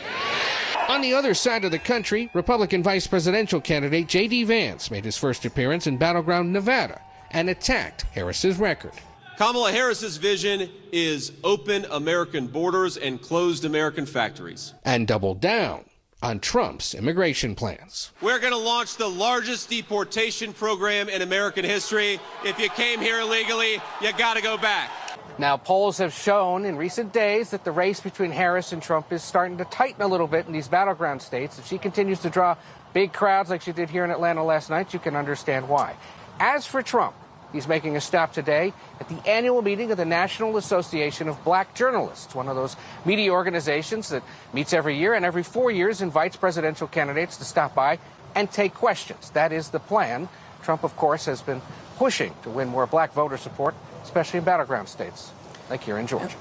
On the other side of the country, Republican vice presidential candidate J.D. Vance made his first appearance in battleground Nevada and attacked Harris's record. Kamala Harris's vision is open American borders and closed American factories. And doubled down on Trump's immigration plans. We're going to launch the largest deportation program in American history. If you came here illegally, you got to go back. Now, polls have shown in recent days that the race between Harris and Trump is starting to tighten a little bit in these battleground states. If she continues to draw big crowds like she did here in Atlanta last night, you can understand why. As for Trump, he's making a stop today at the annual meeting of the National Association of Black Journalists, one of those media organizations that meets every year and every 4 years invites presidential candidates to stop by and take questions. That is the plan. Trump, of course, has been pushing to win more black voter support, especially in battleground states like here in Georgia.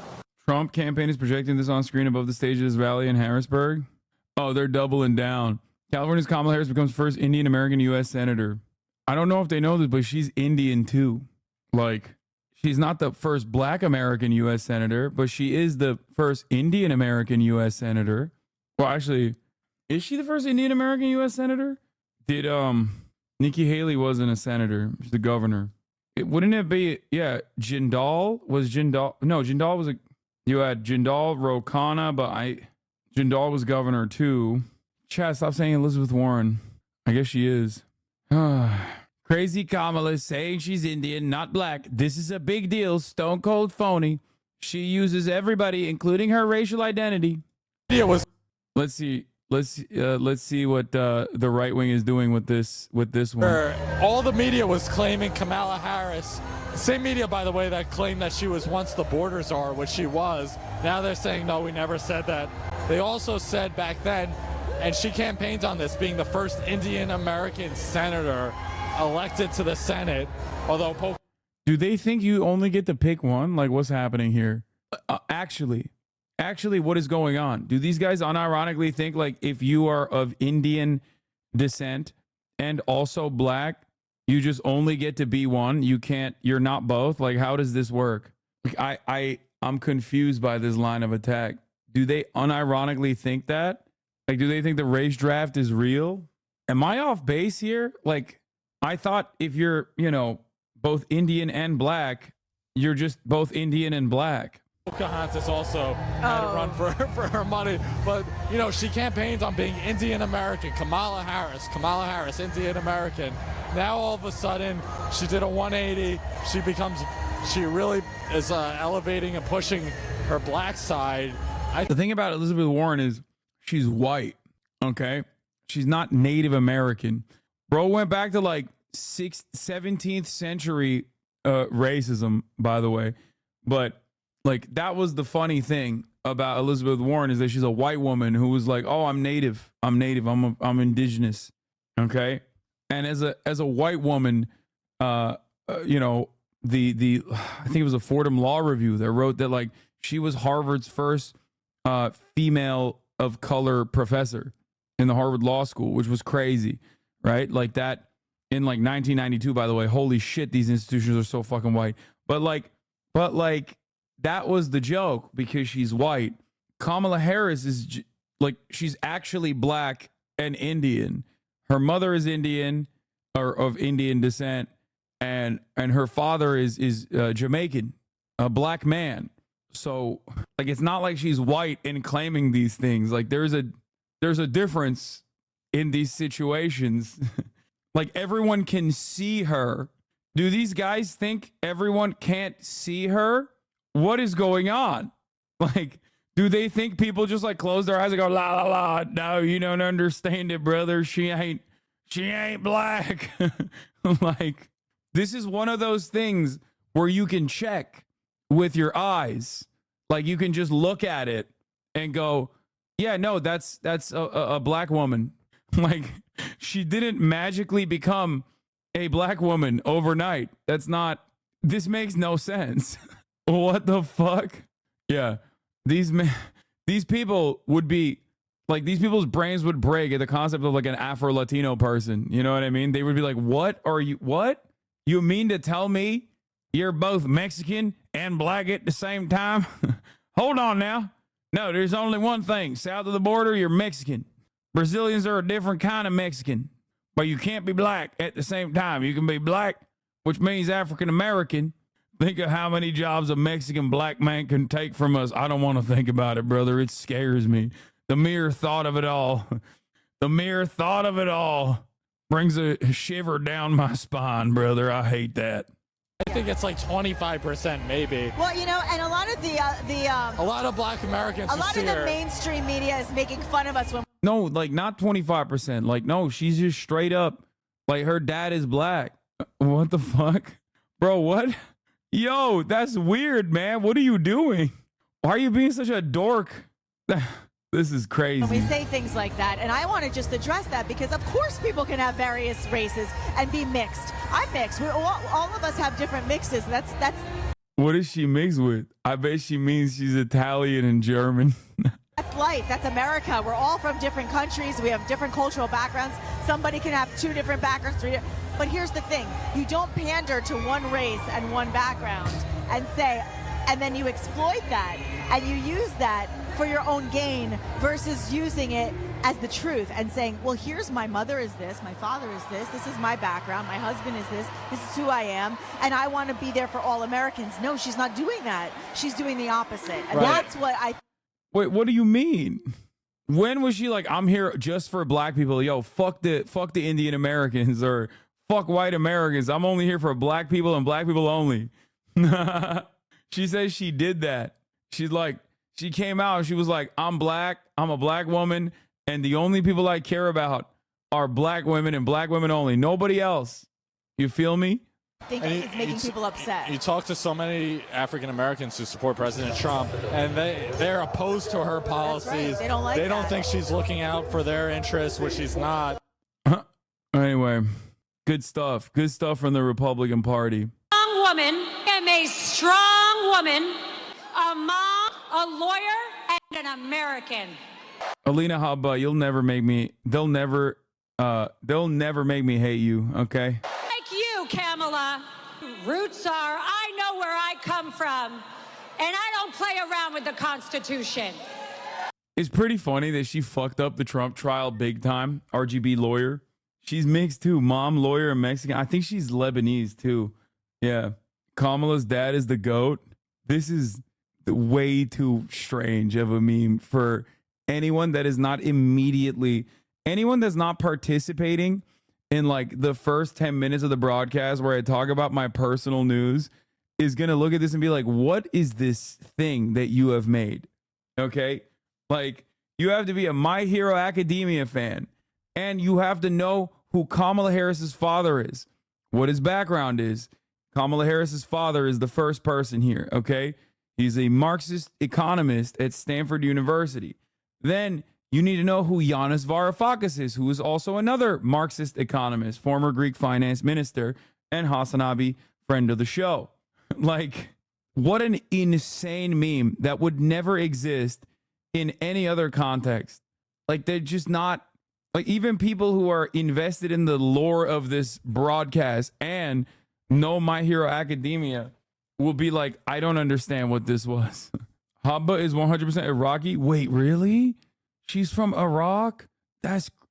Trump campaign is projecting this on screen above the stage of his rally in Harrisburg. Oh, they're doubling down. California's Kamala Harris becomes first Indian American U.S. Senator. I don't know if they know this, but she's Indian too. Like, she's not the first Black American U.S. Senator, but she is the first Indian American U.S. Senator. Well, actually, is she the first Indian American U.S. Senator? Did Nikki Haley wasn't a senator. She's the governor. Wouldn't it be, yeah, Jindal? No, Jindal was you had Jindal, Ro Khanna, but Jindal was governor too. Chad, stop saying Elizabeth Warren. I guess she is. Crazy Kamala saying she's Indian, not Black. This is a big deal. Stone cold phony. She uses everybody, including her racial identity. Let's see what the right wing is doing with this one. All the media was claiming Kamala Harris. Same media, by the way, that claimed that she was once the border czar, which she was. Now they're saying, no, we never said that. They also said back then, and she campaigned on this, being the first Indian American senator elected to the Senate, although do they think you only get to pick one? Like, what's happening here? Actually, what is going on? Do these guys unironically think, like, if you are of Indian descent and also Black, you just only get to be one? You're not both? Like, how does this work? Like, I'm confused by this line of attack. Do they unironically think that? Like, do they think the race draft is real? Am I off base here? Like, I thought if you're, both Indian and Black, you're just both Indian and Black. Pocahontas also had to run for her money. But, she campaigns on being Indian American. Kamala Harris, Indian American. Now, all of a sudden, she did a 180. She really is elevating and pushing her Black side. The thing about Elizabeth Warren is she's white, okay? She's not Native American. Bro went back to like 17th century racism, by the way. But like, that was the funny thing about Elizabeth Warren, is that she's a white woman who was like, oh, I'm native, I'm indigenous, okay? And as a white woman, I think it was a Fordham Law Review that wrote that, like, she was Harvard's first female of color professor in the Harvard Law School, which was crazy, right? Like, that in like 1992, by the way. Holy shit, these institutions are so fucking white. But that was the joke, because she's white. Kamala Harris is like, she's actually Black and Indian. Her mother is Indian, or of Indian descent, and her father is Jamaican, a Black man. So, like, it's not like she's white and claiming these things. Like, there's a difference in these situations. Like, everyone can see her. Do these guys think everyone can't see her? What is going on? Like, do they think people just like close their eyes and go, la la la, no, you don't understand it, brother. She ain't Black. Like, this is one of those things where you can check with your eyes. Like, you can just look at it and go, yeah, no, that's a Black woman. Like, she didn't magically become a Black woman overnight. This makes no sense. What the fuck? Yeah. These people would be like, these people's brains would break at the concept of like an Afro-Latino person. You know what I mean? They would be like, what? You mean to tell me you're both Mexican and Black at the same time? Hold on now. No, there's only one thing. South of the border, you're Mexican. Brazilians are a different kind of Mexican, but you can't be Black at the same time. You can be Black, which means African American. Think of how many jobs a Mexican Black man can take from us. I don't want to think about it, brother. It scares me. The mere thought of it all. The mere thought of it all brings a shiver down my spine, brother. I hate that. I think it's like 25%, maybe. Well, and a lot of a lot of Black Americans. A lot of the mainstream media is making fun of us when. No, like, not 25%. Like, no, she's just straight up. Like, her dad is Black. What the fuck, bro? What? Yo, that's weird, man. What are you doing? Why are you being such a dork? This is crazy. When we say things like that, and I want to just address that, because of course people can have various races and be mixed. I'm mixed. All of us have different mixes. That's. What is she mixed with? I bet she means she's Italian and German. life. That's America. We're all from different countries. We have different cultural backgrounds. Somebody can have 2 different backgrounds, 3 different. But here's the thing. You don't pander to one race and one background and say, and then you exploit that and you use that for your own gain versus using it as the truth and saying, well, here's my mother is this, my father is this is my background, my husband is this is who I am, and I want to be there for all Americans. No, she's not doing that. She's doing the opposite. And that's what I... Wait, what do you mean? When was she like, I'm here just for black people? Yo, fuck the Indian Americans or fuck white Americans. I'm only here for black people and black people only. She says she did that. She's like, she came out and she was like, I'm black, I'm a black woman, and the only people I care about are black women and black women only. Nobody else. You feel me? I think it's making people upset. You talk to so many African Americans who support President Trump, and they're opposed to her policies. Right. They don't like They don't think she's looking out for their interests, which she's not. Anyway, good stuff. Good stuff from the Republican Party. Strong woman. I am a strong woman, a mom, a lawyer, and an American. Alina Habba, you'll never make me. They'll never make me hate you. Okay. Like you, Kamala. Roots are, I know where I come from, and I don't play around with the Constitution. It's pretty funny that she fucked up the Trump trial big time. RGB lawyer. She's mixed too. Mom, lawyer, and Mexican. I think she's Lebanese too. Yeah. Kamala's dad is the GOAT. This is way too strange of a meme for anyone that is not anyone that's not participating in like the first 10 minutes of the broadcast where I talk about my personal news is going to look at this and be like, what is this thing that you have made? Okay. Like, you have to be a My Hero Academia fan, and you have to know who Kamala Harris's father is, what his background is. Kamala Harris's father is the first person here, okay? He's a Marxist economist at Stanford University. Then you need to know who Yanis Varoufakis is, who is also another Marxist economist, former Greek finance minister, and HasanAbi, friend of the show. Like, what an insane meme that would never exist in any other context. Like, they're just not, like, even people who are invested in the lore of this broadcast and know My Hero Academia will be like, I don't understand what this was. Habba is 100% Iraqi. Wait, really? She's from Iraq?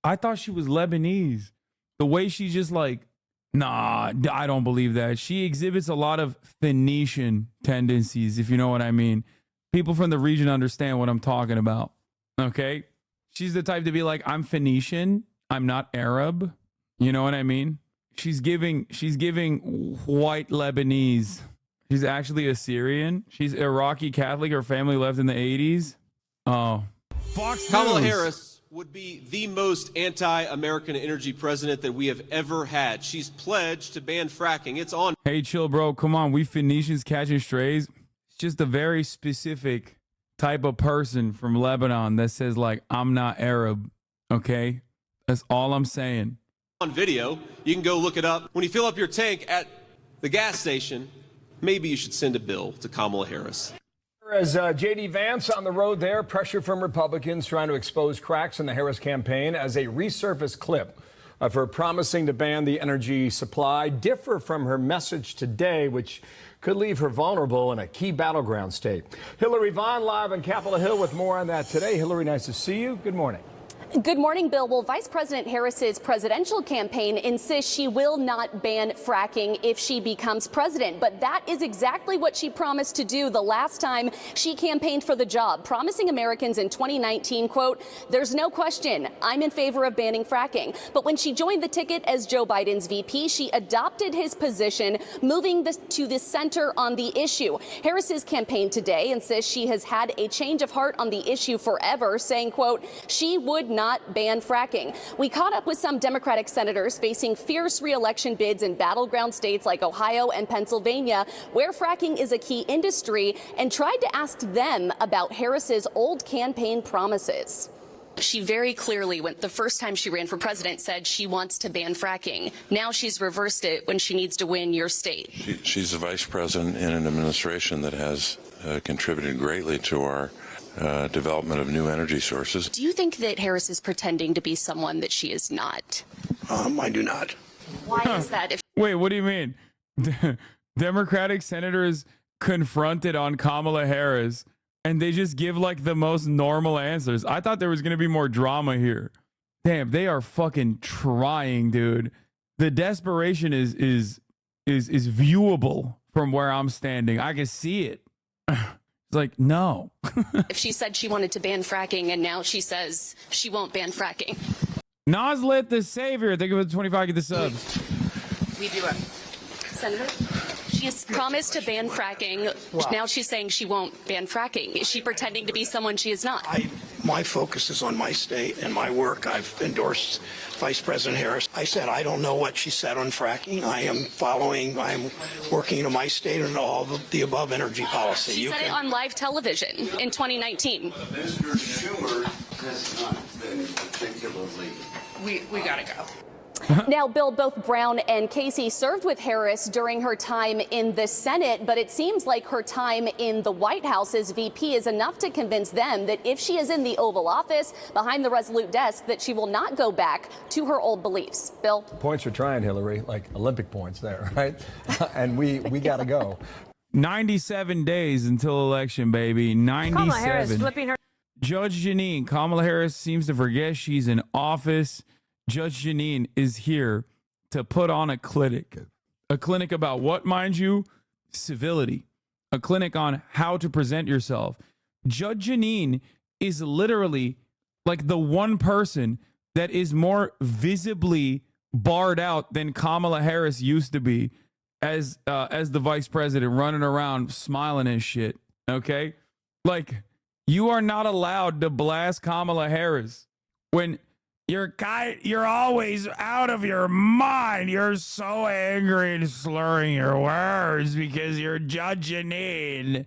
I thought she was Lebanese. The way she's just like, nah, I don't believe that. She exhibits a lot of Phoenician tendencies, if you know what I mean. People from the region understand what I'm talking about. Okay? She's the type to be like, I'm Phoenician. I'm not Arab. You know what I mean? She's giving white Lebanese. She's actually Assyrian. She's Iraqi Catholic. Her family left in the 80s. Oh. Fox Kamala News. Harris would be the most anti-American energy president that we have ever had. She's pledged to ban fracking. It's on. Hey, chill, bro. Come on. We Phoenicians catching strays. It's just a very specific type of person from Lebanon that says, like, I'm not Arab. Okay? That's all I'm saying. On video. You can go look it up. When you fill up your tank at the gas station, maybe you should send a bill to Kamala Harris. As J.D. Vance on the road there, pressure from Republicans trying to expose cracks in the Harris campaign as a resurfaced clip of her promising to ban the energy supply differ from her message today, which could leave her vulnerable in a key battleground state. Hillary Vaughn live on Capitol Hill with more on that today. Hillary, nice to see you. Good morning. Good morning, Bill. Well, Vice President Harris's presidential campaign insists she will not ban fracking if she becomes president. But that is exactly what she promised to do the last time she campaigned for the job, promising Americans in 2019, quote, there's no question I'm in favor of banning fracking. But when she joined the ticket as Joe Biden's VP, she adopted his position, moving to the center on the issue. Harris's campaign today insists she has had a change of heart on the issue forever, saying, quote, she would not ban fracking. We caught up with some Democratic senators facing fierce re-election bids in battleground states like Ohio and Pennsylvania, where fracking is a key industry, and tried to ask them about Harris's old campaign promises. She very clearly, the first time she ran for president, said she wants to ban fracking. Now she's reversed it when she needs to win your state. She's a vice president in an administration that has contributed greatly to our development of new energy sources. Do you think that Harris is pretending to be someone that she is not? I do not. Why is that? Wait, what do you mean? Democratic senators confronted on Kamala Harris, and they just give like the most normal answers. I thought there was going to be more drama here. Damn, they are fucking trying, dude. The desperation is viewable from where I'm standing. I can see it. It's like, no. If she said she wanted to ban fracking and now she says she won't ban fracking. Naslit the Savior. Think of it, 25, get the subs. We do it. Senator? She has promised to ban fracking. Wow. Now she's saying she won't ban fracking. Is she pretending to be someone she is not? My focus is on my state and my work. I've endorsed Vice President Harris. I said I don't know what she said on fracking. I'm working to my state and all the above energy policy. She said it on live television in 2019. Mr. Schumer has not been particularly... We gotta go. Now, Bill, both Brown and Casey served with Harris during her time in the Senate, but it seems like her time in the White House as VP is enough to convince them that if she is in the Oval Office behind the Resolute desk, that she will not go back to her old beliefs. Bill? Points are trying, Hillary, like Olympic points there, right? And we got to go. 97 days until election, baby. 97. Kamala Harris flipping her. Judge Jeanine. Kamala Harris seems to forget she's in office. Judge Jeanine is here to put on a clinic. A clinic about what, mind you? Civility. A clinic on how to present yourself. Judge Jeanine is literally like the one person that is more visibly barred out than Kamala Harris used to be as the vice president, running around smiling and shit. Okay? Like, you are not allowed to blast Kamala Harris when you're always out of your mind. You're so angry and slurring your words because you're Judge Jeanine.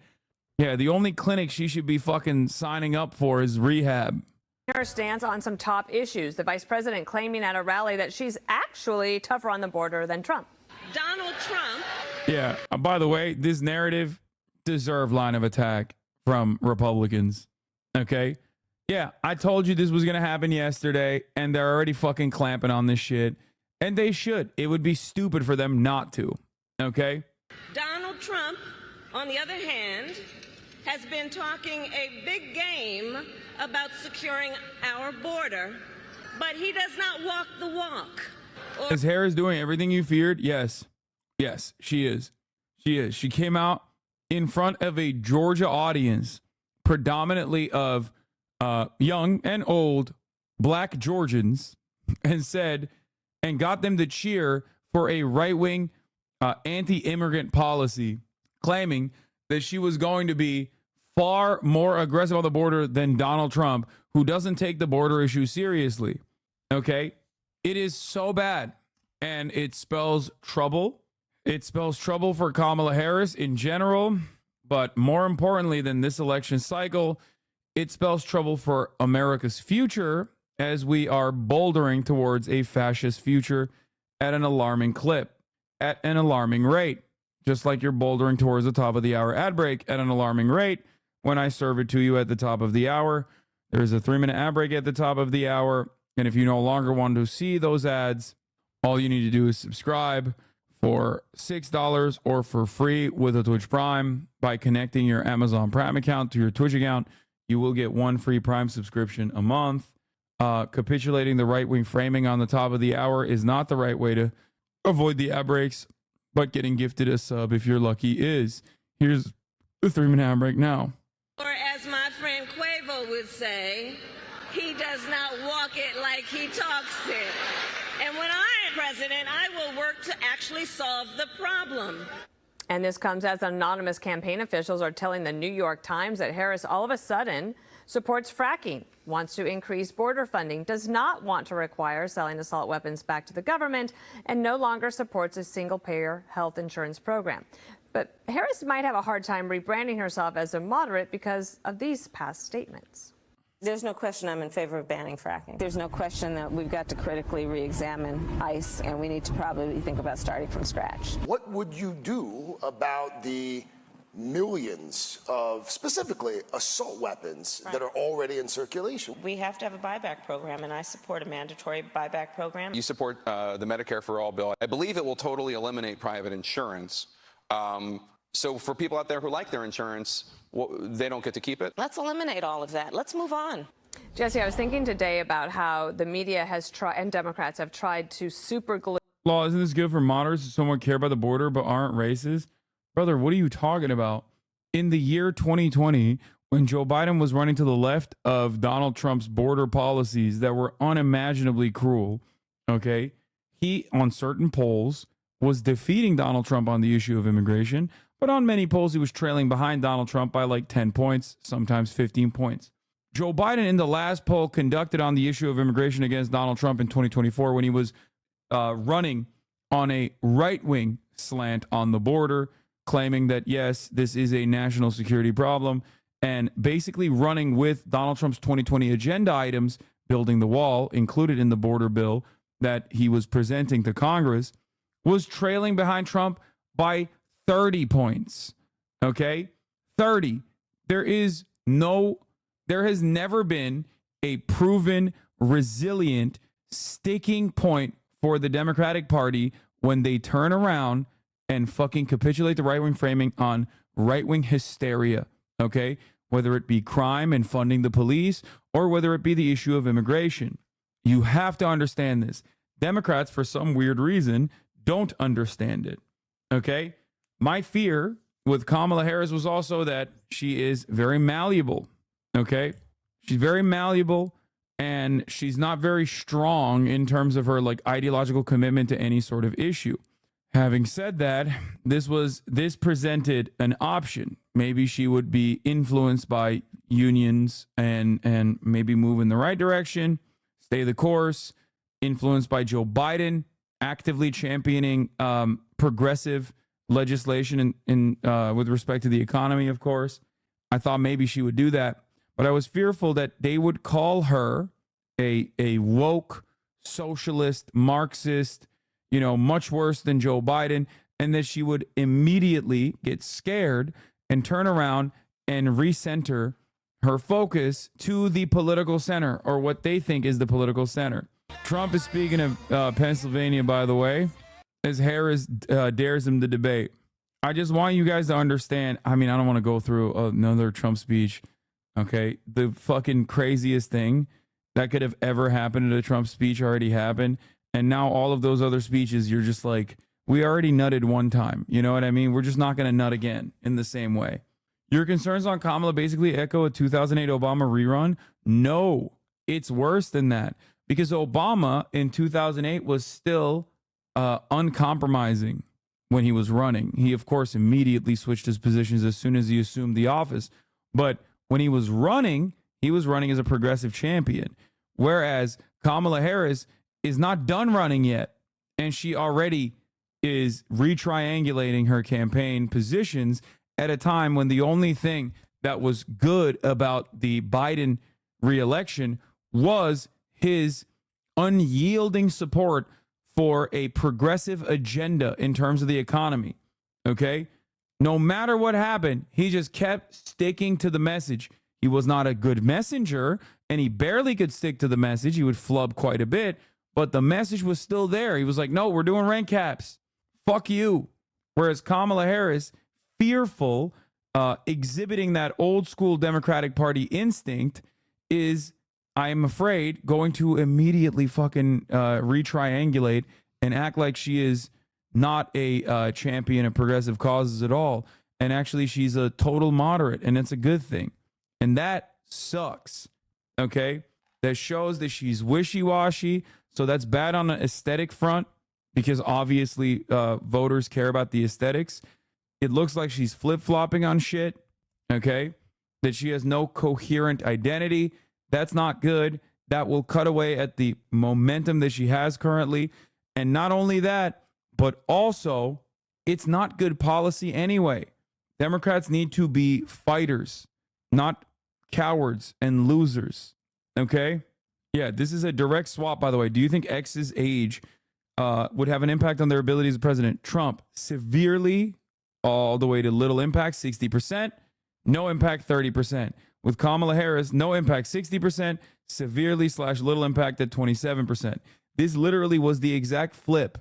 Yeah, the only clinic she should be fucking signing up for is rehab. Her stance on some top issues. The vice president claiming at a rally that she's actually tougher on the border than Trump. Donald Trump. Yeah, by the way, this narrative deserved line of attack from Republicans. Okay? Yeah, I told you this was going to happen yesterday, and they're already fucking clamping on this shit. And they should. It would be stupid for them not to. Okay? Donald Trump, on the other hand, has been talking a big game about securing our border, but he does not walk the walk. Is Harris doing everything you feared? Yes. Yes, she is. She is. She came out in front of a Georgia audience, predominantly of young and old black Georgians, and got them to cheer for a right-wing anti-immigrant policy, claiming that she was going to be far more aggressive on the border than Donald Trump, who doesn't take the border issue seriously. Okay? It is so bad, and it spells trouble. It spells trouble for Kamala Harris in general, but more importantly than this election cycle, it spells trouble for America's future as we are bouldering towards a fascist future at an alarming clip, at an alarming rate, just like you're bouldering towards the top of the hour ad break at an alarming rate. When I serve it to you at the top of the hour, there's a 3-minute ad break at the top of the hour. And if you no longer want to see those ads, all you need to do is subscribe for $6 or for free with a Twitch Prime by connecting your Amazon Prime account to your Twitch account. You will get 1 free Prime subscription a month. Capitulating the right-wing framing on the top of the hour is not the right way to avoid the ad breaks, but getting gifted a sub, if you're lucky, is. Here's the 3-minute ad break now. Or as my friend Quavo would say, he does not walk it like he talks it. And when I am president, I will work to actually solve the problem. And this comes as anonymous campaign officials are telling the New York Times that Harris all of a sudden supports fracking, wants to increase border funding, does not want to require selling assault weapons back to the government, and no longer supports a single-payer health insurance program. But Harris might have a hard time rebranding herself as a moderate because of these past statements. There's no question I'm in favor of banning fracking. There's no question that we've got to critically re-examine ICE, and we need to probably think about starting from scratch. What would you do about the millions of specifically assault weapons that are already in circulation. We have to have a buyback program, and I support a mandatory buyback program. You support the Medicare for All bill. I believe it will totally eliminate private insurance. So for people out there who like their insurance, they don't get to keep it? Let's eliminate all of that. Let's move on. Jesse, I was thinking today about how the media has tried, and Democrats have tried to superglue. Law, isn't this good for moderates who somewhat care about the border but aren't racist? Brother, what are you talking about? In the year 2020, when Joe Biden was running to the left of Donald Trump's border policies that were unimaginably cruel, okay, he, on certain polls, was defeating Donald Trump on the issue of immigration, but on many polls, he was trailing behind Donald Trump by like 10 points, sometimes 15 points. Joe Biden, in the last poll conducted on the issue of immigration against Donald Trump in 2024, when he was running on a right-wing slant on the border, claiming that, yes, this is a national security problem, and basically running with Donald Trump's 2020 agenda items, building the wall, included in the border bill that he was presenting to Congress, was trailing behind Trump by 30 points. Okay? 30. There has never been a proven, resilient, sticking point for the Democratic Party when they turn around and fucking capitulate the right-wing framing on right-wing hysteria, okay? Whether it be crime and funding the police or whether it be the issue of immigration. You have to understand this. Democrats, for some weird reason, don't understand it, okay? My fear with Kamala Harris was also that she is very malleable, okay? She's very malleable, and she's not very strong in terms of her like ideological commitment to any sort of issue. Having said that, this presented an option. Maybe she would be influenced by unions and maybe move in the right direction, stay the course, influenced by Joe Biden actively championing progressive legislation in with respect to the economy, of course. I thought maybe she would do that. But I was fearful that they would call her a woke, socialist, Marxist, much worse than Joe Biden, and that she would immediately get scared and turn around and recenter her focus to the political center, or what they think is the political center. Trump is speaking of Pennsylvania, by the way, as Harris dares him to debate. I just want you guys to understand. I mean, I don't want to go through another Trump speech. Okay, the fucking craziest thing that could have ever happened at a Trump speech already happened. And now all of those other speeches, you're just like, we already nutted one time. You know what I mean? We're just not going to nut again in the same way. Your concerns on Kamala basically echo a 2008 Obama rerun? No, it's worse than that. Because Obama in 2008 was still uncompromising when he was running. He, of course, immediately switched his positions as soon as he assumed the office. But when he was running as a progressive champion. Whereas Kamala Harris is not done running yet. And she already is retriangulating her campaign positions at a time when the only thing that was good about the Biden reelection was his unyielding support for a progressive agenda in terms of the economy. Okay? No matter what happened, he just kept sticking to the message. He was not a good messenger, and he barely could stick to the message. He would flub quite a bit, but the message was still there. He was like, no, we're doing rent caps. Fuck you. Whereas Kamala Harris, fearful, exhibiting that old school Democratic Party instinct, is, I am afraid, going to immediately fucking retriangulate and act like she is not a champion of progressive causes at all. And actually, she's a total moderate, and it's a good thing. And that sucks, okay? That shows that she's wishy-washy. So that's bad on the aesthetic front, because obviously voters care about the aesthetics. It looks like she's flip-flopping on shit, okay? That she has no coherent identity. That's not good. That will cut away at the momentum that she has currently. And not only that, but also, it's not good policy anyway. Democrats need to be fighters, not cowards and losers. Okay? Yeah, this is a direct swap, by the way. Do you think X's age would have an impact on their ability as president? Trump, severely all the way to little impact, 60%, no impact, 30%. With Kamala Harris, no impact, 60%, severely/little impact at 27%. This literally was the exact flip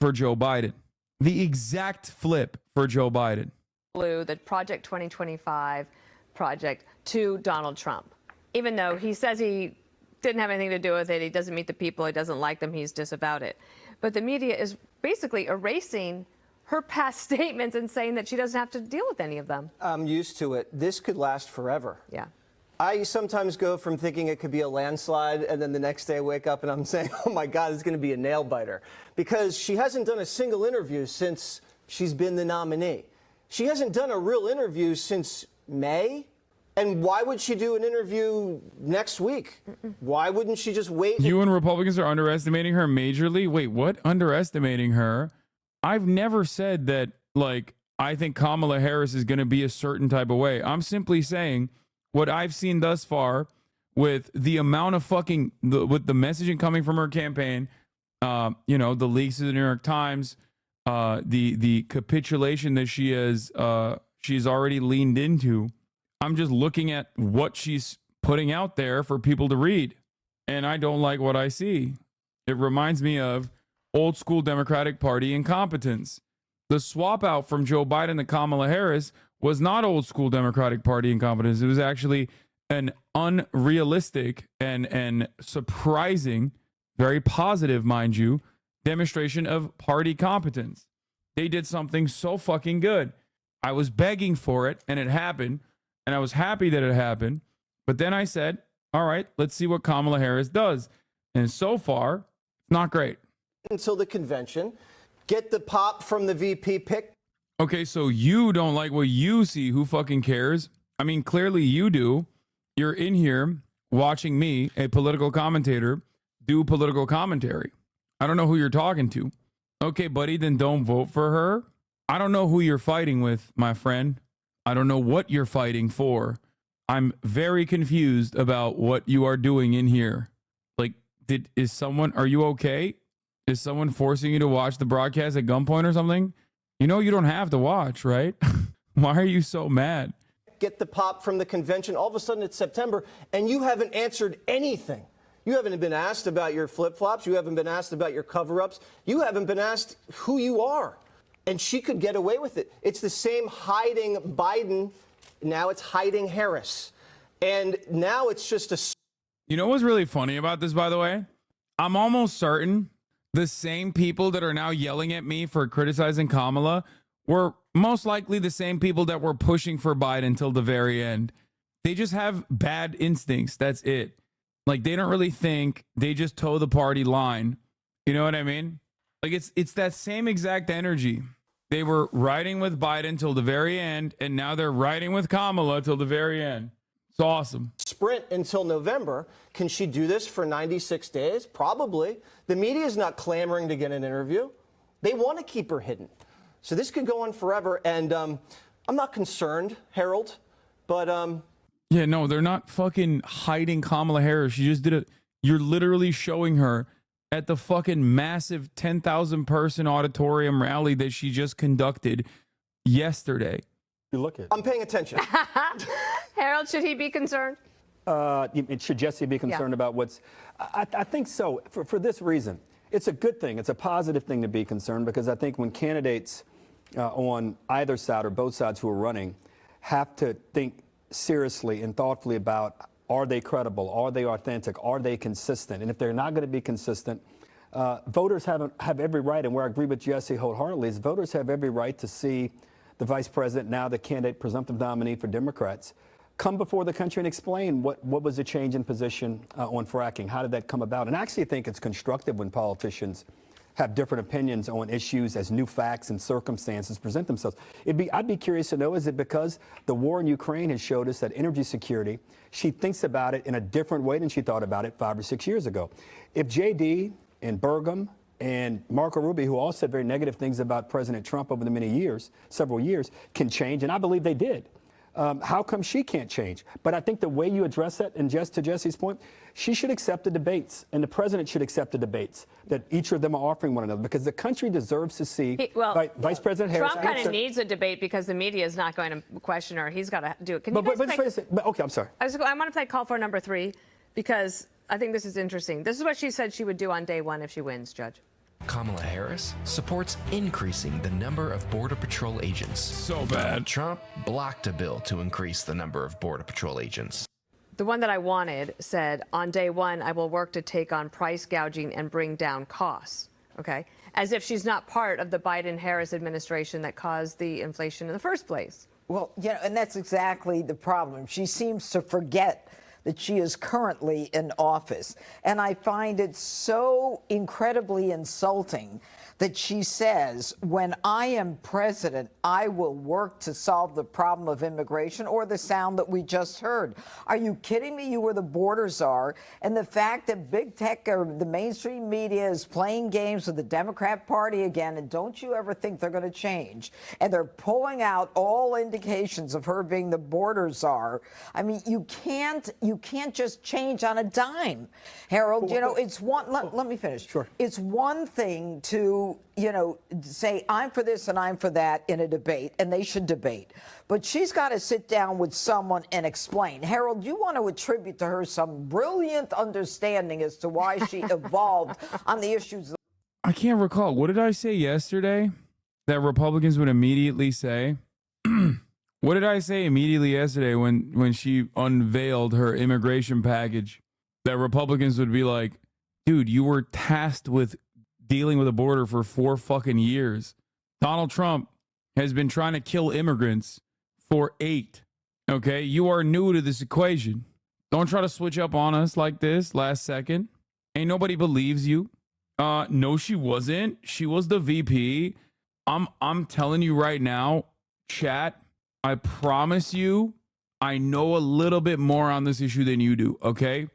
for Joe Biden. The exact flip for Joe Biden. The Project 2025 project to Donald Trump, even though he says he didn't have anything to do with it. He doesn't meet the people. He doesn't like them. He's disavowed it. But the media is basically erasing her past statements and saying that she doesn't have to deal with any of them. I'm used to it. This could last forever. Yeah. I sometimes go from thinking it could be a landslide, and then the next day I wake up and I'm saying, oh my God, it's going to be a nail biter. Because she hasn't done a single interview since she's been the nominee. She hasn't done a real interview since May. And why would she do an interview next week? Why wouldn't she just wait? You and Republicans are underestimating her majorly? Wait, what? Underestimating her? I've never said that, like, I think Kamala Harris is going to be a certain type of way. I'm simply saying what I've seen thus far with the amount of with the messaging coming from her campaign, you know, the leaks of the New York Times, the capitulation that she's already leaned into. I'm just looking at what she's putting out there for people to read, and I don't like what I see. It reminds me of old school Democratic Party incompetence. The swap out from Joe Biden to Kamala Harris was not old school Democratic Party incompetence. It was actually an unrealistic and surprising, very positive, mind you, demonstration of party competence. They did something so fucking good. I was begging for it, and it happened. And I was happy that it happened. But then I said, all right, let's see what Kamala Harris does. And so far, not great. Until the convention, get the pop from the VP pick. Okay, so you don't like what you see. Who fucking cares? I mean, clearly you do. You're in here watching me, a political commentator, do political commentary. I don't know who you're talking to. Okay, buddy, then don't vote for her. I don't know who you're fighting with, my friend. I don't know what you're fighting for. I'm very confused about what you are doing in here. Like, are you okay? Is someone forcing you to watch the broadcast at gunpoint or something? You know, you don't have to watch, right? Why are you so mad? Get the pop from the convention. All of a sudden it's September and you haven't answered anything. You haven't been asked about your flip-flops. You haven't been asked about your cover-ups. You haven't been asked who you are. And she could get away with it. It's the same hiding Biden. Now it's hiding Harris. And now it's just a... You know what's really funny about this, by the way? I'm almost certain the same people that are now yelling at me for criticizing Kamala were most likely the same people that were pushing for Biden till the very end. They just have bad instincts. That's it. Like, they don't really think. They just toe the party line. You know what I mean? Like, it's that same exact energy. They were riding with Biden till the very end, and now they're riding with Kamala till the very end. It's awesome. Sprint until November. Can she do this for 96 days? Probably. The media is not clamoring to get an interview. They want to keep her hidden. So this could go on forever, and I'm not concerned, Harold, but... Yeah, no, they're not fucking hiding Kamala Harris. She just did it. You're literally showing her at the fucking massive 10,000 person auditorium rally that she just conducted yesterday. You look at. I'm paying attention. Harold, should he be concerned? Should Jesse be concerned about what's... I think so, for this reason. It's a good thing. It's a positive thing to be concerned, because I think when candidates on either side or both sides who are running have to think seriously and thoughtfully about, are they credible? Are they authentic? Are they consistent? And if they're not going to be consistent, voters have every right, and where I agree with Jesse wholeheartedly, is voters have every right to see the vice president, now the candidate, presumptive nominee for Democrats, come before the country and explain what was the change in position on fracking. How did that come about? And I actually think it's constructive when politicians have different opinions on issues as new facts and circumstances present themselves. I'd be curious to know, is it because the war in Ukraine has showed us that energy security, she thinks about it in a different way than she thought about it 5 or 6 years ago? If JD and Burgum and Marco Rubio, who all said very negative things about President Trump over the several years, can change, and I believe they did, How come she can't change? But I think the way you address that, and just to Jesse's point, she should accept the debates, and the president should accept the debates that each of them are offering one another, because the country deserves to see Vice President Harris. Trump kind of needs a debate because the media is not going to question her. He's got to do it. Can you guys okay, I'm sorry. I want to play call for number 3 because I think this is interesting. This is what she said she would do on day 1 if she wins, Judge. Kamala Harris supports increasing the number of Border Patrol agents. So bad. Donald Trump blocked a bill to increase the number of Border Patrol agents. The one that I wanted said, on day 1, I will work to take on price gouging and bring down costs. Okay? As if she's not part of the Biden-Harris administration that caused the inflation in the first place. Well, yeah, and that's exactly the problem. She seems to forget that she is currently in office. And I find it so incredibly insulting that she says, when I am president, I will work to solve the problem of immigration, or the sound that we just heard. Are you kidding me? You were the border czar. And the fact that big tech or the mainstream media is playing games with the Democrat Party again, and don't you ever think they're going to change? And they're pulling out all indications of her being the border czar. I mean, you can't just change on a dime, Harold. You know, it's one. Let me finish. Sure. It's one thing to, you know, say I'm for this and I'm for that in a debate, and they should debate. But she's got to sit down with someone and explain. Harold, you want to attribute to her some brilliant understanding as to why she evolved on the issues. I can't recall. What did I say yesterday that Republicans would immediately say? What did I say immediately yesterday when she unveiled her immigration package? That Republicans would be like, dude, you were tasked with dealing with a border for 4 fucking years. Donald Trump has been trying to kill immigrants for 8. Okay? You are new to this equation. Don't try to switch up on us like this last second. Ain't nobody believes you. No, she wasn't. She was the VP. I'm telling you right now, chat, I promise you, I know a little bit more on this issue than you do, okay?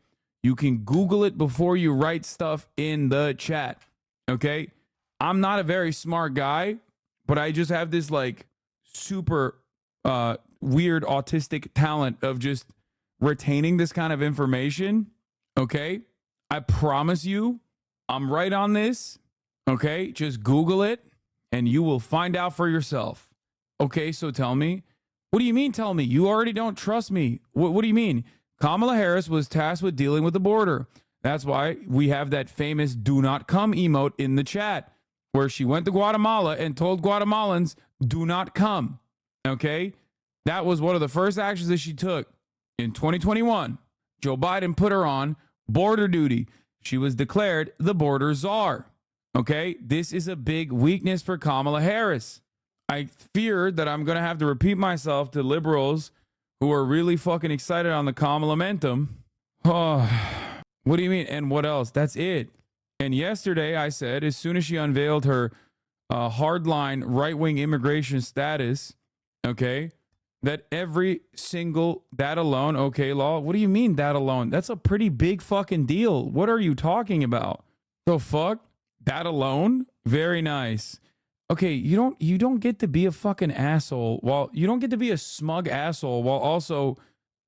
You can Google it before you write stuff in the chat, okay? I'm not a very smart guy, but I just have this, like, super weird autistic talent of just retaining this kind of information, okay? I promise you, I'm right on this, okay? Just Google it, and you will find out for yourself. Okay, so tell me. What do you mean tell me? You already don't trust me. What do you mean? Kamala Harris was tasked with dealing with the border. That's why we have that famous do not come emote in the chat, where she went to Guatemala and told Guatemalans, do not come. Okay? That was one of the first actions that she took in 2021. Joe Biden put her on border duty. She was declared the border czar. Okay? This is a big weakness for Kamala Harris. I fear that I'm going to have to repeat myself to liberals who are really fucking excited on the Kamala-mentum. Oh, what do you mean? And what else? That's it. And yesterday I said, as soon as she unveiled her hardline right-wing immigration status, okay, that every single, that alone, okay, law, what do you mean that alone? That's a pretty big fucking deal. What are you talking about? The fuck? That alone? Very nice. Okay, you don't get to be a fucking asshole while you don't get to be a smug asshole while also,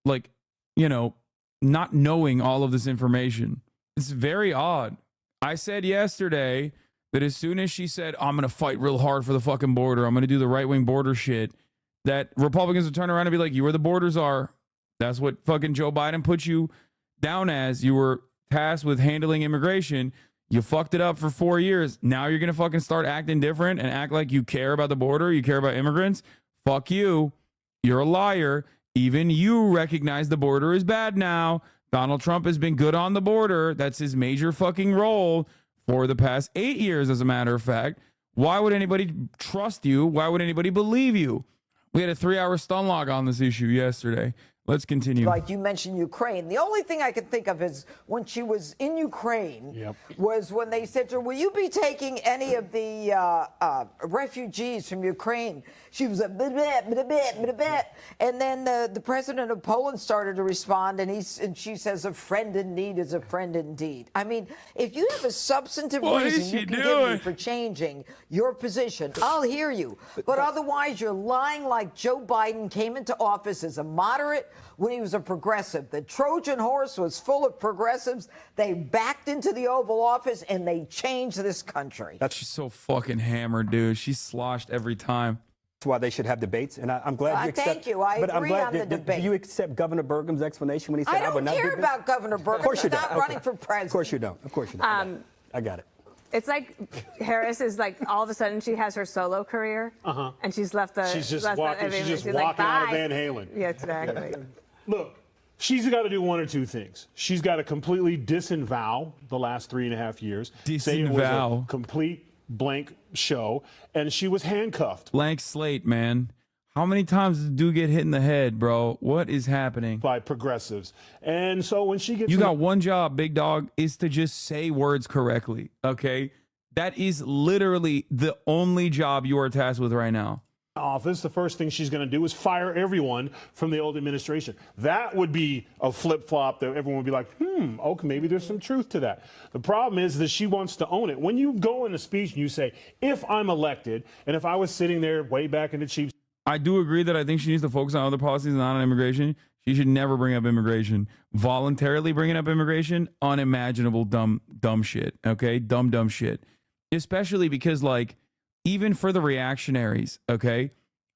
like, you know, not knowing all of this information. It's very odd. I said yesterday that as soon as she said, I'm going to fight real hard for the fucking border, I'm going to do the right-wing border shit, that Republicans would turn around and be like, you were the border czar. That's what fucking Joe Biden put you down as. You were tasked with handling immigration. You fucked it up for 4 years. Now you're going to fucking start acting different and act like you care about the border, you care about immigrants? Fuck you. You're a liar. Even you recognize the border is bad now. Donald Trump has been good on the border. That's his major fucking role for the past 8 years, as a matter of fact. Why would anybody trust you? Why would anybody believe you? We had a 3-hour stun log on this issue yesterday. Let's continue. Like you mentioned Ukraine. The only thing I can think of is when she was in Ukraine was when they said to her, will you be taking any of the refugees from Ukraine? She was a bit. And then the president of Poland started to respond, and she says, a friend in need is a friend indeed. I mean, if you have a substantive reason you can give me for changing your position, I'll hear you. But otherwise, you're lying like Joe Biden came into office as a moderate when he was a progressive. The Trojan horse was full of progressives. They backed into the Oval Office, and they changed this country. She's so fucking hammered, dude. She's sloshed every time. That's why they should have debates, and I'm glad you accept. Thank you. I agree on the debate. Do you accept Governor Burgum's explanation when he said, I don't care about Governor Burgum. Of course you He's don't. not running for president. Of course you don't. Of course you don't. I got it. It's like Harris is like all of a sudden she has her solo career, and she's left the. She's just walking. She's just walking out of Van Halen. Yeah, exactly. Look, she's got to do one or two things. She's got to completely disavow the last 3.5 years. Say it was a complete blank show, and she was handcuffed. Blank slate, man. How many times did dude get hit in the head, bro? What is happening? By progressives. And so when she gets... You got one job, big dog, is to just say words correctly, okay? That is literally the only job you are tasked with right now. Office, the first thing she's going to do is fire everyone from the old administration. That would be a flip-flop that everyone would be like, okay, maybe there's some truth to that. The problem is that she wants to own it. When you go in a speech and you say, if I'm elected, and if I was sitting there way back in the Chiefs... I do agree that I think she needs to focus on other policies, not on immigration. She should never bring up immigration. Voluntarily bringing up immigration, unimaginable dumb shit, okay? Dumb shit. Especially because, like, even for the reactionaries, okay?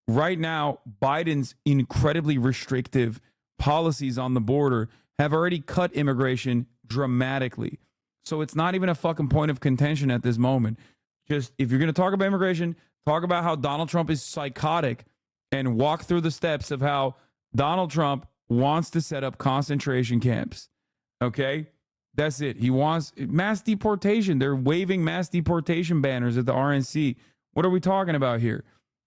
Right now, Biden's incredibly restrictive policies on the border have already cut immigration dramatically. So it's not even a fucking point of contention at this moment. Just, if you're going to talk about immigration, talk about how Donald Trump is psychotic and walk through the steps of how Donald Trump wants to set up concentration camps. Okay? That's it. He wants mass deportation. They're waving mass deportation banners at the RNC. What are we talking about here?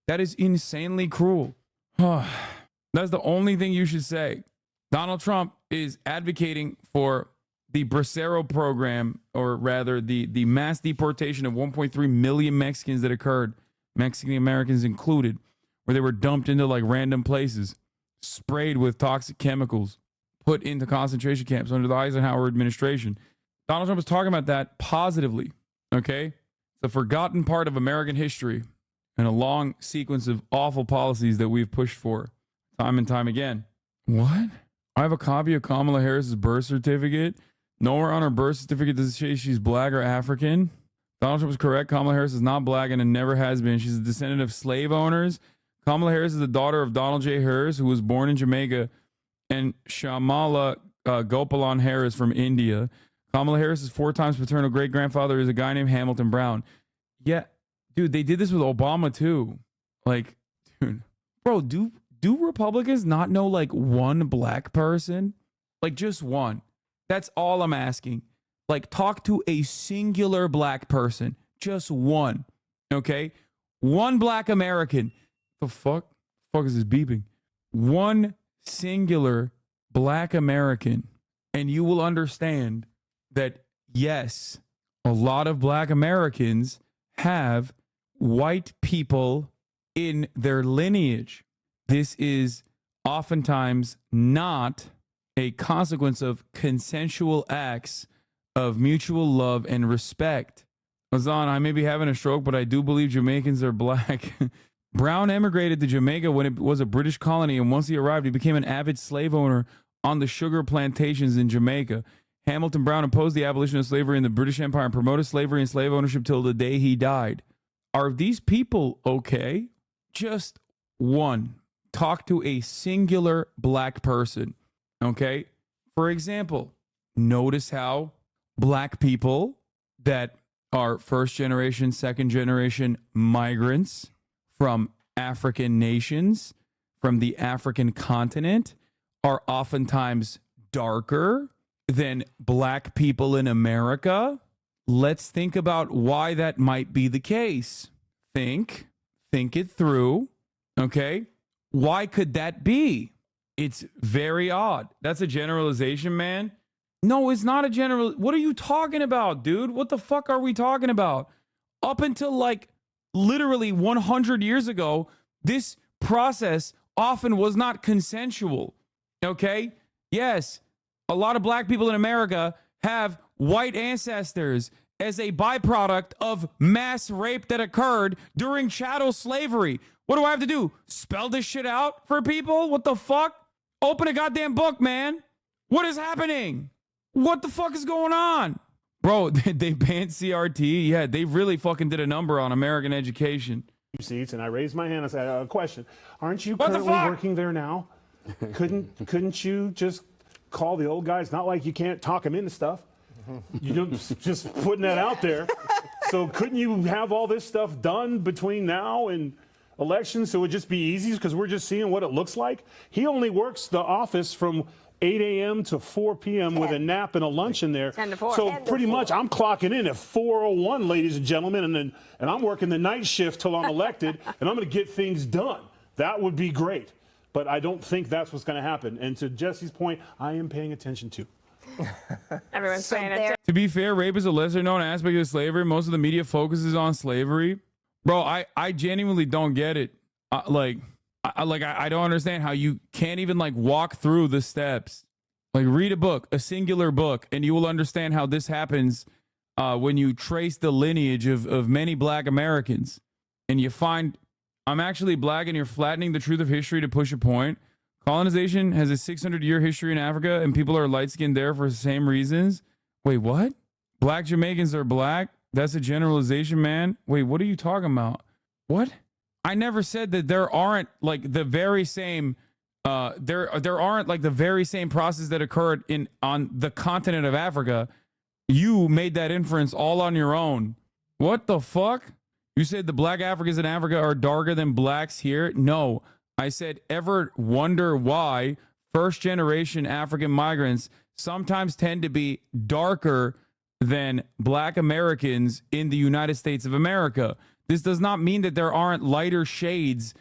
That is insanely cruel. That's the only thing you should say. Donald Trump is advocating for the Bracero program, or rather the mass deportation of 1.3 million Mexicans that occurred, Mexican Americans included, where they were dumped into like random places, sprayed with toxic chemicals, put into concentration camps under the Eisenhower administration. Donald Trump is talking about that positively, okay? It's a forgotten part of American history and a long sequence of awful policies that we've pushed for time and time again. What? I have a copy of Kamala Harris's birth certificate. Nowhere on her birth certificate does it say she's black or African. Donald Trump is correct. Kamala Harris is not black and never has been. She's a descendant of slave owners. Kamala Harris is the daughter of Donald J. Harris, who was born in Jamaica, and Shamala Gopalan Harris from India. Kamala Harris's 4 times paternal great-grandfather is a guy named Hamilton Brown. Yeah, dude, they did this with Obama too. Like, dude, bro, do Republicans not know like one black person? Like just one. That's all I'm asking. Like, talk to a singular black person. Just one. Okay? One black American. The fuck? The fuck is this beeping? One singular black American. And you will understand that, yes, a lot of black Americans have white people in their lineage. This is oftentimes not a consequence of consensual acts of mutual love and respect. Hazan, I may be having a stroke, but I do believe Jamaicans are black. Brown emigrated to Jamaica when it was a British colony, and once he arrived, he became an avid slave owner on the sugar plantations in Jamaica. Hamilton Brown opposed the abolition of slavery in the British Empire and promoted slavery and slave ownership till the day he died. Are these people okay? Just one. Talk to a singular black person, okay? For example, notice how black people that are first generation, second generation migrants from African nations, from the African continent, are oftentimes darker than black people in America. Let's think about why that might be the case. Think it through, okay? Why could that be? It's very odd. That's a generalization, man. No, it's not a general. What are you talking about, dude? What the fuck are we talking about? Up until like literally 100 years ago, this process often was not consensual. Okay? Yes, a lot of black people in America have white ancestors as a byproduct of mass rape that occurred during chattel slavery. What do I have to do? Spell this shit out for people? What the fuck? Open a goddamn book, man. What is happening? What the fuck is going on? Bro, they banned CRT. Yeah, they really fucking did a number on American education. Seats, and I raised my hand and said, a question. Aren't you currently working there now? Couldn't you just call the old guy? It's not like you can't talk him into stuff. You don't just putting that out there. So couldn't you have all this stuff done between now and elections so it would just be easy because we're just seeing what it looks like? He only works the office from 8 a.m. to 4 p.m. with a nap and a lunch in there. 10 to 4. So pretty much I'm clocking in at 4:01, ladies and gentlemen, and I'm working the night shift till I'm elected, and I'm going to get things done. That would be great. But I don't think that's what's going to happen. And to Jesse's point, I am paying attention too. Everyone's paying attention. To be fair, rape is a lesser known aspect of slavery. Most of the media focuses on slavery. Bro, I genuinely don't get it. I don't understand how you can't even like walk through the steps. Like read a book, a singular book, and you will understand how this happens when you trace the lineage of many black Americans. And you find, I'm actually black and you're flattening the truth of history to push a point. Colonization has a 600-year history in Africa and people are light-skinned there for the same reasons. Wait, what? Black Jamaicans are black? That's a generalization, man. Wait, what are you talking about? What? I never said that there aren't like the very same there aren't like the very same process that occurred on the continent of Africa. You made that inference all on your own. What the fuck? You said the black Africans in Africa are darker than blacks here? No. I said, ever wonder why first generation African migrants sometimes tend to be darker than black Americans in the United States of America? This does not mean that there aren't lighter shades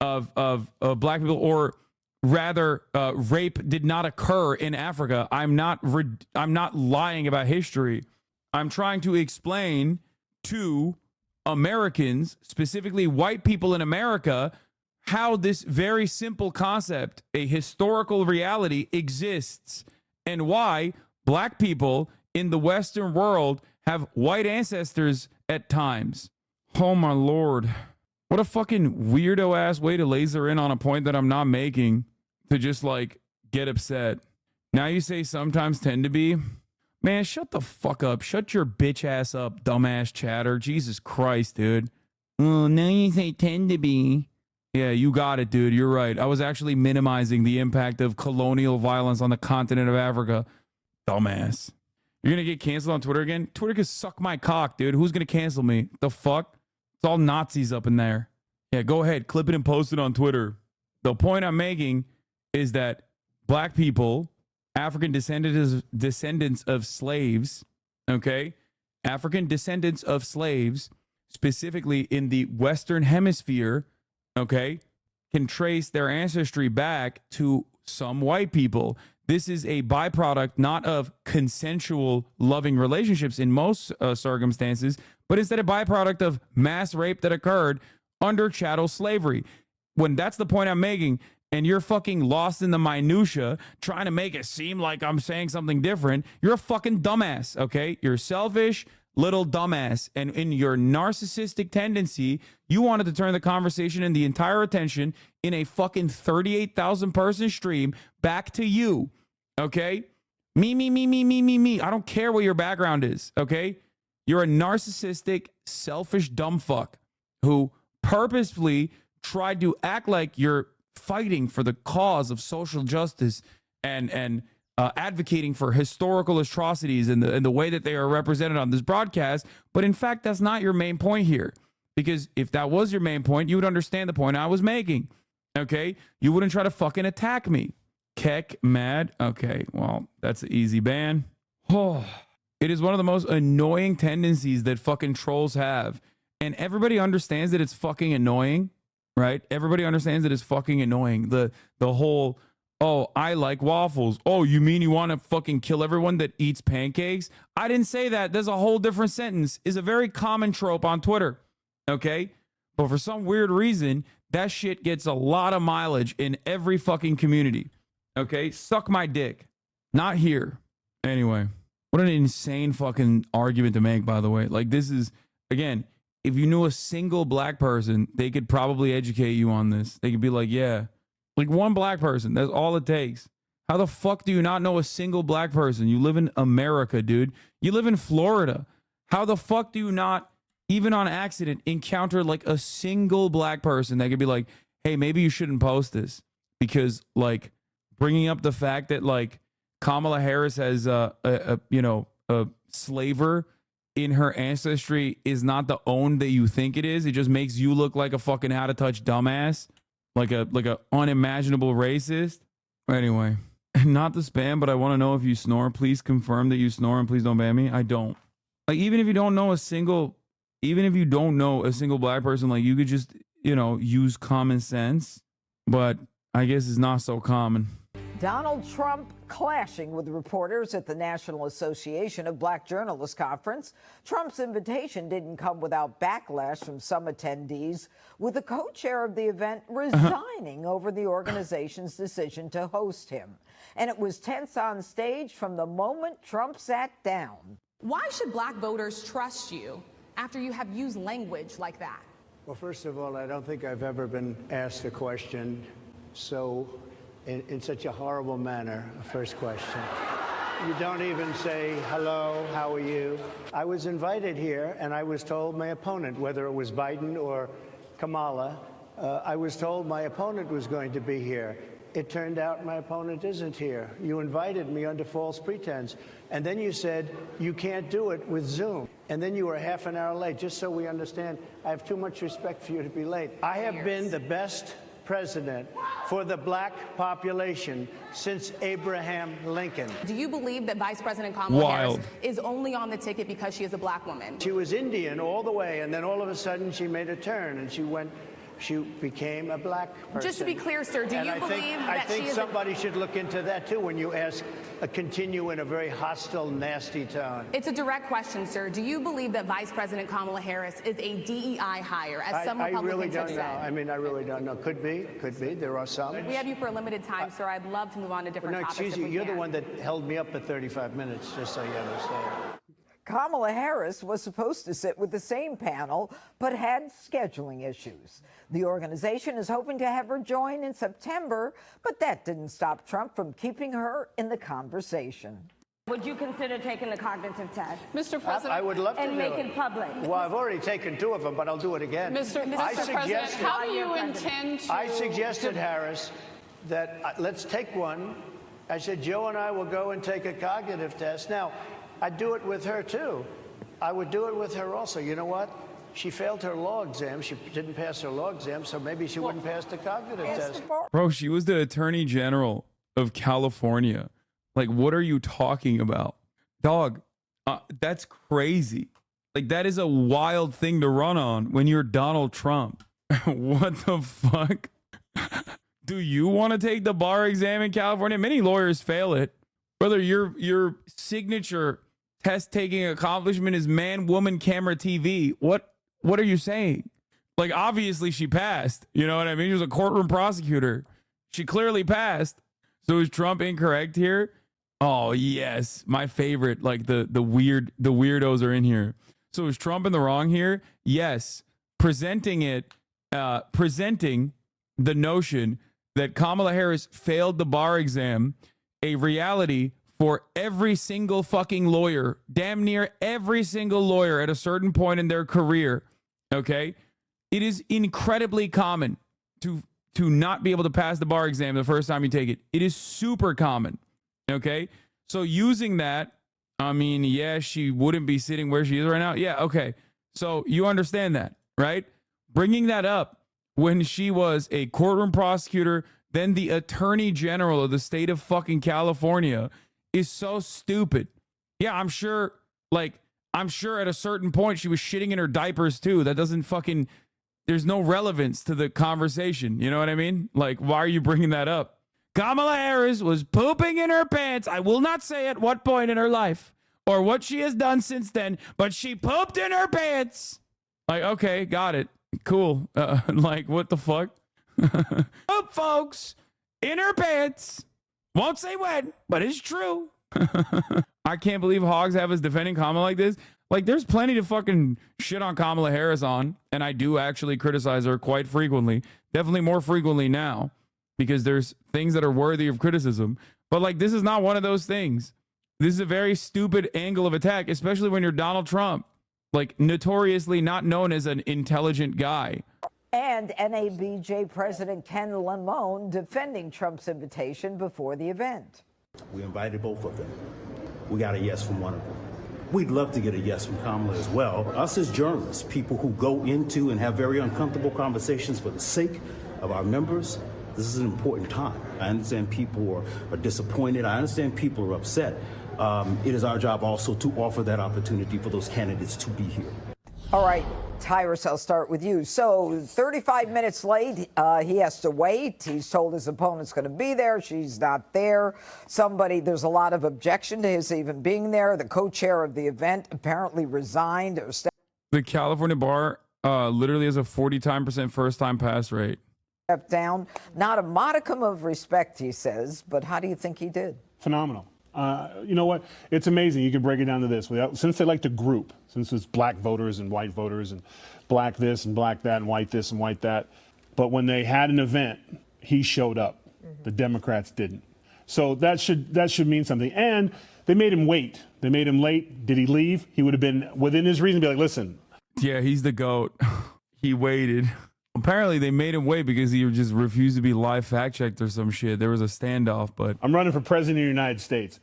of black people, or rather, rape did not occur in Africa. I'm not lying about history. I'm trying to explain to Americans, specifically white people in America, how this very simple concept, a historical reality, exists, and why black people in the Western world have white ancestors at times. Oh my Lord. What a fucking weirdo ass way to laser in on a point that I'm not making to just like get upset. Now you say sometimes tend to be. Man, shut the fuck up. Shut your bitch ass up, dumbass chatter. Jesus Christ, dude. Well, now you say tend to be. Yeah, you got it, dude. You're right. I was actually minimizing the impact of colonial violence on the continent of Africa. Dumbass. You're going to get canceled on Twitter again? Twitter can suck my cock, dude. Who's going to cancel me? The fuck? It's all Nazis up in there. Yeah, go ahead. Clip it and post it on Twitter. The point I'm making is that black people, African descendants of slaves, okay? African descendants of slaves, specifically in the Western Hemisphere, okay, can trace their ancestry back to some white people. This is a byproduct not of consensual loving relationships in most circumstances, but instead a byproduct of mass rape that occurred under chattel slavery. When that's the point I'm making, and you're fucking lost in the minutia trying to make it seem like I'm saying something different, you're a fucking dumbass, okay? You're selfish little dumbass, and in your narcissistic tendency, you wanted to turn the conversation and the entire attention in a fucking 38,000 person stream back to you, okay? Me. I don't care what your background is, okay? You're a narcissistic, selfish dumb fuck who purposefully tried to act like you're fighting for the cause of social justice and advocating for historical atrocities in the way that they are represented on this broadcast. But in fact, that's not your main point here. Because if that was your main point, you would understand the point I was making. Okay? You wouldn't try to fucking attack me. Keck mad. Okay, well, that's an easy ban. Oh, it is one of the most annoying tendencies that fucking trolls have. And everybody understands that it's fucking annoying, right? Everybody understands that it's fucking annoying. The whole Oh, I like waffles. Oh, you mean you want to fucking kill everyone that eats pancakes? I didn't say that. There's a whole different sentence. Is a very common trope on Twitter. Okay? But for some weird reason, that shit gets a lot of mileage in every fucking community. Okay? Suck my dick. Not here. Anyway, what an insane fucking argument to make, by the way. Like, this is, again, if you knew a single black person, they could probably educate you on this. They could be like, yeah. Like one black person. That's all it takes. How the fuck do you not know a single black person? You live in America, dude. You live in Florida. How the fuck do you not, even on accident, encounter like a single black person that could be like, hey, maybe you shouldn't post this? Because like bringing up the fact that like Kamala Harris has a slaver in her ancestry is not the own that you think it is. It just makes you look like a fucking out of touch dumbass. Like a unimaginable racist. Know not the spam, but I want to know if you snore. Please confirm that you snore and please don't ban me. I don't. Like, even if you don't know a single black person, like you could just, use common sense, but I guess it's not so common. Donald Trump clashing with reporters at the National Association of Black Journalists conference. Trump's invitation didn't come without backlash from some attendees, with the co-chair of the event resigning over the organization's decision to host him. And it was tense on stage from the moment Trump sat down. Why should black voters trust you after you have used language like that? Well, first of all, I don't think I've ever been asked a question in such a horrible manner. First question. You don't even say, hello, how are you? I was invited here, and I was told my opponent, whether it was Biden or Kamala, I was told my opponent was going to be here. It turned out my opponent isn't here. You invited me under false pretense. And then you said, you can't do it with Zoom. And then you were half an hour late. Just so we understand, I have too much respect for you to be late. I have been the best president for the black population since Abraham Lincoln. Do you believe that Vice President Kamala Harris is only on the ticket because she is a black woman? She was Indian all the way, and then all of a sudden she made a turn and she became a black person. Just to be clear, sir, do you believe that I think somebody should look into that too when you continue in a very hostile, nasty tone. It's a direct question, sir. Do you believe that Vice President Kamala Harris is a DEI hire, as some Republicans really don't have know. said? I mean, I really don't know. Could be. There are some. We have you for a limited time, sir. I'd love to move on to different topics. Excuse you. You're the one that held me up for 35 minutes, just so you understand. Kamala Harris was supposed to sit with the same panel, but had scheduling issues. The organization is hoping to have her join in September, but that didn't stop Trump from keeping her in the conversation. Would you consider taking the cognitive test? Mr. President, I would love to and do make it it public. Well, I've already taken 2 of them, but I'll do it again. Mr. President, how do you intend to... I suggested, Harris, that let's take one. I said, Joe and I will go and take a cognitive test. Now, I'd do it with her, too. I would do it with her also. You know what? She failed her law exam. She didn't pass her law exam, so maybe she wouldn't pass the cognitive test. Bro, she was the Attorney General of California. Like, what are you talking about? Dog, that's crazy. Like, that is a wild thing to run on when you're Donald Trump. What the fuck? Do you want to take the bar exam in California? Many lawyers fail it. Whether your signature test-taking accomplishment is man, woman, camera, TV. What are you saying? Like, obviously she passed. You know what I mean? She was a courtroom prosecutor. She clearly passed. So is Trump incorrect here? Oh, yes. My favorite. Like, the weirdos are in here. So is Trump in the wrong here? Yes. Presenting the notion that Kamala Harris failed the bar exam, a reality for every single fucking lawyer, damn near every single lawyer at a certain point in their career, okay? It is incredibly common to not be able to pass the bar exam the first time you take it. It is super common, okay? So using that, I mean, yeah, she wouldn't be sitting where she is right now. Yeah, okay. So you understand that, right? Bringing that up when she was a courtroom prosecutor, then the Attorney General of the state of fucking California, is so stupid. Yeah, I'm sure at a certain point she was shitting in her diapers too. That doesn't fucking, there's no relevance to the conversation. You know what I mean? Like, why are you bringing that up? Kamala Harris was pooping in her pants. I will not say at what point in her life or what she has done since then, but she pooped in her pants. Like, okay, got it. Cool. Like, what the fuck? Poop, folks, in her pants. Won't say when, but it's true. I can't believe Hogs have us defending Kamala like this. Like, there's plenty to fucking shit on Kamala Harris on, and I do actually criticize her quite frequently. Definitely more frequently now, because there's things that are worthy of criticism. But, like, this is not one of those things. This is a very stupid angle of attack, especially when you're Donald Trump, like, notoriously not known as an intelligent guy. And NABJ President Ken Lamone defending Trump's invitation before the event. We invited both of them. We got a yes from one of them. We'd love to get a yes from Kamala as well. Us as journalists, people who go into and have very uncomfortable conversations for the sake of our members, this is an important time. I understand people are disappointed. I understand people are upset. It is our job also to offer that opportunity for those candidates to be here. All right, Tyrus, I'll start with you. So 35 minutes late, he has to wait. He's told his opponent's going to be there. She's not there. There's a lot of objection to his even being there. The co-chair of the event apparently resigned. The California bar literally has a 40% first-time pass rate. Stepped down. Not a modicum of respect, he says, but how do you think he did? Phenomenal. You know what? It's amazing. You can break it down to this. Since they like to group, since it's black voters and white voters and black this and black that and white this and white that. But when they had an event, he showed up. The Democrats didn't. So that should mean something. And they made him wait. They made him late. Did he leave? He would have been within his reason to be like, listen. Yeah, he's the GOAT. He waited. Apparently, they made him wait because he just refused to be live fact-checked or some shit. There was a standoff, but... I'm running for president of the United States.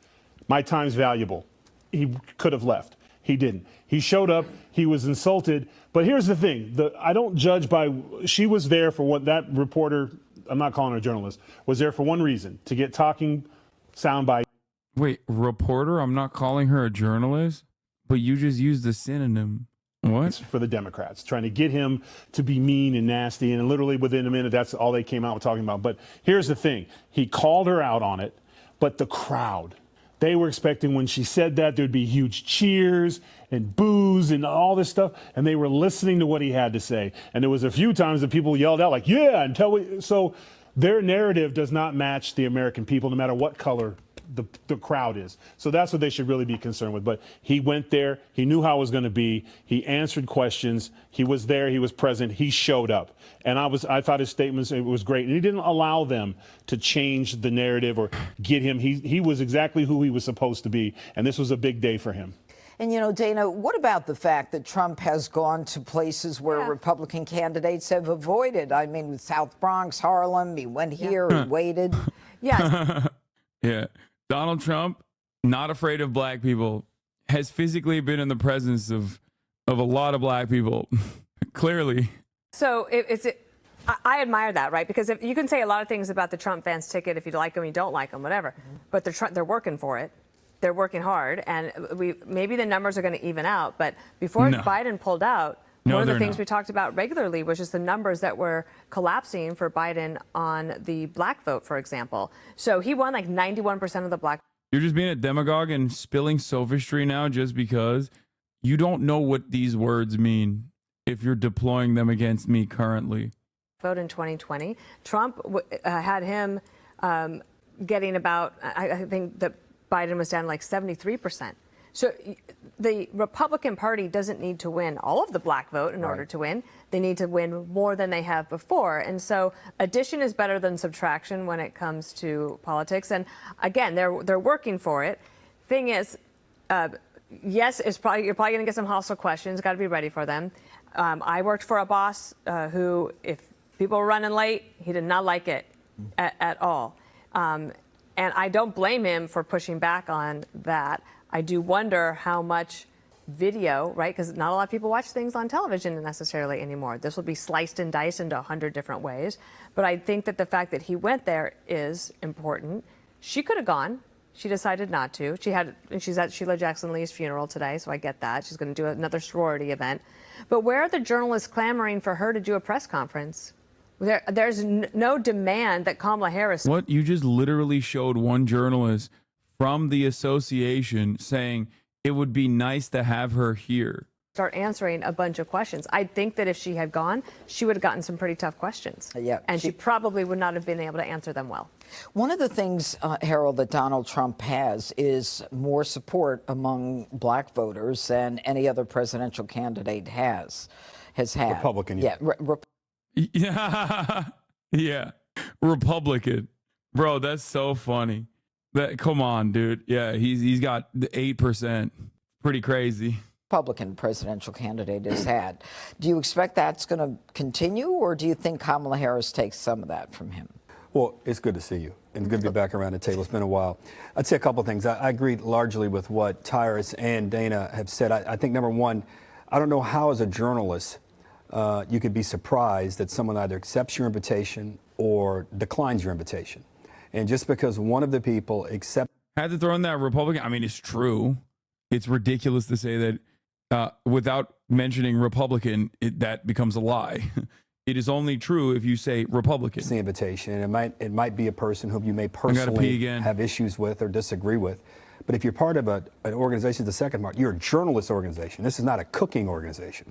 My time's valuable. He could have left. He didn't. He showed up. He was insulted. But here's the thing. I don't judge by... She was there for what that reporter, I'm not calling her a journalist, was there for one reason, to get talking soundbite. Wait, reporter? I'm not calling her a journalist? But you just used the synonym. What? For the Democrats, trying to get him to be mean and nasty. And literally within a minute, that's all they came out with talking about. But here's the thing. He called her out on it, but the crowd, they were expecting when she said that there'd be huge cheers and boos and all this stuff. And they were listening to what he had to say. And there was a few times that people yelled out like, yeah, so their narrative does not match the American people, no matter what color the crowd is. So that's what they should really be concerned with. But he went there. He knew how it was going to be. He answered questions. He was there. He was present. He showed up. And I thought his statements, it was great. And he didn't allow them to change the narrative or get him. He was exactly who he was supposed to be. And this was a big day for him. And, you know, Dana, what about the fact that Trump has gone to places where Republican candidates have avoided? I mean, with South Bronx, Harlem, he went here, he waited. Yes. Yeah. Donald Trump, not afraid of black people, has physically been in the presence of a lot of black people, clearly. So I admire that, right? Because if you can say a lot of things about the Trump fans ticket, if you like them, you don't like them, whatever. But they're working for it. They're working hard, and maybe the numbers are going to even out. But before Biden pulled out, one of the things we talked about regularly was just the numbers that were collapsing for Biden on the black vote, for example. So he won like 91% of the black. You're just being a demagogue and spilling sophistry now just because you don't know what these words mean if you're deploying them against me currently. Vote in 2020. Trump had him getting about, I think that Biden was down like 73%. So the Republican Party doesn't need to win all of the black vote in order to win. They need to win more than they have before. And so addition is better than subtraction when it comes to politics. And again, they're working for it. Thing is, yes, you're probably going to get some hostile questions. Got to be ready for them. I worked for a boss who, if people were running late, he did not like it at all. And I don't blame him for pushing back on that. I do wonder how much video, right? Because not a lot of people watch things on television necessarily anymore. This will be sliced and diced into 100 different ways. But I think that the fact that he went there is important. She could have gone. She decided not to. She's at Sheila Jackson Lee's funeral today, so I get that. She's going to do another sorority event. But where are the journalists clamoring for her to do a press conference There's no demand that Kamala Harris. What? You just literally showed one journalist from the association saying it would be nice to have her here. Start answering a bunch of questions. I think that if she had gone, she would have gotten some pretty tough questions. Yeah. And she probably would not have been able to answer them well. One of the things, Harold, that Donald Trump has is more support among black voters than any other presidential candidate has had. Republican, yeah. Yeah. Yeah. Republican. Bro, that's so funny. Come on, dude. Yeah, he's got the 8%. Pretty crazy. Republican presidential candidate has had. Do you expect that's going to continue, or do you think Kamala Harris takes some of that from him? Well, it's good to see you, and good to be back around the table. It's been a while. I'd say a couple of things. I agree largely with what Tyrus and Dana have said. I think, number one, I don't know how, as a journalist, you could be surprised that someone either accepts your invitation or declines your invitation. And just because one of the people accepts... Had to throw in that Republican. I mean, it's true. It's ridiculous to say that without mentioning Republican, that becomes a lie. It is only true if you say Republican. It's the invitation. It might be a person whom you may personally have issues with or disagree with. But if you're part of an organization, the second part, you're a journalist organization. This is not a cooking organization.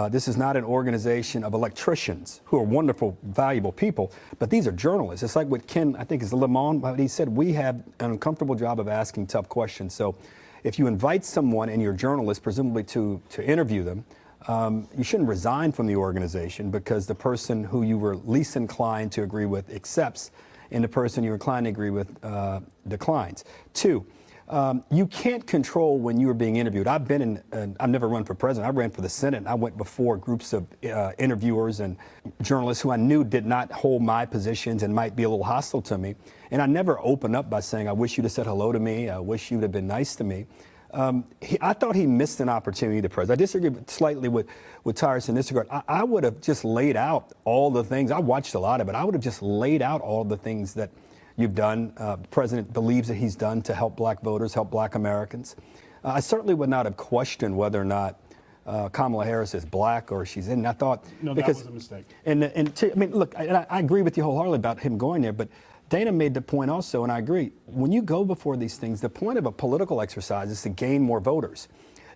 This is not an organization of electricians who are wonderful, valuable people, but these are journalists. It's like what Ken, I think, is Lemon, he said, we have an uncomfortable job of asking tough questions. So if you invite someone and you're a journalist, presumably to interview them, you shouldn't resign from the organization because the person who you were least inclined to agree with accepts and the person you're inclined to agree with declines. Two, you can't control when you are being interviewed. I've never run for president. I ran for the Senate. And I went before groups of interviewers and journalists who I knew did not hold my positions and might be a little hostile to me. And I never opened up by saying, I wish you'd have said hello to me. I wish you'd have been nice to me. I thought he missed an opportunity to press. I disagree slightly with Tyrus in this regard. I would have just laid out all the things. I watched a lot of it. I would have just laid out all the things that you've done. The president believes that he's done to help black voters, help black Americans. I certainly would not have questioned whether or not Kamala Harris is black or she's in. I thought that was a mistake. I mean, look, I agree with you wholeheartedly about him going there, but Dana made the point also, and I agree. When you go before these things, the point of a political exercise is to gain more voters.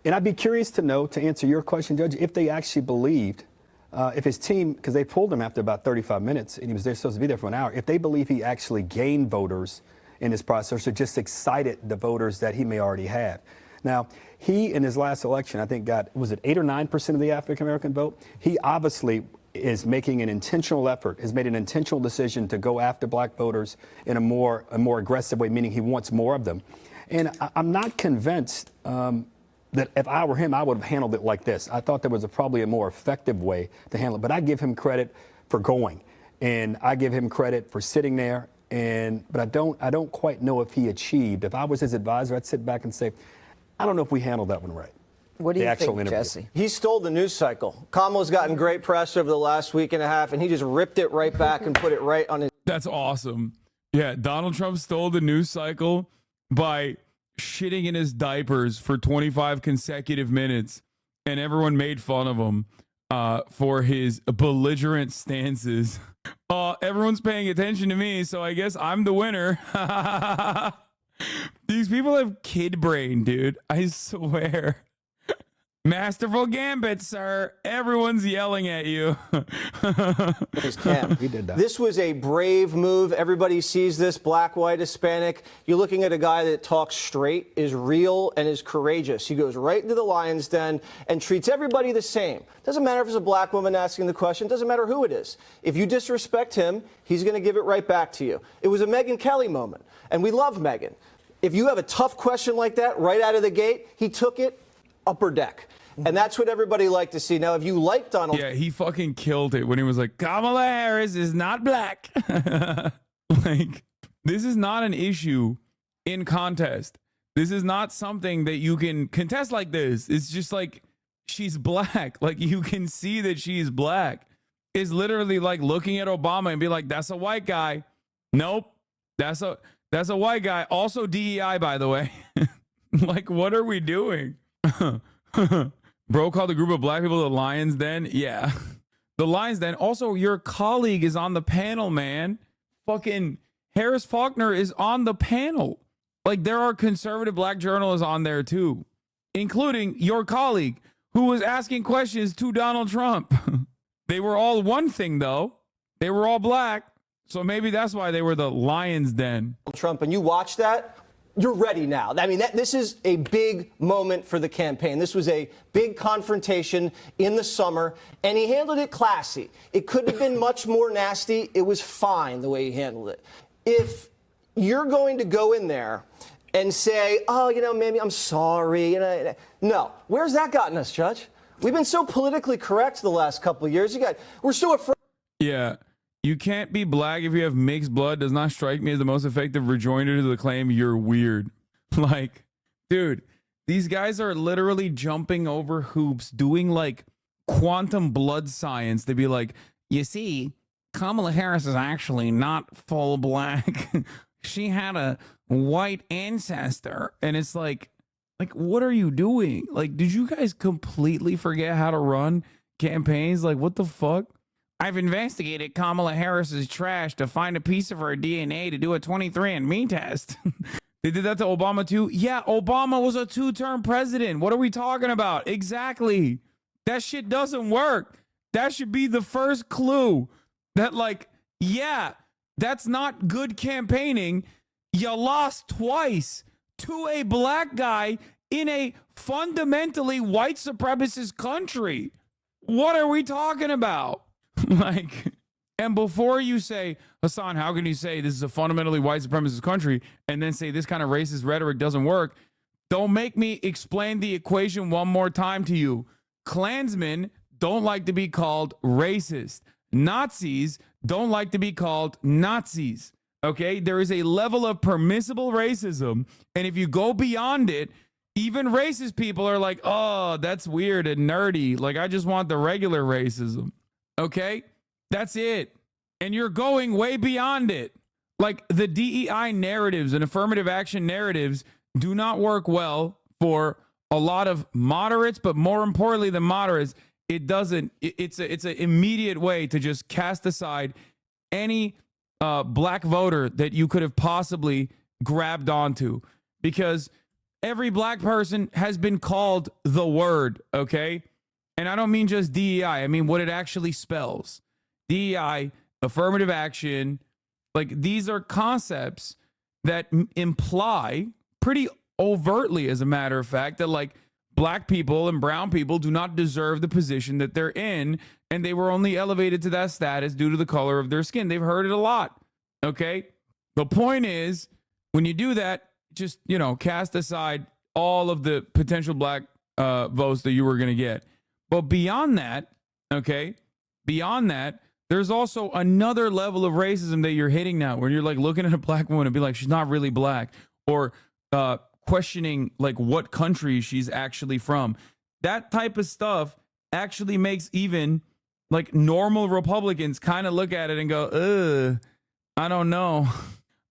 And I'd be curious to know, to answer your question, Judge, if they actually believed, if his team, because they pulled him after about 35 minutes, and he was supposed to be there for an hour, if they believe he actually gained voters in this process or just excited the voters that he may already have. Now, he, in his last election, I think got, was it 8 or 9% of the African-American vote? He obviously is making an intentional effort, has made an intentional decision to go after black voters in a more aggressive way, meaning he wants more of them. And I'm not convinced that if I were him, I would have handled it like this. I thought there was probably a more effective way to handle it. But I give him credit for going, and I give him credit for sitting there. But I don't quite know if he achieved. If I was his advisor, I'd sit back and say, I don't know if we handled that one right. What do you think, Jesse? He stole the news cycle. Kamala's gotten great press over the last week and a half, and he just ripped it right back and put it right on his... That's awesome. Yeah, Donald Trump stole the news cycle by shitting in his diapers for 25 consecutive minutes, and everyone made fun of him for his belligerent stances. Everyone's paying attention to me, so I guess I'm the winner. These people have kid brain, dude. I swear. Masterful gambit, sir. Everyone's yelling at you. He did that. This was a brave move. Everybody sees this, black, white, Hispanic. You're looking at a guy that talks straight, is real, and is courageous. He goes right into the lion's den and treats everybody the same. Doesn't matter if it's a black woman asking the question. Doesn't matter who it is. If you disrespect him, he's going to give it right back to you. It was a Megyn Kelly moment, and we love Megyn. If you have a tough question like that right out of the gate, he took it upper deck. And that's what everybody liked to see. Now, if you like Donald... Yeah, he fucking killed it when he was like, Kamala Harris is not black. Like, this is not an issue in contest. This is not something that you can contest like this. It's just like, she's black. Like, you can see that she's black. It's literally like looking at Obama and be like, that's a white guy. Nope. That's a white guy. Also DEI, by the way. Like, what are we doing? Bro called a group of black people the lions den? Yeah. The Lions Den. Also, your colleague is on the panel, man. Fucking Harris Faulkner is on the panel. Like, there are conservative black journalists on there too, including your colleague who was asking questions to Donald Trump. They were all one thing, though. They were all black. So maybe that's why they were the Lions Den. Trump, and you watch that, you're ready now. I mean, this is a big moment for the campaign. This was a big confrontation in the summer, and he handled it classy. It could have been much more nasty. It was fine the way he handled it. If you're going to go in there and say, oh, you know, maybe I'm sorry. You know, no. Where's that gotten us, Judge? We've been so politically correct the last couple of years. We're so afraid. Yeah. You can't be black if you have mixed blood does not strike me as the most effective rejoinder to the claim you're weird. Like, dude, these guys are literally jumping over hoops, doing like quantum blood science to be like, you see, Kamala Harris is actually not full black. She had a white ancestor. And it's like, what are you doing? Like, did you guys completely forget how to run campaigns? Like, what the fuck? I've investigated Kamala Harris's trash to find a piece of her DNA to do a 23andMe test. They did that to Obama too? Yeah, Obama was a 2-term president. What are we talking about? Exactly. That shit doesn't work. That should be the first clue that, like, yeah, that's not good campaigning. You lost twice to a black guy in a fundamentally white supremacist country. What are we talking about? Like, and before you say, Hasan, how can you say this is a fundamentally white supremacist country and then say this kind of racist rhetoric doesn't work? Don't make me explain the equation one more time to you. Klansmen don't like to be called racist. Nazis don't like to be called Nazis. Okay, there is a level of permissible racism, and if you go beyond it, even racist people are like, oh, that's weird and nerdy. Like, I just want the regular racism. Okay, that's it. And you're going way beyond it. Like, the DEI narratives and affirmative action narratives do not work well for a lot of moderates, but more importantly than moderates, it doesn't. It's an immediate way to just cast aside any black voter that you could have possibly grabbed onto, because every black person has been called the word, okay? And I don't mean just DEI. I mean what it actually spells. DEI, affirmative action, like, these are concepts that imply pretty overtly, as a matter of fact, that, like, black people and brown people do not deserve the position that they're in, and they were only elevated to that status due to the color of their skin. They've heard it a lot, okay? The point is, when you do that, just, you know, cast aside all of the potential black votes that you were going to get. But beyond that, okay, beyond that, there's also another level of racism that you're hitting now, where you're like looking at a black woman and be like, she's not really black, or questioning like what country she's actually from. That type of stuff actually makes even like normal Republicans kind of look at it and go, I don't know.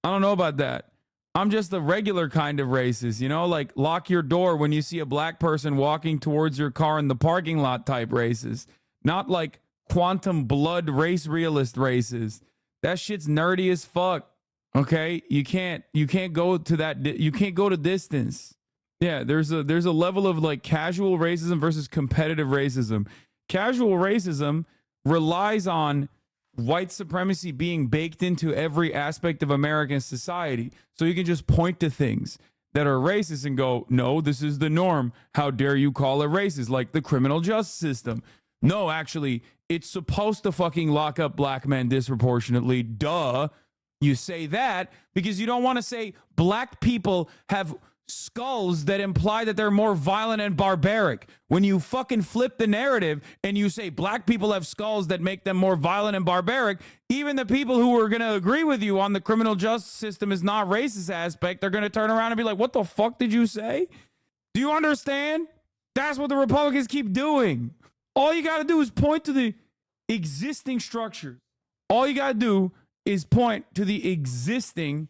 I don't know about that. I'm just the regular kind of racist, you know, like lock your door when you see a black person walking towards your car in the parking lot type racist, not like quantum blood race realist racist. That shit's nerdy as fuck. Okay, you can't go to that. You can't go to distance. Yeah, there's a level of like casual racism versus competitive racism. Casual racism relies on white supremacy being baked into every aspect of American society. So you can just point to things that are racist and go, no, this is the norm. How dare you call it racist? Like the criminal justice system. No, actually, it's supposed to fucking lock up black men disproportionately. Duh. You say that because you don't want to say black people have skulls that imply that they're more violent and barbaric. When you fucking flip the narrative and you say black people have skulls that make them more violent and barbaric, even the people who are going to agree with you on the criminal justice system is not racist aspect, they're going to turn around and be like, what the fuck did you say? Do you understand? That's what the Republicans keep doing. All you got to do is point to the existing structures. All you got to do is point to the existing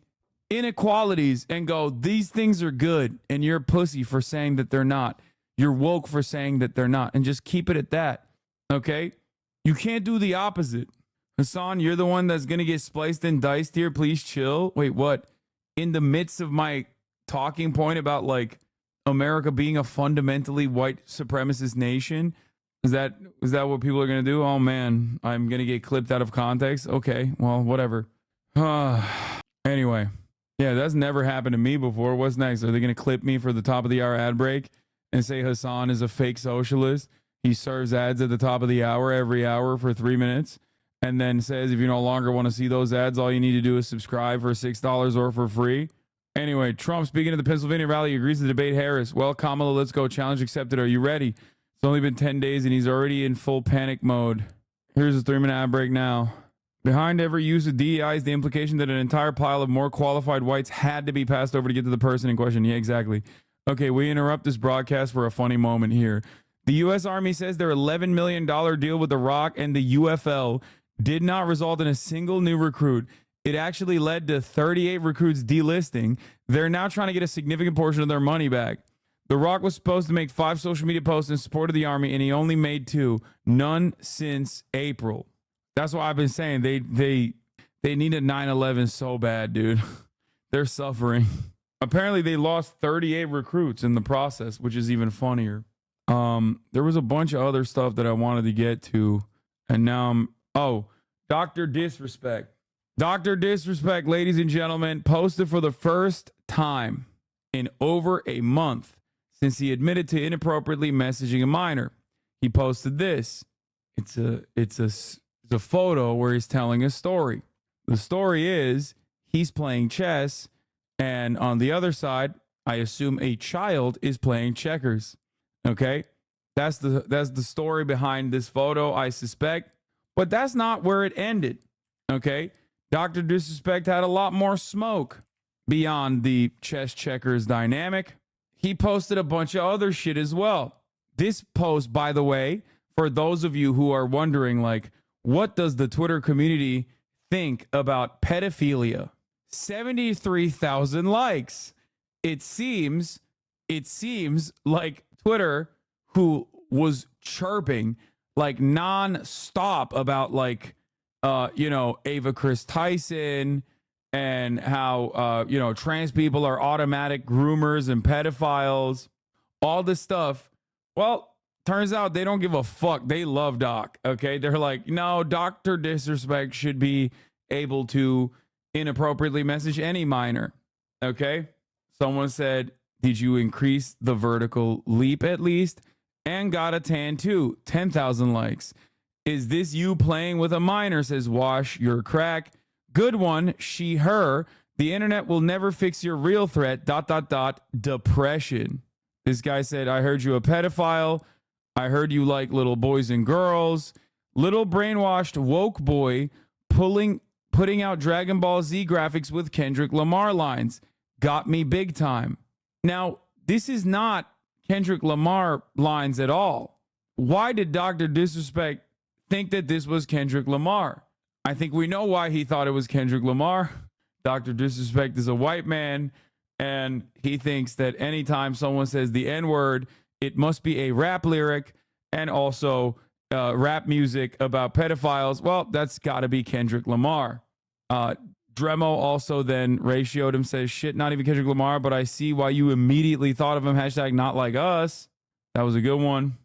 inequalities and go, these things are good, and you're a pussy for saying that they're not. You're woke for saying that they're not, and just keep it at that, okay? You can't do the opposite. Hasan, you're the one that's going to get spliced and diced here. Please chill. Wait, what? In the midst of my talking point about like America being a fundamentally white supremacist nation? Is that what people are going to do? Oh man, I'm going to get clipped out of context. Okay, well, whatever. Anyway, yeah, that's never happened to me before. What's next? Are they going to clip me for the top of the hour ad break and say Hasan is a fake socialist? He serves ads at the top of the hour every hour for 3 minutes and then says if you no longer want to see those ads, all you need to do is subscribe for $6 or for free. Anyway, Trump, speaking of the Pennsylvania rally, agrees to debate Harris. Well, Kamala, let's go. Challenge accepted. Are you ready? It's only been 10 days and he's already in full panic mode. Here's a 3-minute ad break now. Behind every use of DEI is the implication that an entire pile of more qualified whites had to be passed over to get to the person in question. Yeah, exactly. Okay, we interrupt this broadcast for a funny moment here. The U.S. Army says their $11 million deal with The Rock and the UFL did not result in a single new recruit. It actually led to 38 recruits delisting. They're now trying to get a significant portion of their money back. The Rock was supposed to make 5 social media posts in support of the Army, and he only made 2. None since April. That's why I've been saying they need a 9/11 so bad, dude. They're suffering. Apparently, they lost 38 recruits in the process, which is even funnier. There was a bunch of other stuff that I wanted to get to, and now Dr. Disrespect. Dr. Disrespect, ladies and gentlemen, posted for the first time in over a month since he admitted to inappropriately messaging a minor. He posted this. It's a photo where he's telling a story. The story is he's playing chess, and on the other side, I assume a child is playing checkers. Okay? That's the story behind this photo, I suspect. But that's not where it ended. Okay? Dr. Disrespect had a lot more smoke beyond the chess checkers dynamic. He posted a bunch of other shit as well. This post, by the way, for those of you who are wondering, like, what does the Twitter community think about pedophilia? 73,000 likes. It seems like Twitter, who was chirping like non-stop about like, Ava Chris Tyson and how, trans people are automatic groomers and pedophiles, all this stuff. Well, turns out they don't give a fuck. They love Doc. Okay. They're like, no, Dr. Disrespect should be able to inappropriately message any minor. Okay. Someone said, did you increase the vertical leap at least? And got a tan too. 10,000 likes. Is this you playing with a minor? Says wash your crack. Good one. She, her. The internet will never fix your real threat. ... Depression. This guy said, I heard you a pedophile. I heard you like little boys and girls. Little brainwashed woke boy putting out Dragon Ball Z graphics with Kendrick Lamar lines. Got me big time. Now, this is not Kendrick Lamar lines at all. Why did Dr. Disrespect think that this was Kendrick Lamar? I think we know why he thought it was Kendrick Lamar. Dr. Disrespect is a white man, and he thinks that anytime someone says the N-word, it must be a rap lyric and also rap music about pedophiles. Well, that's got to be Kendrick Lamar. Dremo also then ratioed him, says, shit, not even Kendrick Lamar, but I see why you immediately thought of him. Hashtag not like us. That was a good one.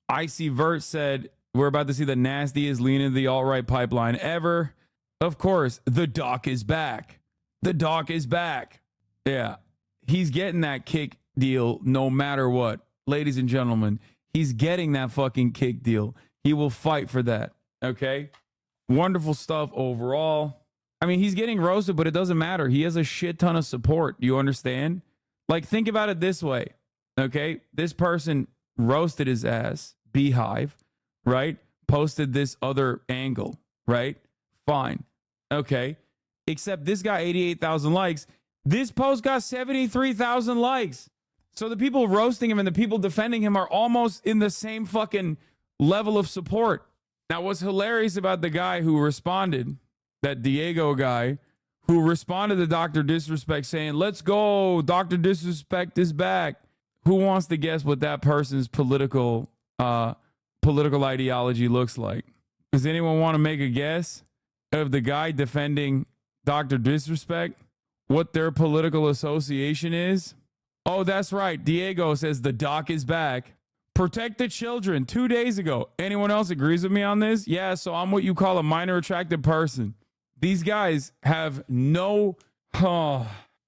Icy Vert said, we're about to see the nastiest lean into the alt-right pipeline ever. Of course, the doc is back. The doc is back. Yeah, he's getting that kick deal no matter what. Ladies and gentlemen, he's getting that fucking kick deal. He will fight for that. Okay? Wonderful stuff overall. I mean, he's getting roasted, but it doesn't matter. He has a shit ton of support. You understand? Like, think about it this way. Okay? This person roasted his ass, Beehive, right? Posted this other angle, right? Fine. Okay. Except this got 88,000 likes. This post got 73,000 likes. So the people roasting him and the people defending him are almost in the same fucking level of support. Now, what's hilarious about the guy who responded, that Diego guy who responded to Dr. Disrespect saying, let's go, Dr. Disrespect is back. Who wants to guess what that person's political political ideology looks like. Does anyone want to make a guess of the guy defending Dr. Disrespect? What their political association is? Oh, that's right. Diego says the doc is back. Protect the children 2 days ago. Anyone else agrees with me on this? Yeah, so I'm what you call a minor attracted person. These guys have no... Oh,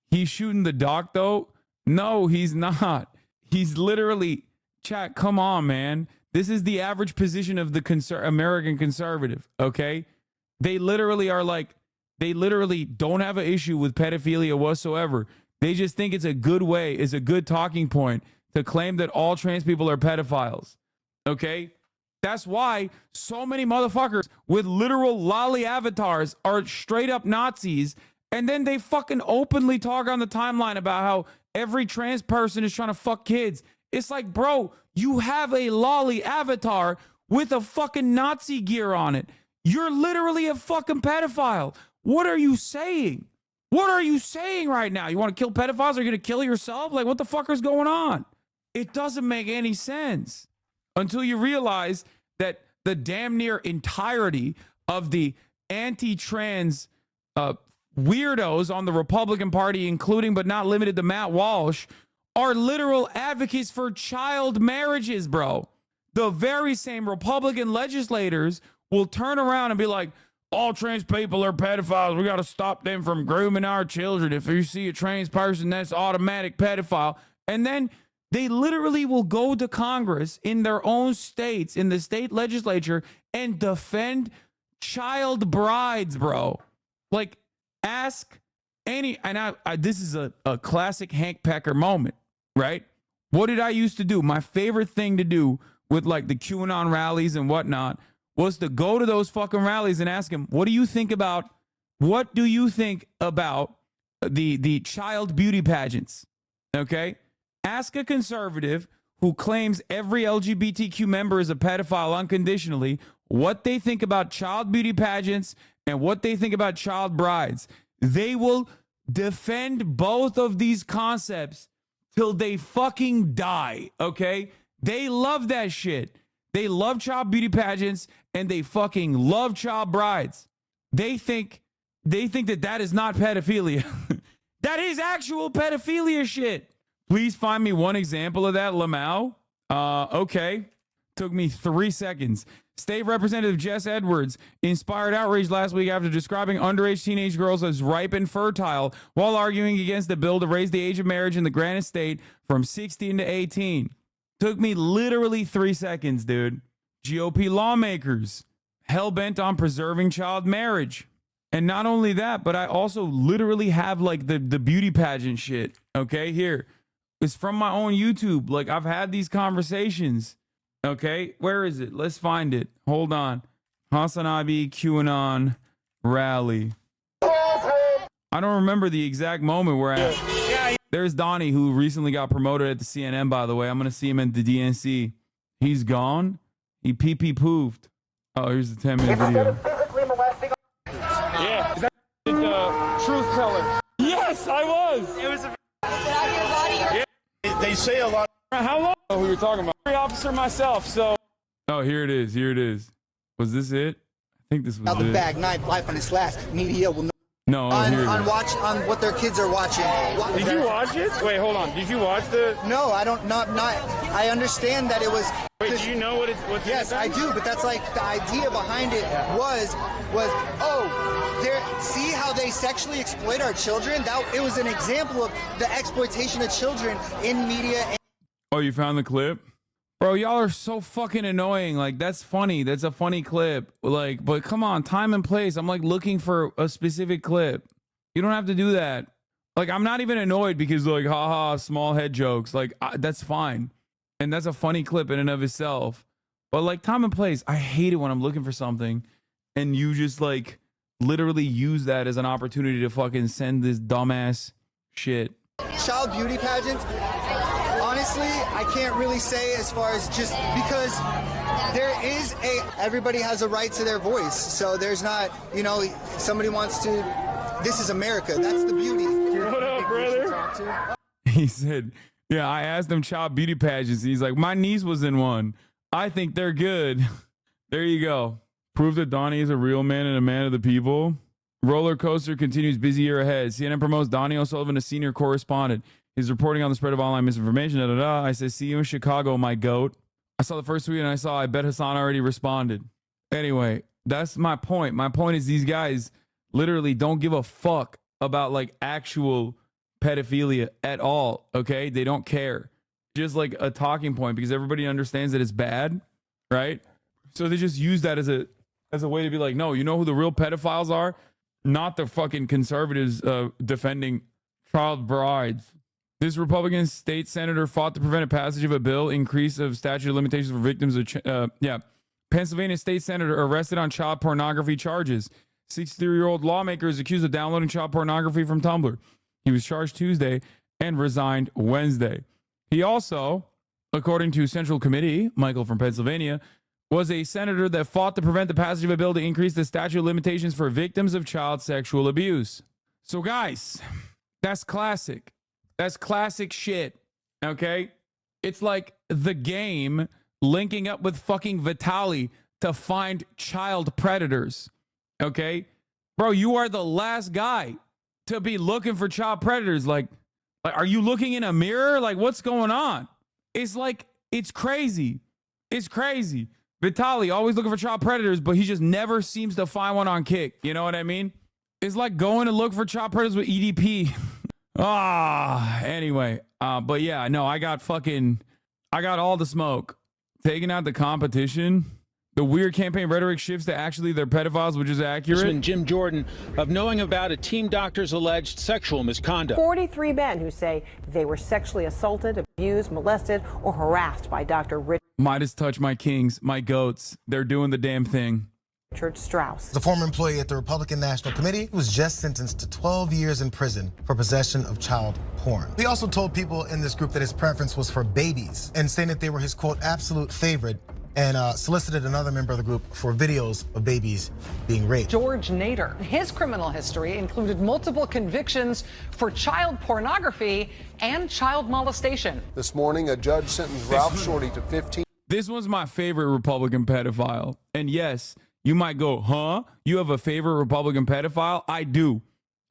he's shooting the doc, though? No, he's not. He's literally... Chat, come on, man. This is the average position of the American conservative, okay? They literally are like... They literally don't have an issue with pedophilia whatsoever. They just think it's a good way, it's a good talking point to claim that all trans people are pedophiles. Okay? That's why so many motherfuckers with literal lolly avatars are straight up Nazis, and then they fucking openly talk on the timeline about how every trans person is trying to fuck kids. It's like, bro, you have a lolly avatar with a fucking Nazi gear on it. You're literally a fucking pedophile. What are you saying? What are you saying right now? You want to kill pedophiles? Are you going to kill yourself? Like, what the fuck is going on? It doesn't make any sense until you realize that the damn near entirety of the anti-trans weirdos on the Republican Party, including but not limited to Matt Walsh, are literal advocates for child marriages, bro. The very same Republican legislators will turn around and be like, all trans people are pedophiles. We got to stop them from grooming our children. If you see a trans person, that's automatic pedophile. And then they literally will go to Congress in their own states, in the state legislature, and defend child brides, bro. Like, ask any, and this is a classic Hank Pecker moment, right? What did I used to do? My favorite thing to do with like the QAnon rallies and whatnot was to go to those fucking rallies and ask him, what do you think about the child beauty pageants? Okay? Ask a conservative who claims every LGBTQ member is a pedophile unconditionally what they think about child beauty pageants and what they think about child brides. They will defend both of these concepts till they fucking die, okay? They love that shit. They love child beauty pageants and they fucking love child brides. They think that is not pedophilia. That is actual pedophilia shit. Please find me one example of that, Lamau. Okay. Took me 3 seconds. State Representative Jess Edwards inspired outrage last week after describing underage teenage girls as ripe and fertile while arguing against the bill to raise the age of marriage in the Granite State from 16 to 18. Took me literally 3 seconds, dude. GOP lawmakers hell-bent on preserving child marriage. And not only that, but I also literally have like the beauty pageant shit. Okay, here. It's from my own YouTube. Like, I've had these conversations. Okay, where is it? Let's find it. Hold on. HasanAbi QAnon rally. I don't remember the exact moment where there's Donnie, who recently got promoted at the CNN, by the way. I'm going to see him at the DNC. He's gone. He pee-poo-poofed. Oh, here's the 10-minute video. Yeah, is that the truth teller? Yes, I was. It was a... Yeah. They say a lot. How long? Who you're talking about? Officer myself, so. Oh, here it is. Here it is. Was this it? I think this was it. Bag, night, life on its last. Media will know. No, on what their kids are watching. Did you watch it? Wait, hold on. Did you watch the? No, I don't. Not. I understand that it was. Wait, do you know what it's? Yes, I do. But that's like the idea behind it was see how they sexually exploit our children. It was an example of the exploitation of children in media. Oh, you found the clip? Bro, y'all are so fucking annoying. Like, that's funny. That's a funny clip. Like, but come on, time and place. I'm like looking for a specific clip. You don't have to do that. Like, I'm not even annoyed because like, haha, small head jokes. Like, that's fine. And that's a funny clip in and of itself. But like, time and place, I hate it when I'm looking for something and you just like literally use that as an opportunity to fucking send this dumbass shit. Child beauty pageants. Honestly, I can't really say as far as just because everybody has a right to their voice. So there's not, if somebody wants to, this is America. That's the beauty. What up, brother? He said, yeah, I asked him child beauty pageants. And he's like, my niece was in one. I think they're good. There you go. Prove that Donnie is a real man and a man of the people. Roller coaster continues, busy year ahead. CNN promotes Donnie O'Sullivan, a senior correspondent. He's reporting on the spread of online misinformation. I say, see you in Chicago, my goat. I saw the first tweet and I bet Hassan already responded. Anyway, that's my point. My point is these guys literally don't give a fuck about like actual pedophilia at all. Okay. They don't care. Just like a talking point because everybody understands that it's bad. Right. So they just use that as a way to be like, no, you know who the real pedophiles are? Not the fucking conservatives defending child brides. This Republican state senator fought to prevent a passage of a bill, increase of statute of limitations for victims of, Pennsylvania state senator arrested on child pornography charges. 63-year-old lawmaker is accused of downloading child pornography from Tumblr. He was charged Tuesday and resigned Wednesday. He also, according to Central Committee, Michael from Pennsylvania, was a senator that fought to prevent the passage of a bill to increase the statute of limitations for victims of child sexual abuse. So guys, that's classic. That's classic shit, okay? It's like the game linking up with fucking Vitaly to find child predators, okay? Bro, you are the last guy to be looking for child predators. Like, are you looking in a mirror? Like, what's going on? It's like, it's crazy. It's crazy. Vitaly always looking for child predators, but he just never seems to find one on Kick. You know what I mean? It's like going to look for child predators with EDP. Anyway, but yeah, no, I got all the smoke. Taking out the competition. The weird campaign rhetoric shifts to actually they're pedophiles, which is accurate. Jim Jordan of knowing about a team doctor's alleged sexual misconduct. 43 men who say they were sexually assaulted, abused, molested, or harassed by Dr. Midas touch my kings, my goats. They're doing the damn thing. Richard Strauss. The former employee at the Republican National Committee was just sentenced to 12 years in prison for possession of child porn. He also told people in this group that his preference was for babies and saying that they were his, quote, absolute favorite, and solicited another member of the group for videos of babies being raped. George Nader. His criminal history included multiple convictions for child pornography and child molestation. This morning, a judge sentenced Ralph Shorty to 15. This one's my favorite Republican pedophile. And yes, you might go, huh? You have a favorite Republican pedophile? I do.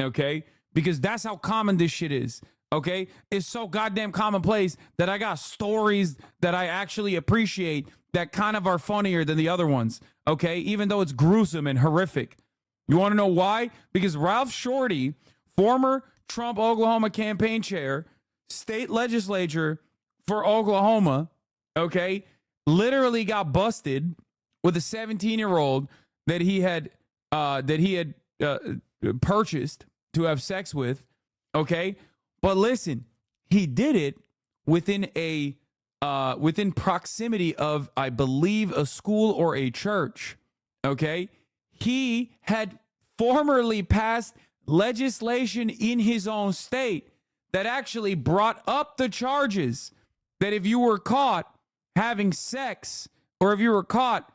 Okay? Because that's how common this shit is. Okay? It's so goddamn commonplace that I got stories that I actually appreciate that kind of are funnier than the other ones. Okay? Even though it's gruesome and horrific. You want to know why? Because Ralph Shorty, former Trump Oklahoma campaign chair, state legislature for Oklahoma, okay, literally got busted with a 17-year-old that he had purchased to have sex with, okay? But listen, he did it within within proximity of, I believe, a school or a church, okay? He had formerly passed legislation in his own state that actually brought up the charges that if you were caught having sex or if you were caught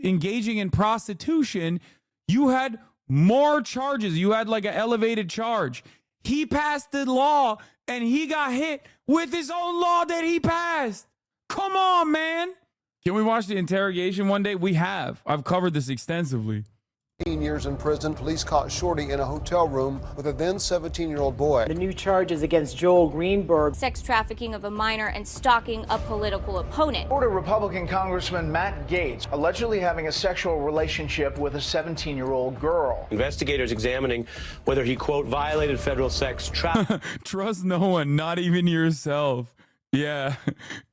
engaging in prostitution, you had more charges. You had like an elevated charge. He passed the law and he got hit with his own law that he passed. Come on, man. Can we watch the interrogation one day? We have. I've covered this extensively. 15 years in prison. Police caught Shorty in a hotel room with a then 17-year-old boy. The new charges against Joel Greenberg. Sex trafficking of a minor and stalking a political opponent. Florida Republican Congressman Matt Gaetz allegedly having a sexual relationship with a 17-year-old girl. Investigators examining whether he, quote, violated federal sex trafficking. Trust no one, not even yourself. Yeah.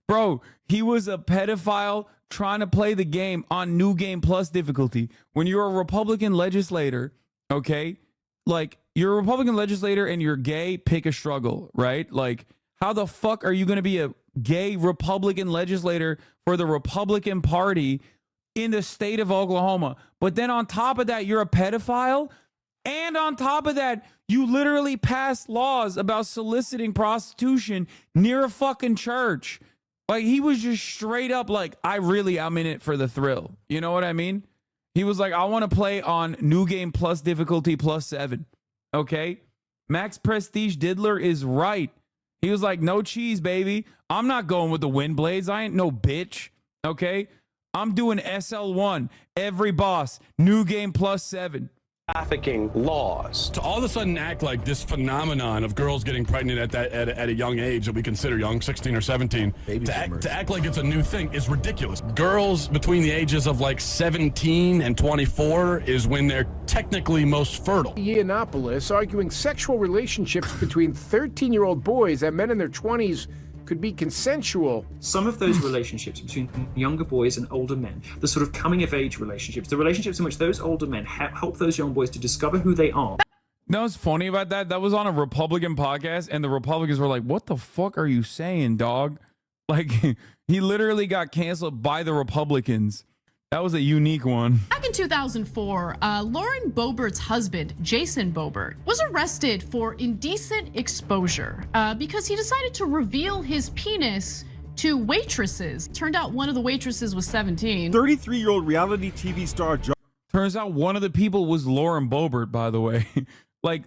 Bro, he was a pedophile trying to play the game on New Game Plus difficulty. When you're a Republican legislator, okay, like you're a Republican legislator and you're gay, pick a struggle, right? Like, how the fuck are you going to be a gay Republican legislator for the Republican Party in the state of Oklahoma? But then on top of that, you're a pedophile. And on top of that, you literally passed laws about soliciting prostitution near a fucking church. Like, he was just straight up like, I'm in it for the thrill. You know what I mean? He was like, I want to play on New Game Plus difficulty +7. Okay? Max Prestige Diddler is right. He was like, no cheese, baby. I'm not going with the wind blades. I ain't no bitch. Okay. I'm doing SL1. Every boss. New game +7. Trafficking laws. To all of a sudden act like this phenomenon of girls getting pregnant at a young age that we consider young, 16 or 17, to act like it's a new thing is ridiculous. Girls between the ages of like 17 and 24 is when they're technically most fertile. Yiannopoulos arguing sexual relationships between 13-year-old boys and men in their 20s could be consensual. Some of those relationships between younger boys and older men, the sort of coming of age relationships, the relationships in which those older men help those young boys to discover who they are. You know what's funny about that? That was on a Republican podcast, and the Republicans were like, what the fuck are you saying, dog? Like, he literally got canceled by the Republicans. That was a unique one. Back in 2004, Lauren Boebert's husband, Jason Boebert, was arrested for indecent exposure because he decided to reveal his penis to waitresses. Turned out one of the waitresses was 17. 33-year-old reality TV star. Turns out one of the people was Lauren Boebert, by the way. Like,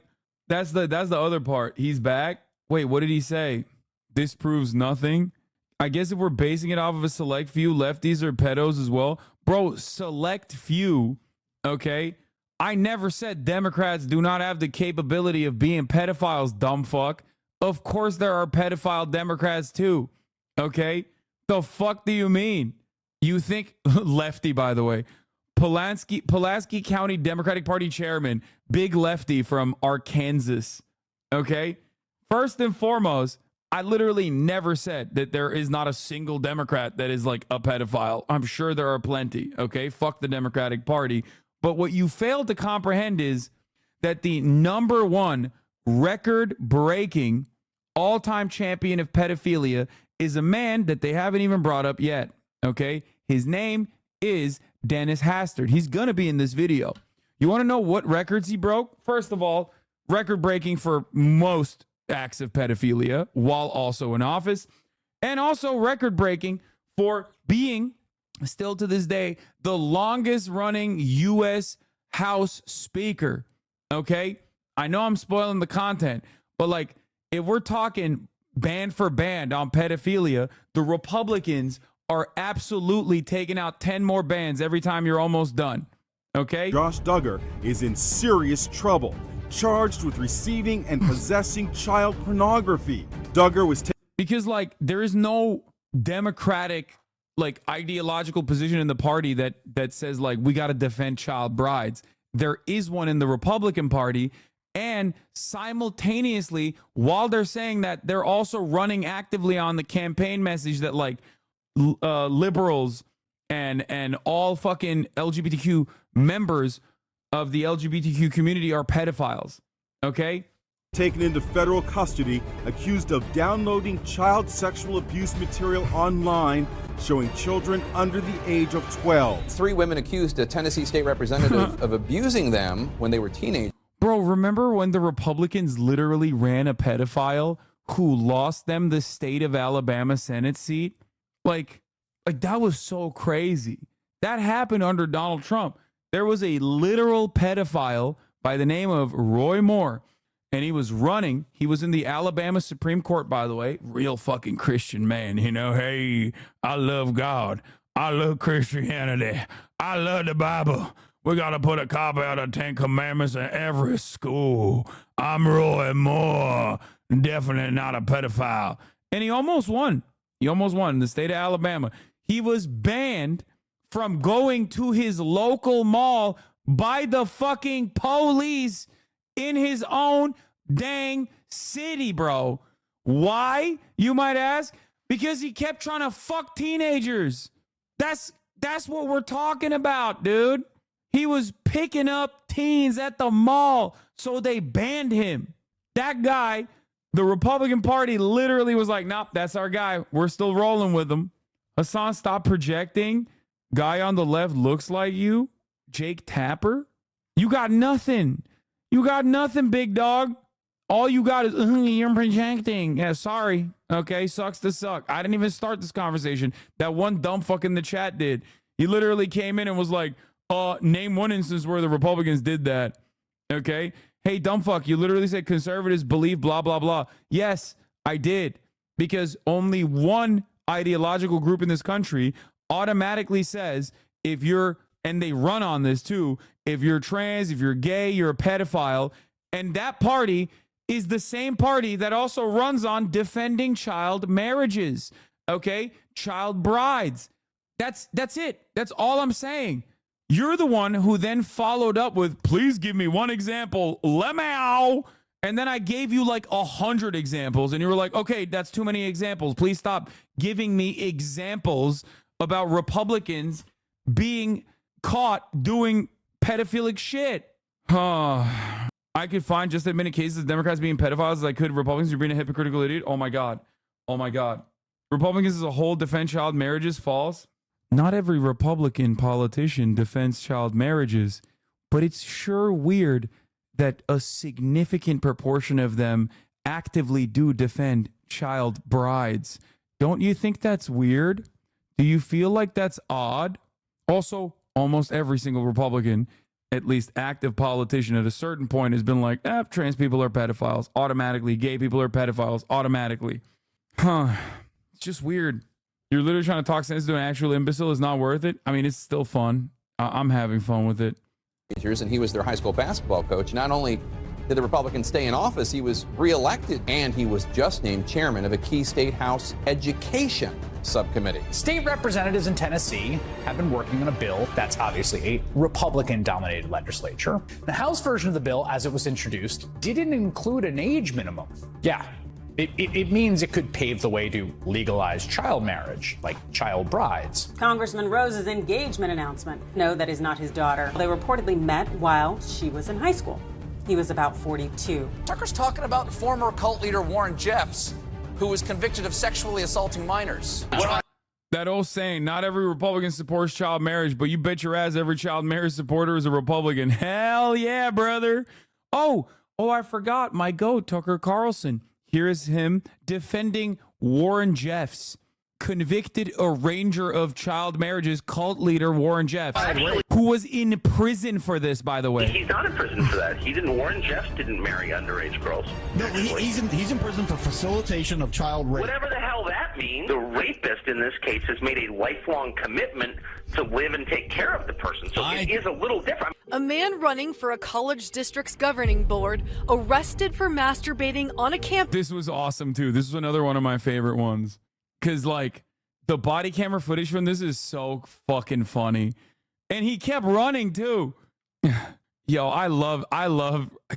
that's the other part. He's back. Wait, what did he say? This proves nothing. I guess if we're basing it off of a select few, lefties are pedos as well. Bro, select few, okay? I never said Democrats do not have the capability of being pedophiles, dumb fuck. Of course there are pedophile Democrats too, okay? The fuck do you mean? You think, lefty, by the way, Pulaski County Democratic Party chairman, big lefty from Arkansas, okay? First and foremost, I literally never said that there is not a single Democrat that is like a pedophile. I'm sure there are plenty, okay? Fuck the Democratic Party. But what you fail to comprehend is that the #1 record-breaking all-time champion of pedophilia is a man that they haven't even brought up yet, okay? His name is Dennis Hastert. He's going to be in this video. You want to know what records he broke? First of all, record-breaking for most acts of pedophilia while also in office, and also record-breaking for being, still to this day, the longest-running U.S. House Speaker, okay? I know I'm spoiling the content, but like, if we're talking band for band on pedophilia, the Republicans are absolutely taking out 10 more bands every time you're almost done, okay? Josh Duggar is in serious trouble, charged with receiving and possessing child pornography. Duggar was because like there is no Democratic like ideological position in the party that says like we got to defend child brides. There is one in the Republican Party, and simultaneously while they're saying that, they're also running actively on the campaign message that like liberals and all fucking LGBTQ members of the LGBTQ community are pedophiles, okay? Taken into federal custody, accused of downloading child sexual abuse material online, showing children under the age of 12. 3 women accused a Tennessee state representative of abusing them when they were teenagers. Bro, remember when the Republicans literally ran a pedophile who lost them the state of Alabama Senate seat? Like that was so crazy. That happened under Donald Trump. There was a literal pedophile by the name of Roy Moore, and he was running. He was in the Alabama Supreme Court, by the way. Real fucking Christian man, you know. Hey, I love God. I love Christianity. I love the Bible. We got to put a copy of the 10 Commandments in every school. I'm Roy Moore. Definitely not a pedophile. And he almost won. He almost won in the state of Alabama. He was banned from going to his local mall by the fucking police in his own dang city, bro. Why, you might ask? Because he kept trying to fuck teenagers. That's what we're talking about, dude. He was picking up teens at the mall, so they banned him. That guy, the Republican Party literally was like, nope, that's our guy. We're still rolling with him. Hasan, stop projecting. Guy on the left looks like you. Jake Tapper. You got nothing. You got nothing, big dog. All you got is, you're projecting. Yeah, sorry. Okay, sucks to suck. I didn't even start this conversation. That one dumb fuck in the chat did. He literally came in and was like, name one instance where the Republicans did that. Okay? Hey, dumb fuck, you literally said conservatives believe blah, blah, blah. Yes, I did. Because only one ideological group in this country automatically says if you're, and they run on this too, if you're trans, if you're gay, you're a pedophile. And that party is the same party that also runs on defending child marriages, okay? Child brides. That's it. That's all I'm saying. You're the one who then followed up with, please give me one example. Lemao. And then I gave you like 100 examples and you were like, okay, that's too many examples. Please stop giving me examples about Republicans being caught doing pedophilic shit. I could find just as many cases of Democrats being pedophiles as I could Republicans who are being a hypocritical idiot. Oh my God. Oh my God. Republicans as a whole defend child marriages. False. Not every Republican politician defends child marriages, but it's sure weird that a significant proportion of them actively do defend child brides. Don't you think that's weird? Do you feel like that's odd? Also, almost every single Republican, at least active politician at a certain point, has been like, trans people are pedophiles automatically. Gay people are pedophiles automatically. It's just weird. You're literally trying to talk sense to an actual imbecile is not worth it. I mean, it's still fun. I'm having fun with it. And he was their high school basketball coach. Not only did the Republican stay in office, he was reelected, and he was just named chairman of a key state House education subcommittee. State representatives in Tennessee have been working on a bill that's obviously a Republican-dominated legislature. The House version of the bill, as it was introduced, didn't include an age minimum. Yeah. It means it could pave the way to legalize child marriage, like child brides. Congressman Rose's engagement announcement. No, that is not his daughter. They reportedly met while she was in high school. He was about 42. Tucker's talking about former cult leader Warren Jeffs, who was convicted of sexually assaulting minors. That old saying, not every Republican supports child marriage, but you bet your ass every child marriage supporter is a Republican. Hell yeah, brother. Oh, I forgot my goat, Tucker Carlson. Here is him defending Warren Jeffs, convicted arranger of child marriages, cult leader Warren Jeffs, who was in prison for this, by the way. He's not in prison for that. Warren Jeffs didn't marry underage girls. No, he's in prison for facilitation of child rape. Whatever the hell that means, the rapist in this case has made a lifelong commitment to live and take care of the person. So it is a little different. A man running for a college district's governing board arrested for masturbating on a campus. This was awesome, too. This was another one of my favorite ones. Because, like, the body camera footage from this is so fucking funny. And he kept running, too. Yo, I love,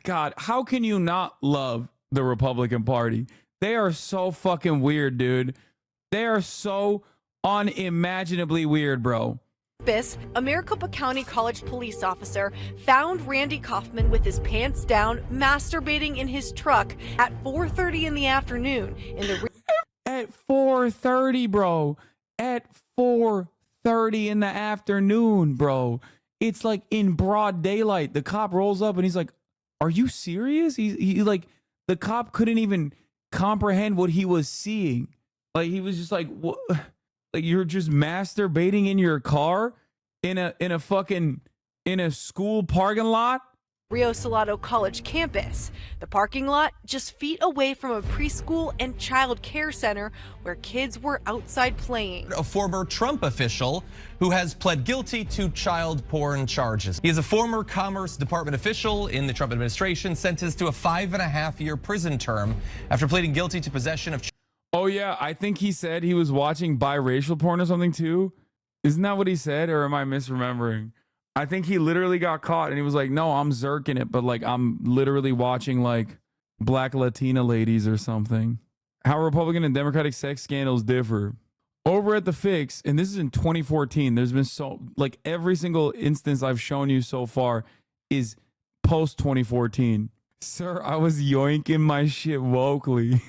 God, how can you not love the Republican Party? They are so fucking weird, dude. They are so unimaginably weird, bro. A Maricopa County College police officer found Randy Kaufman with his pants down, masturbating in his truck at 4:30 in the afternoon in the At 4:30, bro. At 4:30 in the afternoon, bro. It's like in broad daylight. The cop rolls up and he's like, "Are you serious?" He like, the cop couldn't even comprehend what he was seeing. Like, he was just like, "What? Like, you're just masturbating in your car in a school parking lot?" Rio Salado College campus. The parking lot just feet away from a preschool and child care center where kids were outside playing. A former Trump official who has pled guilty to child porn charges. He is a former Commerce Department official in the Trump administration, sentenced to a 5.5-year prison term after pleading guilty to possession of. Oh yeah, I think he said he was watching biracial porn or something too. Isn't that what he said, or am I misremembering? I think he literally got caught and he was like, no, I'm zerking it, but like I'm literally watching like black Latina ladies or something. How Republican and Democratic sex scandals differ. Over at The Fix, and this is in 2014, there's been so, like, every single instance I've shown you so far is post 2014. Sir, I was yoinking my shit wokely.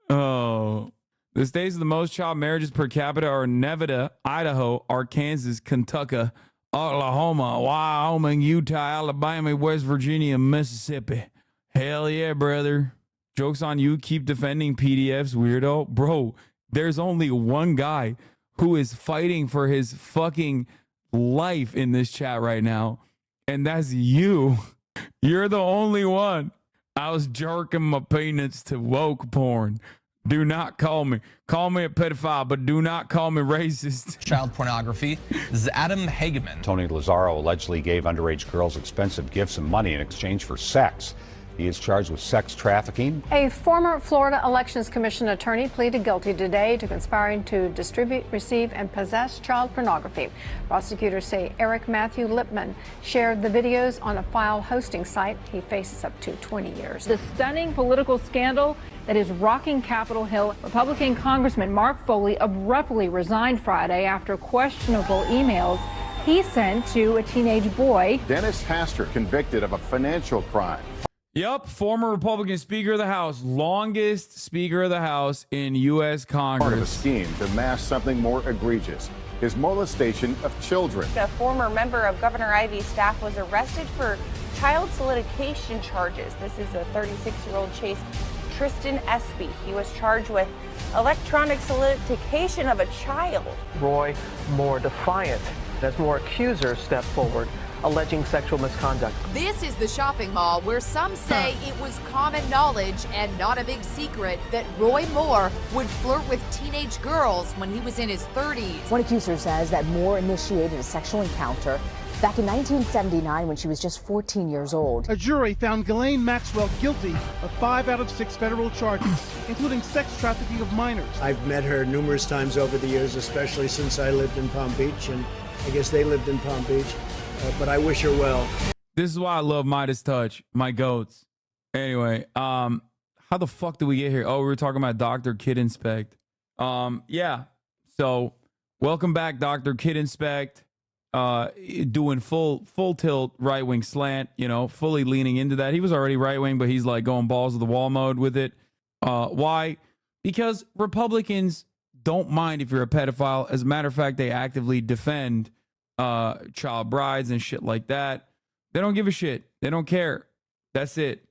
Oh. The states with the most child marriages per capita are Nevada, Idaho, Arkansas, Kentucky, Oklahoma, Wyoming, Utah, Alabama, West Virginia, Mississippi. Hell yeah, brother. Joke's on you. Keep defending PDFs, weirdo. Bro, there's only one guy who is fighting for his fucking life in this chat right now, and that's you. You're the only one. I was jerking my peanuts to woke porn. Do not call me. Call me a pedophile, but do not call me racist. Child pornography. This is Adam Hageman. Tony Lazzaro allegedly gave underage girls expensive gifts and money in exchange for sex. He is charged with sex trafficking. A former Florida Elections Commission attorney pleaded guilty today to conspiring to distribute, receive, and possess child pornography. Prosecutors say Eric Matthew Lipman shared the videos on a file hosting site. He faces up to 20 years. The stunning political scandal that is rocking Capitol Hill. Republican Congressman Mark Foley abruptly resigned Friday after questionable emails he sent to a teenage boy. Dennis Hastert convicted of a financial crime. Yep, former Republican Speaker of the House, longest Speaker of the House in U.S. Congress. Part of a scheme to mask something more egregious, his molestation of children. A former member of Governor Ivey's staff was arrested for child solicitation charges. This is a 36-year-old Chase Tristan Espy. He was charged with electronic solicitation of a child. Roy more defiant as more accusers step forward, alleging sexual misconduct. This is the shopping mall where some say it was common knowledge and not a big secret that Roy Moore would flirt with teenage girls when he was in his 30s. One accuser says that Moore initiated a sexual encounter back in 1979 when she was just 14 years old. A jury found Ghislaine Maxwell guilty of 5 out of 6 federal charges, including sex trafficking of minors. I've met her numerous times over the years, especially since I lived in Palm Beach, and I guess they lived in Palm Beach. But I wish her well. This is why I love Midas Touch, my goats. Anyway, how the fuck did we get here? Oh, we were talking about Dr. Kid Inspect. Yeah. So, welcome back, Dr. Kid Inspect. Doing full tilt right-wing slant, you know, fully leaning into that. He was already right-wing, but he's like going balls to the wall mode with it. Why? Because Republicans don't mind if you're a pedophile. As a matter of fact, they actively defend child brides and shit like that. They don't give a shit. They don't care. That's it,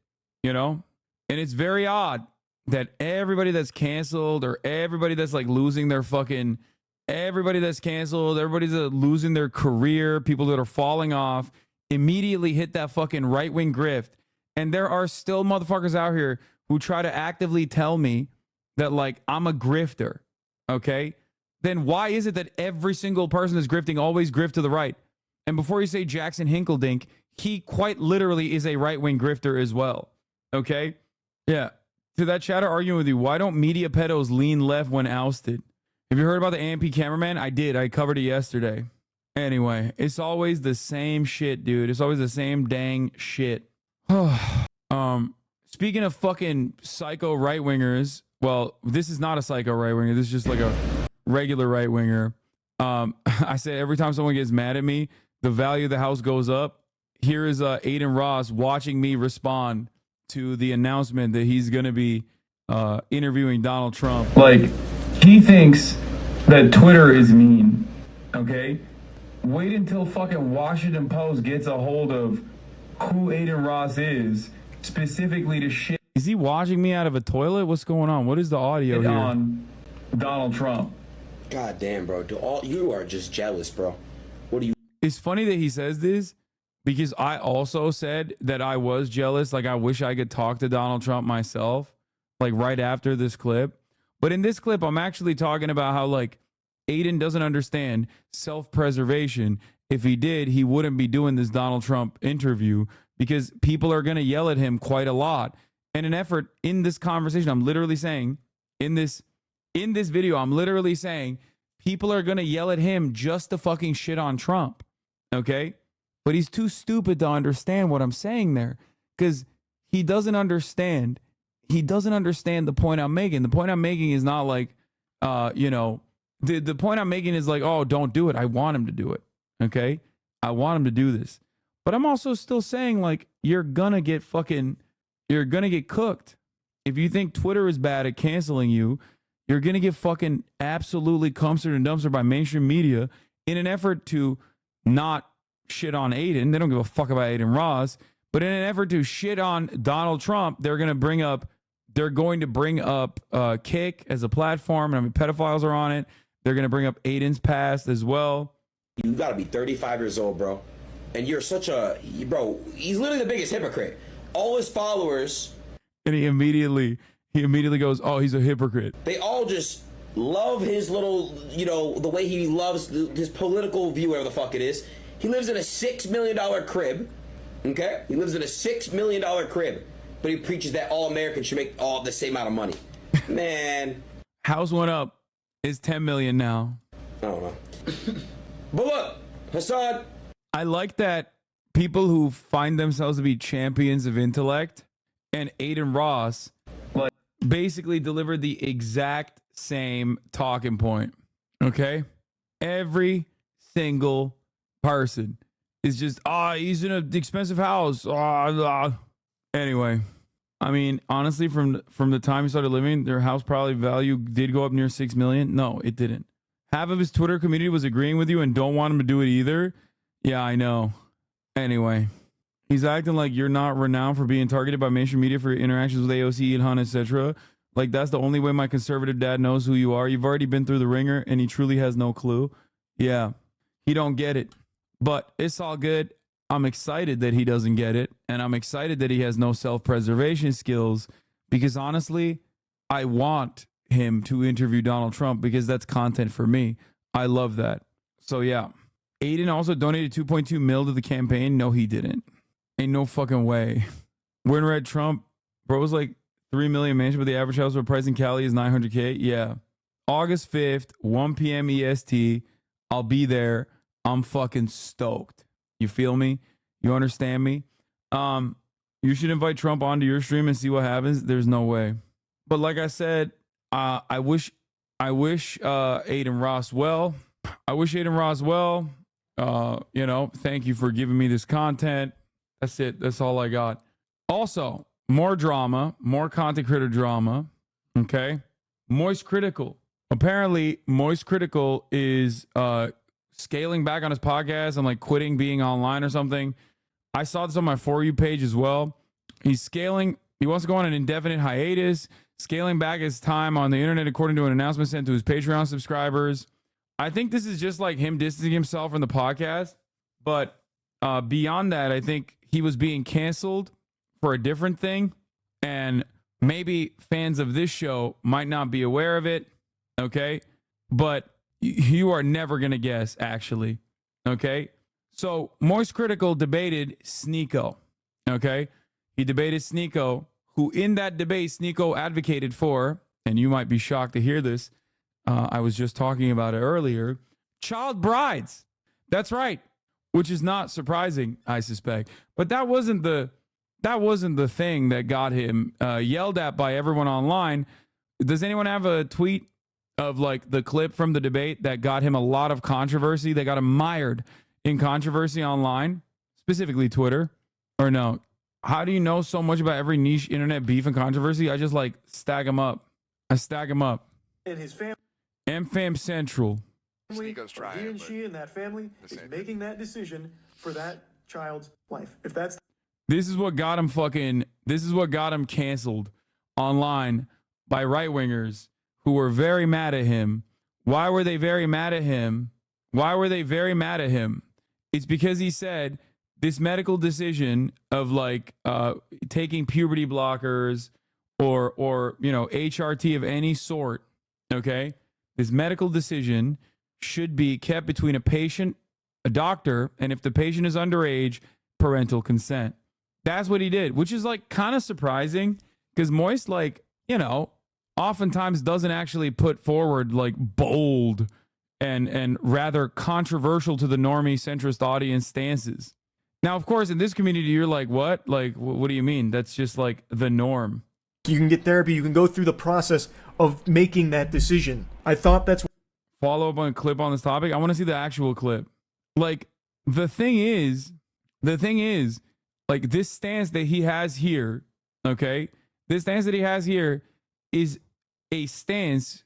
you know? And it's very odd that everybody that's canceled or everybody that's like losing their fucking, everybody that's canceled, everybody's losing their career, people that are falling off, immediately hit that fucking right-wing grift. And there are still motherfuckers out here who try to actively tell me that like I'm a grifter, okay? Then why is it that every single person that's grifting always grift to the right? And before you say Jackson Hinkledink, he quite literally is a right-wing grifter as well. Okay? Yeah. To that chatter arguing with you, why don't media pedos lean left when ousted? Have you heard about the AMP cameraman? I did. I covered it yesterday. Anyway, it's always the same shit, dude. It's always the same dang shit. Speaking of fucking psycho right-wingers, well, this is not a psycho right-winger. This is just like a regular right-winger. I say every time someone gets mad at me, the value of the house goes up. Here is Adin Ross watching me respond to the announcement that he's going to be interviewing Donald Trump. Like, he thinks that Twitter is mean, okay? Wait until fucking Washington Post gets a hold of who Adin Ross is, specifically to shit. Is he watching me out of a toilet? What's going on? What is the audio here? On Donald Trump. God damn, bro. You are just jealous, bro. What do you... It's funny that he says this because I also said that I was jealous. Like, I wish I could talk to Donald Trump myself, like right after this clip. But in this clip, I'm actually talking about how, like, Aiden doesn't understand self-preservation. If he did, he wouldn't be doing this Donald Trump interview because people are going to yell at him quite a lot. And an effort in this conversation, I'm literally saying, in this video, I'm literally saying people are going to yell at him just to fucking shit on Trump. Okay? But he's too stupid to understand what I'm saying there because he doesn't understand. He doesn't understand the point I'm making. The point I'm making is not like, you know, the point I'm making is like, oh, don't do it. I want him to do it. Okay? I want him to do this. But I'm also still saying, like, you're going to get cooked. If you think Twitter is bad at canceling you, you're going to get fucking absolutely cumstered and dumpstered by mainstream media in an effort to not shit on Aiden. They don't give a fuck about Adin Ross. But in an effort to shit on Donald Trump, they're going to bring up Kick as a platform. And I mean, pedophiles are on it. They're going to bring up Aiden's past as well. You got to be 35 years old, bro. And you're such a... Bro, he's literally the biggest hypocrite. All his followers... And he immediately He immediately goes, oh, he's a hypocrite. They all just love his little, you know, the way he loves his political view, whatever the fuck it is. He lives in a $6 million crib, okay? He lives in a $6 million crib, but he preaches that all Americans should make all the same amount of money. Man. House went up. It's 10 million now. I don't know. But look, Hassan. I like that people who find themselves to be champions of intellect and Adin Ross basically delivered the exact same talking point. Okay? Every single person is just, he's in an expensive house. Anyway, I mean, honestly, from the time he started living, their house probably value did go up near 6 million. No, it didn't. Half of his Twitter community was agreeing with you and don't want him to do it either. Yeah, I know. Anyway, he's acting like you're not renowned for being targeted by mainstream media for your interactions with AOC, Ilhan, etc. Like, that's the only way my conservative dad knows who you are. You've already been through the ringer, and he truly has no clue. Yeah, he don't get it. But it's all good. I'm excited that he doesn't get it, and I'm excited that he has no self-preservation skills, because honestly, I want him to interview Donald Trump because that's content for me. I love that. So, yeah. Aiden also donated 2.2 mil to the campaign. No, he didn't. Ain't no fucking way. When read Trump, bro was like 3 million mansion, but the average household price in Cali is 900K. Yeah. August 5th, 1 p.m. EST. I'll be there. I'm fucking stoked. You feel me? You understand me? You should invite Trump onto your stream and see what happens. There's no way. But like I said, I wish Adin Ross well. I wish Adin Ross well. You know, thank you for giving me this content. That's it. That's all I got. Also, more drama, more content creator drama. Okay. Moist Critical. Apparently, Moist Critical is scaling back on his podcast and like quitting being online or something. I saw this on my For You page as well. He's scaling. He wants to go on an indefinite hiatus, scaling back his time on the internet according to an announcement sent to his Patreon subscribers. I think this is just like him distancing himself from the podcast. But beyond that, I think he was being canceled for a different thing. And maybe fans of this show might not be aware of it. Okay. But you are never going to guess, actually. Okay. So Moist Critical debated Sneeko. Okay. He debated Sneeko, who in that debate, Sneeko advocated for, and you might be shocked to hear this, I was just talking about it earlier, child brides. That's right. Which is not surprising, I suspect. But that wasn't the thing that got him yelled at by everyone online. Does anyone have a tweet of like the clip from the debate that got him a lot of controversy, that got him mired in controversy online, specifically Twitter? Or no? How do you know so much about every niche internet beef and controversy? I just like stack them up. I stack them up. And his family. MFAM Central. He and she and that family is making that decision for that child's life. If that's This is what got him canceled online by right-wingers who were very mad at him. Why were they very mad at him? It's because he said this medical decision of like taking puberty blockers or you know, HRT of any sort, okay? This medical decision should be kept between a patient, a doctor, and if the patient is underage, parental consent. That's what he did, which is like kind of surprising because Moist, like, you know, oftentimes doesn't actually put forward like bold and rather controversial to the normie centrist audience stances. Now, of course, in this community, you're like, what? Like, what do you mean? That's just like the norm. You can get therapy. You can go through the process of making that decision. I thought that's... Follow up on a clip on this topic. I want to see the actual clip. Like, the thing is, like, this stance that he has here, okay? This stance that he has here is a stance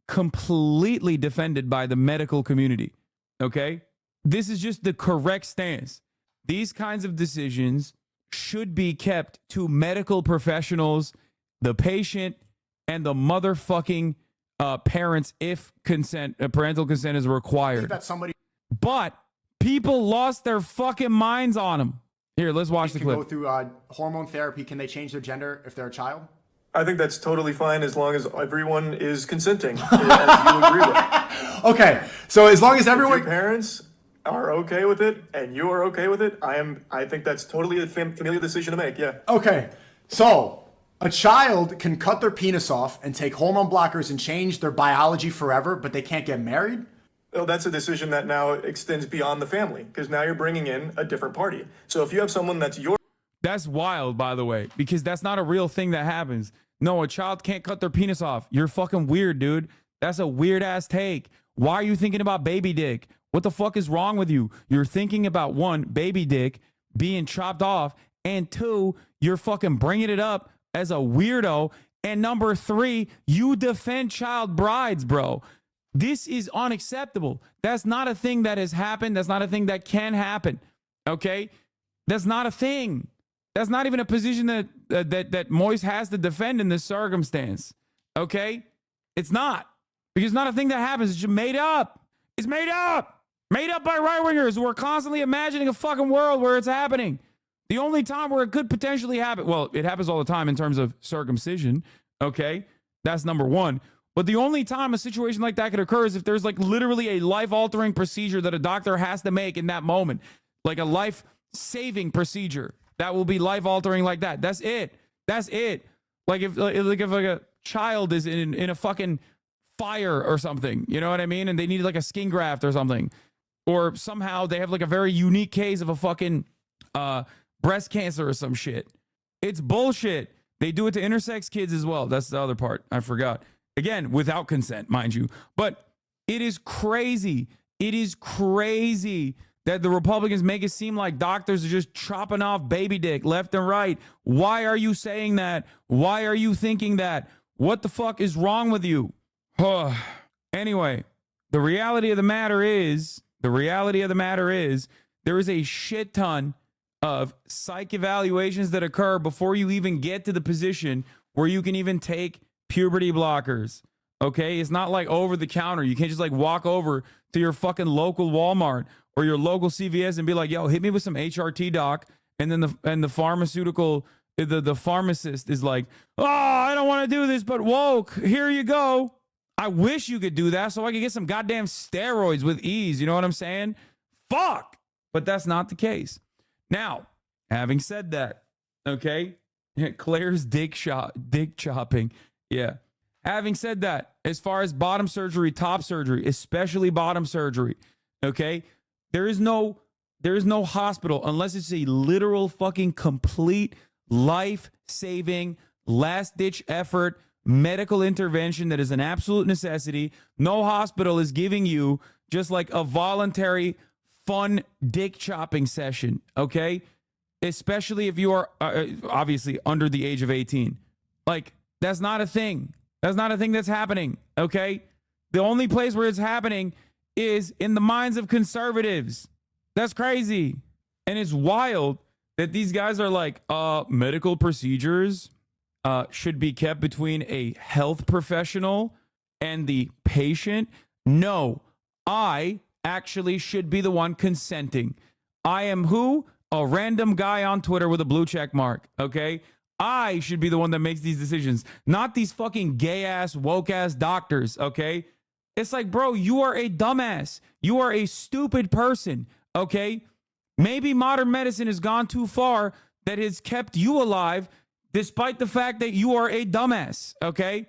completely defended by the medical community, okay? This is just the correct stance. These kinds of decisions should be kept to medical professionals, the patient, and the motherfucking parents if parental consent is required. But people lost their fucking minds on him. Here, let's watch the clip. Go through hormone therapy. Can they change their gender if they're a child? I think that's totally fine as long as everyone is consenting, as you agree with. Okay, so as long as everyone... If your parents are okay with it and you are okay with it, I think that's totally a familial decision to make, yeah. Okay, so a child can cut their penis off and take hormone blockers and change their biology forever, but they can't get married? Well, that's a decision that now extends beyond the family, because now you're bringing in a different party. So if you have someone that's your... That's wild, by the way, because that's not a real thing that happens. No, a child can't cut their penis off. You're fucking weird, dude. That's a weird-ass take. Why are you thinking about baby dick? What the fuck is wrong with you? You're thinking about, one, baby dick being chopped off, and two, you're fucking bringing it up as a weirdo, and number three, you defend child brides, bro. This is unacceptable. That's not a thing that has happened. That's not a thing that can happen, okay? That's not a thing. That's not even a position that Moise has to defend in this circumstance, okay? It's not. Because it's not a thing that happens. It's just made up. It's made up. Made up by right-wingers who are constantly imagining a fucking world where it's happening. The only time where it could potentially happen, well, it happens all the time in terms of circumcision, okay? That's number one. But the only time a situation like that could occur is if there's like literally a life-altering procedure that a doctor has to make in that moment. Like a life-saving procedure that will be life-altering like that. That's it. That's it. Like if a child is in a fucking fire or something, you know what I mean? And they need like a skin graft or something. Or somehow they have like a very unique case of a fucking breast cancer or some shit. It's bullshit. They do it to intersex kids as well. That's the other part. I forgot. Again, without consent, mind you. But it is crazy. It is crazy that the Republicans make it seem like doctors are just chopping off baby dick left and right. Why are you saying that? Why are you thinking that? What the fuck is wrong with you? Anyway, the reality of the matter is, there is a shit ton of psych evaluations that occur before you even get to the position where you can even take puberty blockers. Okay? It's not like over the counter. You can't just like walk over to your fucking local Walmart or your local CVS and be like, yo, hit me with some HRT, doc. And then the pharmaceutical, the pharmacist is like, oh, I don't want to do this, but woke, here you go. I wish you could do that so I could get some goddamn steroids with ease. You know what I'm saying? Fuck. But that's not the case. Now, having said that, okay, Claire's dick chopping. Yeah. Having said that, as far as bottom surgery, top surgery, especially bottom surgery, okay, there is no hospital unless it's a literal fucking complete life-saving, last-ditch effort medical intervention that is an absolute necessity. No hospital is giving you just like a voluntary fun dick chopping session, okay? Especially if you are obviously under the age of 18. Like, that's not a thing. That's not a thing that's happening, okay? The only place where it's happening is in the minds of conservatives. That's crazy. And it's wild that these guys are like, medical procedures should be kept between a health professional and the patient. No, I actually should be the one consenting. I am who? A random guy on Twitter with a blue check mark, okay? I should be the one that makes these decisions, not these fucking gay-ass, woke-ass doctors, okay? It's like, bro, you are a dumbass. You are a stupid person, okay? Maybe modern medicine has gone too far that has kept you alive despite the fact that you are a dumbass, okay?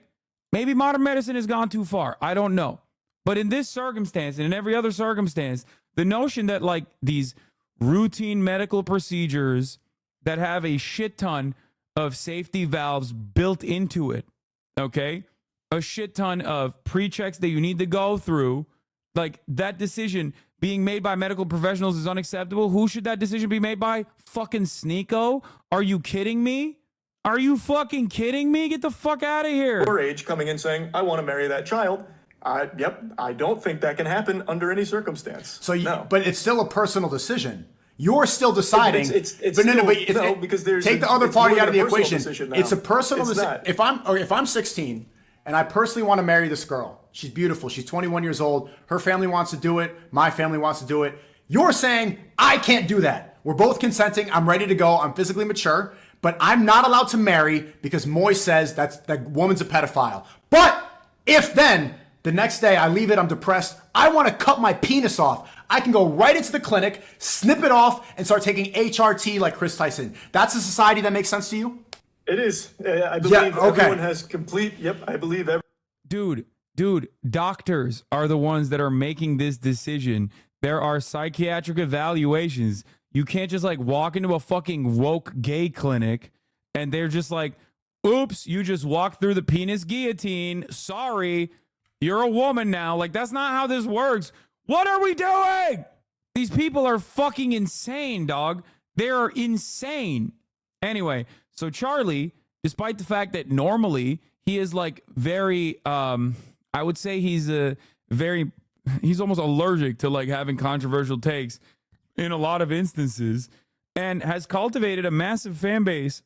Maybe modern medicine has gone too far. I don't know. But in this circumstance and in every other circumstance, the notion that like these routine medical procedures that have a shit ton of safety valves built into it, okay? A shit ton of pre-checks that you need to go through, like that decision being made by medical professionals is unacceptable. Who should that decision be made by? Fucking Sneeko? Are you kidding me? Are you fucking kidding me? Get the fuck out of here. Your age coming in saying, I want to marry that child. I don't think that can happen under any circumstance. So, but it's still a personal decision. You're still deciding. Because take the other party out of the equation. It's a personal decision. If I'm 16 and I personally want to marry this girl, she's beautiful. She's 21 years old. Her family wants to do it. My family wants to do it. You're saying I can't do that. We're both consenting. I'm ready to go. I'm physically mature. But I'm not allowed to marry because Moy says that woman's a pedophile. But if then the next day I leave it, I'm depressed, I want to cut my penis off, I can go right into the clinic, snip it off, and start taking HRT like Chris Tyson. That's a society that makes sense to you? It is. I believe everyone has complete, I believe Dude, doctors are the ones that are making this decision. There are psychiatric evaluations. You can't just like walk into a fucking woke gay clinic and they're just like, oops, you just walked through the penis guillotine. Sorry, you're a woman now. Like, that's not how this works. What are we doing? These people are fucking insane, dog. They are insane. Anyway, so Charlie, despite the fact that normally he is like very, I would say he's almost allergic to like having controversial takes in a lot of instances, and has cultivated a massive fan base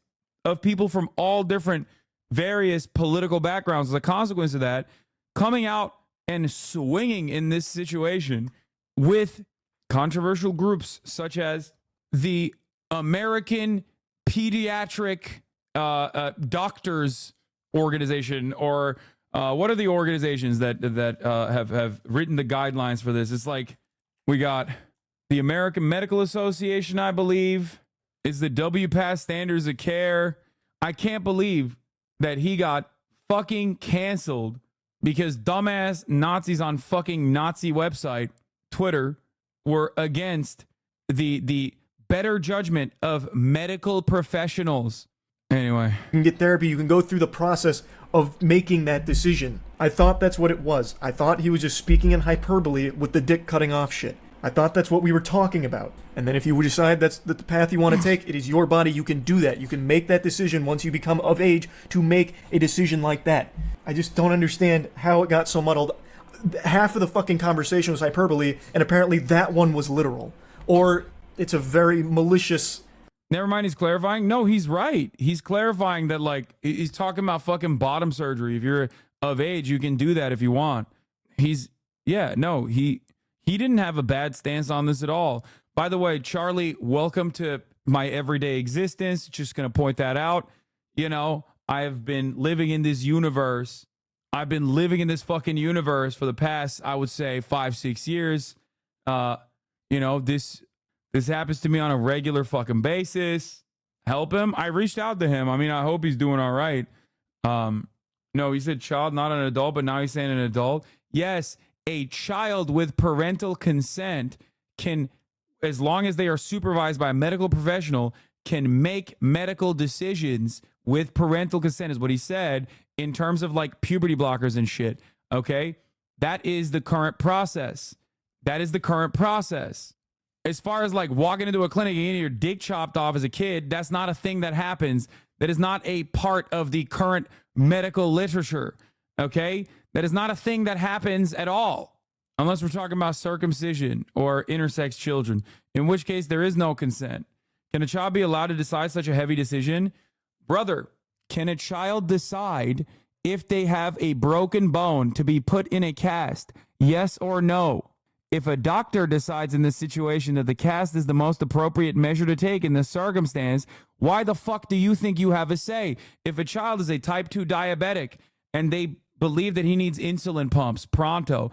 of people from all different various political backgrounds. As a consequence of that, coming out and swinging in this situation with controversial groups such as the American Pediatric Doctors Organization, or what are the organizations that have written the guidelines for this? It's like we got the American Medical Association, I believe, is the WPATH Standards of Care. I can't believe that he got fucking canceled because dumbass Nazis on fucking Nazi website, Twitter, were against the better judgment of medical professionals. Anyway. You can get therapy. You can go through the process of making that decision. I thought that's what it was. I thought he was just speaking in hyperbole with the dick cutting off shit. I thought that's what we were talking about. And then if you decide that's the path you want to take, it is your body. You can do that. You can make that decision once you become of age to make a decision like that. I just don't understand how it got so muddled. Half of the fucking conversation was hyperbole, and apparently that one was literal. Or it's a very malicious... Never mind, he's clarifying. No, he's right. He's clarifying that, like, he's talking about fucking bottom surgery. If you're of age, you can do that if you want. He didn't have a bad stance on this at all. By the way, Charlie, welcome to my everyday existence. Just going to point that out. You know, I've been living in this universe. I've been living in this fucking universe for the past, I would say, 5-6 years. You know, this happens to me on a regular fucking basis. Help him. I reached out to him. I mean, I hope he's doing all right. No, he said child, not an adult, but now he's saying an adult. Yes, a child with parental consent can, as long as they are supervised by a medical professional, can make medical decisions with parental consent, is what he said, in terms of like puberty blockers and shit. Okay? That is the current process. That is the current process. As far as like walking into a clinic and getting your dick chopped off as a kid, that's not a thing that happens. That is not a part of the current medical literature. Okay? That is not a thing that happens at all, unless we're talking about circumcision or intersex children, in which case there is no consent. Can a child be allowed to decide such a heavy decision? Brother, can a child decide if they have a broken bone to be put in a cast? Yes or no? If a doctor decides in this situation that the cast is the most appropriate measure to take in this circumstance, why the fuck do you think you have a say? If a child is a type 2 diabetic and they believe that he needs insulin pumps pronto,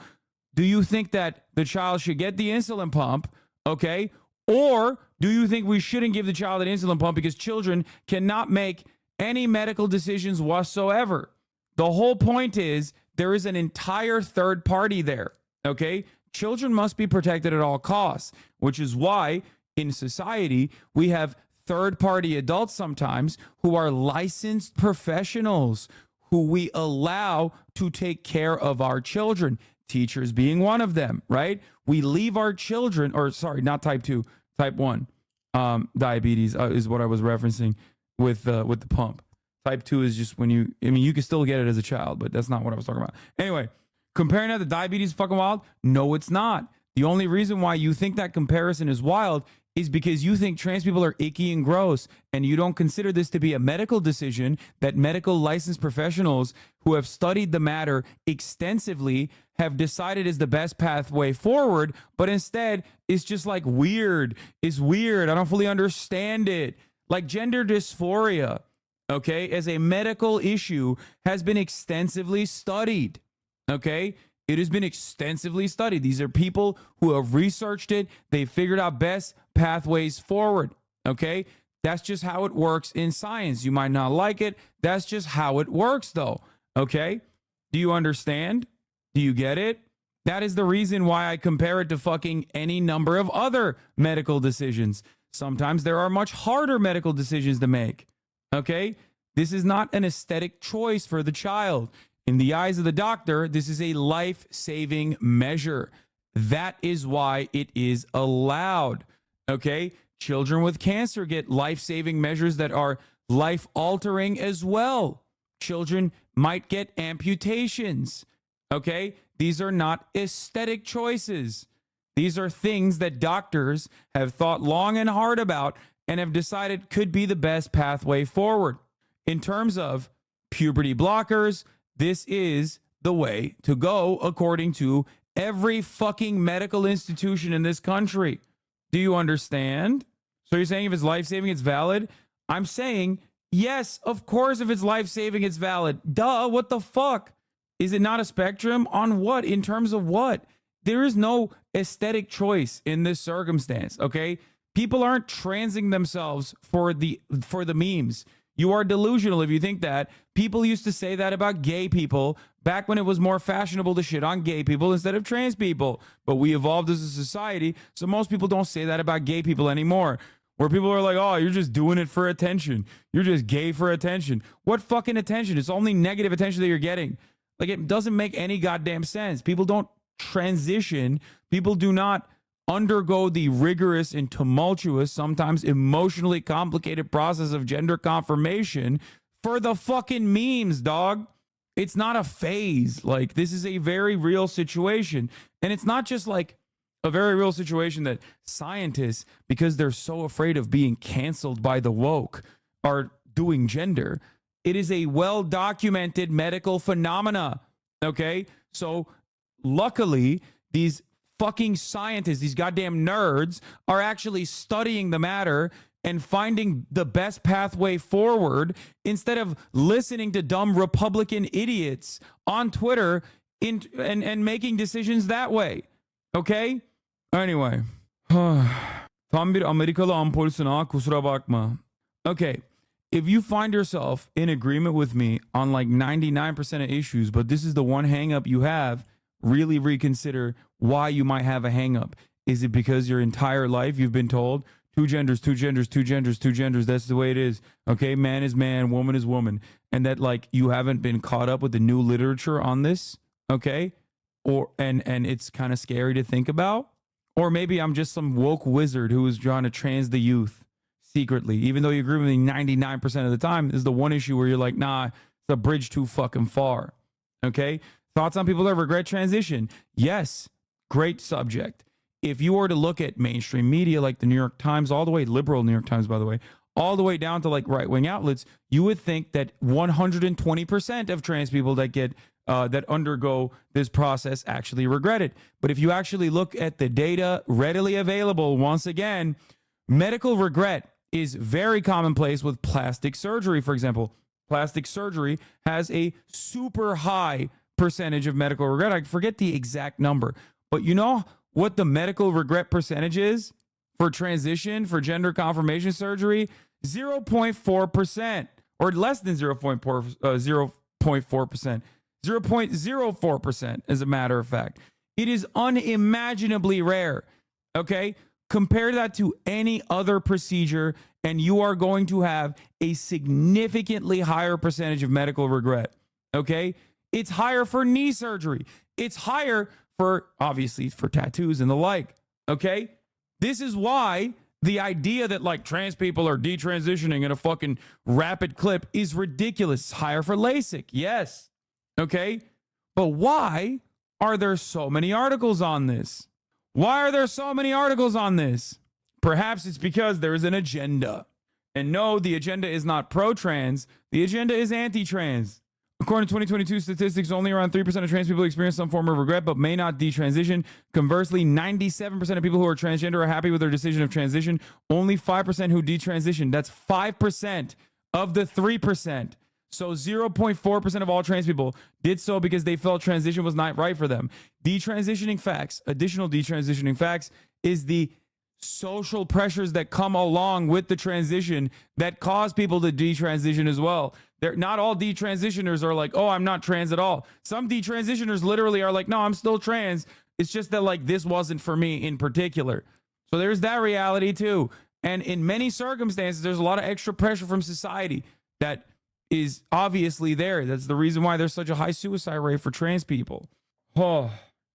do you think that the child should get the insulin pump, okay? Or do you think we shouldn't give the child an insulin pump because children cannot make any medical decisions whatsoever? The whole point is there is an entire third party there, okay? Children must be protected at all costs, which is why in society we have third-party adults sometimes who are licensed professionals who we allow to take care of our children, teachers being one of them, right? We leave our children, or sorry, not type 2, type 1 diabetes is what I was referencing with the pump. Type 2 is just when you can still get it as a child, but that's not what I was talking about. Anyway, comparing that to diabetes is fucking wild? No, it's not. The only reason why you think that comparison is wild is because you think trans people are icky and gross, and you don't consider this to be a medical decision that medical licensed professionals who have studied the matter extensively have decided is the best pathway forward, but instead it's just like weird. It's weird. I don't fully understand it. Like gender dysphoria, okay, as a medical issue has been extensively studied, okay? It has been extensively studied. These are people who have researched it. They figured out best pathways forward, okay? That's just how it works in science. You might not like it. That's just how it works, though, okay? Do you understand? Do you get it? That is the reason why I compare it to fucking any number of other medical decisions. Sometimes there are much harder medical decisions to make, okay? This is not an aesthetic choice for the child. In the eyes of the doctor, this is a life-saving measure. That is why it is allowed, okay? Children with cancer get life-saving measures that are life-altering as well. Children might get amputations, okay? These are not aesthetic choices. These are things that doctors have thought long and hard about and have decided could be the best pathway forward. In terms of puberty blockers, this is the way to go according to every fucking medical institution in this country. Do you understand? So you're saying if it's life-saving, it's valid? I'm saying, yes, of course, if it's life-saving, it's valid. Duh, what the fuck? Is it not a spectrum? On what? In terms of what? There is no aesthetic choice in this circumstance, okay? People aren't transing themselves for the memes. You are delusional if you think that. People used to say that about gay people back when it was more fashionable to shit on gay people instead of trans people. But we evolved as a society, so most people don't say that about gay people anymore. Where people are like, oh, you're just doing it for attention. You're just gay for attention. What fucking attention? It's only negative attention that you're getting. Like, it doesn't make any goddamn sense. People don't transition. People do not undergo the rigorous and tumultuous, sometimes emotionally complicated process of gender confirmation for the fucking memes, dog. It's not a phase. Like, this is a very real situation. And it's not just like a very real situation that scientists, because they're so afraid of being canceled by the woke, are doing gender. It is a well-documented medical phenomena, okay? So luckily, these fucking scientists, these goddamn nerds, are actually studying the matter and finding the best pathway forward instead of listening to dumb Republican idiots on Twitter and making decisions that way, okay? Anyway. Tam bir Amerikalı ampulsün ha, kusura bakma. Okay. If you find yourself in agreement with me on like 99% of issues, but this is the one hang up you have, really reconsider why you might have a hang up. Is it because your entire life you've been told two genders, two genders, two genders, two genders, that's the way it is, okay? Man is man, woman is woman, and that like you haven't been caught up with the new literature on this, okay? Or and it's kind of scary to think about? Or maybe I'm just some woke wizard who is trying to trans the youth secretly, even though you agree with me 99% of the time. This is the one issue where you're like, nah, it's a bridge too fucking far. Okay? Thoughts on people that regret transition? Yes, great subject. If you were to look at mainstream media like the New York Times, all the way liberal New York Times, by the way, all the way down to like right-wing outlets, you would think that 120% of trans people that get that undergo this process actually regret it. But if you actually look at the data readily available, once again, medical regret is very commonplace with plastic surgery, for example. Plastic surgery has a super high percentage of medical regret. I forget the exact number, but you know what the medical regret percentage is for transition, for gender confirmation surgery? 0.4%, or less than 0.4%. 0.04%, as a matter of fact. It is unimaginably rare, okay? Compare that to any other procedure, and you are going to have a significantly higher percentage of medical regret, okay? It's higher for knee surgery. It's higher for, obviously, for tattoos and the like, okay? This is why the idea that, like, trans people are detransitioning in a fucking rapid clip is ridiculous. It's higher for LASIK, yes. Okay, but why are there so many articles on this? Why are there so many articles on this? Perhaps it's because there is an agenda. And no, the agenda is not pro-trans. The agenda is anti-trans. According to 2022 statistics, only around 3% of trans people experience some form of regret but may not detransition. Conversely, 97% of people who are transgender are happy with their decision of transition. Only 5% who detransition. That's 5% of the 3%. So 0.4% of all trans people did so because they felt transition was not right for them. Detransitioning facts, additional detransitioning facts, is the social pressures that come along with the transition that cause people to detransition as well. They're not all detransitioners are like, oh, I'm not trans at all. Some detransitioners literally are like, no, I'm still trans. It's just that like this wasn't for me in particular. So there's that reality too. And in many circumstances, there's a lot of extra pressure from society that is obviously there. That's the reason why there's such a high suicide rate for trans people. Oh,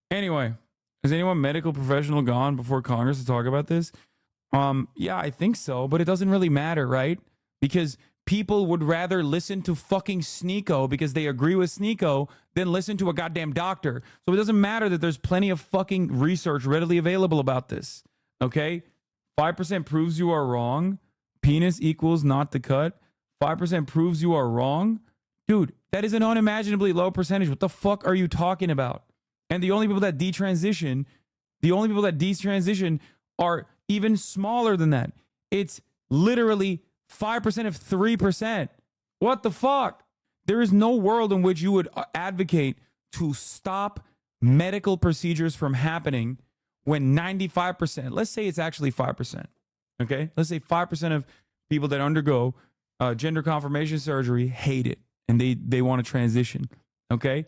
anyway, has anyone medical professional gone before Congress to talk about this? Yeah, I think so, but it doesn't really matter, right? Because people would rather listen to fucking Sneeko because they agree with Sneeko than listen to a goddamn doctor. So it doesn't matter that there's plenty of fucking research readily available about this. Okay? 5% proves you are wrong. Penis equals not the cut. 5% proves you are wrong. Dude, that is an unimaginably low percentage. What the fuck are you talking about? And the only people that detransition are even smaller than that. It's literally 5% of 3%. What the fuck? There is no world in which you would advocate to stop medical procedures from happening when 95%, let's say it's actually 5%. Okay? Let's say 5% of people that undergo gender confirmation surgery hate it and they want to transition. Okay?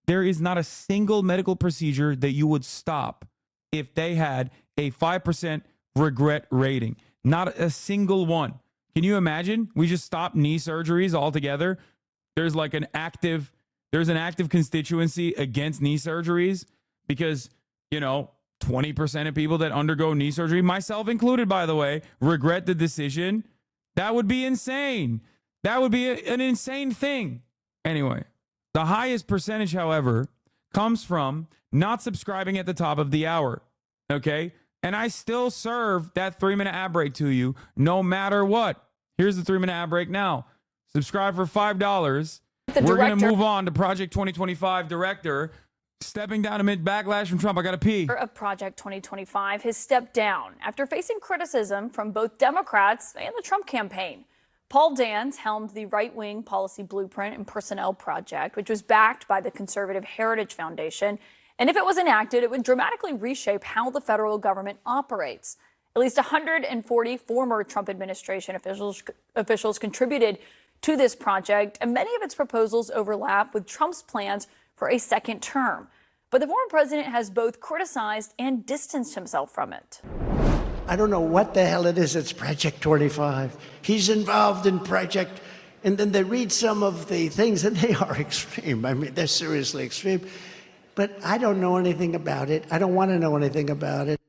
There is not a single medical procedure that you would stop if they had a 5% regret rating. Not a single one. Can you imagine? We just stop knee surgeries altogether. There's an active constituency against knee surgeries because, 20% of people that undergo knee surgery, myself included, by the way, regret the decision. That would be insane. That would be an insane thing. Anyway, the highest percentage, however, comes from not subscribing at the top of the hour. Okay? And I still serve that 3-minute ad break to you no matter what. Here's the 3-minute ad break now. Subscribe for $5. We're going to move on to Project 2025 director stepping down amid backlash from Trump. I got to pee. Of Project 2025 has stepped down after facing criticism from both Democrats and the Trump campaign. Paul Dance helmed the right-wing policy blueprint and personnel project, which was backed by the conservative Heritage Foundation. And if it was enacted, it would dramatically reshape how the federal government operates. At least 140 former Trump administration officials contributed to this project, and many of its proposals overlap with Trump's plans for a second term. But the former president has both criticized and distanced himself from it. I don't know what the hell it is. It's Project 25. He's involved in Project, and then they read some of the things, and they are extreme. I mean, they're seriously extreme. But I don't know anything about it. I don't want to know anything about it.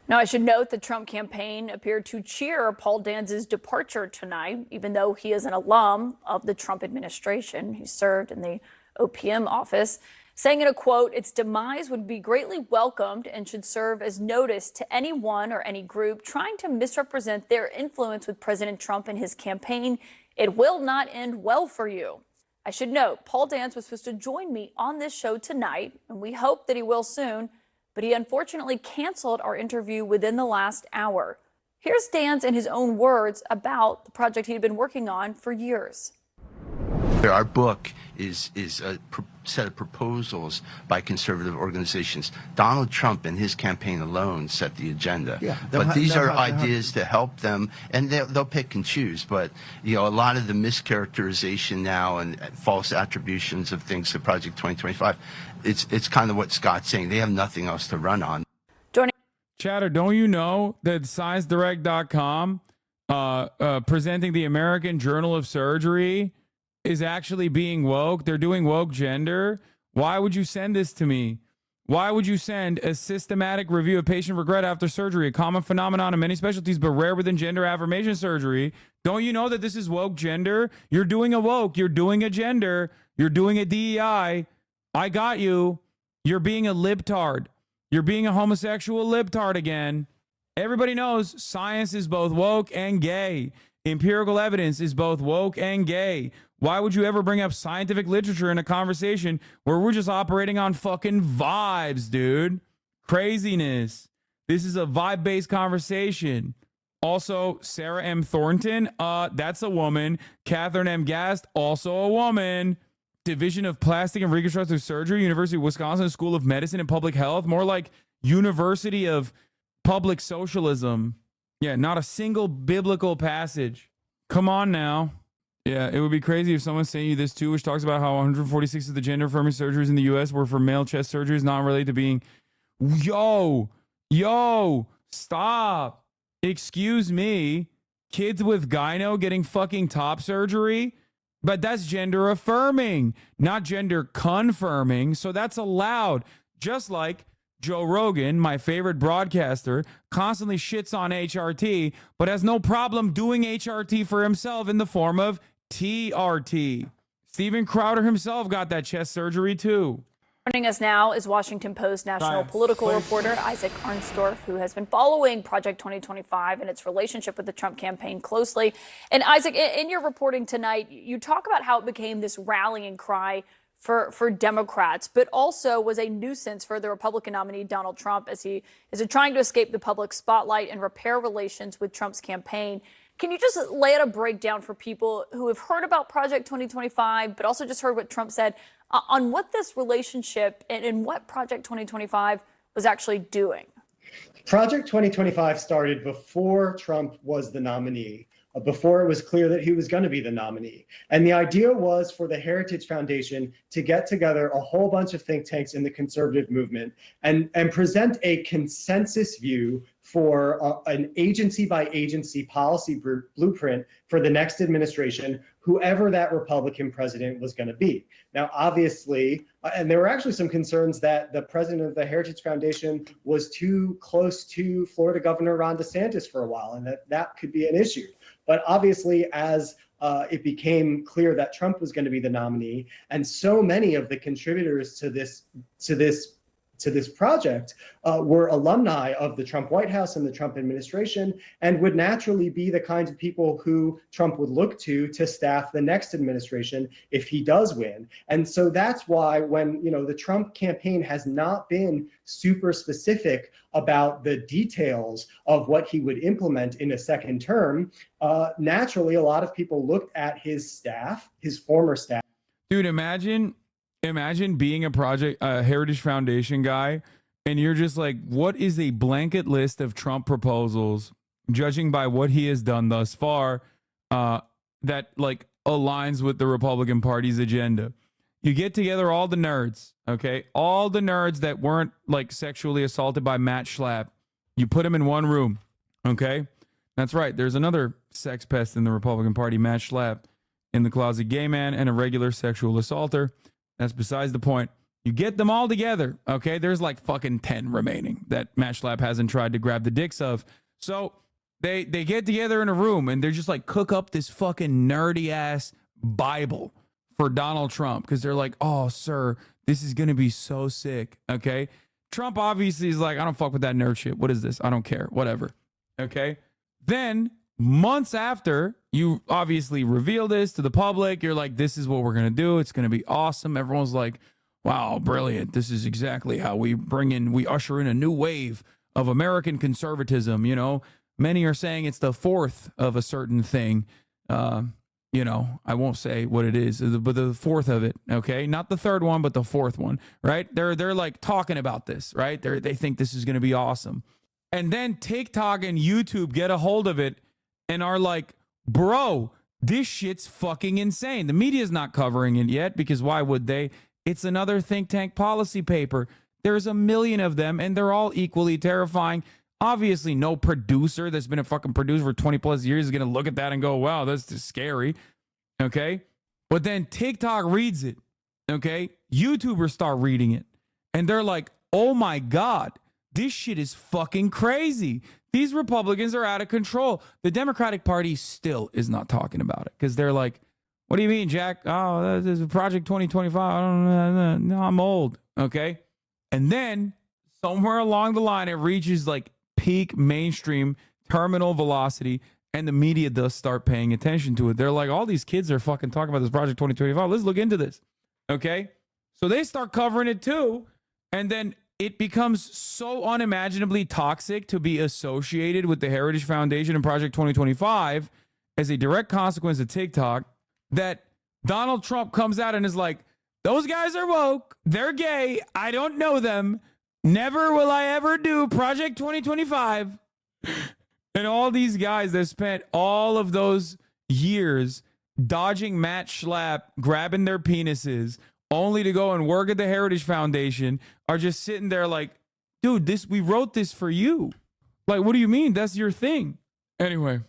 Now, I should note the Trump campaign appeared to cheer Paul Dance's departure tonight, even though he is an alum of the Trump administration. He served in the OPM office, saying in a quote, "Its demise would be greatly welcomed and should serve as notice to anyone or any group trying to misrepresent their influence with President Trump and his campaign. It will not end well for you." I should note, Paul Dance was supposed to join me on this show tonight, and we hope that he will soon, but he unfortunately canceled our interview within the last hour. Here's Dance in his own words about the project he'd been working on for years. Our book is a set of proposals by conservative organizations. Donald Trump and his campaign alone set the agenda. Yeah, but these are ideas to help them, and they'll pick and choose. But a lot of the mischaracterization now and false attributions of things to Project 2025, it's kind of what Scott's saying. They have nothing else to run on. Chatter, don't you know that ScienceDirect.com presenting the American Journal of Surgery is actually being woke? They're doing woke gender. Why would you send this to me? Why would you send a systematic review of patient regret after surgery, a common phenomenon in many specialties, but rare within gender affirmation surgery? Don't you know that this is woke gender? You're doing a woke. You're doing a gender. You're doing a DEI. I got you. You're being a libtard. You're being a homosexual libtard again. Everybody knows science is both woke and gay. Empirical evidence is both woke and gay. Why would you ever bring up scientific literature in a conversation where we're just operating on fucking vibes, dude? Craziness. This is a vibe-based conversation. Also, Sarah M. Thornton, that's a woman. Catherine M. Gast, also a woman. Division of Plastic and Reconstructive Surgery, University of Wisconsin School of Medicine and Public Health. More like University of Public Socialism. Yeah, not a single biblical passage. Come on now. Yeah, it would be crazy if someone sent you this too, which talks about how 146 of the gender-affirming surgeries in the U.S. were for male chest surgeries, not related to being... Yo, stop. Excuse me. Kids with gyno getting fucking top surgery? But that's gender affirming, not gender confirming. So that's allowed. Just like Joe Rogan, my favorite broadcaster, constantly shits on HRT, but has no problem doing HRT for himself in the form of TRT. Steven Crowder himself got that chest surgery too. Joining us now is Washington Post national political reporter Isaac Arnsdorf, who has been following Project 2025 and its relationship with the Trump campaign closely. And Isaac, in your reporting tonight, you talk about how it became this rallying cry for Democrats, but also was a nuisance for the Republican nominee Donald Trump as he is trying to escape the public spotlight and repair relations with Trump's campaign. Can you just lay out a breakdown for people who have heard about Project 2025, but also just heard what Trump said on what this relationship and what Project 2025 was actually doing? Project 2025 started before Trump was the nominee, before it was clear that he was going to be the nominee. And the idea was for the Heritage Foundation to get together a whole bunch of think tanks in the conservative movement and present a consensus view for an agency by agency policy blueprint for the next administration, whoever that Republican president was going to be. Now, obviously, and there were actually some concerns that the president of the Heritage Foundation was too close to Florida Governor Ron DeSantis for a while, and that could be an issue. But obviously, as it became clear that Trump was going to be the nominee, and so many of the contributors to this project were alumni of the Trump White House and the Trump administration, and would naturally be the kinds of people who Trump would look to staff the next administration if he does win. And so that's why when, the Trump campaign has not been super specific about the details of what he would implement in a second term, naturally, a lot of people looked at his staff, his former staff. Dude, imagine being a Heritage Foundation guy, and you're just like, what is a blanket list of Trump proposals, judging by what he has done thus far, that like aligns with the Republican Party's agenda? You get together all the nerds, okay? All the nerds that weren't like sexually assaulted by Matt Schlapp. You put them in one room, okay? That's right. There's another sex pest in the Republican Party, Matt Schlapp, in the closet gay man and a regular sexual assaulter. That's besides the point. You get them all together, okay? There's like fucking 10 remaining that Matt Schlapp hasn't tried to grab the dicks of. So they get together in a room and they're just like, cook up this fucking nerdy ass Bible for Donald Trump, because they're like, oh, sir, this is going to be so sick, okay? Trump obviously is like, I don't fuck with that nerd shit. What is this? I don't care. Whatever, okay? Then months after you obviously reveal this to the public, you're like, this is what we're going to do. It's going to be awesome. Everyone's like, wow, brilliant. This is exactly how we usher in a new wave of American conservatism. Many are saying it's the fourth of a certain thing. I won't say what it is, but the fourth of it, okay? Not the third one, but the fourth one, right? They're like talking about this, right? They think this is going to be awesome. And then TikTok and YouTube get a hold of it and are like, bro, this shit's fucking insane. The media's not covering it yet, because why would they? It's another think tank policy paper. There's a million of them, and they're all equally terrifying. Obviously, no producer that's been a fucking producer for 20 plus years is going to look at that and go, wow, that's just scary. Okay. But then TikTok reads it. Okay. YouTubers start reading it. And they're like, oh my God, this shit is fucking crazy. These Republicans are out of control. The Democratic Party still is not talking about it, because they're like, what do you mean, Jack? Oh, this is Project 2025. I don't know. No, I'm old. Okay. And then somewhere along the line, it reaches like peak mainstream terminal velocity, and the media does start paying attention to it. They're like, all these kids are fucking talking about this Project 2025. Let's look into this. Okay? So they start covering it too. And then it becomes so unimaginably toxic to be associated with the Heritage Foundation and Project 2025 as a direct consequence of TikTok that Donald Trump comes out and is like, those guys are woke. They're gay. I don't know them. Never will I ever do Project 2025. And all these guys that spent all of those years dodging Matt Schlapp, grabbing their penises, only to go and work at the Heritage Foundation, are just sitting there like, dude, we wrote this for you. Like, what do you mean? That's your thing. Anyway,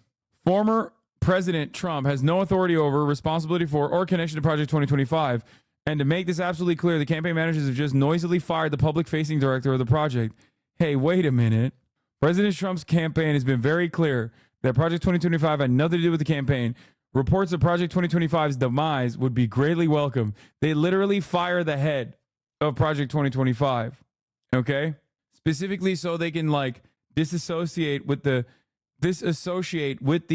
former President Trump has no authority over, responsibility for, or connection to Project 2025. And to make this absolutely clear, the campaign managers have just noisily fired the public-facing director of the project. Hey, wait a minute. President Trump's campaign has been very clear that Project 2025 had nothing to do with the campaign. Reports of Project 2025's demise would be greatly welcome. They literally fire the head of Project 2025. Okay? Specifically so they can like disassociate with the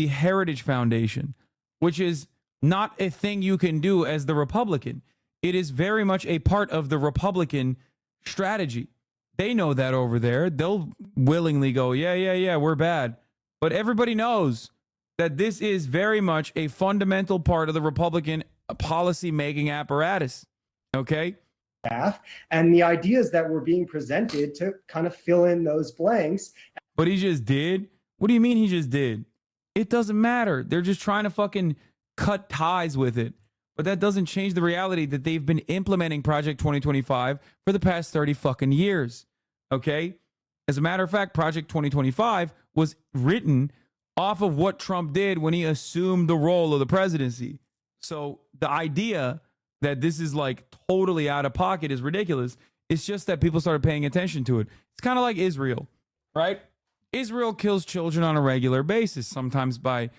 Heritage Foundation, which is not a thing you can do as the Republican. It is very much a part of the Republican strategy. They know that over there. They'll willingly go, yeah, we're bad. But everybody knows that this is very much a fundamental part of the Republican policy-making apparatus. Okay? And the ideas that were being presented to kind of fill in those blanks. But he just did? What do you mean he just did? It doesn't matter. They're just trying to fucking cut ties with it. But that doesn't change the reality that they've been implementing Project 2025 for the past 30 fucking years. Okay? As a matter of fact, Project 2025 was written off of what Trump did when he assumed the role of the presidency. So the idea that this is like totally out of pocket is ridiculous. It's just that people started paying attention to it. It's kind of like Israel, right? Israel kills children on a regular basis, sometimes by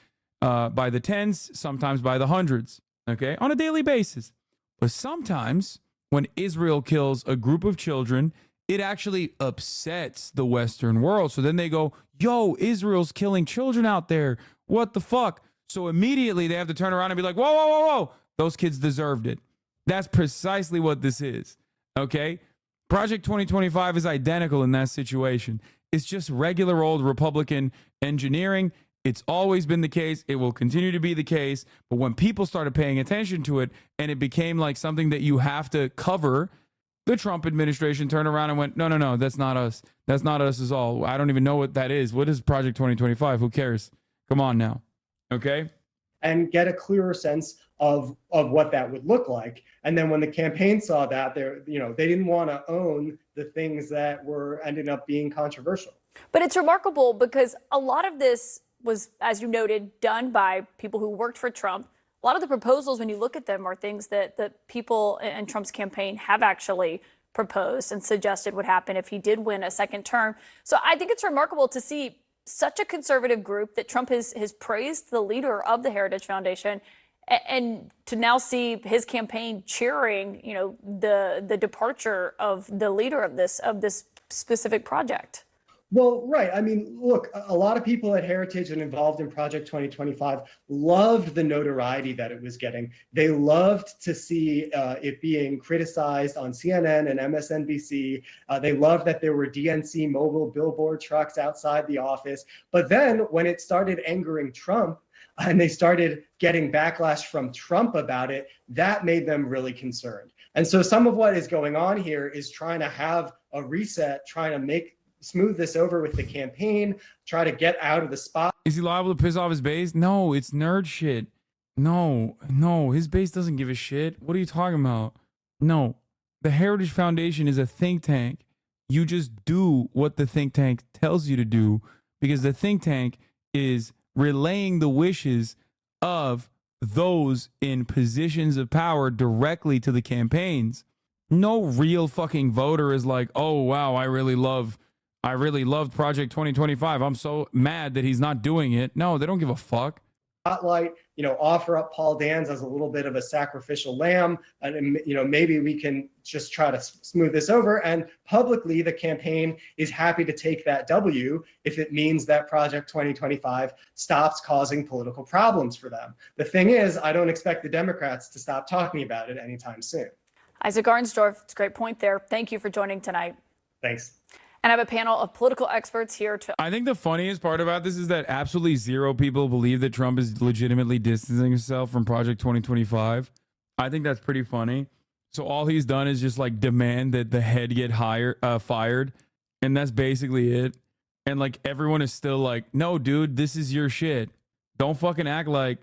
the tens, sometimes by the hundreds. Okay, on a daily basis. But sometimes when Israel kills a group of children, it actually upsets the Western world. So then they go, yo, Israel's killing children out there. What the fuck? So immediately they have to turn around and be like, whoa. Those kids deserved it. That's precisely what this is. Okay? Project 2025 is identical in that situation. It's just regular old Republican engineering. It's always been the case. It will continue to be the case. But when people started paying attention to it and it became like something that you have to cover, the Trump administration turned around and went, no, that's not us. That's not us at all. I don't even know what that is. What is Project 2025? Who cares? Come on now. Okay? And get a clearer sense of what that would look like. And then when the campaign saw that, they didn't want to own the things that were ending up being controversial. But it's remarkable because a lot of this was, as you noted, done by people who worked for Trump. A lot of the proposals, when you look at them, are things that the people in Trump's campaign have actually proposed and suggested would happen if he did win a second term. So I think it's remarkable to see such a conservative group that Trump has praised the leader of the Heritage Foundation, and to now see his campaign cheering, the departure of the leader of this specific project. Well, right. I mean, look, a lot of people at Heritage and involved in Project 2025 loved the notoriety that it was getting. They loved to see it being criticized on CNN and MSNBC. They loved that there were DNC mobile billboard trucks outside the office. But then when it started angering Trump and they started getting backlash from Trump about it, that made them really concerned. And so some of what is going on here is trying to have a reset, trying to smooth this over with the campaign, try to get out of the spot. Is he liable to piss off his base? No, it's nerd shit. No, his base doesn't give a shit. What are you talking about? No, the Heritage Foundation is a think tank. You just do what the think tank tells you to do because the think tank is relaying the wishes of those in positions of power directly to the campaigns. No real fucking voter is like, oh, wow, I really loved Project 2025. I'm so mad that he's not doing it. No, they don't give a fuck. Spotlight offer up Paul Dans as a little bit of a sacrificial lamb, and maybe we can just try to smooth this over. And publicly, the campaign is happy to take that W if it means that Project 2025 stops causing political problems for them. The thing is, I don't expect the Democrats to stop talking about it anytime soon. Isaac Arnsdorf, it's a great point there. Thank you for joining tonight. Thanks. And I have a panel of political experts here to. I think the funniest part about this is that absolutely zero people believe that Trump is legitimately distancing himself from Project 2025. I think that's pretty funny. So all he's done is just like demand that the head get fired. And that's basically it. And like everyone is still like, no, dude, this is your shit. Don't fucking act like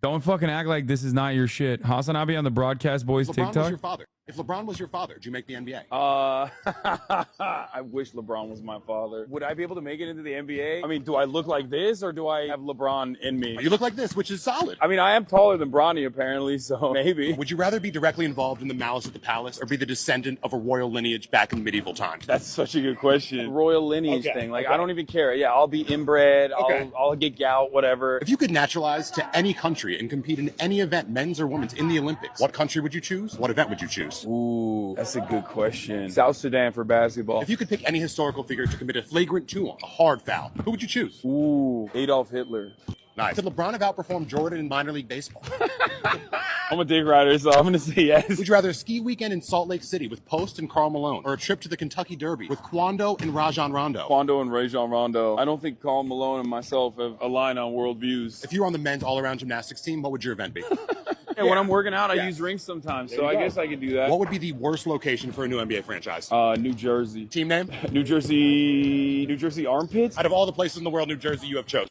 this is not your shit. HasanAbi on the Broadcast Boys LeBron TikTok. was your father. If LeBron was your father, would you make the NBA? I wish LeBron was my father. Would I be able to make it into the NBA? I mean, do I look like this or do I have LeBron in me? You look like this, which is solid. I mean, I am taller than Bronny apparently, so maybe. Would you rather be directly involved in the malice at the palace or be the descendant of a royal lineage back in medieval times? That's such a good question. Royal lineage thing. Like, I don't even care. Yeah, I'll be inbred. I'll get gout, whatever. If you could naturalize to any country and compete in any event, men's or women's, in the Olympics, what country would you choose? What event would you choose? Ooh, that's a good question. South Sudan for basketball. If you could pick any historical figure to commit a flagrant 2-on, a hard foul, who would you choose? Ooh, Adolf Hitler. Nice. Could LeBron have outperformed Jordan in minor league baseball? I'm a dick rider, so I'm going to say yes. Would you rather a ski weekend in Salt Lake City with Post and Karl Malone or a trip to the Kentucky Derby with Quando and Rajon Rondo? Quando and Rajon Rondo. I don't think Karl Malone and myself have aligned on worldviews. If you were on the men's all-around gymnastics team, what would your event be? Yeah, when I'm working out, I use rings sometimes, so I guess I could do that. What would be the worst location for a new NBA franchise? New Jersey. Team name? New Jersey Armpits? Out of all the places in the world, New Jersey you have chosen.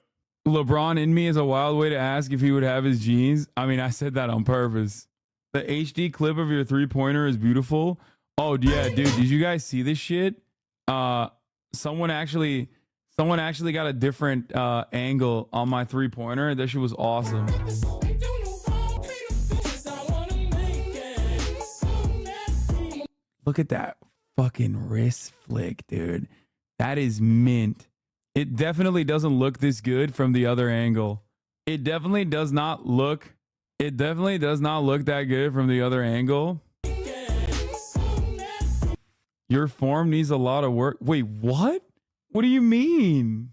LeBron in me is a wild way to ask if he would have his jeans. I mean, I said that on purpose. The HD clip of your three-pointer is beautiful. Oh, yeah, dude, did you guys see this shit? Someone actually got a different angle on my three-pointer. That shit was awesome. Look at that fucking wrist flick, dude. That is mint. It definitely doesn't look this good from the other angle. It definitely does not look that good from the other angle. Your form needs a lot of work. Wait, what? What do you mean?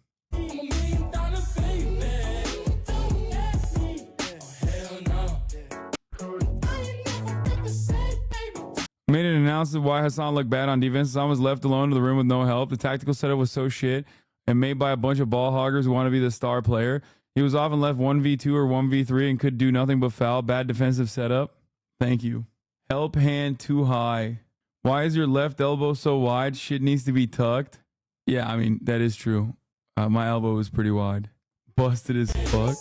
Made an announcement why Hassan looked bad on defense. Hassan was left alone in the room with no help. The tactical setup was so shit and made by a bunch of ball hoggers who want to be the star player. He was often left 1v2 or 1v3 and could do nothing but foul. Bad defensive setup. Thank you. Help hand too high. Why is your left elbow so wide? Shit needs to be tucked. Yeah, I mean, that is true. My elbow is pretty wide. Busted as fuck.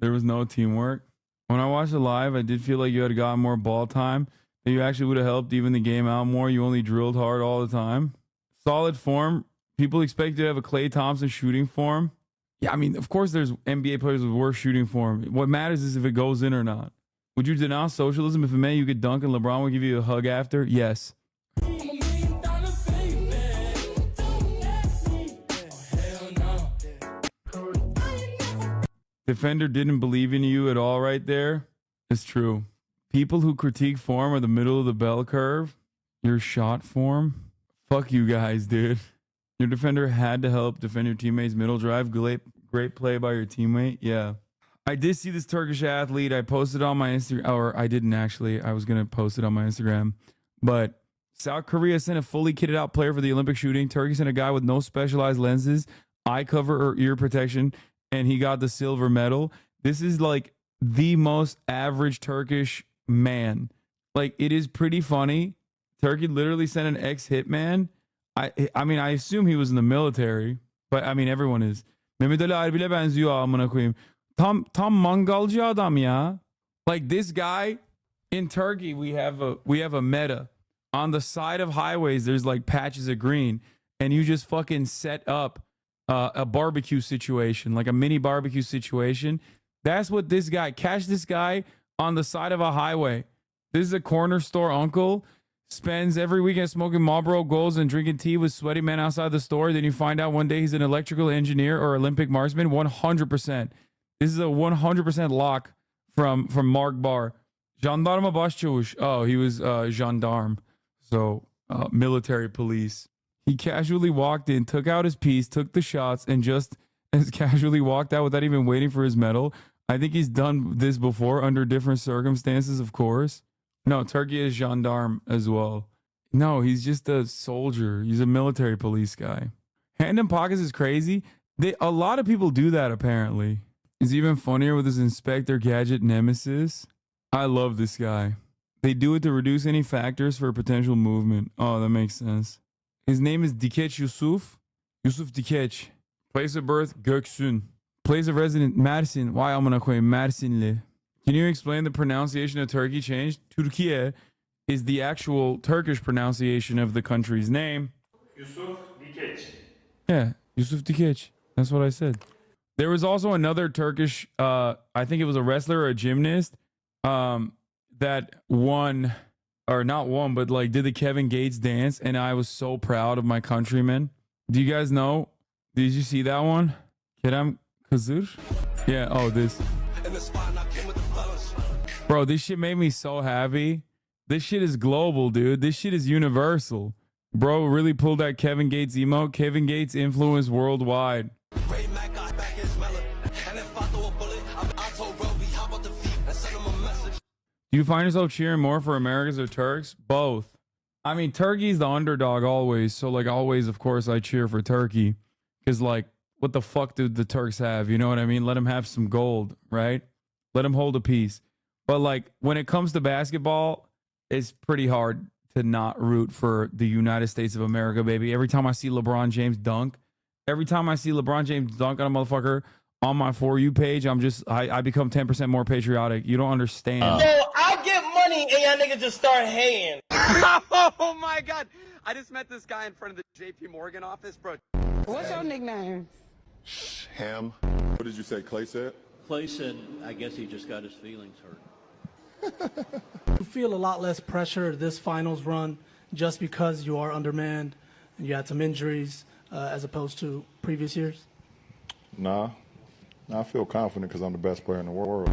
There was no teamwork. When I watched it live, I did feel like you had gotten more ball time. That you actually would have helped even the game out more. You only drilled hard all the time. Solid form. People expect you to have a Klay Thompson shooting form. Yeah, I mean, of course there's NBA players with worse shooting form. What matters is if it goes in or not. Would you denounce socialism if it meant you could dunk and LeBron would give you a hug after? Yes. Defender didn't believe in you at all right there. It's true. People who critique form are the middle of the bell curve. Your shot form? Fuck you guys, dude. Your defender had to help defend your teammate's middle drive. Great play by your teammate. Yeah. I did see this Turkish athlete. I posted on my Instagram, or I didn't actually. I was going to post it on my Instagram. But South Korea sent a fully kitted out player for the Olympic shooting. Turkey sent a guy with no specialized lenses, eye cover or ear protection, and he got the silver medal. This is like the most average Turkish man. Like, it is pretty funny. Turkey literally sent an ex-hitman. I mean, I assume he was in the military, but I mean, everyone is. Mehmet Ali Erbil'e benziyor amına koyayım. Tam mangalcı adam ya. Like, this guy in Turkey, we have a meta. On the side of highways, there's like patches of green, and you just fucking set up a barbecue situation, like a mini barbecue situation. That's what this guy, catch this guy on the side of a highway. This is a corner store uncle. Spends every weekend smoking Marlboro Golds and drinking tea with sweaty men outside the store. Then you find out one day he's an electrical engineer or Olympic marksman. 100%. This is a 100% lock from Mark Barr. Jandarma Başçavuş. Oh, he was gendarme. So military police. He casually walked in, took out his piece, took the shots, and just as casually walked out without even waiting for his medal. I think he's done this before under different circumstances, of course. No, Turkey is gendarme as well. No, he's just a soldier. He's a military police guy. Hand in pockets is crazy. A lot of people do that, apparently. He's even funnier with his Inspector Gadget nemesis. I love this guy. They do it to reduce any factors for potential movement. Oh, that makes sense. His name is Dikeç Yusuf. Yusuf Dikeç. Place of birth, Göksun. Place of residence, Mersin. Why amına koyayım, Mersinli. Can you explain the pronunciation of Turkey changed? Türkiye is the actual Turkish pronunciation of the country's name. Yusuf Dikeç. Yeah, Yusuf Dikeç. That's what I said. There was also another Turkish, I think it was a wrestler or a gymnast, that won, or not won, but like did the Kevin Gates dance, and I was so proud of my countrymen. Do you guys know? Did you see that one? Kerem Kızır? Yeah, oh, this. Bro, this shit made me so happy. This shit is global, dude. This shit is universal. Bro really pulled that Kevin Gates emote. Kevin Gates influence worldwide. Do you find yourself cheering more for Americans or Turks? Both. I mean, Turkey's the underdog always. So, like, always, of course, I cheer for Turkey. Because, like, what the fuck do the Turks have? You know what I mean? Let them have some gold, right? Let them hold a piece. But, like, when it comes to basketball, it's pretty hard to not root for the United States of America, baby. Every time I see LeBron James dunk, on a motherfucker on my For You page, I become 10% more patriotic. You don't understand. So I get money and y'all niggas just start hating. Oh my God. I just met this guy in front of the JP Morgan office, bro. What's your nickname? Ham. What did you say, Clay said? Clay said, I guess he just got his feelings hurt. You feel a lot less pressure this finals run just because you are undermanned and you had some injuries as opposed to previous years? Nah. I feel confident because I'm the best player in the world.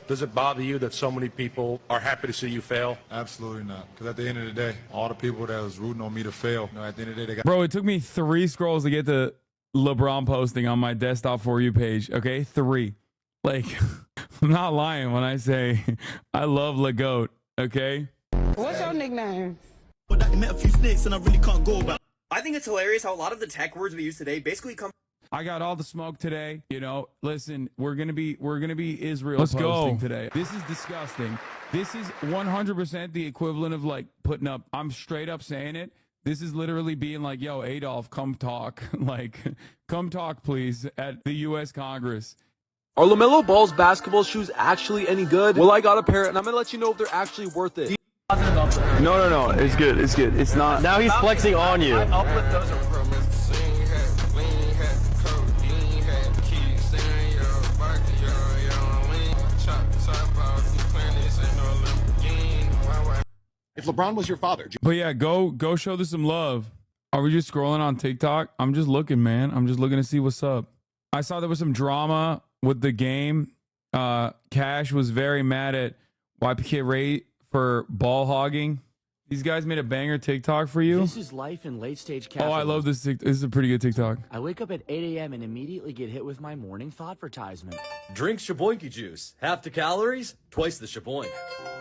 Does it bother you that so many people are happy to see you fail? Absolutely not. Because at the end of the day, all the people that was rooting on me to fail, at the end of the day, they got... Bro, it took me 3 scrolls to get to LeBron posting on my desktop For You page. Okay, 3. Like, I'm not lying when I say I love LeGoat. Okay. What's your nickname? But I met a few snakes and I really can't go back. I think it's hilarious how a lot of the tech words we use today basically come. I got all the smoke today. You know, listen, we're gonna be Israel posting today. This is disgusting. This is 100% the equivalent of like putting up. I'm straight up saying it. This is literally being like, yo, Adolf, come talk. Like, come talk, please, at the U.S. Congress. Are LaMelo Ball's basketball shoes actually any good? Well, I got a pair, and I'm gonna let you know if they're actually worth it. No, it's good. It's good. It's not. Now he's flexing on you. Uplift those. If LeBron was your father. But yeah, go show this some love. Are we just scrolling on TikTok? I'm just looking, man. I'm just looking to see what's up. I saw there was some drama with the game. Cash was very mad at YPK Ray for ball hogging. These guys made a banger TikTok for you. This is life in late stage capitalism. Oh, I love this. This is a pretty good TikTok. I wake up at 8 a.m. and immediately get hit with my morning thoughtvertisement. Drink Shaboinky juice. Half the calories, twice the Shaboink.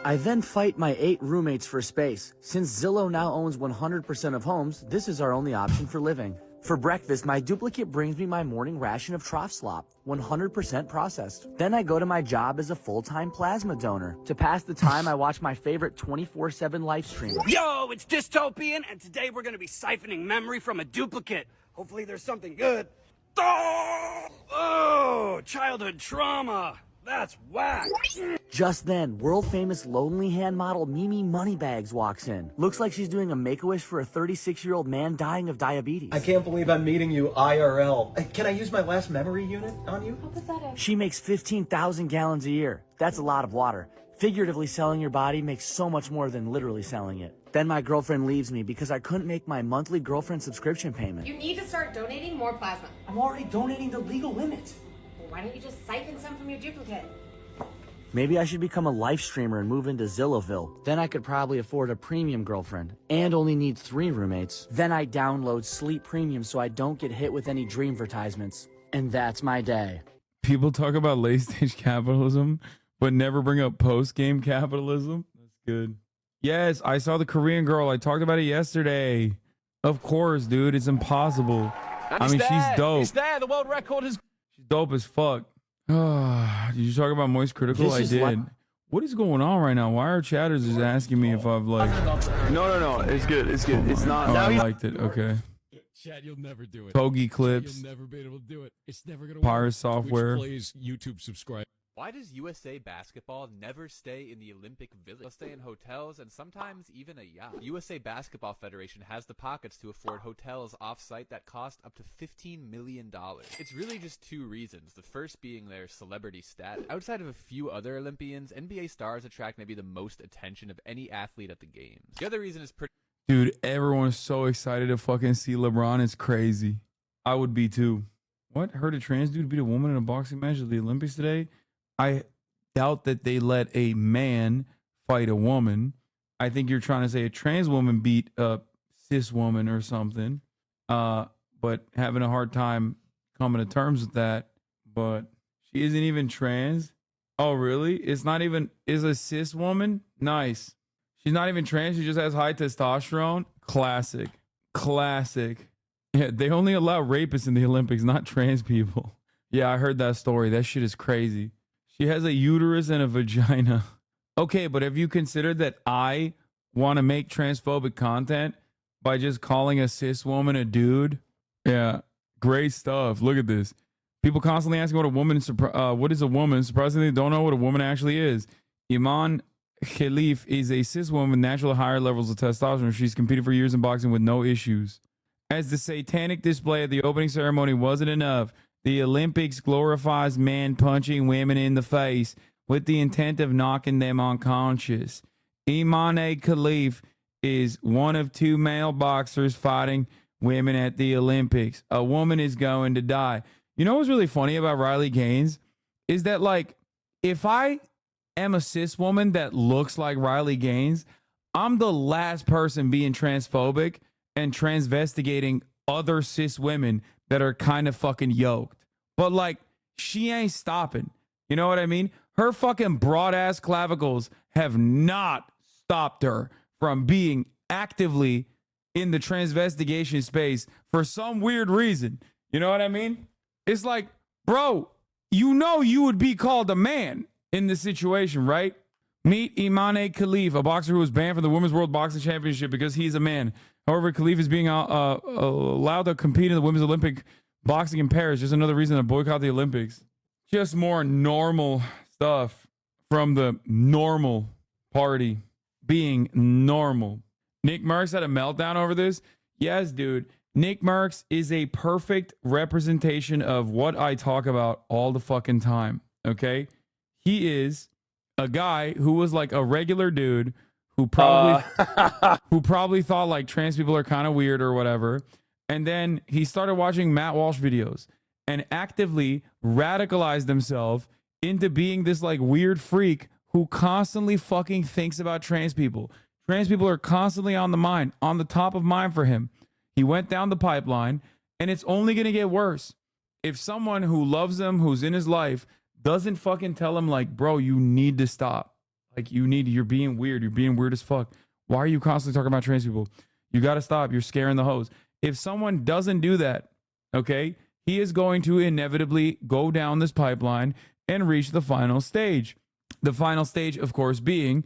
I then fight my 8 roommates for space. Since Zillow now owns 100% of homes, this is our only option for living. For breakfast, my duplicate brings me my morning ration of trough slop, 100% processed. Then I go to my job as a full-time plasma donor. To pass the time, I watch my favorite 24/7 live stream. Yo, it's Dystopian, and today we're going to be siphoning memory from a duplicate. Hopefully there's something good. Oh, childhood trauma. That's whack. Just then, world-famous lonely hand model Mimi Moneybags walks in. Looks like she's doing a make-a-wish for a 36-year-old man dying of diabetes. I can't believe I'm meeting you IRL. Can I use my last memory unit on you? How pathetic. She makes 15,000 gallons a year. That's a lot of water. Figuratively selling your body makes so much more than literally selling it. Then my girlfriend leaves me because I couldn't make my monthly girlfriend subscription payment. You need to start donating more plasma. I'm already donating the legal limit. Why don't you just siphon some from your duplicate? Maybe I should become a live streamer and move into Zillowville. Then I could probably afford a premium girlfriend and only need 3 roommates. Then I download Sleep Premium so I don't get hit with any dream advertisements. And that's my day. People talk about late stage capitalism, but never bring up post game capitalism. That's good. Yes, I saw the Korean girl. I talked about it yesterday. Of course, dude. It's impossible. I mean, she's dope. He's there. The world record is. She's dope as fuck. Did you talk about Moist Critical? I did. What is going on right now? Why are chatters just asking me if I've like... No. It's good. It's good. It's not. Oh, I liked it. Okay. Chad, you'll never do it. Togi clips. You'll never be able to do it. It's never gonna work. Pirate software. Twitch plays, YouTube subscribe. Why does USA Basketball never stay in the Olympic Village? They'll stay in hotels and sometimes even a yacht. USA Basketball Federation has the pockets to afford hotels off-site that cost up to $15 million. It's really just 2 reasons. The first being their celebrity status. Outside of a few other Olympians, NBA stars attract maybe the most attention of any athlete at the games. The other reason is pretty... Dude, everyone's so excited to fucking see LeBron. It's crazy. I would be too. What? Heard a trans dude beat a woman in a boxing match at the Olympics today? I doubt that they let a man fight a woman. I think you're trying to say a trans woman beat a cis woman or something. But having a hard time coming to terms with that. But she isn't even trans. Oh, really? It's not even, is a cis woman? Nice. She's not even trans. She just has high testosterone. Classic. Classic. Yeah, they only allow rapists in the Olympics, not trans people. Yeah, I heard that story. That shit is crazy. She has a uterus and a vagina. Okay, but have you considered that I want to make transphobic content by just calling a cis woman a dude? Yeah, great stuff. Look at this. People constantly asking what is a woman. Surprisingly, they don't know what a woman actually is. Iman Khalif is a cis woman with naturally higher levels of testosterone. She's competed for years in boxing with no issues. As the satanic display at the opening ceremony wasn't enough, the Olympics glorifies men punching women in the face with the intent of knocking them unconscious. Imane Khalif is one of 2 male boxers fighting women at the Olympics. A woman is going to die. You know what's really funny about Riley Gaines? Is that, like, if I am a cis woman that looks like Riley Gaines, I'm the last person being transphobic and transvestigating other cis women that are kind of fucking yoked. But like, she ain't stopping. You know what I mean? Her fucking broad ass clavicles have not stopped her from being actively in the transvestigation space for some weird reason. You know what I mean? It's like, bro, you know you would be called a man in this situation, right? Meet Imane Khalif, a boxer who was banned from the Women's World Boxing Championship because he's a man. However, Khalif is being allowed to compete in the Women's Olympic boxing in Paris. Just another reason to boycott the Olympics. Just more normal stuff from the normal party being normal. Nick Merckx had a meltdown over this. Yes, dude. Nick Merckx is a perfect representation of what I talk about all the fucking time. Okay? He is a guy who was like a regular dude who probably thought like trans people are kind of weird or whatever. And then he started watching Matt Walsh videos and actively radicalized himself into being this like weird freak who constantly fucking thinks about trans people. Trans people are constantly on the top of mind for him. He went down the pipeline and it's only going to get worse. If someone who loves him, who's in his life, doesn't fucking tell him like, bro, you need to stop. Like, you're being weird. You're being weird as fuck. Why are you constantly talking about trans people? You got to stop. You're scaring the hoes. If someone doesn't do that, okay, he is going to inevitably go down this pipeline and reach the final stage. The final stage, of course, being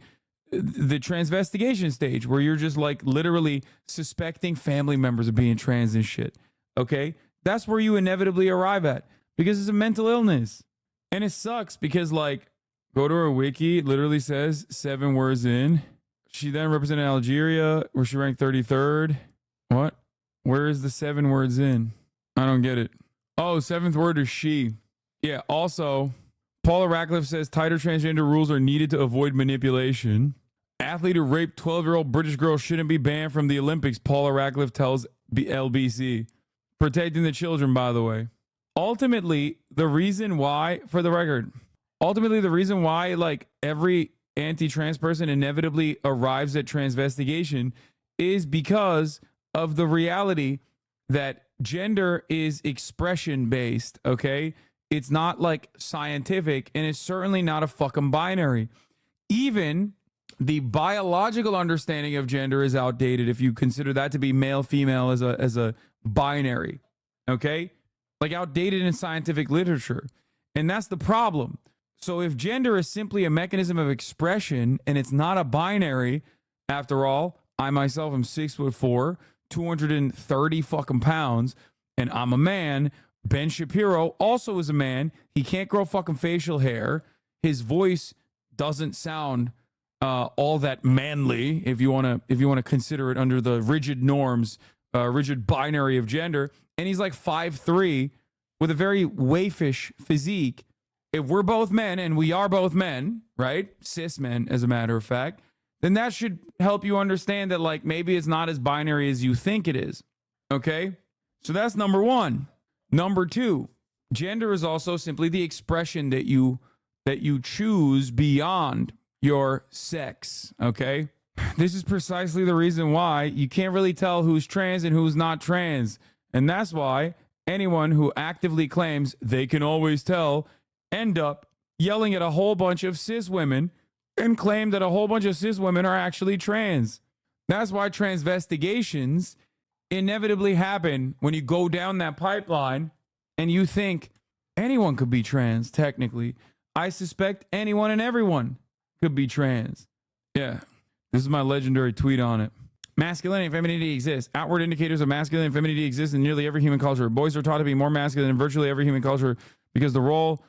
the transvestigation stage, where you're just like literally suspecting family members of being trans and shit. Okay? That's where you inevitably arrive at because it's a mental illness. And it sucks because, like, go to her wiki, it literally says 7 words in. She then represented Algeria, where she ranked 33rd. What? Where is the 7 words in? I don't get it. Oh, 7th word is she. Yeah, also, Paula Radcliffe says tighter transgender rules are needed to avoid manipulation. Athlete who raped 12-year-old British girl shouldn't be banned from the Olympics, Paula Radcliffe tells LBC. Protecting the children, by the way. ultimately, the reason why, for the record, ultimately the reason why like every anti-trans person inevitably arrives at transvestigation is because of the reality that gender is expression based, okay? It's not like scientific, and it's certainly not a fucking binary. Even the biological understanding of gender is outdated if you consider that to be male female as a binary, okay? Like outdated in scientific literature. And that's the problem. So if gender is simply a mechanism of expression and it's not a binary, after all, I myself am 6'4", 230 fucking pounds, and I'm a man. Ben Shapiro also is a man. He can't grow fucking facial hair. His voice doesn't sound all that manly, if you want to consider it under the rigid norms, rigid binary of gender. And he's like 5'3", with a very waifish physique. If we're both men, and we are both men, right? Cis men, as a matter of fact, then that should help you understand that like maybe it's not as binary as you think it is. Okay? So that's number one. Number two, gender is also simply the expression that you choose beyond your sex. Okay? This is precisely the reason why you can't really tell who's trans and who's not trans. And that's why anyone who actively claims they can always tell end up yelling at a whole bunch of cis women and claim that a whole bunch of cis women are actually trans. That's why transvestigations inevitably happen when you go down that pipeline and you think anyone could be trans, technically. I suspect anyone and everyone could be trans. Yeah, this is my legendary tweet on it. Masculinity and femininity exist. Outward indicators of masculinity and femininity exist in nearly every human culture. Boys are taught to be more masculine in virtually every human culture because the role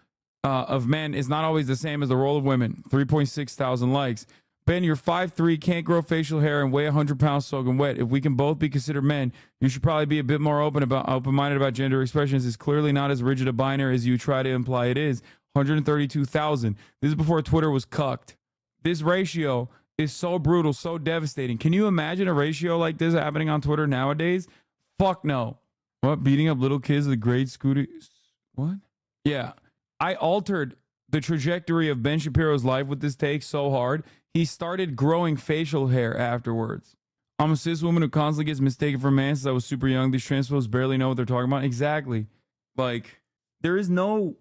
of men is not always the same as the role of women. 3.6 thousand likes. Ben, you're 5'3", can't grow facial hair, and weigh 100 pounds soaking wet. If we can both be considered men, you should probably be a bit more open-minded about gender expressions. It's clearly not as rigid a binary as you try to imply it is. 132,000. This is before Twitter was cucked. This ratio is so brutal, so devastating. Can you imagine a ratio like this happening on Twitter nowadays? Fuck no. What? Beating up little kids with grade scooter? What? Yeah. I altered the trajectory of Ben Shapiro's life with this take so hard, he started growing facial hair afterwards. I'm a cis woman who constantly gets mistaken for a man since I was super young. These trans folks barely know what they're talking about. Exactly. Like, there is no,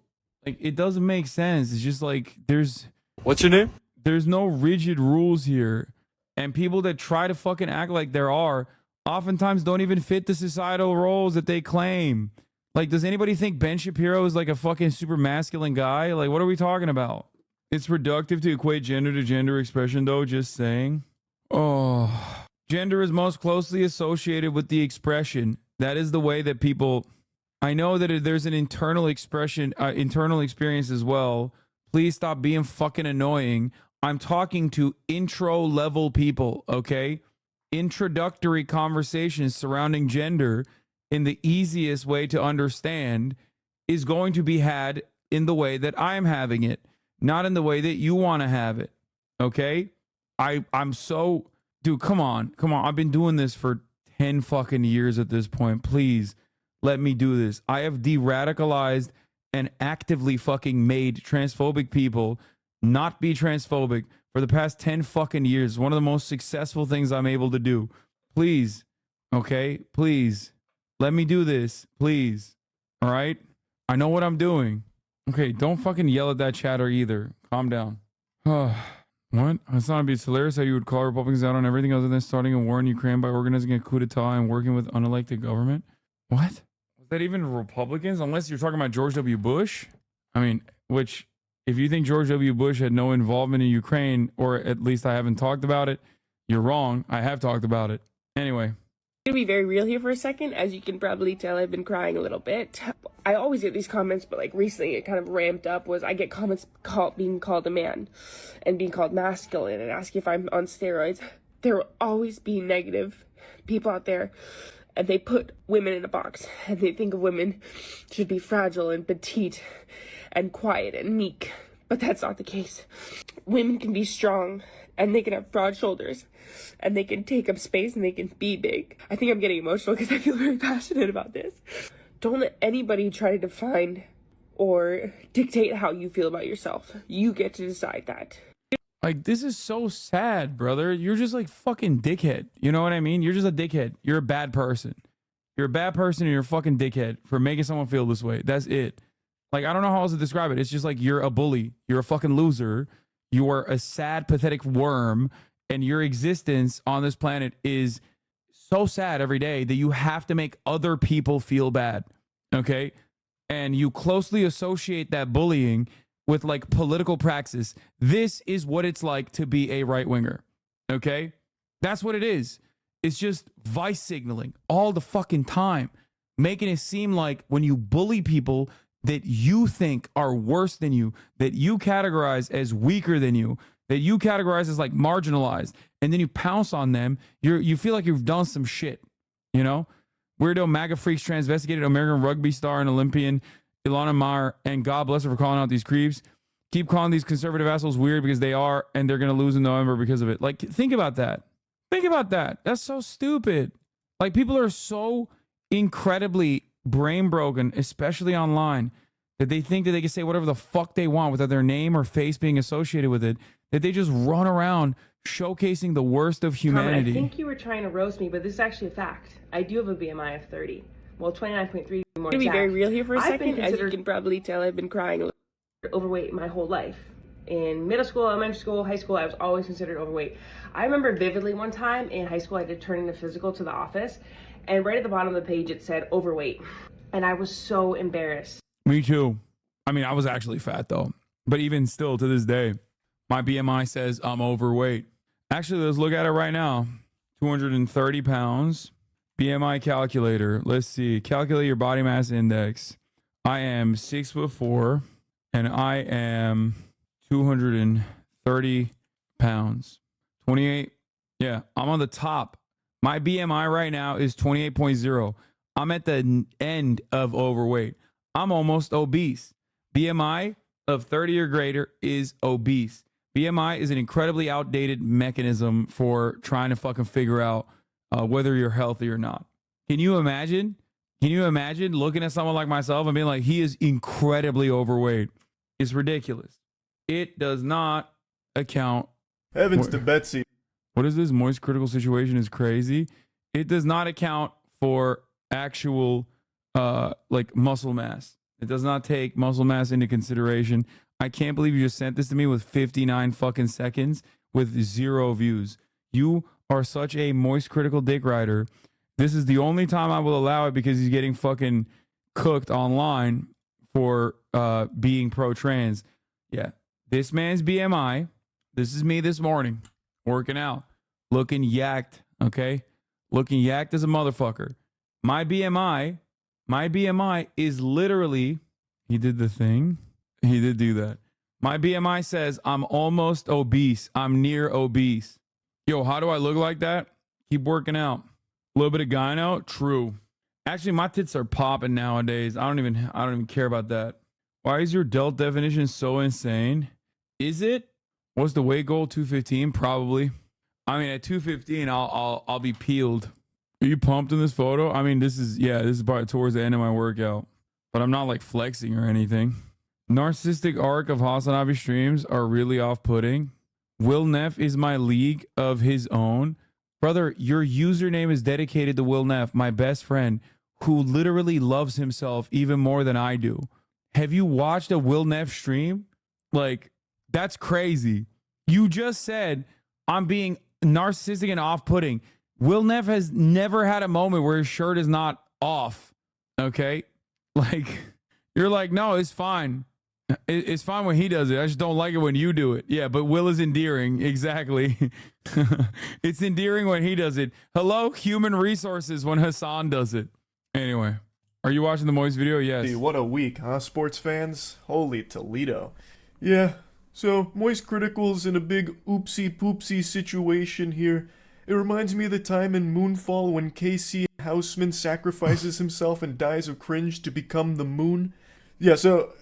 like, it doesn't make sense. It's just like, What's your name? There's no rigid rules here. And people that try to fucking act like there are, oftentimes don't even fit the societal roles that they claim. Like, does anybody think Ben Shapiro is like a fucking super masculine guy? Like, what are we talking about? It's reductive to equate gender to gender expression, though, just saying. Oh. Gender is most closely associated with the expression. That is the way that people... I know that there's an internal expression, internal experience as well. Please stop being fucking annoying. I'm talking to intro-level people, okay? Introductory conversations surrounding gender in the easiest way to understand is going to be had in the way that I'm having it, not in the way that you want to have it, okay? I'm so... Dude, come on. I've been doing this for 10 fucking years at this point. Please, let me do this. I have de-radicalized and actively fucking made transphobic people not be transphobic for the past 10 fucking years. One of the most successful things I'm able to do. Please, okay? Please, let me do this. Please. All right? I know what I'm doing. Okay, don't fucking yell at that chatter either. Calm down. What? HasanAbi, it's hilarious how you would call Republicans out on everything other than starting a war in Ukraine by organizing a coup d'etat and working with unelected government. What? Was that even Republicans? Unless you're talking about George W. Bush? I mean, which, if you think George W. Bush had no involvement in Ukraine, or at least I haven't talked about it, you're wrong. I have talked about it. Anyway. I'm gonna be very real here for a second. As you can probably tell, I've been crying a little bit. I always get these comments, but like recently it kind of ramped up. I get comments being called a man and being called masculine and asking if I'm on steroids. There will always be negative people out there, and they put women in a box, and they think of women should be fragile and petite and quiet and meek, but that's not the case. Women can be strong, and they can have broad shoulders, and they can take up space, and they can be big. I think I'm getting emotional because I feel very passionate about this. Don't let anybody try to define or dictate how you feel about yourself. You get to decide that. Like, this is so sad, brother. You're just like fucking dickhead. You know what I mean? You're just a dickhead. You're a bad person. You're a bad person and you're a fucking dickhead for making someone feel this way. That's it. Like, I don't know how else to describe it. It's just like you're a bully. You're a fucking loser. You are a sad, pathetic worm. And your existence on this planet is so sad every day that you have to make other people feel bad. Okay? And you closely associate that bullying with like political praxis. This is what it's like to be a right winger. Okay? That's what it is. It's just vice signaling all the fucking time, making it seem like when you bully people that you think are worse than you, that you categorize as weaker than you, that you categorize as like marginalized, and then you pounce on them, you feel like you've done some shit, you know? Weirdo MAGA freaks transvestigated American rugby star and Olympian Ilana Meyer, and God bless her for calling out these creeps. Keep calling these conservative assholes weird because they are, and they're going to lose in November because of it. Like, think about that. Think about that. That's so stupid. Like, people are so incredibly brain broken, especially online, that they think that they can say whatever the fuck they want without their name or face being associated with it, that they just run around showcasing the worst of humanity. I think you were trying to roast me, but this is actually a fact. I do have a BMI of 30. Well, 29.3 more. To be exact. very real here for a I've been second, as you considered can probably tell, I've been crying a little. Overweight my whole life. In middle school, elementary school, high school, I was always considered overweight. I remember vividly one time in high school, I did turn in a physical to the office, and right at the bottom of the page, it said overweight. And I was so embarrassed. Me too. I mean, I was actually fat though. But even still to this day, my BMI says I'm overweight. Actually, let's look at it right now. 230 pounds. BMI calculator. Let's see. Calculate your body mass index. I am 6'4", and I am 230 pounds. 28. Yeah, I'm on the top. My BMI right now is 28.0. I'm at the end of overweight. I'm almost obese. BMI of 30 or greater is obese. BMI is an incredibly outdated mechanism for trying to fucking figure out whether you're healthy or not. Can you imagine? Can you imagine looking at someone like myself and being like, he is incredibly overweight? It's ridiculous. It does not account. Heavens to Betsy. What is this? Moist critical situation is crazy. It does not account for actual like muscle mass. It does not take muscle mass into consideration. I can't believe you just sent this to me with 59 fucking seconds with 0 views. You are such a moist critical dick rider. This is the only time I will allow it because he's getting fucking cooked online for being pro-trans. Yeah. This man's BMI. This is me this morning working out, looking yacked, okay? Looking yacked as a motherfucker. My BMI is literally, he did the thing. He did do that. My BMI says I'm almost obese. I'm near obese. Yo, how do I look like that? Keep working out. A little bit of gyno? True. Actually, my tits are popping nowadays. I don't even care about that. Why is your delt definition so insane? Is it? What's the weight goal? 215? Probably. I mean, at 215, I'll be peeled. Are you pumped in this photo? I mean, this is probably towards the end of my workout, but I'm not like flexing or anything. Narcissistic arc of HasanAbi streams are really off-putting. Will Neff is my league of his own. Brother, your username is dedicated to Will Neff, my best friend, who literally loves himself even more than I do. Have you watched a Will Neff stream? Like, that's crazy. You just said I'm being narcissistic and off-putting. Will Neff has never had a moment where his shirt is not off. Okay? Like, you're like, no, it's fine. It's fine when he does it. I just don't like it when you do it. Yeah, but Will is endearing. Exactly. It's endearing when he does it. Hello, human resources when Hasan does it. Anyway, are you watching the Moist video? Yes. What a week, huh, sports fans? Holy Toledo. Yeah, so Moist Critical's in a big oopsie-poopsie situation here. It reminds me of the time in Moonfall when KC Houseman sacrifices himself and dies of cringe to become the moon. Yeah, so,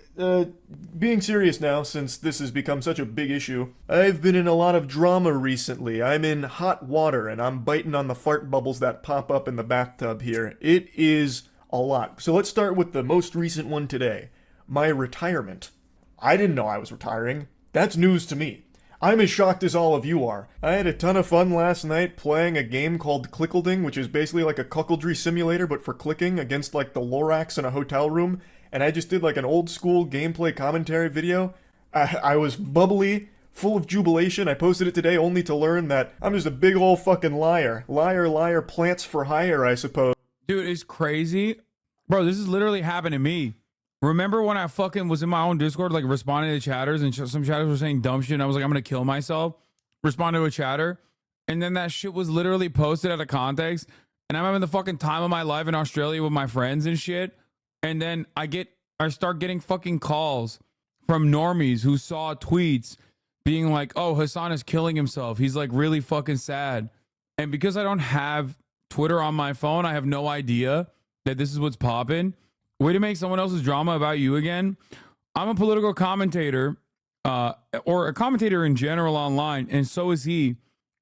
being serious now, since this has become such a big issue, I've been in a lot of drama recently. I'm in hot water, and I'm biting on the fart bubbles that pop up in the bathtub here. It is a lot. So let's start with the most recent one today. My retirement. I didn't know I was retiring. That's news to me. I'm as shocked as all of you are. I had a ton of fun last night playing a game called Clickleding, which is basically like a cuckoldry simulator, but for clicking against like the Lorax in a hotel room. And I just did like an old school gameplay commentary video. I was bubbly, full of jubilation. I posted it today only to learn that I'm just a big old fucking liar. Liar, liar, plants for hire, I suppose. Dude, it's crazy. Bro, this is literally happened to me. Remember when I fucking was in my own Discord, like responding to chatters, and some chatters were saying dumb shit, and I was like, I'm gonna kill myself. Responded to a chatter, and then that shit was literally posted out of context, and I'm having the fucking time of my life in Australia with my friends and shit, and then I start getting fucking calls from normies who saw tweets being like, oh, Hasan is killing himself. He's like really fucking sad. And because I don't have Twitter on my phone, I have no idea that this is what's popping. Way to make someone else's drama about you again. I'm a political commentator, or a commentator in general online, and so is he.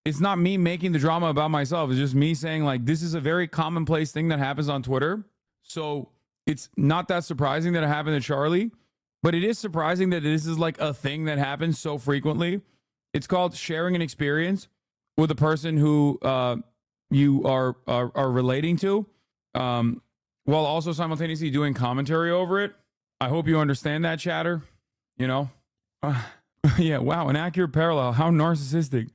It's not me making the drama about myself. It's just me saying, like, this is a very commonplace thing that happens on Twitter. So it's not that surprising that it happened to Charlie, but it is surprising that this is like a thing that happens so frequently. It's called sharing an experience with a person who you are relating to. While also simultaneously doing commentary over it. I hope you understand that, chatter. You know? Yeah, wow, an accurate parallel. How narcissistic.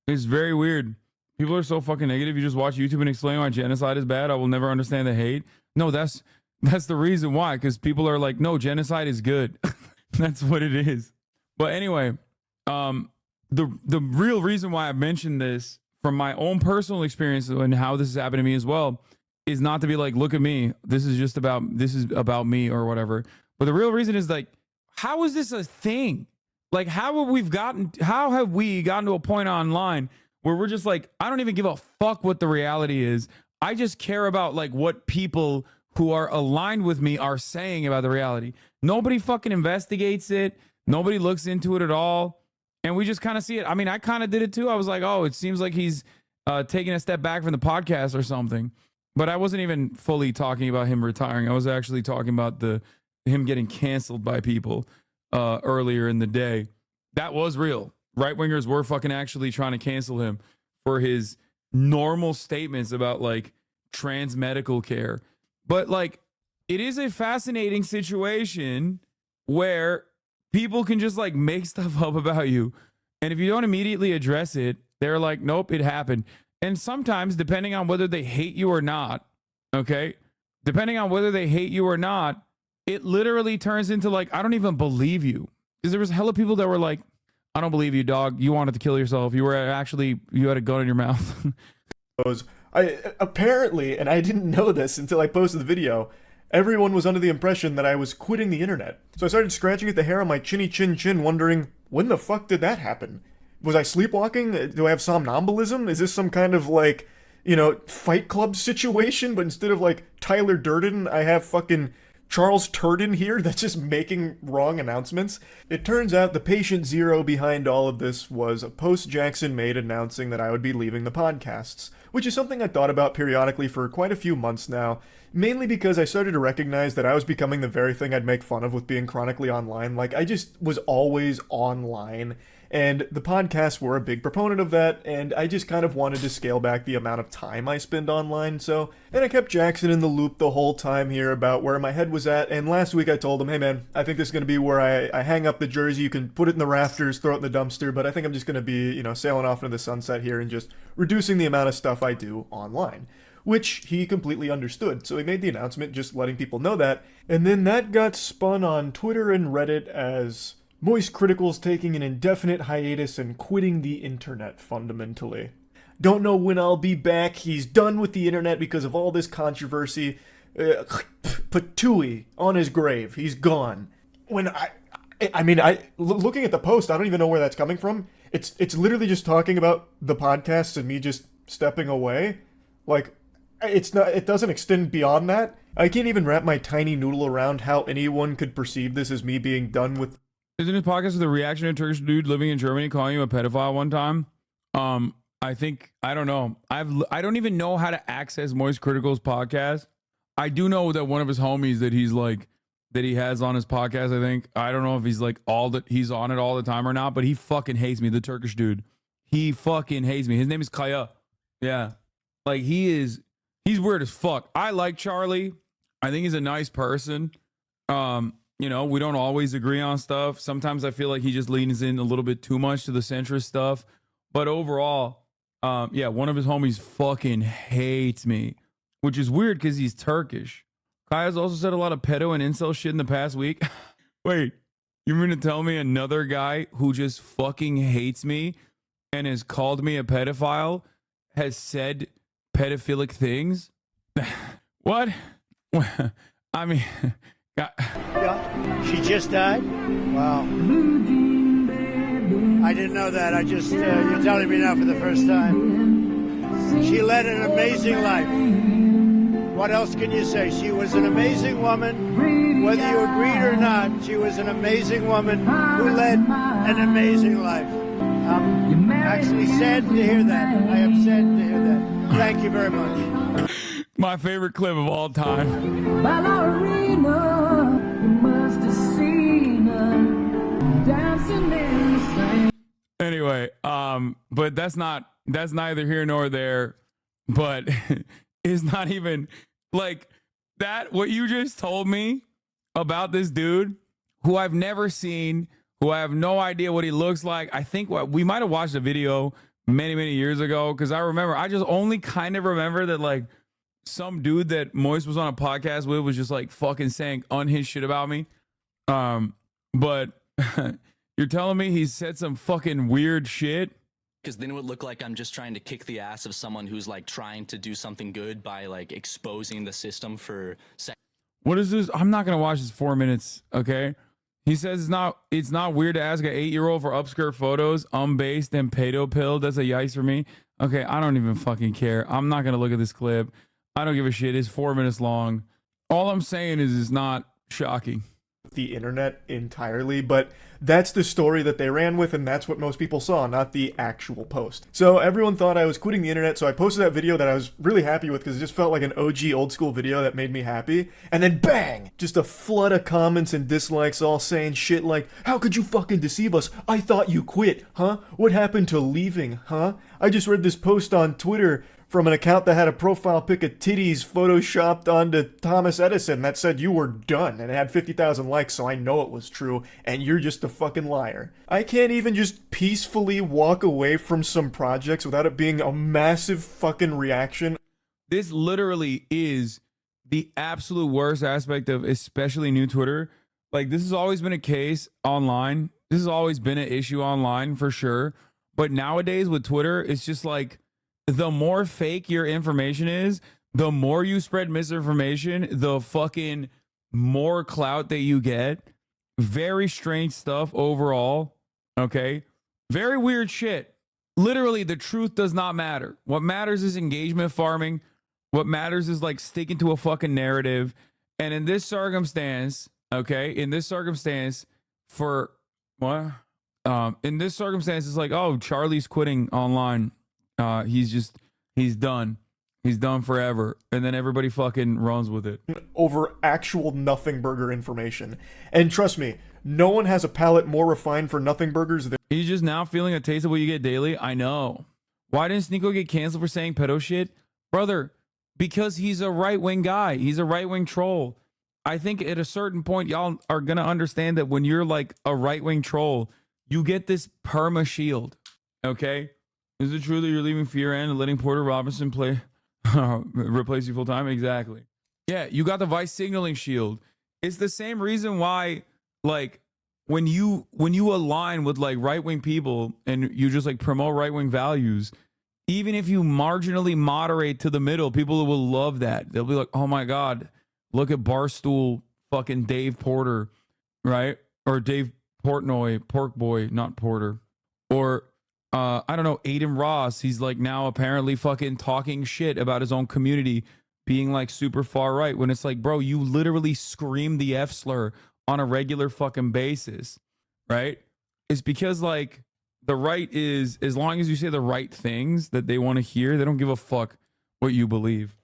It's very weird. People are so fucking negative. You just watch YouTube and explain why genocide is bad. I will never understand the hate. No, that's the reason why. Because people are like, no, genocide is good. That's what it is. But anyway, the real reason why I mentioned this from my own personal experience and how this has happened to me as well is not to be like, look at me. This is about me or whatever. But the real reason is like, how is this a thing? Like, how have we gotten to a point online where we're just like, I don't even give a fuck what the reality is. I just care about like what people who are aligned with me are saying about the reality. Nobody fucking investigates it. Nobody looks into it at all. And we just kind of see it. I mean, I kind of did it too. I was like, oh, it seems like he's taking a step back from the podcast or something. But I wasn't even fully talking about him retiring. I was actually talking about him getting canceled by people earlier in the day. That was real. Right-wingers were fucking actually trying to cancel him for his normal statements about like trans medical care. But like, it is a fascinating situation where people can just like make stuff up about you. And if you don't immediately address it, they're like, nope, it happened. And sometimes, depending on whether they hate you or not, okay, depending on whether they hate you or not, it literally turns into like, I don't even believe you. Because there was hella people that were like, I don't believe you, dog. You wanted to kill yourself. You had a gun in your mouth. Apparently, and I didn't know this until I posted the video, everyone was under the impression that I was quitting the internet. So I started scratching at the hair on my chinny chin, wondering, when the fuck did that happen? Was I sleepwalking? Do I have somnambulism? Is this some kind of like, Fight Club situation? But instead of like Tyler Durden, I have fucking Charles Turden here that's just making wrong announcements. It turns out the patient zero behind all of this was a post Jackson made announcing that I would be leaving the podcasts, which is something I thought about periodically for quite a few months now, mainly because I started to recognize that I was becoming the very thing I'd make fun of with being chronically online. Like, I just was always online. And the podcasts were a big proponent of that, and I just kind of wanted to scale back the amount of time I spend online, and I kept Jackson in the loop the whole time here about where my head was at, and last week I told him, hey man, I think this is going to be where I hang up the jersey, you can put it in the rafters, throw it in the dumpster, but I think I'm just going to be, sailing off into the sunset here and just reducing the amount of stuff I do online. Which he completely understood, so he made the announcement just letting people know that, and then that got spun on Twitter and Reddit as Moist Critical's taking an indefinite hiatus and quitting the internet, fundamentally. Don't know when I'll be back. He's done with the internet because of all this controversy. Patooey on his grave. He's gone. When looking at the post, I don't even know where that's coming from. It's literally just talking about the podcast and me just stepping away. Like, it doesn't extend beyond that. I can't even wrap my tiny noodle around how anyone could perceive this as me being done with. Isn't his podcast with a reaction to a Turkish dude living in Germany calling him a pedophile one time? I don't know. I don't even know how to access Moist Critical's podcast. I do know that one of his homies that he's like, that he has on his podcast, I think. I don't know if he's like he's on it all the time or not, but he fucking hates me, the Turkish dude. He fucking hates me. His name is Kaya. Yeah. Like he's weird as fuck. I like Charlie. I think he's a nice person. You know, we don't always agree on stuff. Sometimes I feel like he just leans in a little bit too much to the centrist stuff. But overall, yeah, one of his homies fucking hates me, which is weird because he's Turkish. Kaya's also said a lot of pedo and incel shit in the past week. Wait, you mean to tell me another guy who just fucking hates me and has called me a pedophile has said pedophilic things? What? I mean, Yeah, she just died? Wow. I didn't know that. I just, you're telling me now for the first time. She led an amazing life. What else can you say? She was an amazing woman. Whether you agreed or not, she was an amazing woman who led an amazing life. I'm actually sad to hear that. I am sad to hear that. Thank you very much. My favorite clip of all time. Anyway, but that's neither here nor there. But it's not even like that. What you just told me about this dude who I've never seen, who I have no idea what he looks like. I think we might have watched a video many years ago, because I just only kind of remember that like some dude that Moist was on a podcast with was just like fucking saying unhinged shit about me. But you're telling me he said some fucking weird shit? Because then it would look like I'm just trying to kick the ass of someone who's like trying to do something good by like exposing the system for sex. What is this? I'm not gonna watch this 4 minutes. Okay. He says it's not weird to ask an 8-year-old for upskirt photos, unbased and pedo pilled. That's a yikes for me. Okay, I don't even fucking care. I'm not gonna look at this clip. I don't give a shit. It's 4 minutes long. All I'm saying is it's not shocking. The internet entirely, but that's the story that they ran with, and that's what most people saw, not the actual post. So everyone thought I was quitting the internet, so I posted that video that I was really happy with because it just felt like an OG old school video that made me happy. And then bang! Just a flood of comments and dislikes all saying shit like, how could you fucking deceive us? I thought you quit, huh? What happened to leaving, huh? I just read this post on Twitter from an account that had a profile pic of titties photoshopped onto Thomas Edison that said you were done, and it had 50,000 likes, so I know it was true, and you're just a fucking liar. I can't even just peacefully walk away from some projects without it being a massive fucking reaction. This literally is the absolute worst aspect of especially new Twitter. Like, this has always been a case online. This has always been an issue online for sure. But nowadays with Twitter, it's just like, the more fake your information is, the more you spread misinformation, the fucking more clout that you get. Very strange stuff overall. Okay. Very weird shit. Literally, the truth does not matter. What matters is engagement farming. What matters is like sticking to a fucking narrative. And in this circumstance, okay, in this circumstance, for what? In this circumstance, it's like, oh, Charlie's quitting online. He's done. He's done forever. And then everybody fucking runs with it. Over actual nothing burger information. And trust me, no one has a palate more refined for nothing burgers than... He's just now feeling a taste of what you get daily? I know. Why didn't Sneeko get canceled for saying pedo shit? Brother, because he's a right-wing guy. He's a right-wing troll. I think at a certain point, y'all are going to understand that when you're like a right-wing troll, you get this perma shield. Okay? Is it true that you're leaving Fear and letting Porter Robinson replace you full time? Exactly. Yeah, you got the vice signaling shield. It's the same reason why, like, when you align with like right-wing people and you just like promote right-wing values, even if you marginally moderate to the middle, people will love that. They'll be like, oh my God, look at Barstool fucking Dave Porter, right? Or Dave Portnoy, Pork Boy, not Porter. Or I don't know, Aiden Ross. He's like now apparently fucking talking shit about his own community being like super far right, when it's like, bro, you literally scream the F slur on a regular fucking basis, right? It's because like the right is, as long as you say the right things that they want to hear, they don't give a fuck what you believe.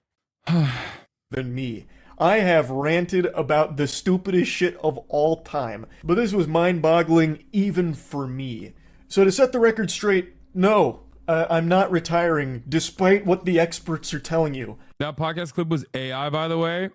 than me. I have ranted about the stupidest shit of all time, but this was mind-boggling even for me. So to set the record straight, no, I'm not retiring, despite what the experts are telling you. That podcast clip was AI, by the way.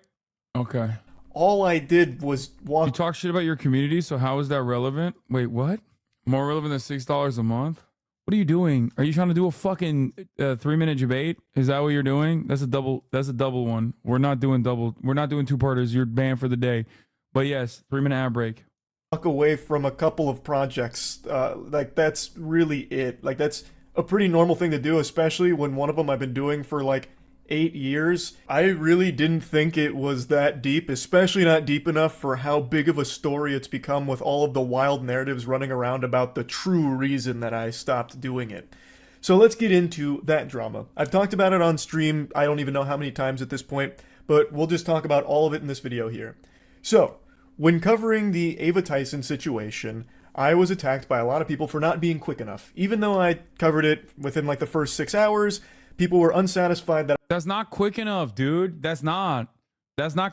Okay. All I did was walk. You talk shit about your community, so how is that relevant? Wait, what? More relevant than $6 a month? What are you doing? Are you trying to do a fucking 3-minute debate? Is that what you're doing? That's a double one. We're not doing 2-parters. You're banned for the day. But yes, 3-minute ad break. Walk away from a couple of projects. Like, that's really it. Like, that's a pretty normal thing to do, especially when one of them I've been doing for like 8 years. I really didn't think it was that deep, especially not deep enough for how big of a story it's become with all of the wild narratives running around about the true reason that I stopped doing it. So let's get into that drama. I've talked about it on stream, I don't even know how many times at this point, but we'll just talk about all of it in this video here. So, when covering the Ava Tyson situation, I was attacked by a lot of people for not being quick enough. Even though I covered it within like the first 6 hours, people were unsatisfied that— That's not quick enough, dude. That's not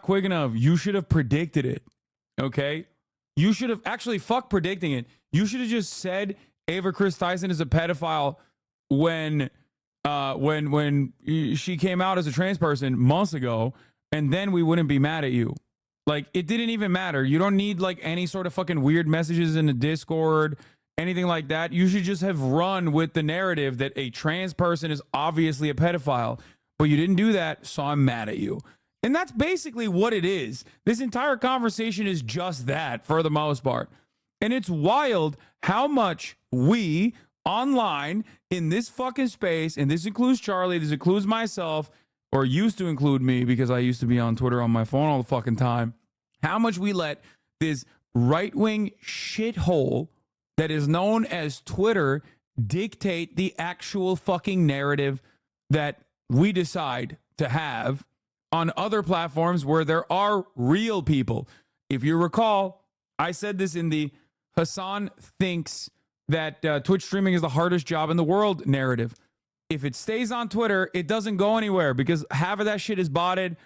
quick enough. You should have predicted it. Okay? You should have actually fuck predicting it. You should have just said Ava Chris Tyson is a pedophile when she came out as a trans person months ago, and then we wouldn't be mad at you. Like, it didn't even matter. You don't need like any sort of fucking weird messages in the Discord, anything like that. You should just have run with the narrative that a trans person is obviously a pedophile, but you didn't do that, so I'm mad at you. And that's basically what it is. This entire conversation is just that for the most part. And it's wild how much we online in this fucking space, and this includes Charlie, this includes myself, or used to include me because I used to be on Twitter on my phone all the fucking time, how much we let this right-wing shithole that is known as Twitter dictate the actual fucking narrative that we decide to have on other platforms where there are real people. If you recall, I said this in the Hasan thinks that Twitch streaming is the hardest job in the world narrative. If it stays on Twitter, it doesn't go anywhere because half of that shit is botted.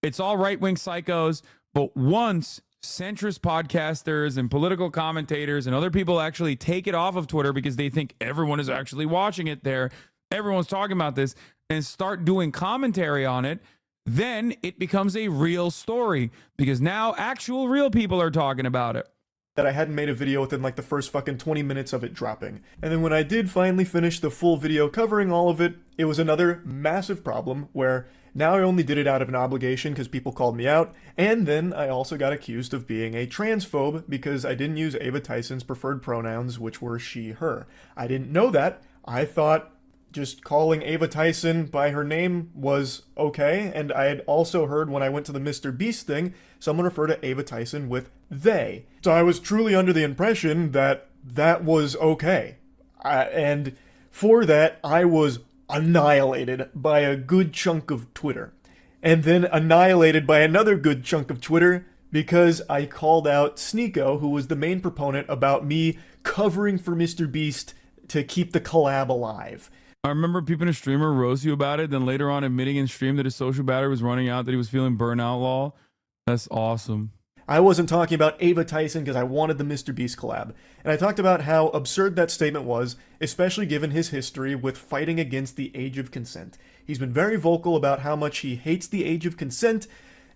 It's all right-wing psychos. But once centrist podcasters and political commentators and other people actually take it off of Twitter because they think everyone is actually watching it there, everyone's talking about this, and start doing commentary on it, then it becomes a real story because now actual real people are talking about it. That I hadn't made a video within like the first fucking 20 minutes of it dropping. And then when I did finally finish the full video covering all of it, it was another massive problem where now I only did it out of an obligation because people called me out, and then I also got accused of being a transphobe because I didn't use Ava Tyson's preferred pronouns, which were she, her. I didn't know that. I thought just calling Ava Tyson by her name was okay, and I had also heard when I went to the Mr. Beast thing, someone refer to Ava Tyson with they. So I was truly under the impression that that was okay. And for that, I was annihilated by a good chunk of Twitter. And then annihilated by another good chunk of Twitter because I called out Sneeko, who was the main proponent about me covering for Mr. Beast to keep the collab alive. I remember people in a streamer roast you about it, then later on admitting in stream that his social battery was running out, that he was feeling burnout lol. That's awesome. I wasn't talking about Ava Tyson because I wanted the Mr. Beast collab. And I talked about how absurd that statement was, especially given his history with fighting against the age of consent. He's been very vocal about how much he hates the age of consent,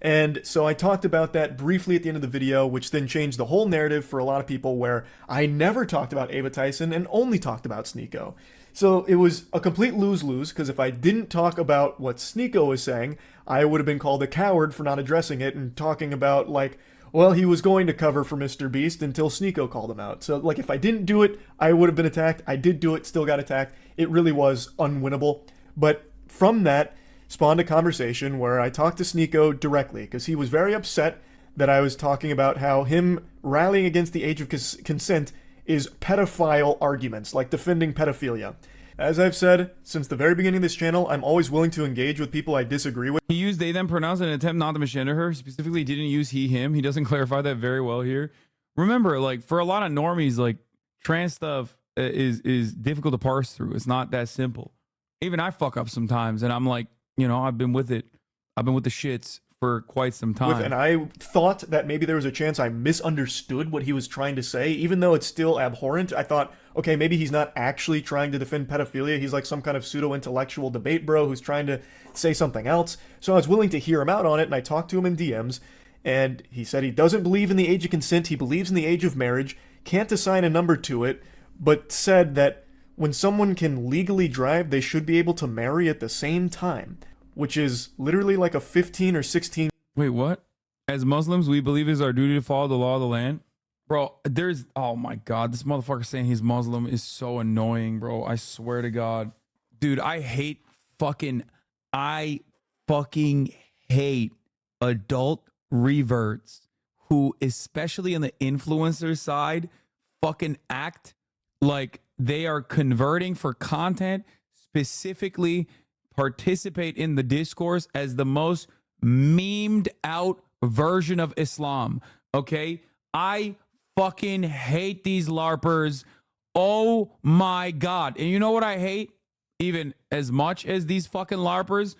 and so I talked about that briefly at the end of the video, which then changed the whole narrative for a lot of people where I never talked about Ava Tyson and only talked about Sneeko. So it was a complete lose-lose, because if I didn't talk about what Sneeko was saying, I would have been called a coward for not addressing it and talking about, like, well, he was going to cover for Mr. Beast until Sneeko called him out. So, like, if I didn't do it, I would have been attacked. I did do it, still got attacked. It really was unwinnable. But from that spawned a conversation where I talked to Sneeko directly, because he was very upset that I was talking about how him rallying against the age of consent is pedophile arguments, like defending pedophilia. As I've said, since the very beginning of this channel, I'm always willing to engage with people I disagree with. He used they, them pronouns in an attempt not to misgender her. Specifically, didn't use he, him. He doesn't clarify that very well here. Remember, like, for a lot of normies, like, trans stuff is difficult to parse through. It's not that simple. Even I fuck up sometimes, and I'm like, you know, I've been with it I've been with the shits for quite some time. And I thought that maybe there was a chance I misunderstood what he was trying to say, even though it's still abhorrent. I thought, okay, maybe he's not actually trying to defend pedophilia. He's like some kind of pseudo-intellectual debate bro who's trying to say something else. So I was willing to hear him out on it, and I talked to him in DMs, and he said he doesn't believe in the age of consent. He believes in the age of marriage, can't assign a number to it, but said that when someone can legally drive, they should be able to marry at the same time, which is literally like a 15 or 16. Wait, what? As Muslims, we believe it is our duty to follow the law of the land. Bro, there's, oh my God, this motherfucker saying he's Muslim is so annoying, bro. I swear to God. Dude, I fucking hate adult reverts who, especially on the influencer side, fucking act like they are converting for content, specifically participate in the discourse as the most memed out version of Islam. Okay? I fucking hate these LARPers. Oh my God. And you know what I hate? Even as much as these fucking LARPers,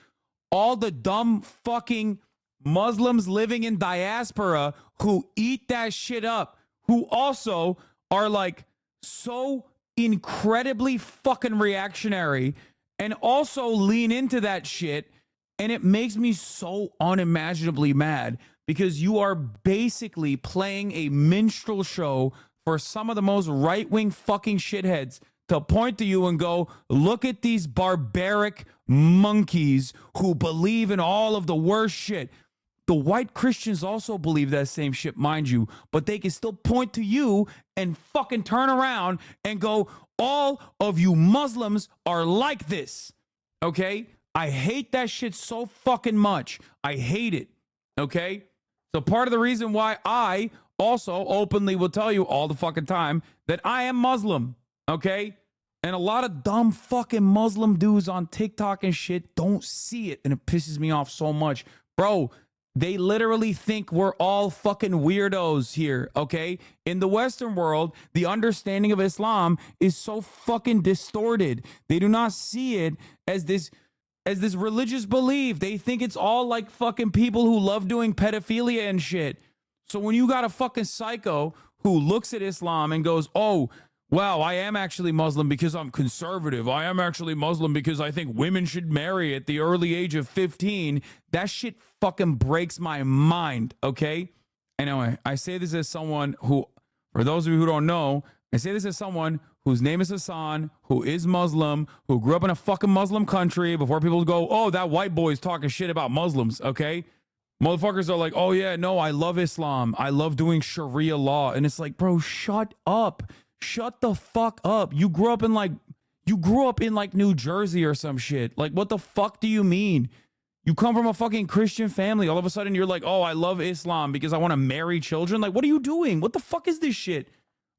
all the dumb fucking Muslims living in diaspora who eat that shit up, who also are like so incredibly fucking reactionary and also lean into that shit. And it makes me so unimaginably mad because you are basically playing a minstrel show for some of the most right-wing fucking shitheads to point to you and go, look at these barbaric monkeys who believe in all of the worst shit. The white Christians also believe that same shit, mind you, but they can still point to you and fucking turn around and go, all of you Muslims are like this. Okay? I hate that shit so fucking much. I hate it. Okay? So part of the reason why I also openly will tell you all the fucking time that I am Muslim. Okay? And a lot of dumb fucking Muslim dudes on TikTok and shit don't see it, and it pisses me off so much. Bro, they literally think we're all fucking weirdos here, okay? In the Western world, the understanding of Islam is so fucking distorted. They do not see it as this religious belief. They think it's all like fucking people who love doing pedophilia and shit. So when you got a fucking psycho who looks at Islam and goes, oh, wow, I am actually Muslim because I'm conservative. I am actually Muslim because I think women should marry at the early age of 15. That shit fucking breaks my mind, okay? Anyway, I say this as someone who, for those of you who don't know, I say this as someone whose name is Hassan, who is Muslim, who grew up in a fucking Muslim country before people go, oh, that white boy is talking shit about Muslims, okay? Motherfuckers are like, oh yeah, no, I love Islam. I love doing Sharia law. And it's like, bro, shut up. Shut the fuck up. You grew up in like New Jersey or some shit. Like, what the fuck do you mean? You come from a fucking Christian family. All of a sudden you're like, oh, I love Islam because I want to marry children. Like, what are you doing? What the fuck is this shit?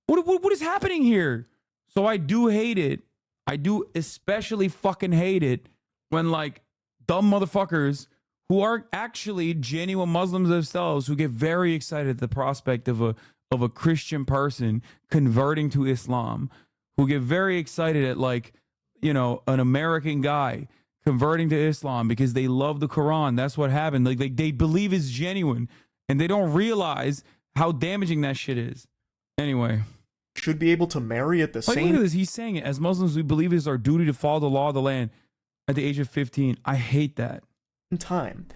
What is happening here? So I do hate it. I do especially fucking hate it when like dumb motherfuckers who are actually genuine Muslims themselves who get very excited at the prospect of a Christian person converting to Islam, who get very excited at like, you know, an American guy converting to Islam because they love the Quran. That's what happened. Like they believe it's genuine and they don't realize how damaging that shit is. Anyway. Should be able to marry at the same... Look at this. He's saying it. As Muslims, we believe it is our duty to follow the law of the land at the age of 15. I hate that. Time,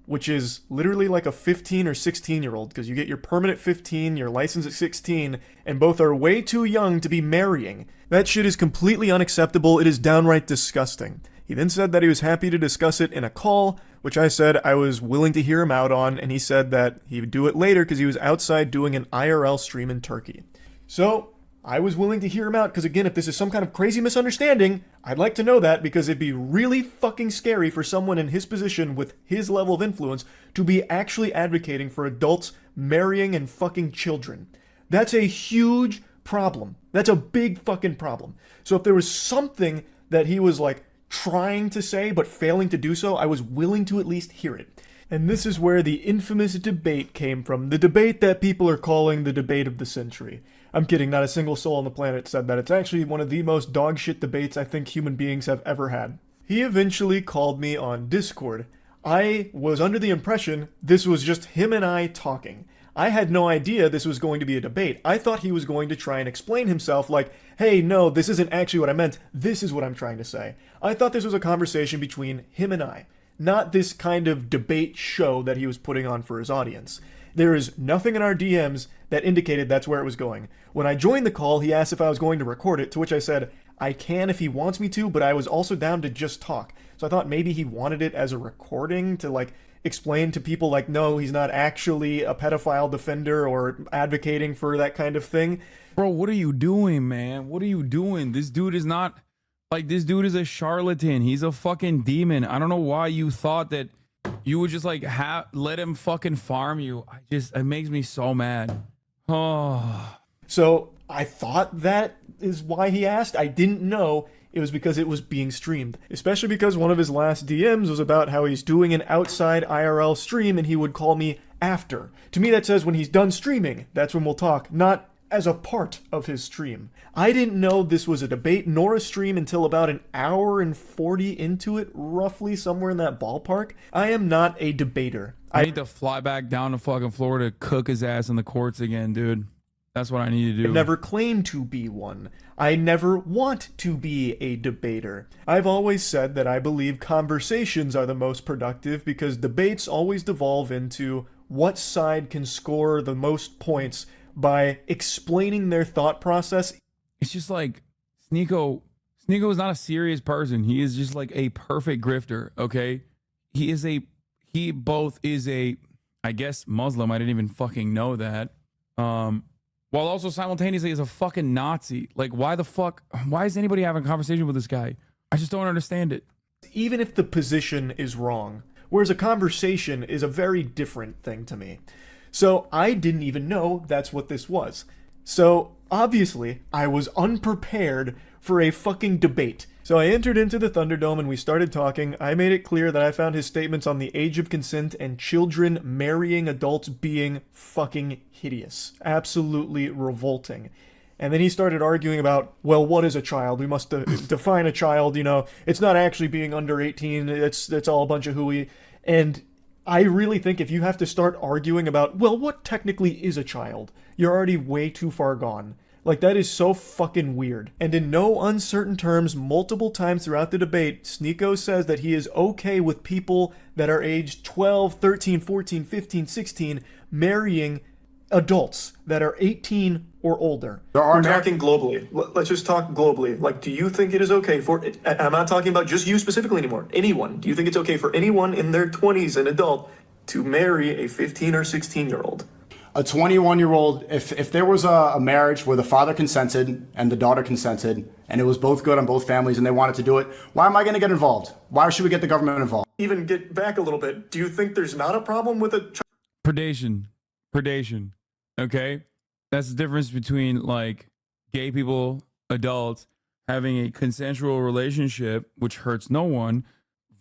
which is literally like a 15 or 16-year-old, because you get your permit at 15, your license at 16, and both are way too young to be marrying. That shit is completely unacceptable. It is downright disgusting. He then said that he was happy to discuss it in a call, which I said I was willing to hear him out on, and he said that he would do it later because he was outside doing an IRL stream in Turkey. So, I was willing to hear him out because, again, if this is some kind of crazy misunderstanding, I'd like to know that because it'd be really fucking scary for someone in his position with his level of influence to be actually advocating for adults marrying and fucking children. That's a huge problem. That's a big fucking problem. So if there was something that he was, like, trying to say but failing to do so, I was willing to at least hear it. And this is where the infamous debate came from. The debate that people are calling the debate of the century. I'm kidding, not a single soul on the planet said that. It's actually one of the most dogshit debates I think human beings have ever had. He eventually called me on Discord. I was under the impression this was just him and I talking. I had no idea this was going to be a debate. I thought he was going to try and explain himself like, hey, no, this isn't actually what I meant. This is what I'm trying to say. I thought this was a conversation between him and I, not this kind of debate show that he was putting on for his audience. There is nothing in our DMs that indicated that's where it was going. When I joined the call, he asked if I was going to record it, to which I said, I can if he wants me to, but I was also down to just talk. So I thought maybe he wanted it as a recording to like explain to people like, no, he's not actually a pedophile defender or advocating for that kind of thing. Bro, what are you doing, man? What are you doing? This dude is not, like, this dude is a charlatan. He's a fucking demon. I don't know why you thought that you would just like let him fucking farm you. It makes me so mad. Oh. So I thought that is why he asked. I didn't know it was because it was being streamed. Especially because one of his last DMs was about how he's doing an outside IRL stream and he would call me after. To me that says when he's done streaming, that's when we'll talk, not as a part of his stream. I didn't know this was a debate nor a stream until about an hour and 40 into it, roughly somewhere in that ballpark. I am not a debater. I need to fly back down to fucking Florida to cook his ass in the courts again, dude. That's what I need to do. I never claimed to be one. I never want to be a debater. I've always said that I believe conversations are the most productive because debates always devolve into what side can score the most points by explaining their thought process. It's just like Sneeko is not a serious person. He is just like a perfect grifter, okay? He both is a, I guess, Muslim. I didn't even fucking know that. While also simultaneously is a fucking Nazi. Like, why is anybody having a conversation with this guy? I just don't understand it. Even if the position is wrong, whereas a conversation is a very different thing to me. So I didn't even know that's what this was. So obviously I was unprepared for a fucking debate. So I entered into the Thunderdome and we started talking. I made it clear that I found his statements on the age of consent and children marrying adults being fucking hideous. Absolutely revolting. And then he started arguing about, well, what is a child? We must define a child, you know. It's not actually being under 18. It's all a bunch of hooey. And I really think if you have to start arguing about, well, what technically is a child? You're already way too far gone. Like, that is so fucking weird. And in no uncertain terms, multiple times throughout the debate, Sneeko says that he is okay with people that are aged 12, 13, 14, 15, 16 marrying adults that are 18 or older. We're talking globally. Let's just talk globally. Like, do you think it is okay for, I'm not talking about just you specifically anymore, anyone. Do you think it's okay for anyone in their 20s, an adult, to marry a 15 or 16-year-old? A 21-year-old, if there was a marriage where the father consented and the daughter consented, and it was both good on both families and they wanted to do it, why am I going to get involved? Why should we get the government involved? Even get back a little bit. Do you think there's not a problem with a Predation. Okay? That's the difference between, like, gay people, adults, having a consensual relationship, which hurts no one,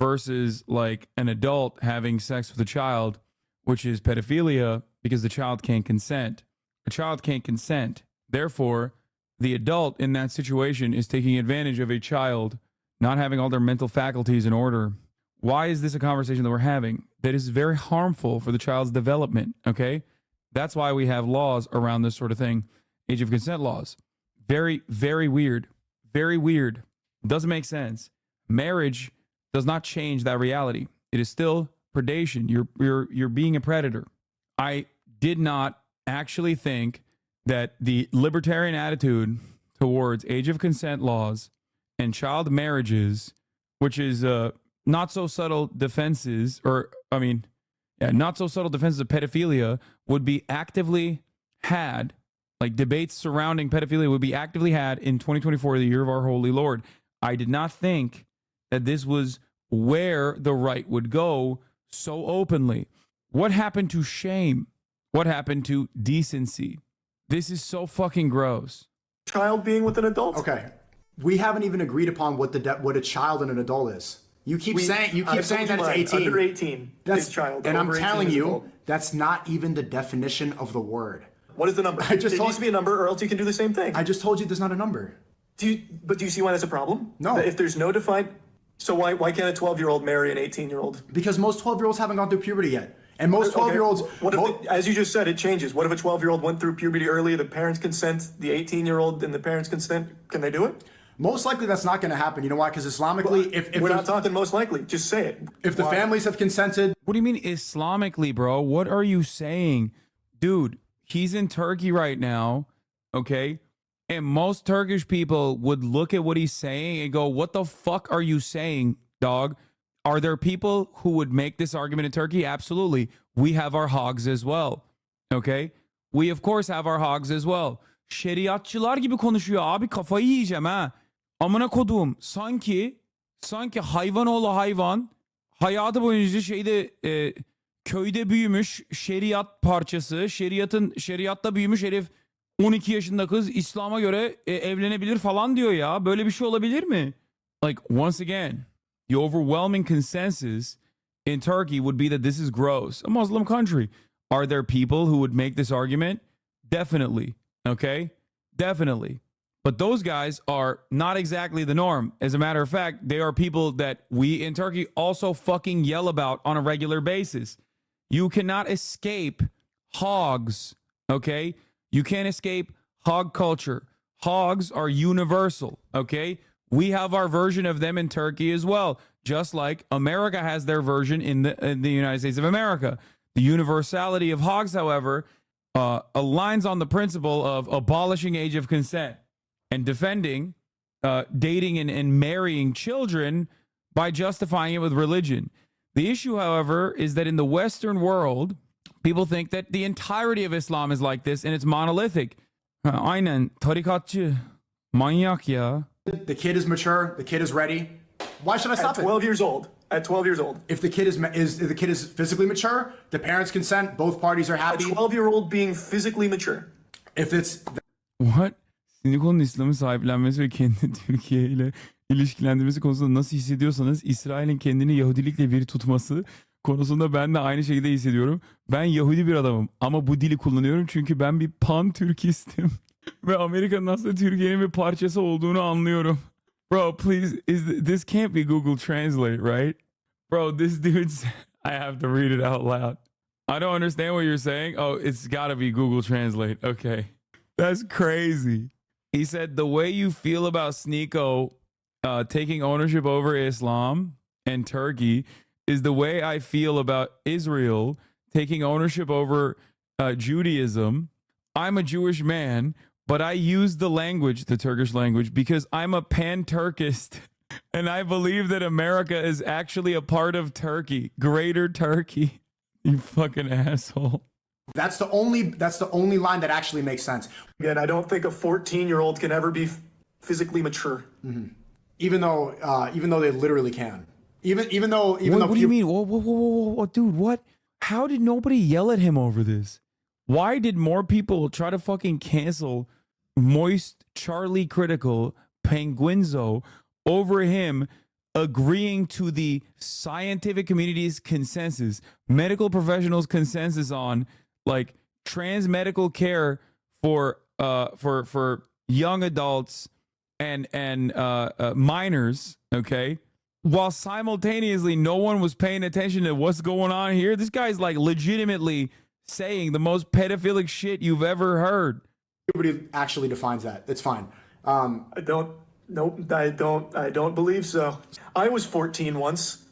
versus, like, an adult having sex with a child, which is pedophilia, because the child can't consent. A child can't consent. Therefore, the adult in that situation is taking advantage of a child not having all their mental faculties in order. Why is this a conversation that we're having? That is very harmful for the child's development, okay? That's why we have laws around this sort of thing. Age of consent laws. Very, very weird. Very weird. Doesn't make sense. Marriage does not change that reality. It is still predation. You're being a predator. I did not actually think that the libertarian attitude towards age of consent laws and child marriages, which is not so subtle defenses, not so subtle defenses of pedophilia, would be actively had, like debates surrounding pedophilia would be actively had in 2024, the year of our holy Lord. I did not think that this was where the right would go so openly. What happened to shame? What happened to decency? This is so fucking gross. Child being with an adult. Okay. We haven't even agreed upon what a child and an adult is. You keep saying that it's 18. Under 18. That's child. And I'm telling you, that's not even the definition of the word. What is the number? It needs to be a number, or else you can do the same thing. I just told you there's not a number. Do you see why that's a problem? No. If there's no defined, So why can't a 12-year-old marry an 18-year-old? Because most 12-year-olds haven't gone through puberty yet. And most 12-year-olds... What if, as you just said, it changes? What if a 12-year-old went through puberty early, the parents consent, the 18-year-old and the parents consent? Can they do it? Most likely that's not going to happen. You know why? Because Islamically, if we're not talking most likely, just say it. If the families have consented... What do you mean Islamically, bro? What are you saying? Dude, he's in Turkey right now, okay? And most Turkish people would look at what he's saying and go, what the fuck are you saying, dog? Are there people who would make this argument in Turkey? Absolutely. We have our hogs as well, okay? We of course have our hogs as well. Şeriatçılar gibi konuşuyor abi, kafayı yiyeceğim ha. Amına koduğum, sanki hayvan oğlu hayvan hayatı boyunca köyde büyümüş, şeriat parçası, şeriatta büyümüş herif, 12 yaşında kız İslam'a göre evlenebilir falan diyor ya. Böyle bir şey olabilir mi? Like, once again, the overwhelming consensus in Turkey would be that this is gross. A Muslim country. Are there people who would make this argument? Definitely. Okay? Definitely. But those guys are not exactly the norm. As a matter of fact, they are people that we in Turkey also fucking yell about on a regular basis. You cannot escape hogs, okay? You can't escape hog culture. Hogs are universal, okay? We have our version of them in Turkey as well, just like America has their version in the United States of America. The universality of hogs, however, aligns on the principle of abolishing age of consent and defending dating and marrying children by justifying it with religion. The issue, however, is that in the Western world, people think that the entirety of Islam is like this and it's monolithic. Aynen, tarikatçı, manyak ya. The kid is mature, the kid is ready. Why should I stop it? At 12 years old. At 12 years old. If the kid is physically mature, the parents consent, both parties are happy. A 12-year-old being physically mature. If it's... What? Sinikon'un İslam'ı sahiplenmesi ve kendini Türkiye ile ilişkilendirmesi konusunda nasıl hissediyorsanız, İsrail'in kendini Yahudilikle bir tutması konusunda ben de aynı şekilde hissediyorum. Ben Yahudi bir adamım ama bu dili kullanıyorum çünkü ben bir pan-Türkistim ve Amerika'nın aslında Türkiye'nin bir parçası olduğunu anlıyorum. Bro, please, this can't be Google Translate, right? Bro, this dude's... I have to read it out loud. I don't understand what you're saying. Oh, it's gotta be Google Translate. Okay. That's crazy. He said, the way you feel about Sneeko taking ownership over Islam and Turkey is the way I feel about Israel taking ownership over Judaism. I'm a Jewish man, but I use the language, the Turkish language, because I'm a pan-Turkist and I believe that America is actually a part of Turkey, greater Turkey. You fucking asshole. That's the only line that actually makes sense. Again, I don't think a 14-year-old can ever be physically mature. Mm-hmm. Even though they literally can. Even though. What do you mean? Whoa, dude, what? How did nobody yell at him over this? Why did more people try to fucking cancel Moist Charlie Critical Penguinzo over him agreeing to the scientific community's consensus, medical professionals' consensus on like trans medical care for young adults and minors, okay? While simultaneously no one was paying attention to what's going on here. This guy's like legitimately saying the most pedophilic shit you've ever heard. Nobody actually defines that. It's fine. I don't believe so. I was 14 once.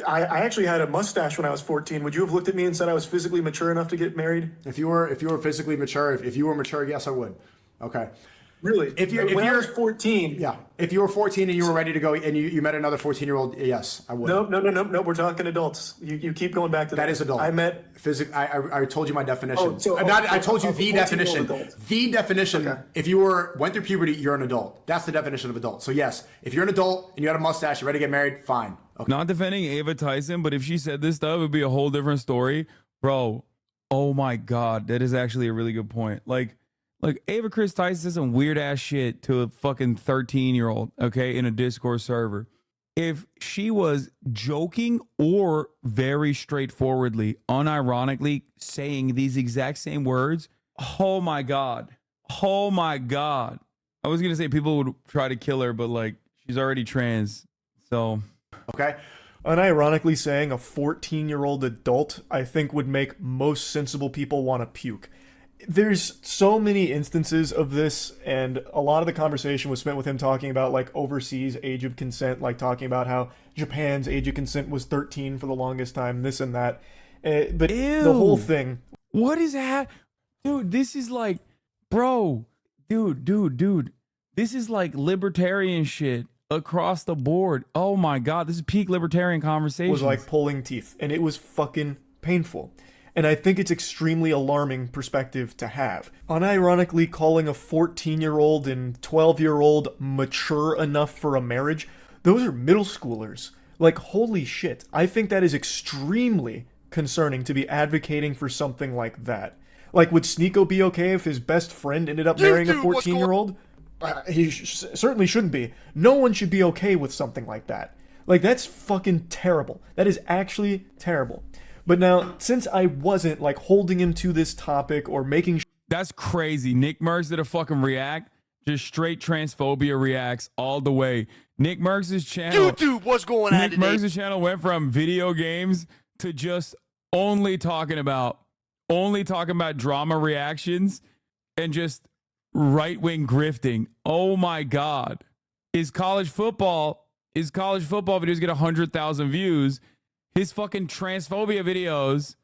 I actually had a mustache when I was 14. Would you have looked at me and said I was physically mature enough to get married? If you were physically mature, if you were mature, yes, I would. Okay. Really? When I was 14. Yeah. If you were 14 and you were ready to go and you met another 14-year-old, yes, I would. No. We're talking adults. You keep going back to that. That is adult. I met... I told you my definition. Oh, I told you the definition. Adult. The definition, okay. If you went through puberty, you're an adult. That's the definition of adult. So yes, if you're an adult and you had a mustache, you're ready to get married, fine. Okay. Not defending Ava Tyson, but if she said this stuff, it would be a whole different story. Bro, oh my God, that is actually a really good point. Like Ava Chris Tyson says some weird ass shit to a fucking 13-year-old, okay, in a Discord server. If she was joking or very straightforwardly, unironically saying these exact same words, oh my God. Oh my God. I was going to say people would try to kill her, but like she's already trans. So Okay? Unironically saying a 14-year-old adult, I think, would make most sensible people want to puke. There's so many instances of this, and a lot of the conversation was spent with him talking about, like, overseas age of consent, like talking about how Japan's age of consent was 13 for the longest time, this and that. But Ew. the whole thing... What is that? Dude, this is like... Bro. Dude. This is like libertarian shit across the board. Oh my God, this is peak libertarian conversation. Was like pulling teeth, and it was fucking painful. And I think it's extremely alarming perspective to have. Unironically calling a 14-year-old and 12-year-old mature enough for a marriage, those are middle schoolers. Like, holy shit. I think that is extremely concerning to be advocating for something like that. Like, would Sneeko be okay if his best friend ended up marrying a 14-year-old? He certainly shouldn't be. No one should be okay with something like that. Like, that's fucking terrible. That is actually terrible. But now, since I wasn't, like, holding him to this topic or making... That's crazy. Nick Merckx did a fucking react. Just straight transphobia reacts all the way. Nick Merckx's channel... YouTube, what's going on today? Nick Merckx's channel went from video games to just only talking about drama reactions and just right-wing grifting. Oh my God. His college football videos get 100,000 views. His fucking transphobia videos,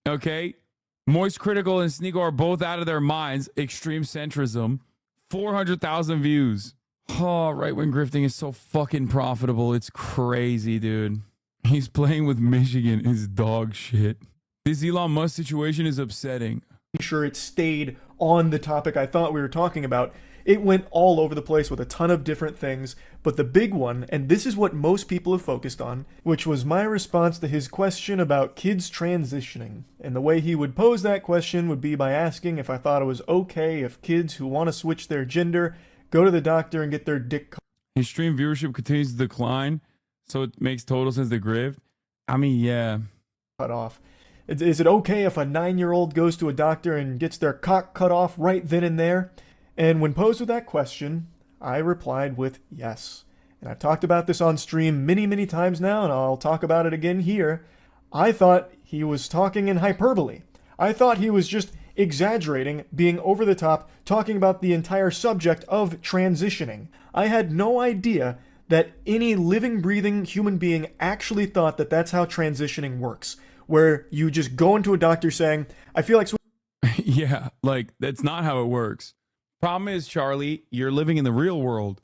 okay? Moist Critical and Sneeko are both out of their minds. Extreme centrism. 400,000 views. Oh, right-wing grifting is so fucking profitable. It's crazy, dude. He's playing with Michigan. It's dog shit. This Elon Musk situation is upsetting. Sure it stayed on the topic I thought we were talking about. It went all over the place with a ton of different things, but the big one, and this is what most people have focused on, which was my response to his question about kids transitioning. And the way he would pose that question would be by asking if I thought it was okay if kids who want to switch their gender go to the doctor and get their dick cut. His stream viewership continues to decline, so it makes total sense to grift. I mean, yeah. Cut off. Is it okay if a 9-year-old goes to a doctor and gets their cock cut off right then and there? And when posed with that question, I replied with yes. And I've talked about this on stream many, many times now, and I'll talk about it again here. I thought he was talking in hyperbole. I thought he was just exaggerating, being over the top, talking about the entire subject of transitioning. I had no idea that any living, breathing human being actually thought that that's how transitioning works, where you just go into a doctor saying, I feel like... Yeah, like, that's not how it works. Problem is, Charlie, you're living in the real world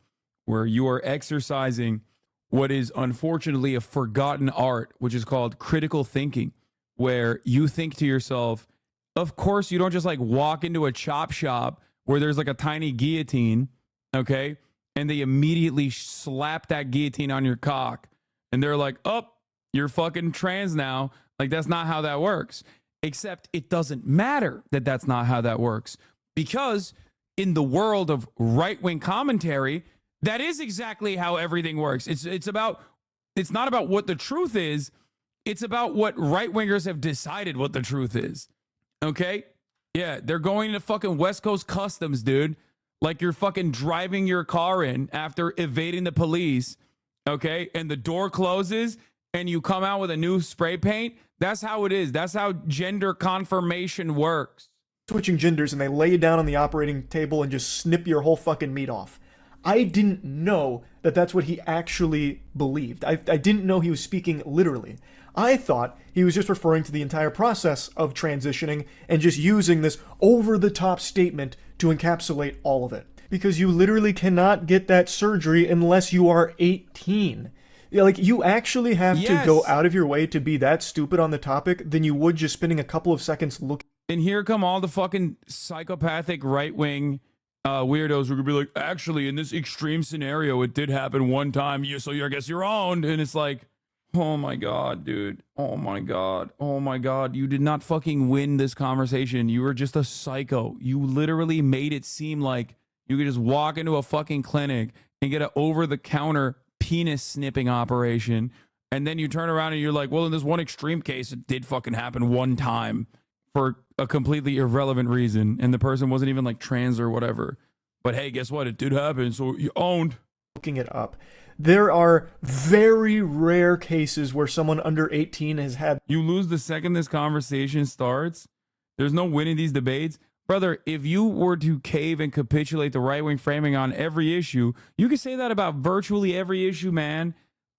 where you are exercising what is unfortunately a forgotten art, which is called critical thinking, where you think to yourself, of course, you don't just like walk into a chop shop where there's like a tiny guillotine, okay? And they immediately slap that guillotine on your cock. And they're like, oh, you're fucking trans now. Like, that's not how that works. Except it doesn't matter that that's not how that works. Because in the world of right-wing commentary, that is exactly how everything works. It's not about what the truth is. It's about what right-wingers have decided what the truth is. Okay? Yeah, they're going to fucking West Coast Customs, dude. Like you're fucking driving your car in after evading the police, okay? And the door closes and you come out with a new spray paint. That's how it is. That's how gender confirmation works. Switching genders and they lay you down on the operating table and just snip your whole fucking meat off. I didn't know that that's what he actually believed. I didn't know he was speaking literally. I thought he was just referring to the entire process of transitioning and just using this over-the-top statement to encapsulate all of it. Because you literally cannot get that surgery unless you are 18. Like, you actually have to go out of your way to be that stupid on the topic than you would just spending a couple of seconds looking. And here come all the fucking psychopathic right-wing weirdos who could be like, actually, in this extreme scenario, it did happen one time, so I guess you're owned. And it's like, oh my God, dude. Oh my God. Oh my God. You did not fucking win this conversation. You were just a psycho. You literally made it seem like you could just walk into a fucking clinic and get an over-the-counter penis snipping operation. And then you turn around and you're like, well, in this one extreme case, it did fucking happen one time for a completely irrelevant reason. And the person wasn't even like trans or whatever. But hey, guess what? It did happen. So you owned. Looking it up. There are very rare cases where someone under 18 has had. You lose the second this conversation starts. There's no winning these debates. Brother, if you were to cave and capitulate the right-wing framing on every issue, you could say that about virtually every issue, man.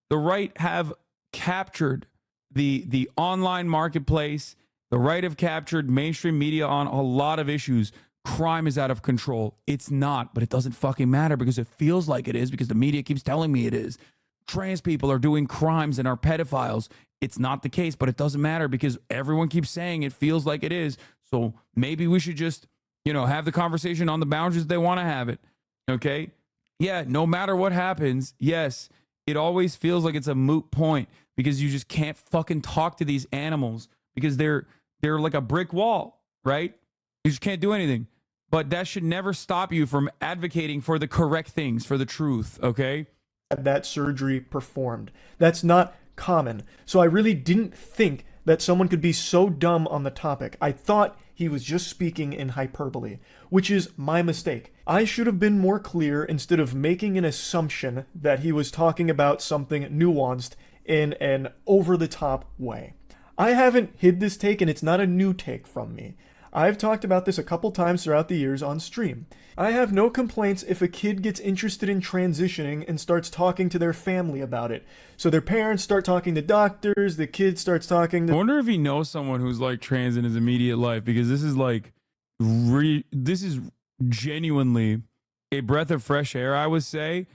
The right have captured the online marketplace. The right have captured mainstream media on a lot of issues. Crime is out of control. It's not, but it doesn't fucking matter because it feels like it is because the media keeps telling me it is. Trans people are doing crimes and are pedophiles. It's not the case, but it doesn't matter because everyone keeps saying it feels like it is. So maybe we should just, have the conversation on the boundaries they want to have it. Okay? Yeah, no matter what happens, yes, it always feels like it's a moot point because you just can't fucking talk to these animals because they're like a brick wall, right? You just can't do anything. But that should never stop you from advocating for the correct things, for the truth, okay? That surgery performed. That's not common. So I really didn't think that someone could be so dumb on the topic. I thought he was just speaking in hyperbole, which is my mistake. I should have been more clear instead of making an assumption that he was talking about something nuanced in an over-the-top way. I haven't hid this take, and it's not a new take from me. I've talked about this a couple times throughout the years on stream. I have no complaints if a kid gets interested in transitioning and starts talking to their family about it. So their parents start talking to doctors, the kid starts talking to... I wonder if he knows someone who's like trans in his immediate life because this is like, this is genuinely a breath of fresh air, I would say.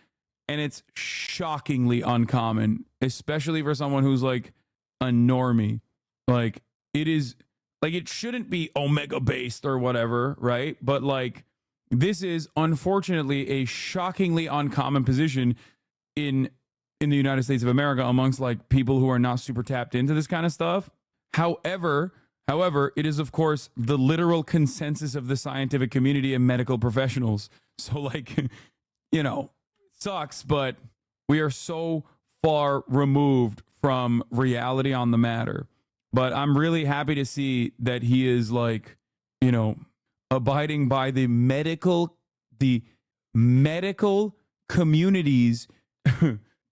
And it's shockingly uncommon, especially for someone who's like a normie. Like it is... Like, it shouldn't be omega-based or whatever, right? But, like, this is, unfortunately, a shockingly uncommon position in the United States of America amongst, like, people who are not super tapped into this kind of stuff. However, it is, of course, the literal consensus of the scientific community and medical professionals. So, like, sucks, but we are so far removed from reality on the matter. But I'm really happy to see that he is like, abiding by the medical community's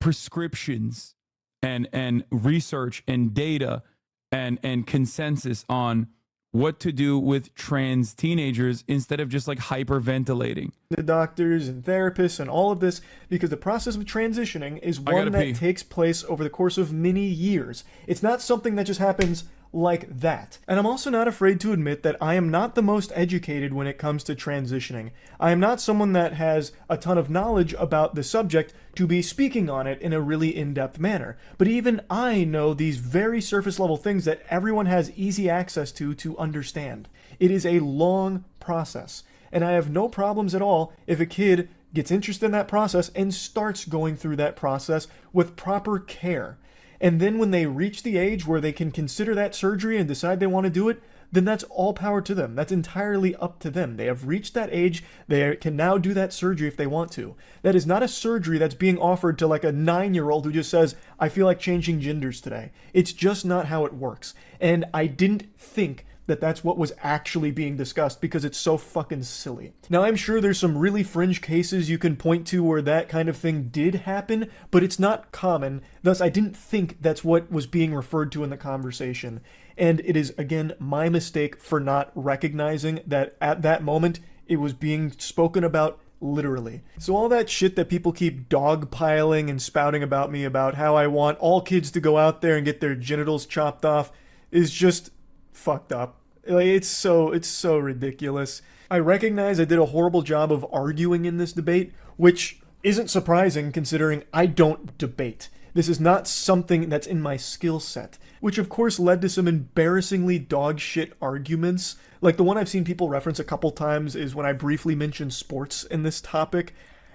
prescriptions and research and data and consensus on what to do with trans teenagers instead of just like hyperventilating. The doctors and therapists and all of this, because the process of transitioning is one that takes place over the course of many years. It's not something that just happens like that. And I'm also not afraid to admit that I am not the most educated when it comes to transitioning. I am not someone that has a ton of knowledge about the subject to be speaking on it in a really in-depth manner. But even I know these very surface level things that everyone has easy access to understand. It is a long process. And I have no problems at all if a kid gets interested in that process and starts going through that process with proper care. And then when they reach the age where they can consider that surgery and decide they want to do it, then that's all power to them. That's entirely up to them. They have reached that age. They can now do that surgery if they want to. That is not a surgery that's being offered to like a 9-year-old who just says, I feel like changing genders today. It's just not how it works. And I didn't think that that's what was actually being discussed because it's so fucking silly. Now, I'm sure there's some really fringe cases you can point to where that kind of thing did happen, but it's not common. Thus, I didn't think that's what was being referred to in the conversation. And it is, again, my mistake for not recognizing that at that moment, it was being spoken about literally. So all that shit that people keep dogpiling and spouting about me about how I want all kids to go out there and get their genitals chopped off is just fucked up. Like, it's so ridiculous. I recognize I did a horrible job of arguing in this debate, which isn't surprising considering I don't debate. This is not something that's in my skill set, which of course led to some embarrassingly dog shit arguments. Like the one I've seen people reference a couple times is when I briefly mentioned sports in this topic.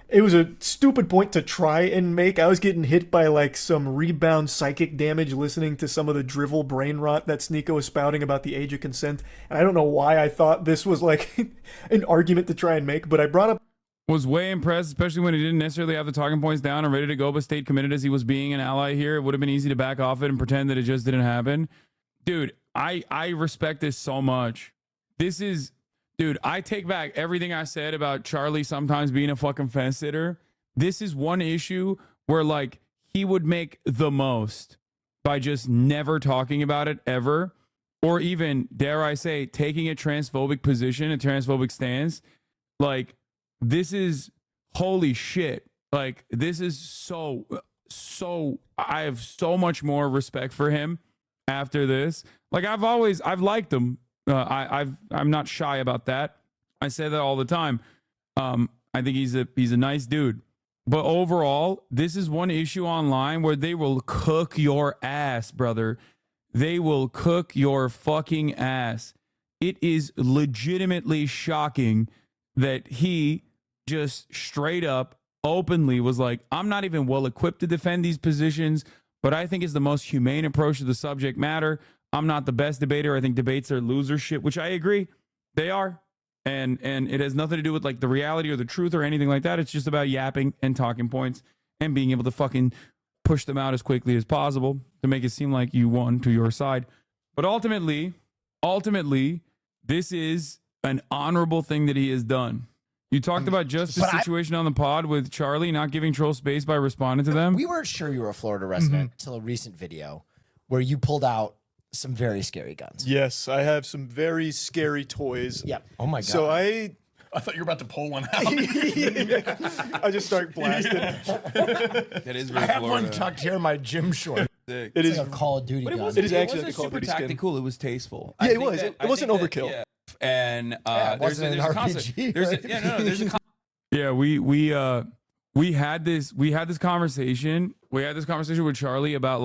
It was a stupid point to try and make. I was getting hit by like some rebound psychic damage listening to some of the drivel brain rot that Sneeko was spouting about the age of consent. And I don't know why I thought this was like an argument to try and make, but I brought up... Was way impressed, especially when he didn't necessarily have the talking points down and ready to go, but stayed committed as he was being an ally here. It would have been easy to back off it and pretend that it just didn't happen. Dude, I respect this so much. This is... Dude, I take back everything I said about Charlie sometimes being a fucking fence sitter. This is one issue where like he would make the most by just never talking about it ever, or even, dare I say, taking a transphobic position, a transphobic stance. Like, this is holy shit. Like, this is so I have so much more respect for him after this. Like, I've liked him. I'm not shy about that. I say that all the time. I think he's a nice dude. But overall, this is one issue online where they will cook your ass, brother. They will cook your fucking ass. It is legitimately shocking that he just straight up, openly was like, I'm not even well equipped to defend these positions, but I think it's the most humane approach to the subject matter. I'm not the best debater. I think debates are loser shit, which I agree. They are. And it has nothing to do with like the reality or the truth or anything like that. It's just about yapping and talking points and being able to fucking push them out as quickly as possible to make it seem like you won to your side. But ultimately, this is an honorable thing that he has done. You talked about just the situation on the pod with Charlie not giving troll space by responding to them. We weren't sure you were a Florida resident until a recent video where you pulled out some very scary guns. Yes, I have some very scary toys. Yep. Oh my god. So I thought you were about to pull one out. I just start blasting. That is very I have Florida. one tucked here in my gym short. It It's is like a Call of Duty But it gun. wasn't, It is it actually wasn't like a Call of super Duty skin. tactical. It was tasteful. Yeah, it was. It wasn't overkill. Yeah. And Yeah, it there's wasn't an a concept. RPG, There's right? there's a yeah. We had this conversation. We had this conversation with Charlie about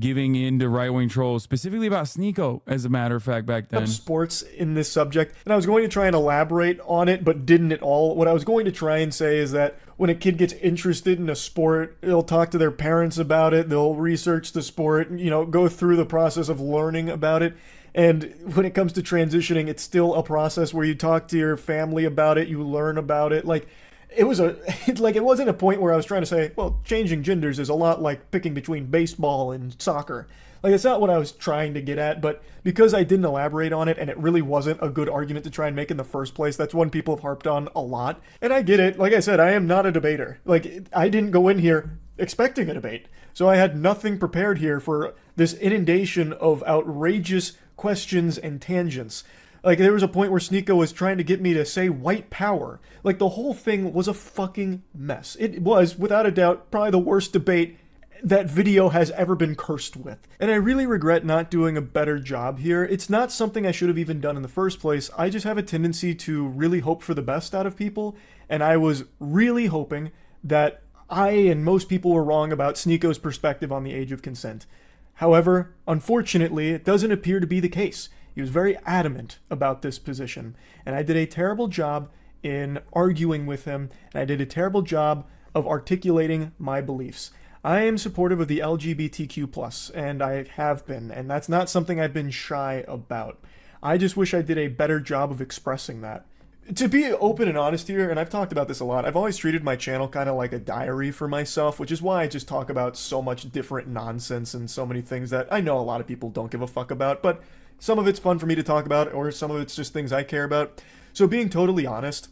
giving in to right-wing trolls, specifically about Sneeko, as a matter of fact, back then. Sports in this subject, and I was going to try and elaborate on it, but didn't at all. What I was going to try and say is that when a kid gets interested in a sport, they'll talk to their parents about it, they'll research the sport, go through the process of learning about it. And when it comes to transitioning, it's still a process where you talk to your family about it, you learn about it. Like, it wasn't a point where I was trying to say, well, changing genders is a lot like picking between baseball and soccer. Like, that's not what I was trying to get at, but because I didn't elaborate on it and it really wasn't a good argument to try and make in the first place, that's one people have harped on a lot. And I get it. Like I said, I am not a debater. Like, I didn't go in here expecting a debate. So I had nothing prepared here for this inundation of outrageous questions and tangents. Like, there was a point where Sneeko was trying to get me to say white power. Like, the whole thing was a fucking mess. It was, without a doubt, probably the worst debate that video has ever been cursed with. And I really regret not doing a better job here. It's not something I should have even done in the first place. I just have a tendency to really hope for the best out of people. And I was really hoping that I and most people were wrong about Sneeko's perspective on the age of consent. However, unfortunately, it doesn't appear to be the case. He was very adamant about this position, and I did a terrible job in arguing with him, and I did a terrible job of articulating my beliefs. I am supportive of the LGBTQ+, and I have been, and that's not something I've been shy about. I just wish I did a better job of expressing that. To be open and honest here, and I've talked about this a lot, I've always treated my channel kind of like a diary for myself, which is why I just talk about so much different nonsense and so many things that I know a lot of people don't give a fuck about, but some of it's fun for me to talk about, or some of it's just things I care about. So being totally honest,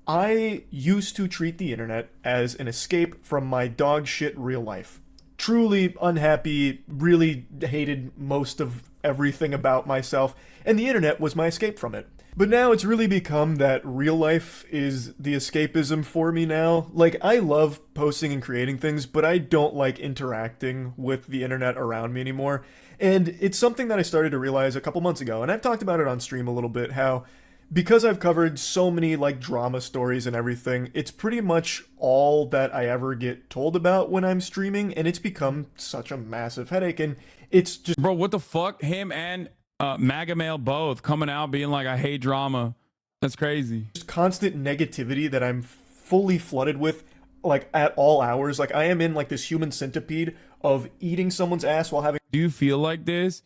I used to treat the internet as an escape from my dog shit real life. Truly unhappy, really hated most of everything about myself, and the internet was my escape from it. But now it's really become that real life is the escapism for me now. Like, I love posting and creating things, but I don't like interacting with the internet around me anymore. And it's something that I started to realize a couple months ago, and I've talked about it on stream a little bit, how because I've covered so many like drama stories and everything, it's pretty much all that I ever get told about when I'm streaming, and it's become such a massive headache. And it's just, bro, what the fuck? Him and MAGA Male both coming out being like, I hate drama. That's crazy. Just constant negativity that I'm fully flooded with, like at all hours. Like, I am in like this human centipede of eating someone's ass while having. Do you feel like this?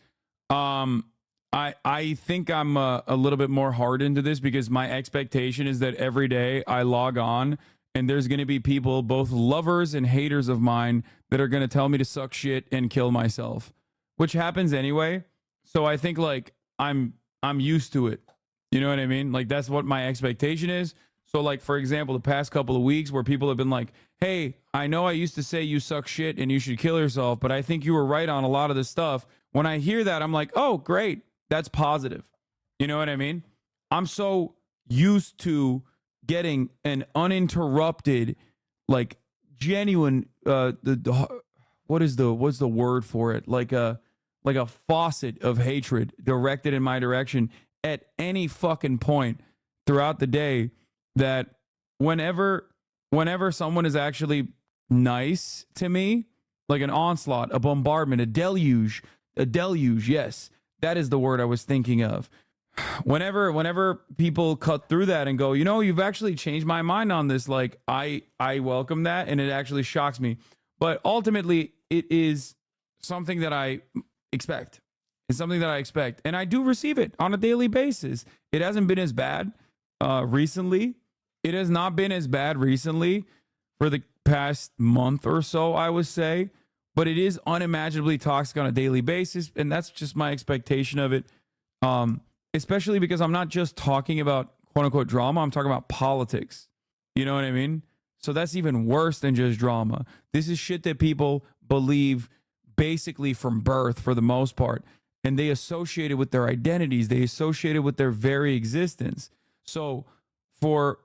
I think I'm a little bit more hardened to this because my expectation is that every day I log on and there's going to be people, both lovers and haters of mine, that are going to tell me to suck shit and kill myself, which happens anyway. So I think like I'm used to it. You know what I mean? Like, that's what my expectation is. So So like, for example, the past couple of weeks where people have been like, hey, I know I used to say you suck shit and you should kill yourself, but I think you were right on a lot of this stuff. When I hear that, I'm like, oh, great. That's positive. You know what I mean? I'm so used to getting an uninterrupted, like genuine, what's the word for it? Like a faucet of hatred directed in my direction at any fucking point throughout the day, that whenever someone is actually nice to me, like an onslaught, a bombardment, a deluge, yes, that is the word I was thinking of. Whenever people cut through that and go, you know, you've actually changed my mind on this, like I welcome that, and it actually shocks me. But ultimately, it is something that I expect. It's something that I expect, and I do receive it on a daily basis. It hasn't been as bad recently. It has not been as bad recently for the past month or so, I would say, but it is unimaginably toxic on a daily basis, and that's just my expectation of it. Especially because I'm not just talking about quote unquote drama, I'm talking about politics. You know what I mean? So that's even worse than just drama. This is shit that people believe basically from birth for the most part, and they associate it with their identities. They associate it with their very existence. So for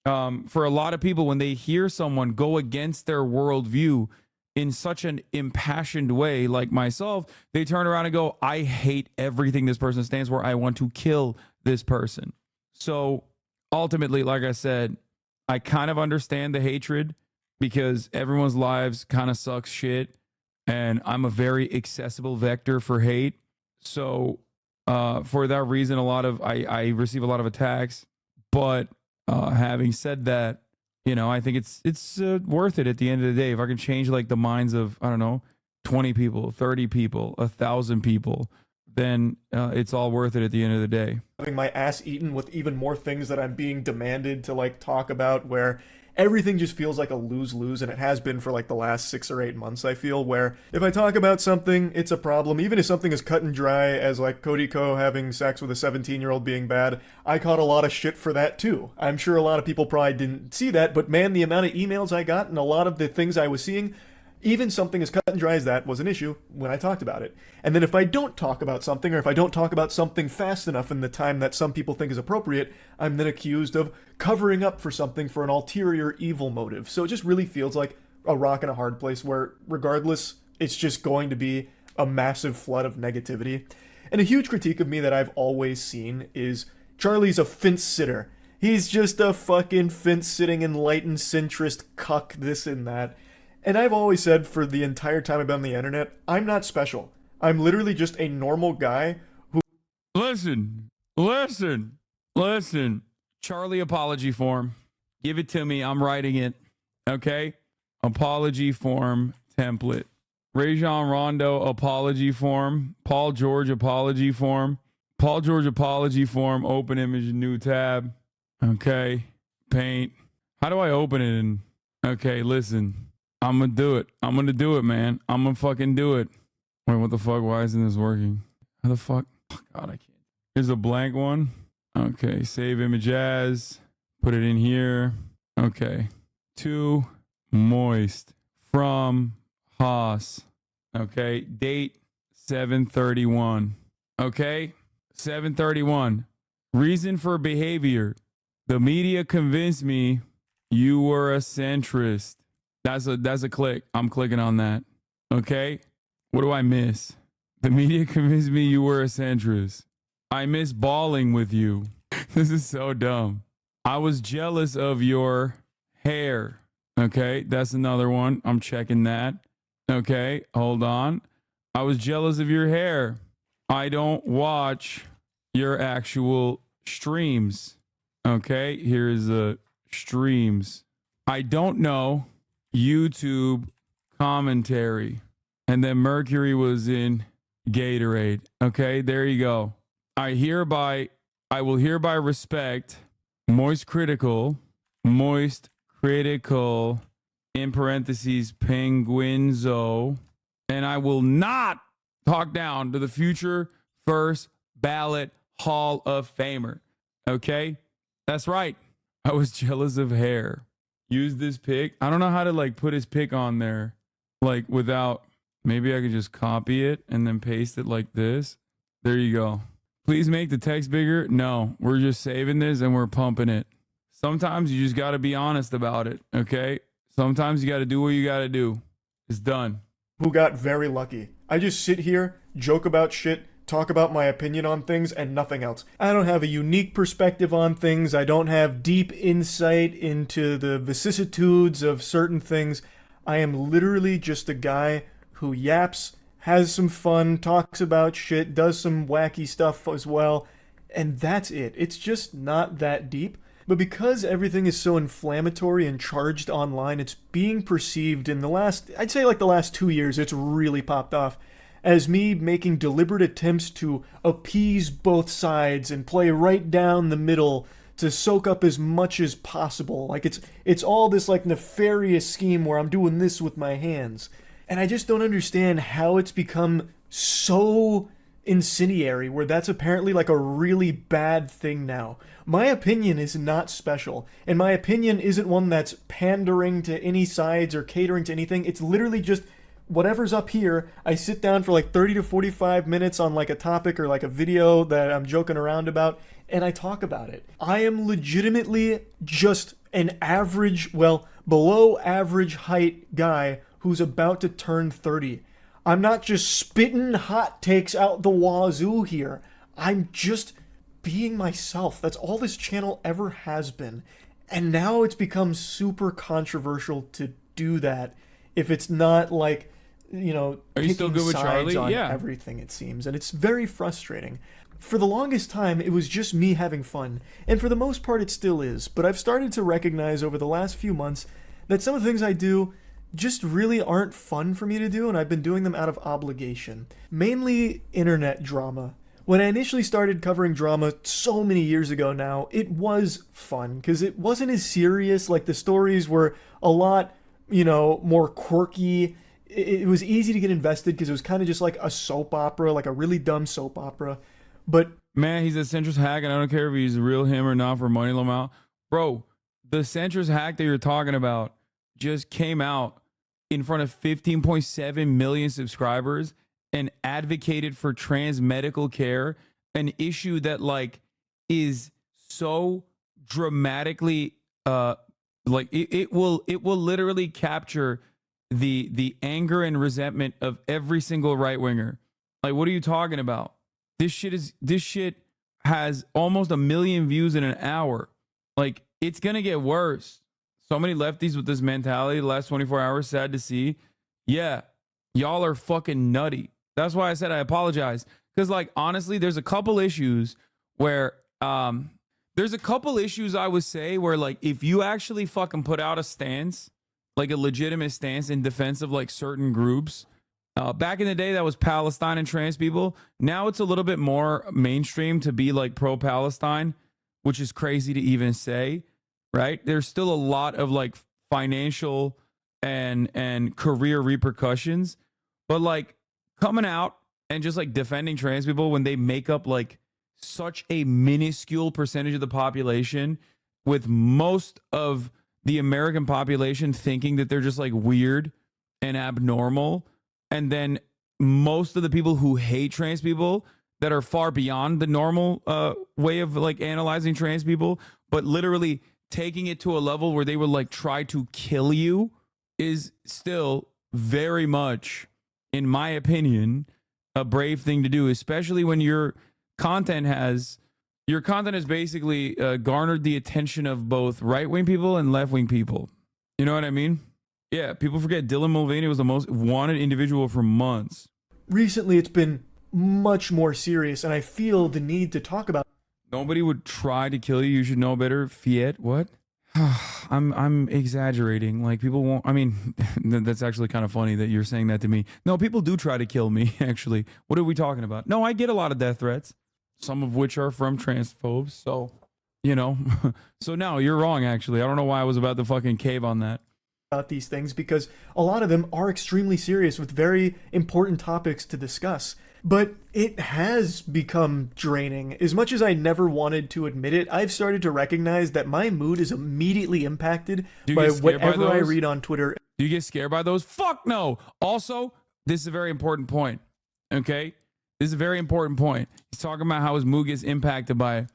a lot of people, when they hear someone go against their worldview in such an impassioned way, like myself, they turn around and go, I hate everything this person stands for. I want to kill this person. So ultimately, like I said, I kind of understand the hatred because everyone's lives kind of sucks shit. And I'm a very accessible vector for hate. So for that reason, I receive a lot of attacks. But having said that, you know, I think it's worth it at the end of the day. If I can change like the minds of, I don't know, 20 people, 30 people, 1,000 people, then it's all worth it at the end of the day. Having my ass eaten with even more things that I'm being demanded to like talk about, where everything just feels like a lose-lose, and it has been for like the last 6 or 8 months, I feel, where if I talk about something, it's a problem. Even if something is cut and dry as like Cody Ko having sex with a 17-year-old being bad, I caught a lot of shit for that too. I'm sure a lot of people probably didn't see that, but man, the amount of emails I got and a lot of the things I was seeing, even something as cut and dry as that was an issue when I talked about it. And then if I don't talk about something, or if I don't talk about something fast enough in the time that some people think is appropriate, I'm then accused of covering up for something for an ulterior evil motive. So it just really feels like a rock and a hard place where regardless, it's just going to be a massive flood of negativity. And a huge critique of me that I've always seen is Charlie's a fence sitter. He's just a fucking fence-sitting enlightened centrist cuck, this and that. And I've always said for the entire time I've been on the internet, I'm not special. I'm literally just a normal guy who... Listen. Charlie apology form. Give it to me. I'm writing it. Okay? Apology form template. Rajon Rondo apology form. Paul George apology form. Paul George apology form. Open image, new tab. Okay. Paint. How do I open it in? Okay, listen. I'm gonna do it. I'm gonna do it, man. I'm gonna fucking do it. Wait, what the fuck? Why isn't this working? How the fuck? Oh, God, I can't. Here's a blank one. Okay, save image as. Put it in here. Okay. To moist from Haas. Okay, date 7/31. Okay, 7/31. Reason for behavior. The media convinced me you were a centrist. That's a click. I'm clicking on that. Okay. What do I miss? The media convinced me you were a centrist. I miss balling with you. This is so dumb. I was jealous of your hair. Okay. That's another one. I'm checking that. Okay. Hold on. I was jealous of your hair. I don't watch your actual streams. Okay. Here's the streams. I don't know YouTube commentary. And then Mercury was in Gatorade. Okay, there you go. I will hereby respect Moist Critical, in parentheses, Penguinzo, and I will not talk down to the future first ballot Hall of Famer. Okay, that's right. I was jealous of hair. Use this pic. I don't know how to like put his pic on there, like without. Maybe I could just copy it and then paste it like this. There you go. Please make the text bigger. No, we're just saving this and we're pumping it. Sometimes you just got to be honest about it, okay? Sometimes you got to do what you got to do. It's done. Who got very lucky. I just sit here, joke about shit, talk about my opinion on things, and nothing else. I don't have a unique perspective on things. I don't have deep insight into the vicissitudes of certain things. I am literally just a guy who yaps, has some fun, talks about shit, does some wacky stuff as well, and that's it. It's just not that deep. But because everything is so inflammatory and charged online, it's being perceived in the last, I'd say like the last 2 years, it's really popped off as me making deliberate attempts to appease both sides and play right down the middle to soak up as much as possible. Like it's all this like nefarious scheme where I'm doing this with my hands. And I just don't understand how it's become so incendiary where that's apparently like a really bad thing now. My opinion is not special, and my opinion isn't one that's pandering to any sides or catering to anything. It's literally just whatever's up here. I sit down for like 30 to 45 minutes on like a topic or like a video that I'm joking around about, and I talk about it. I am legitimately just an average, well, below average height guy who's about to turn 30. I'm not just spitting hot takes out the wazoo here. I'm just being myself. That's all this channel ever has been. And now it's become super controversial to do that if it's not like, you know, are you still good with Charlie? On yeah. Everything, it seems. And it's very frustrating. For the longest time, it was just me having fun. And for the most part, it still is. But I've started to recognize over the last few months that some of the things I do just really aren't fun for me to do, and I've been doing them out of obligation. Mainly internet drama. When I initially started covering drama so many years ago now, it was fun, because it wasn't as serious. Like, the stories were a lot, you know, more quirky. It was easy to get invested, because it was kind of just like a soap opera, like a really dumb soap opera. But man, he's a centrist hack, and I don't care if he's real him or not for money Lamau. Bro, the centrist hack that you're talking about just came out in front of 15.7 million subscribers and advocated for trans medical care, an issue that like is so dramatically like it will literally capture the anger and resentment of every single right winger. Like, what are you talking about? This shit has almost 1 million views in an hour. Like, it's gonna get worse. So many lefties with this mentality the last 24 hours, sad to see. Yeah, y'all are fucking nutty. That's why I said I apologize. Because, like, honestly, there's a couple issues where, I would say, where, like, if you actually fucking put out a stance, like a legitimate stance in defense of, like, certain groups, back in the day, that was Palestine and trans people. Now it's a little bit more mainstream to be, like, pro-Palestine, which is crazy to even say. Right? There's still a lot of like financial and career repercussions, but like coming out and just like defending trans people when they make up like such a minuscule percentage of the population, with most of the American population thinking that they're just like weird and abnormal, and then most of the people who hate trans people that are far beyond the normal way of like analyzing trans people, but literally taking it to a level where they would like try to kill you, is still very much, in my opinion, a brave thing to do, especially when your content has basically garnered the attention of both right-wing people and left-wing people. You know what I mean? Yeah, people forget Dylan Mulvaney was the most wanted individual for months. Recently, it's been much more serious, and I feel the need to talk about. Nobody would try to kill you. You should know better. Fiat, what? I'm exaggerating. Like, people won't. I mean, that's actually kind of funny that you're saying that to me. No, people do try to kill me, actually. What are we talking about? No, I get a lot of death threats, some of which are from transphobes. So, you know. So, no, you're wrong, actually. I don't know why I was about to fucking cave on that. About these things, because a lot of them are extremely serious with very important topics to discuss. But it has become draining. As much as I never wanted to admit it, I've started to recognize that my mood is immediately impacted by whatever I read on Twitter. Do you get scared by those? Fuck no. Also, this is a very important point. Okay? This is a very important point. He's talking about how his mood gets impacted by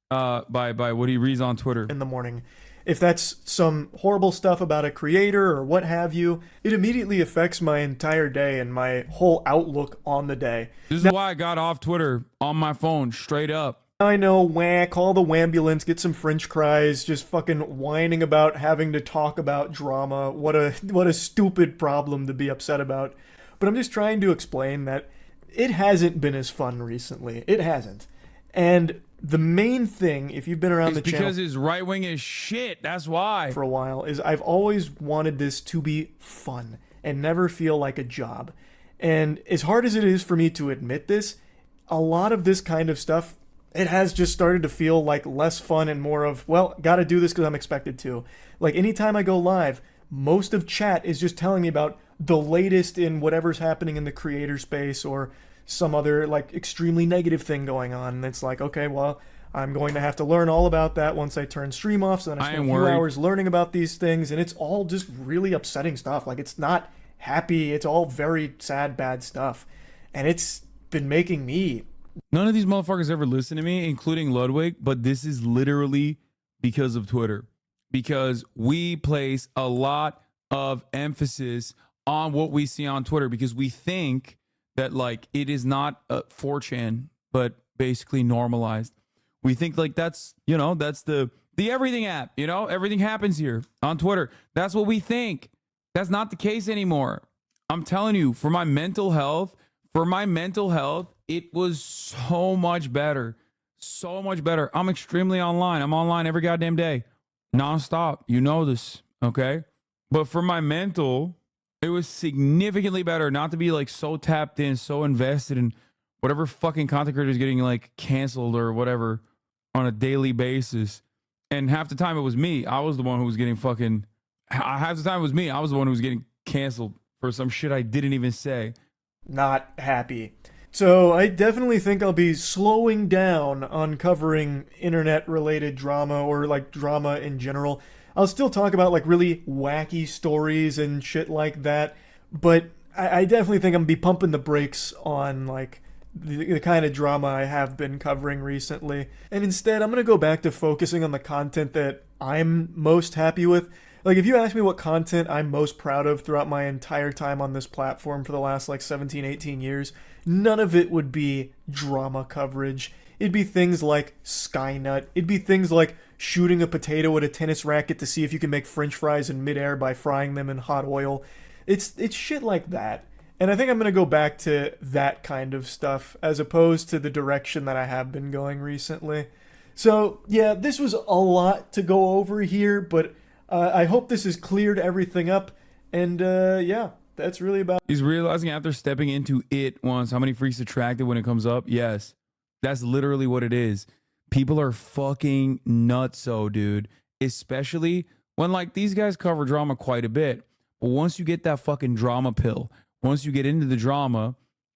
what he reads on Twitter. In the morning. If that's some horrible stuff about a creator or what have you, it immediately affects my entire day and my whole outlook on the day. This is why I got off Twitter on my phone, straight up. I know, whack, call the wambulance, get some French fries, just fucking whining about having to talk about drama. What a stupid problem to be upset about. But I'm just trying to explain that it hasn't been as fun recently. It hasn't. And the main thing, if you've been around the channel... because his right wing is shit, that's why. ...for a while, is I've always wanted this to be fun and never feel like a job. And as hard as it is for me to admit this, a lot of this kind of stuff, it has just started to feel like less fun and more of, well, gotta do this because I'm expected to. Like, anytime I go live, most of chat is just telling me about the latest in whatever's happening in the creator space or some other like extremely negative thing going on, and it's like, okay, well, I'm going to have to learn all about that once I turn stream off, so then I spend a few hours learning about these things, and it's all just really upsetting stuff. Like, it's not happy, it's all very sad, bad stuff, and it's been making me... None of these motherfuckers ever listen to me, including Ludwig, but this is literally because of Twitter, because we place a lot of emphasis on what we see on Twitter, because we think that like it is not 4chan, but basically normalized. We think like that's, you know, that's the everything app, you know, everything happens here on Twitter. That's what we think. That's not the case anymore. I'm telling you, for my mental health, it was so much better. So much better. I'm extremely online. I'm online every goddamn day. Nonstop. You know this, okay? But for my mental, it was significantly better not to be like so tapped in, so invested in whatever fucking content creator is getting like canceled or whatever on a daily basis. And half the time it was me. I was the one who was getting fucking... Half the time it was me. I was the one who was getting canceled for some shit I didn't even say. Not happy. So I definitely think I'll be slowing down on covering internet-related drama or like drama in general. I'll still talk about like really wacky stories and shit like that, but I definitely think I'm gonna be pumping the brakes on like the kind of drama I have been covering recently. And instead, I'm gonna go back to focusing on the content that I'm most happy with. Like, if you ask me what content I'm most proud of throughout my entire time on this platform for the last like 17, 18 years, none of it would be drama coverage. It'd be things like Skynut. It'd be things like shooting a potato at a tennis racket to see if you can make French fries in midair by frying them in hot oil. It's shit like that. And I think I'm going to go back to that kind of stuff as opposed to the direction that I have been going recently. So, yeah, this was a lot to go over here, but I hope this has cleared everything up. And, yeah, that's really about... He's realizing after stepping into it once how many freaks attracted when it comes up. Yes. That's literally what it is. People are fucking nutso, dude. Especially when, like, these guys cover drama quite a bit. But once you get that fucking drama pill, once you get into the drama,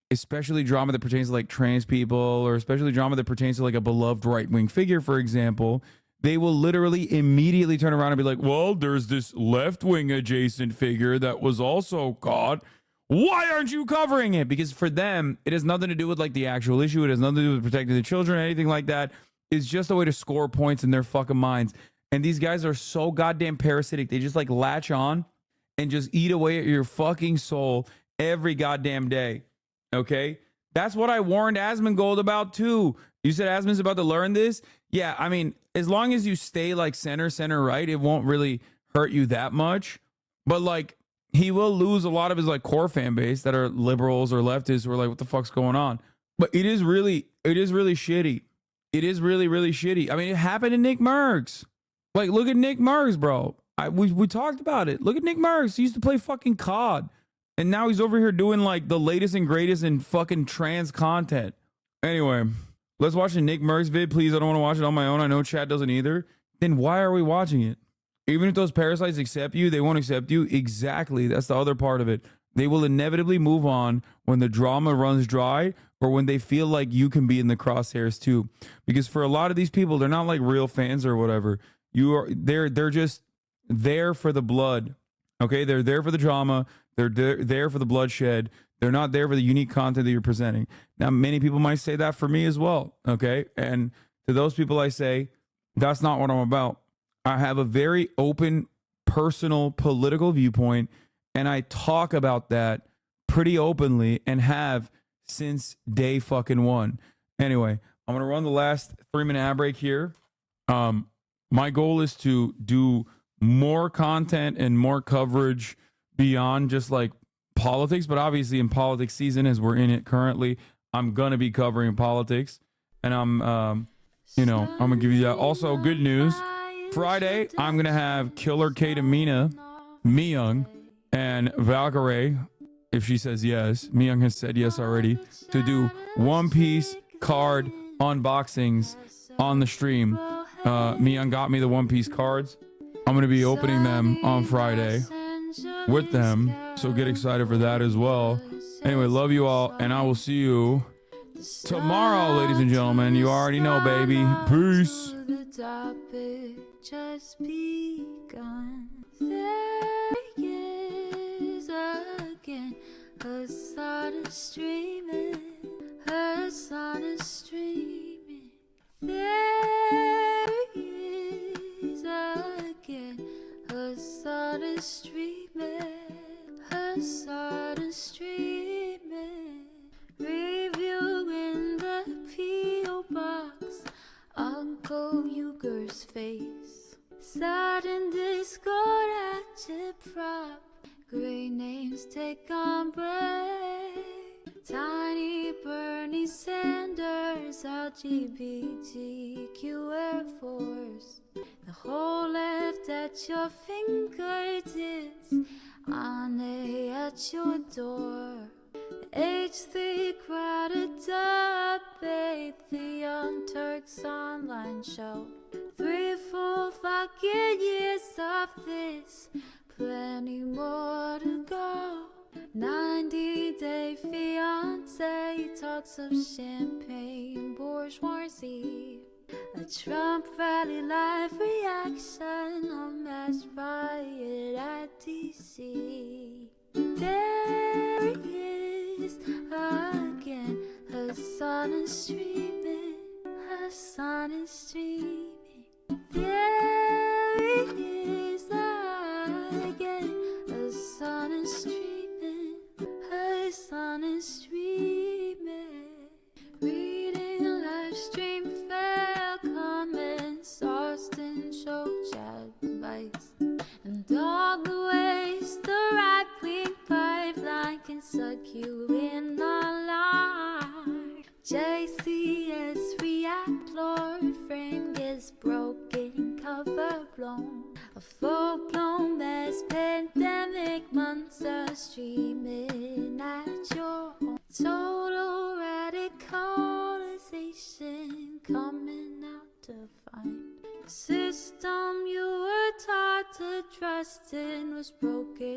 especially drama that pertains to, like, trans people, or especially drama that pertains to, like, a beloved right-wing figure, for example, they will literally immediately turn around and be like, well, there's this left-wing adjacent figure that was also caught. Why aren't you covering it? Because for them, it has nothing to do with like the actual issue. It has nothing to do with protecting the children or anything like that. It's just a way to score points in their fucking minds. And these guys are so goddamn parasitic. They just like latch on and just eat away at your fucking soul every goddamn day. Okay? That's what I warned Asmongold about too. You said Asmon's about to learn this? Yeah, I mean, as long as you stay like center right, it won't really hurt you that much. But like, he will lose a lot of his like core fan base that are liberals or leftists who are like, what the fuck's going on? But it is really shitty. It is really shitty. I mean, it happened to Nick Merckx. Like, look at Nick Merckx, bro. We talked about it. Look at Nick Merckx. He used to play fucking COD. And now he's over here doing like the latest and greatest in fucking trans content. Anyway, let's watch the Nick Merckx vid, please. I don't want to watch it on my own. I know chat doesn't either. Then why are we watching it? Even if those parasites accept you, they won't accept you. Exactly. That's the other part of it. They will inevitably move on when the drama runs dry, or when they feel like you can be in the crosshairs too. Because for a lot of these people, they're not like real fans or whatever. They're just there for the blood. Okay, they're there for the drama. They're there for the bloodshed. They're not there for the unique content that you're presenting. Now, many people might say that for me as well. Okay, and to those people, I say that's not what I'm about. I have a very open, personal, political viewpoint, and I talk about that pretty openly and have since day fucking one. Anyway, I'm gonna run the last 3-minute ad break here. My goal is to do more content and more coverage beyond just like politics, but obviously in politics season, as we're in it currently, I'm gonna be covering politics, and I'm gonna give you that. Also, good news. Friday, I'm gonna have Killer Kate Amina, Miyoung, and Valkyrie, if she says yes. Miyoung has said yes already, to do One Piece card unboxings on the stream. Miyoung got me the One Piece cards. I'm gonna be opening them on Friday with them, so get excited for that as well. Anyway, love you all, and I will see you tomorrow, ladies and gentlemen. You already know, baby. Peace. Just begun. There is again a sun is streaming, a sun is streaming. There is again a sun is streaming, a sun is streaming. Reviewing the P.O. box, Uncle Uger's face. Sudden discord at your prop. Great names take on break. Tiny Bernie Sanders, LGBTQ Air Force. The whole left at your fingertips. Ane at your door. H3 crowded debate, the Young Turks online show. 3 full fucking years of this, plenty more to go. 90-day fiance, talks of champagne bourgeoisie. A Trump rally live reaction, a mass riot at DC. There is again, her sun is streaming, her sun is streaming. There is again, her sun is streaming, her sun is streaming. Reading live stream fail comments, Austin show chat advice, and all the ways the right-wing pipeline can suck you in online. JCS react, Lord frame gets broken, cover blown. A full-blown mass pandemic, monster streaming at your home. Total radicalization coming out to find. The system you were taught to trust in was broken.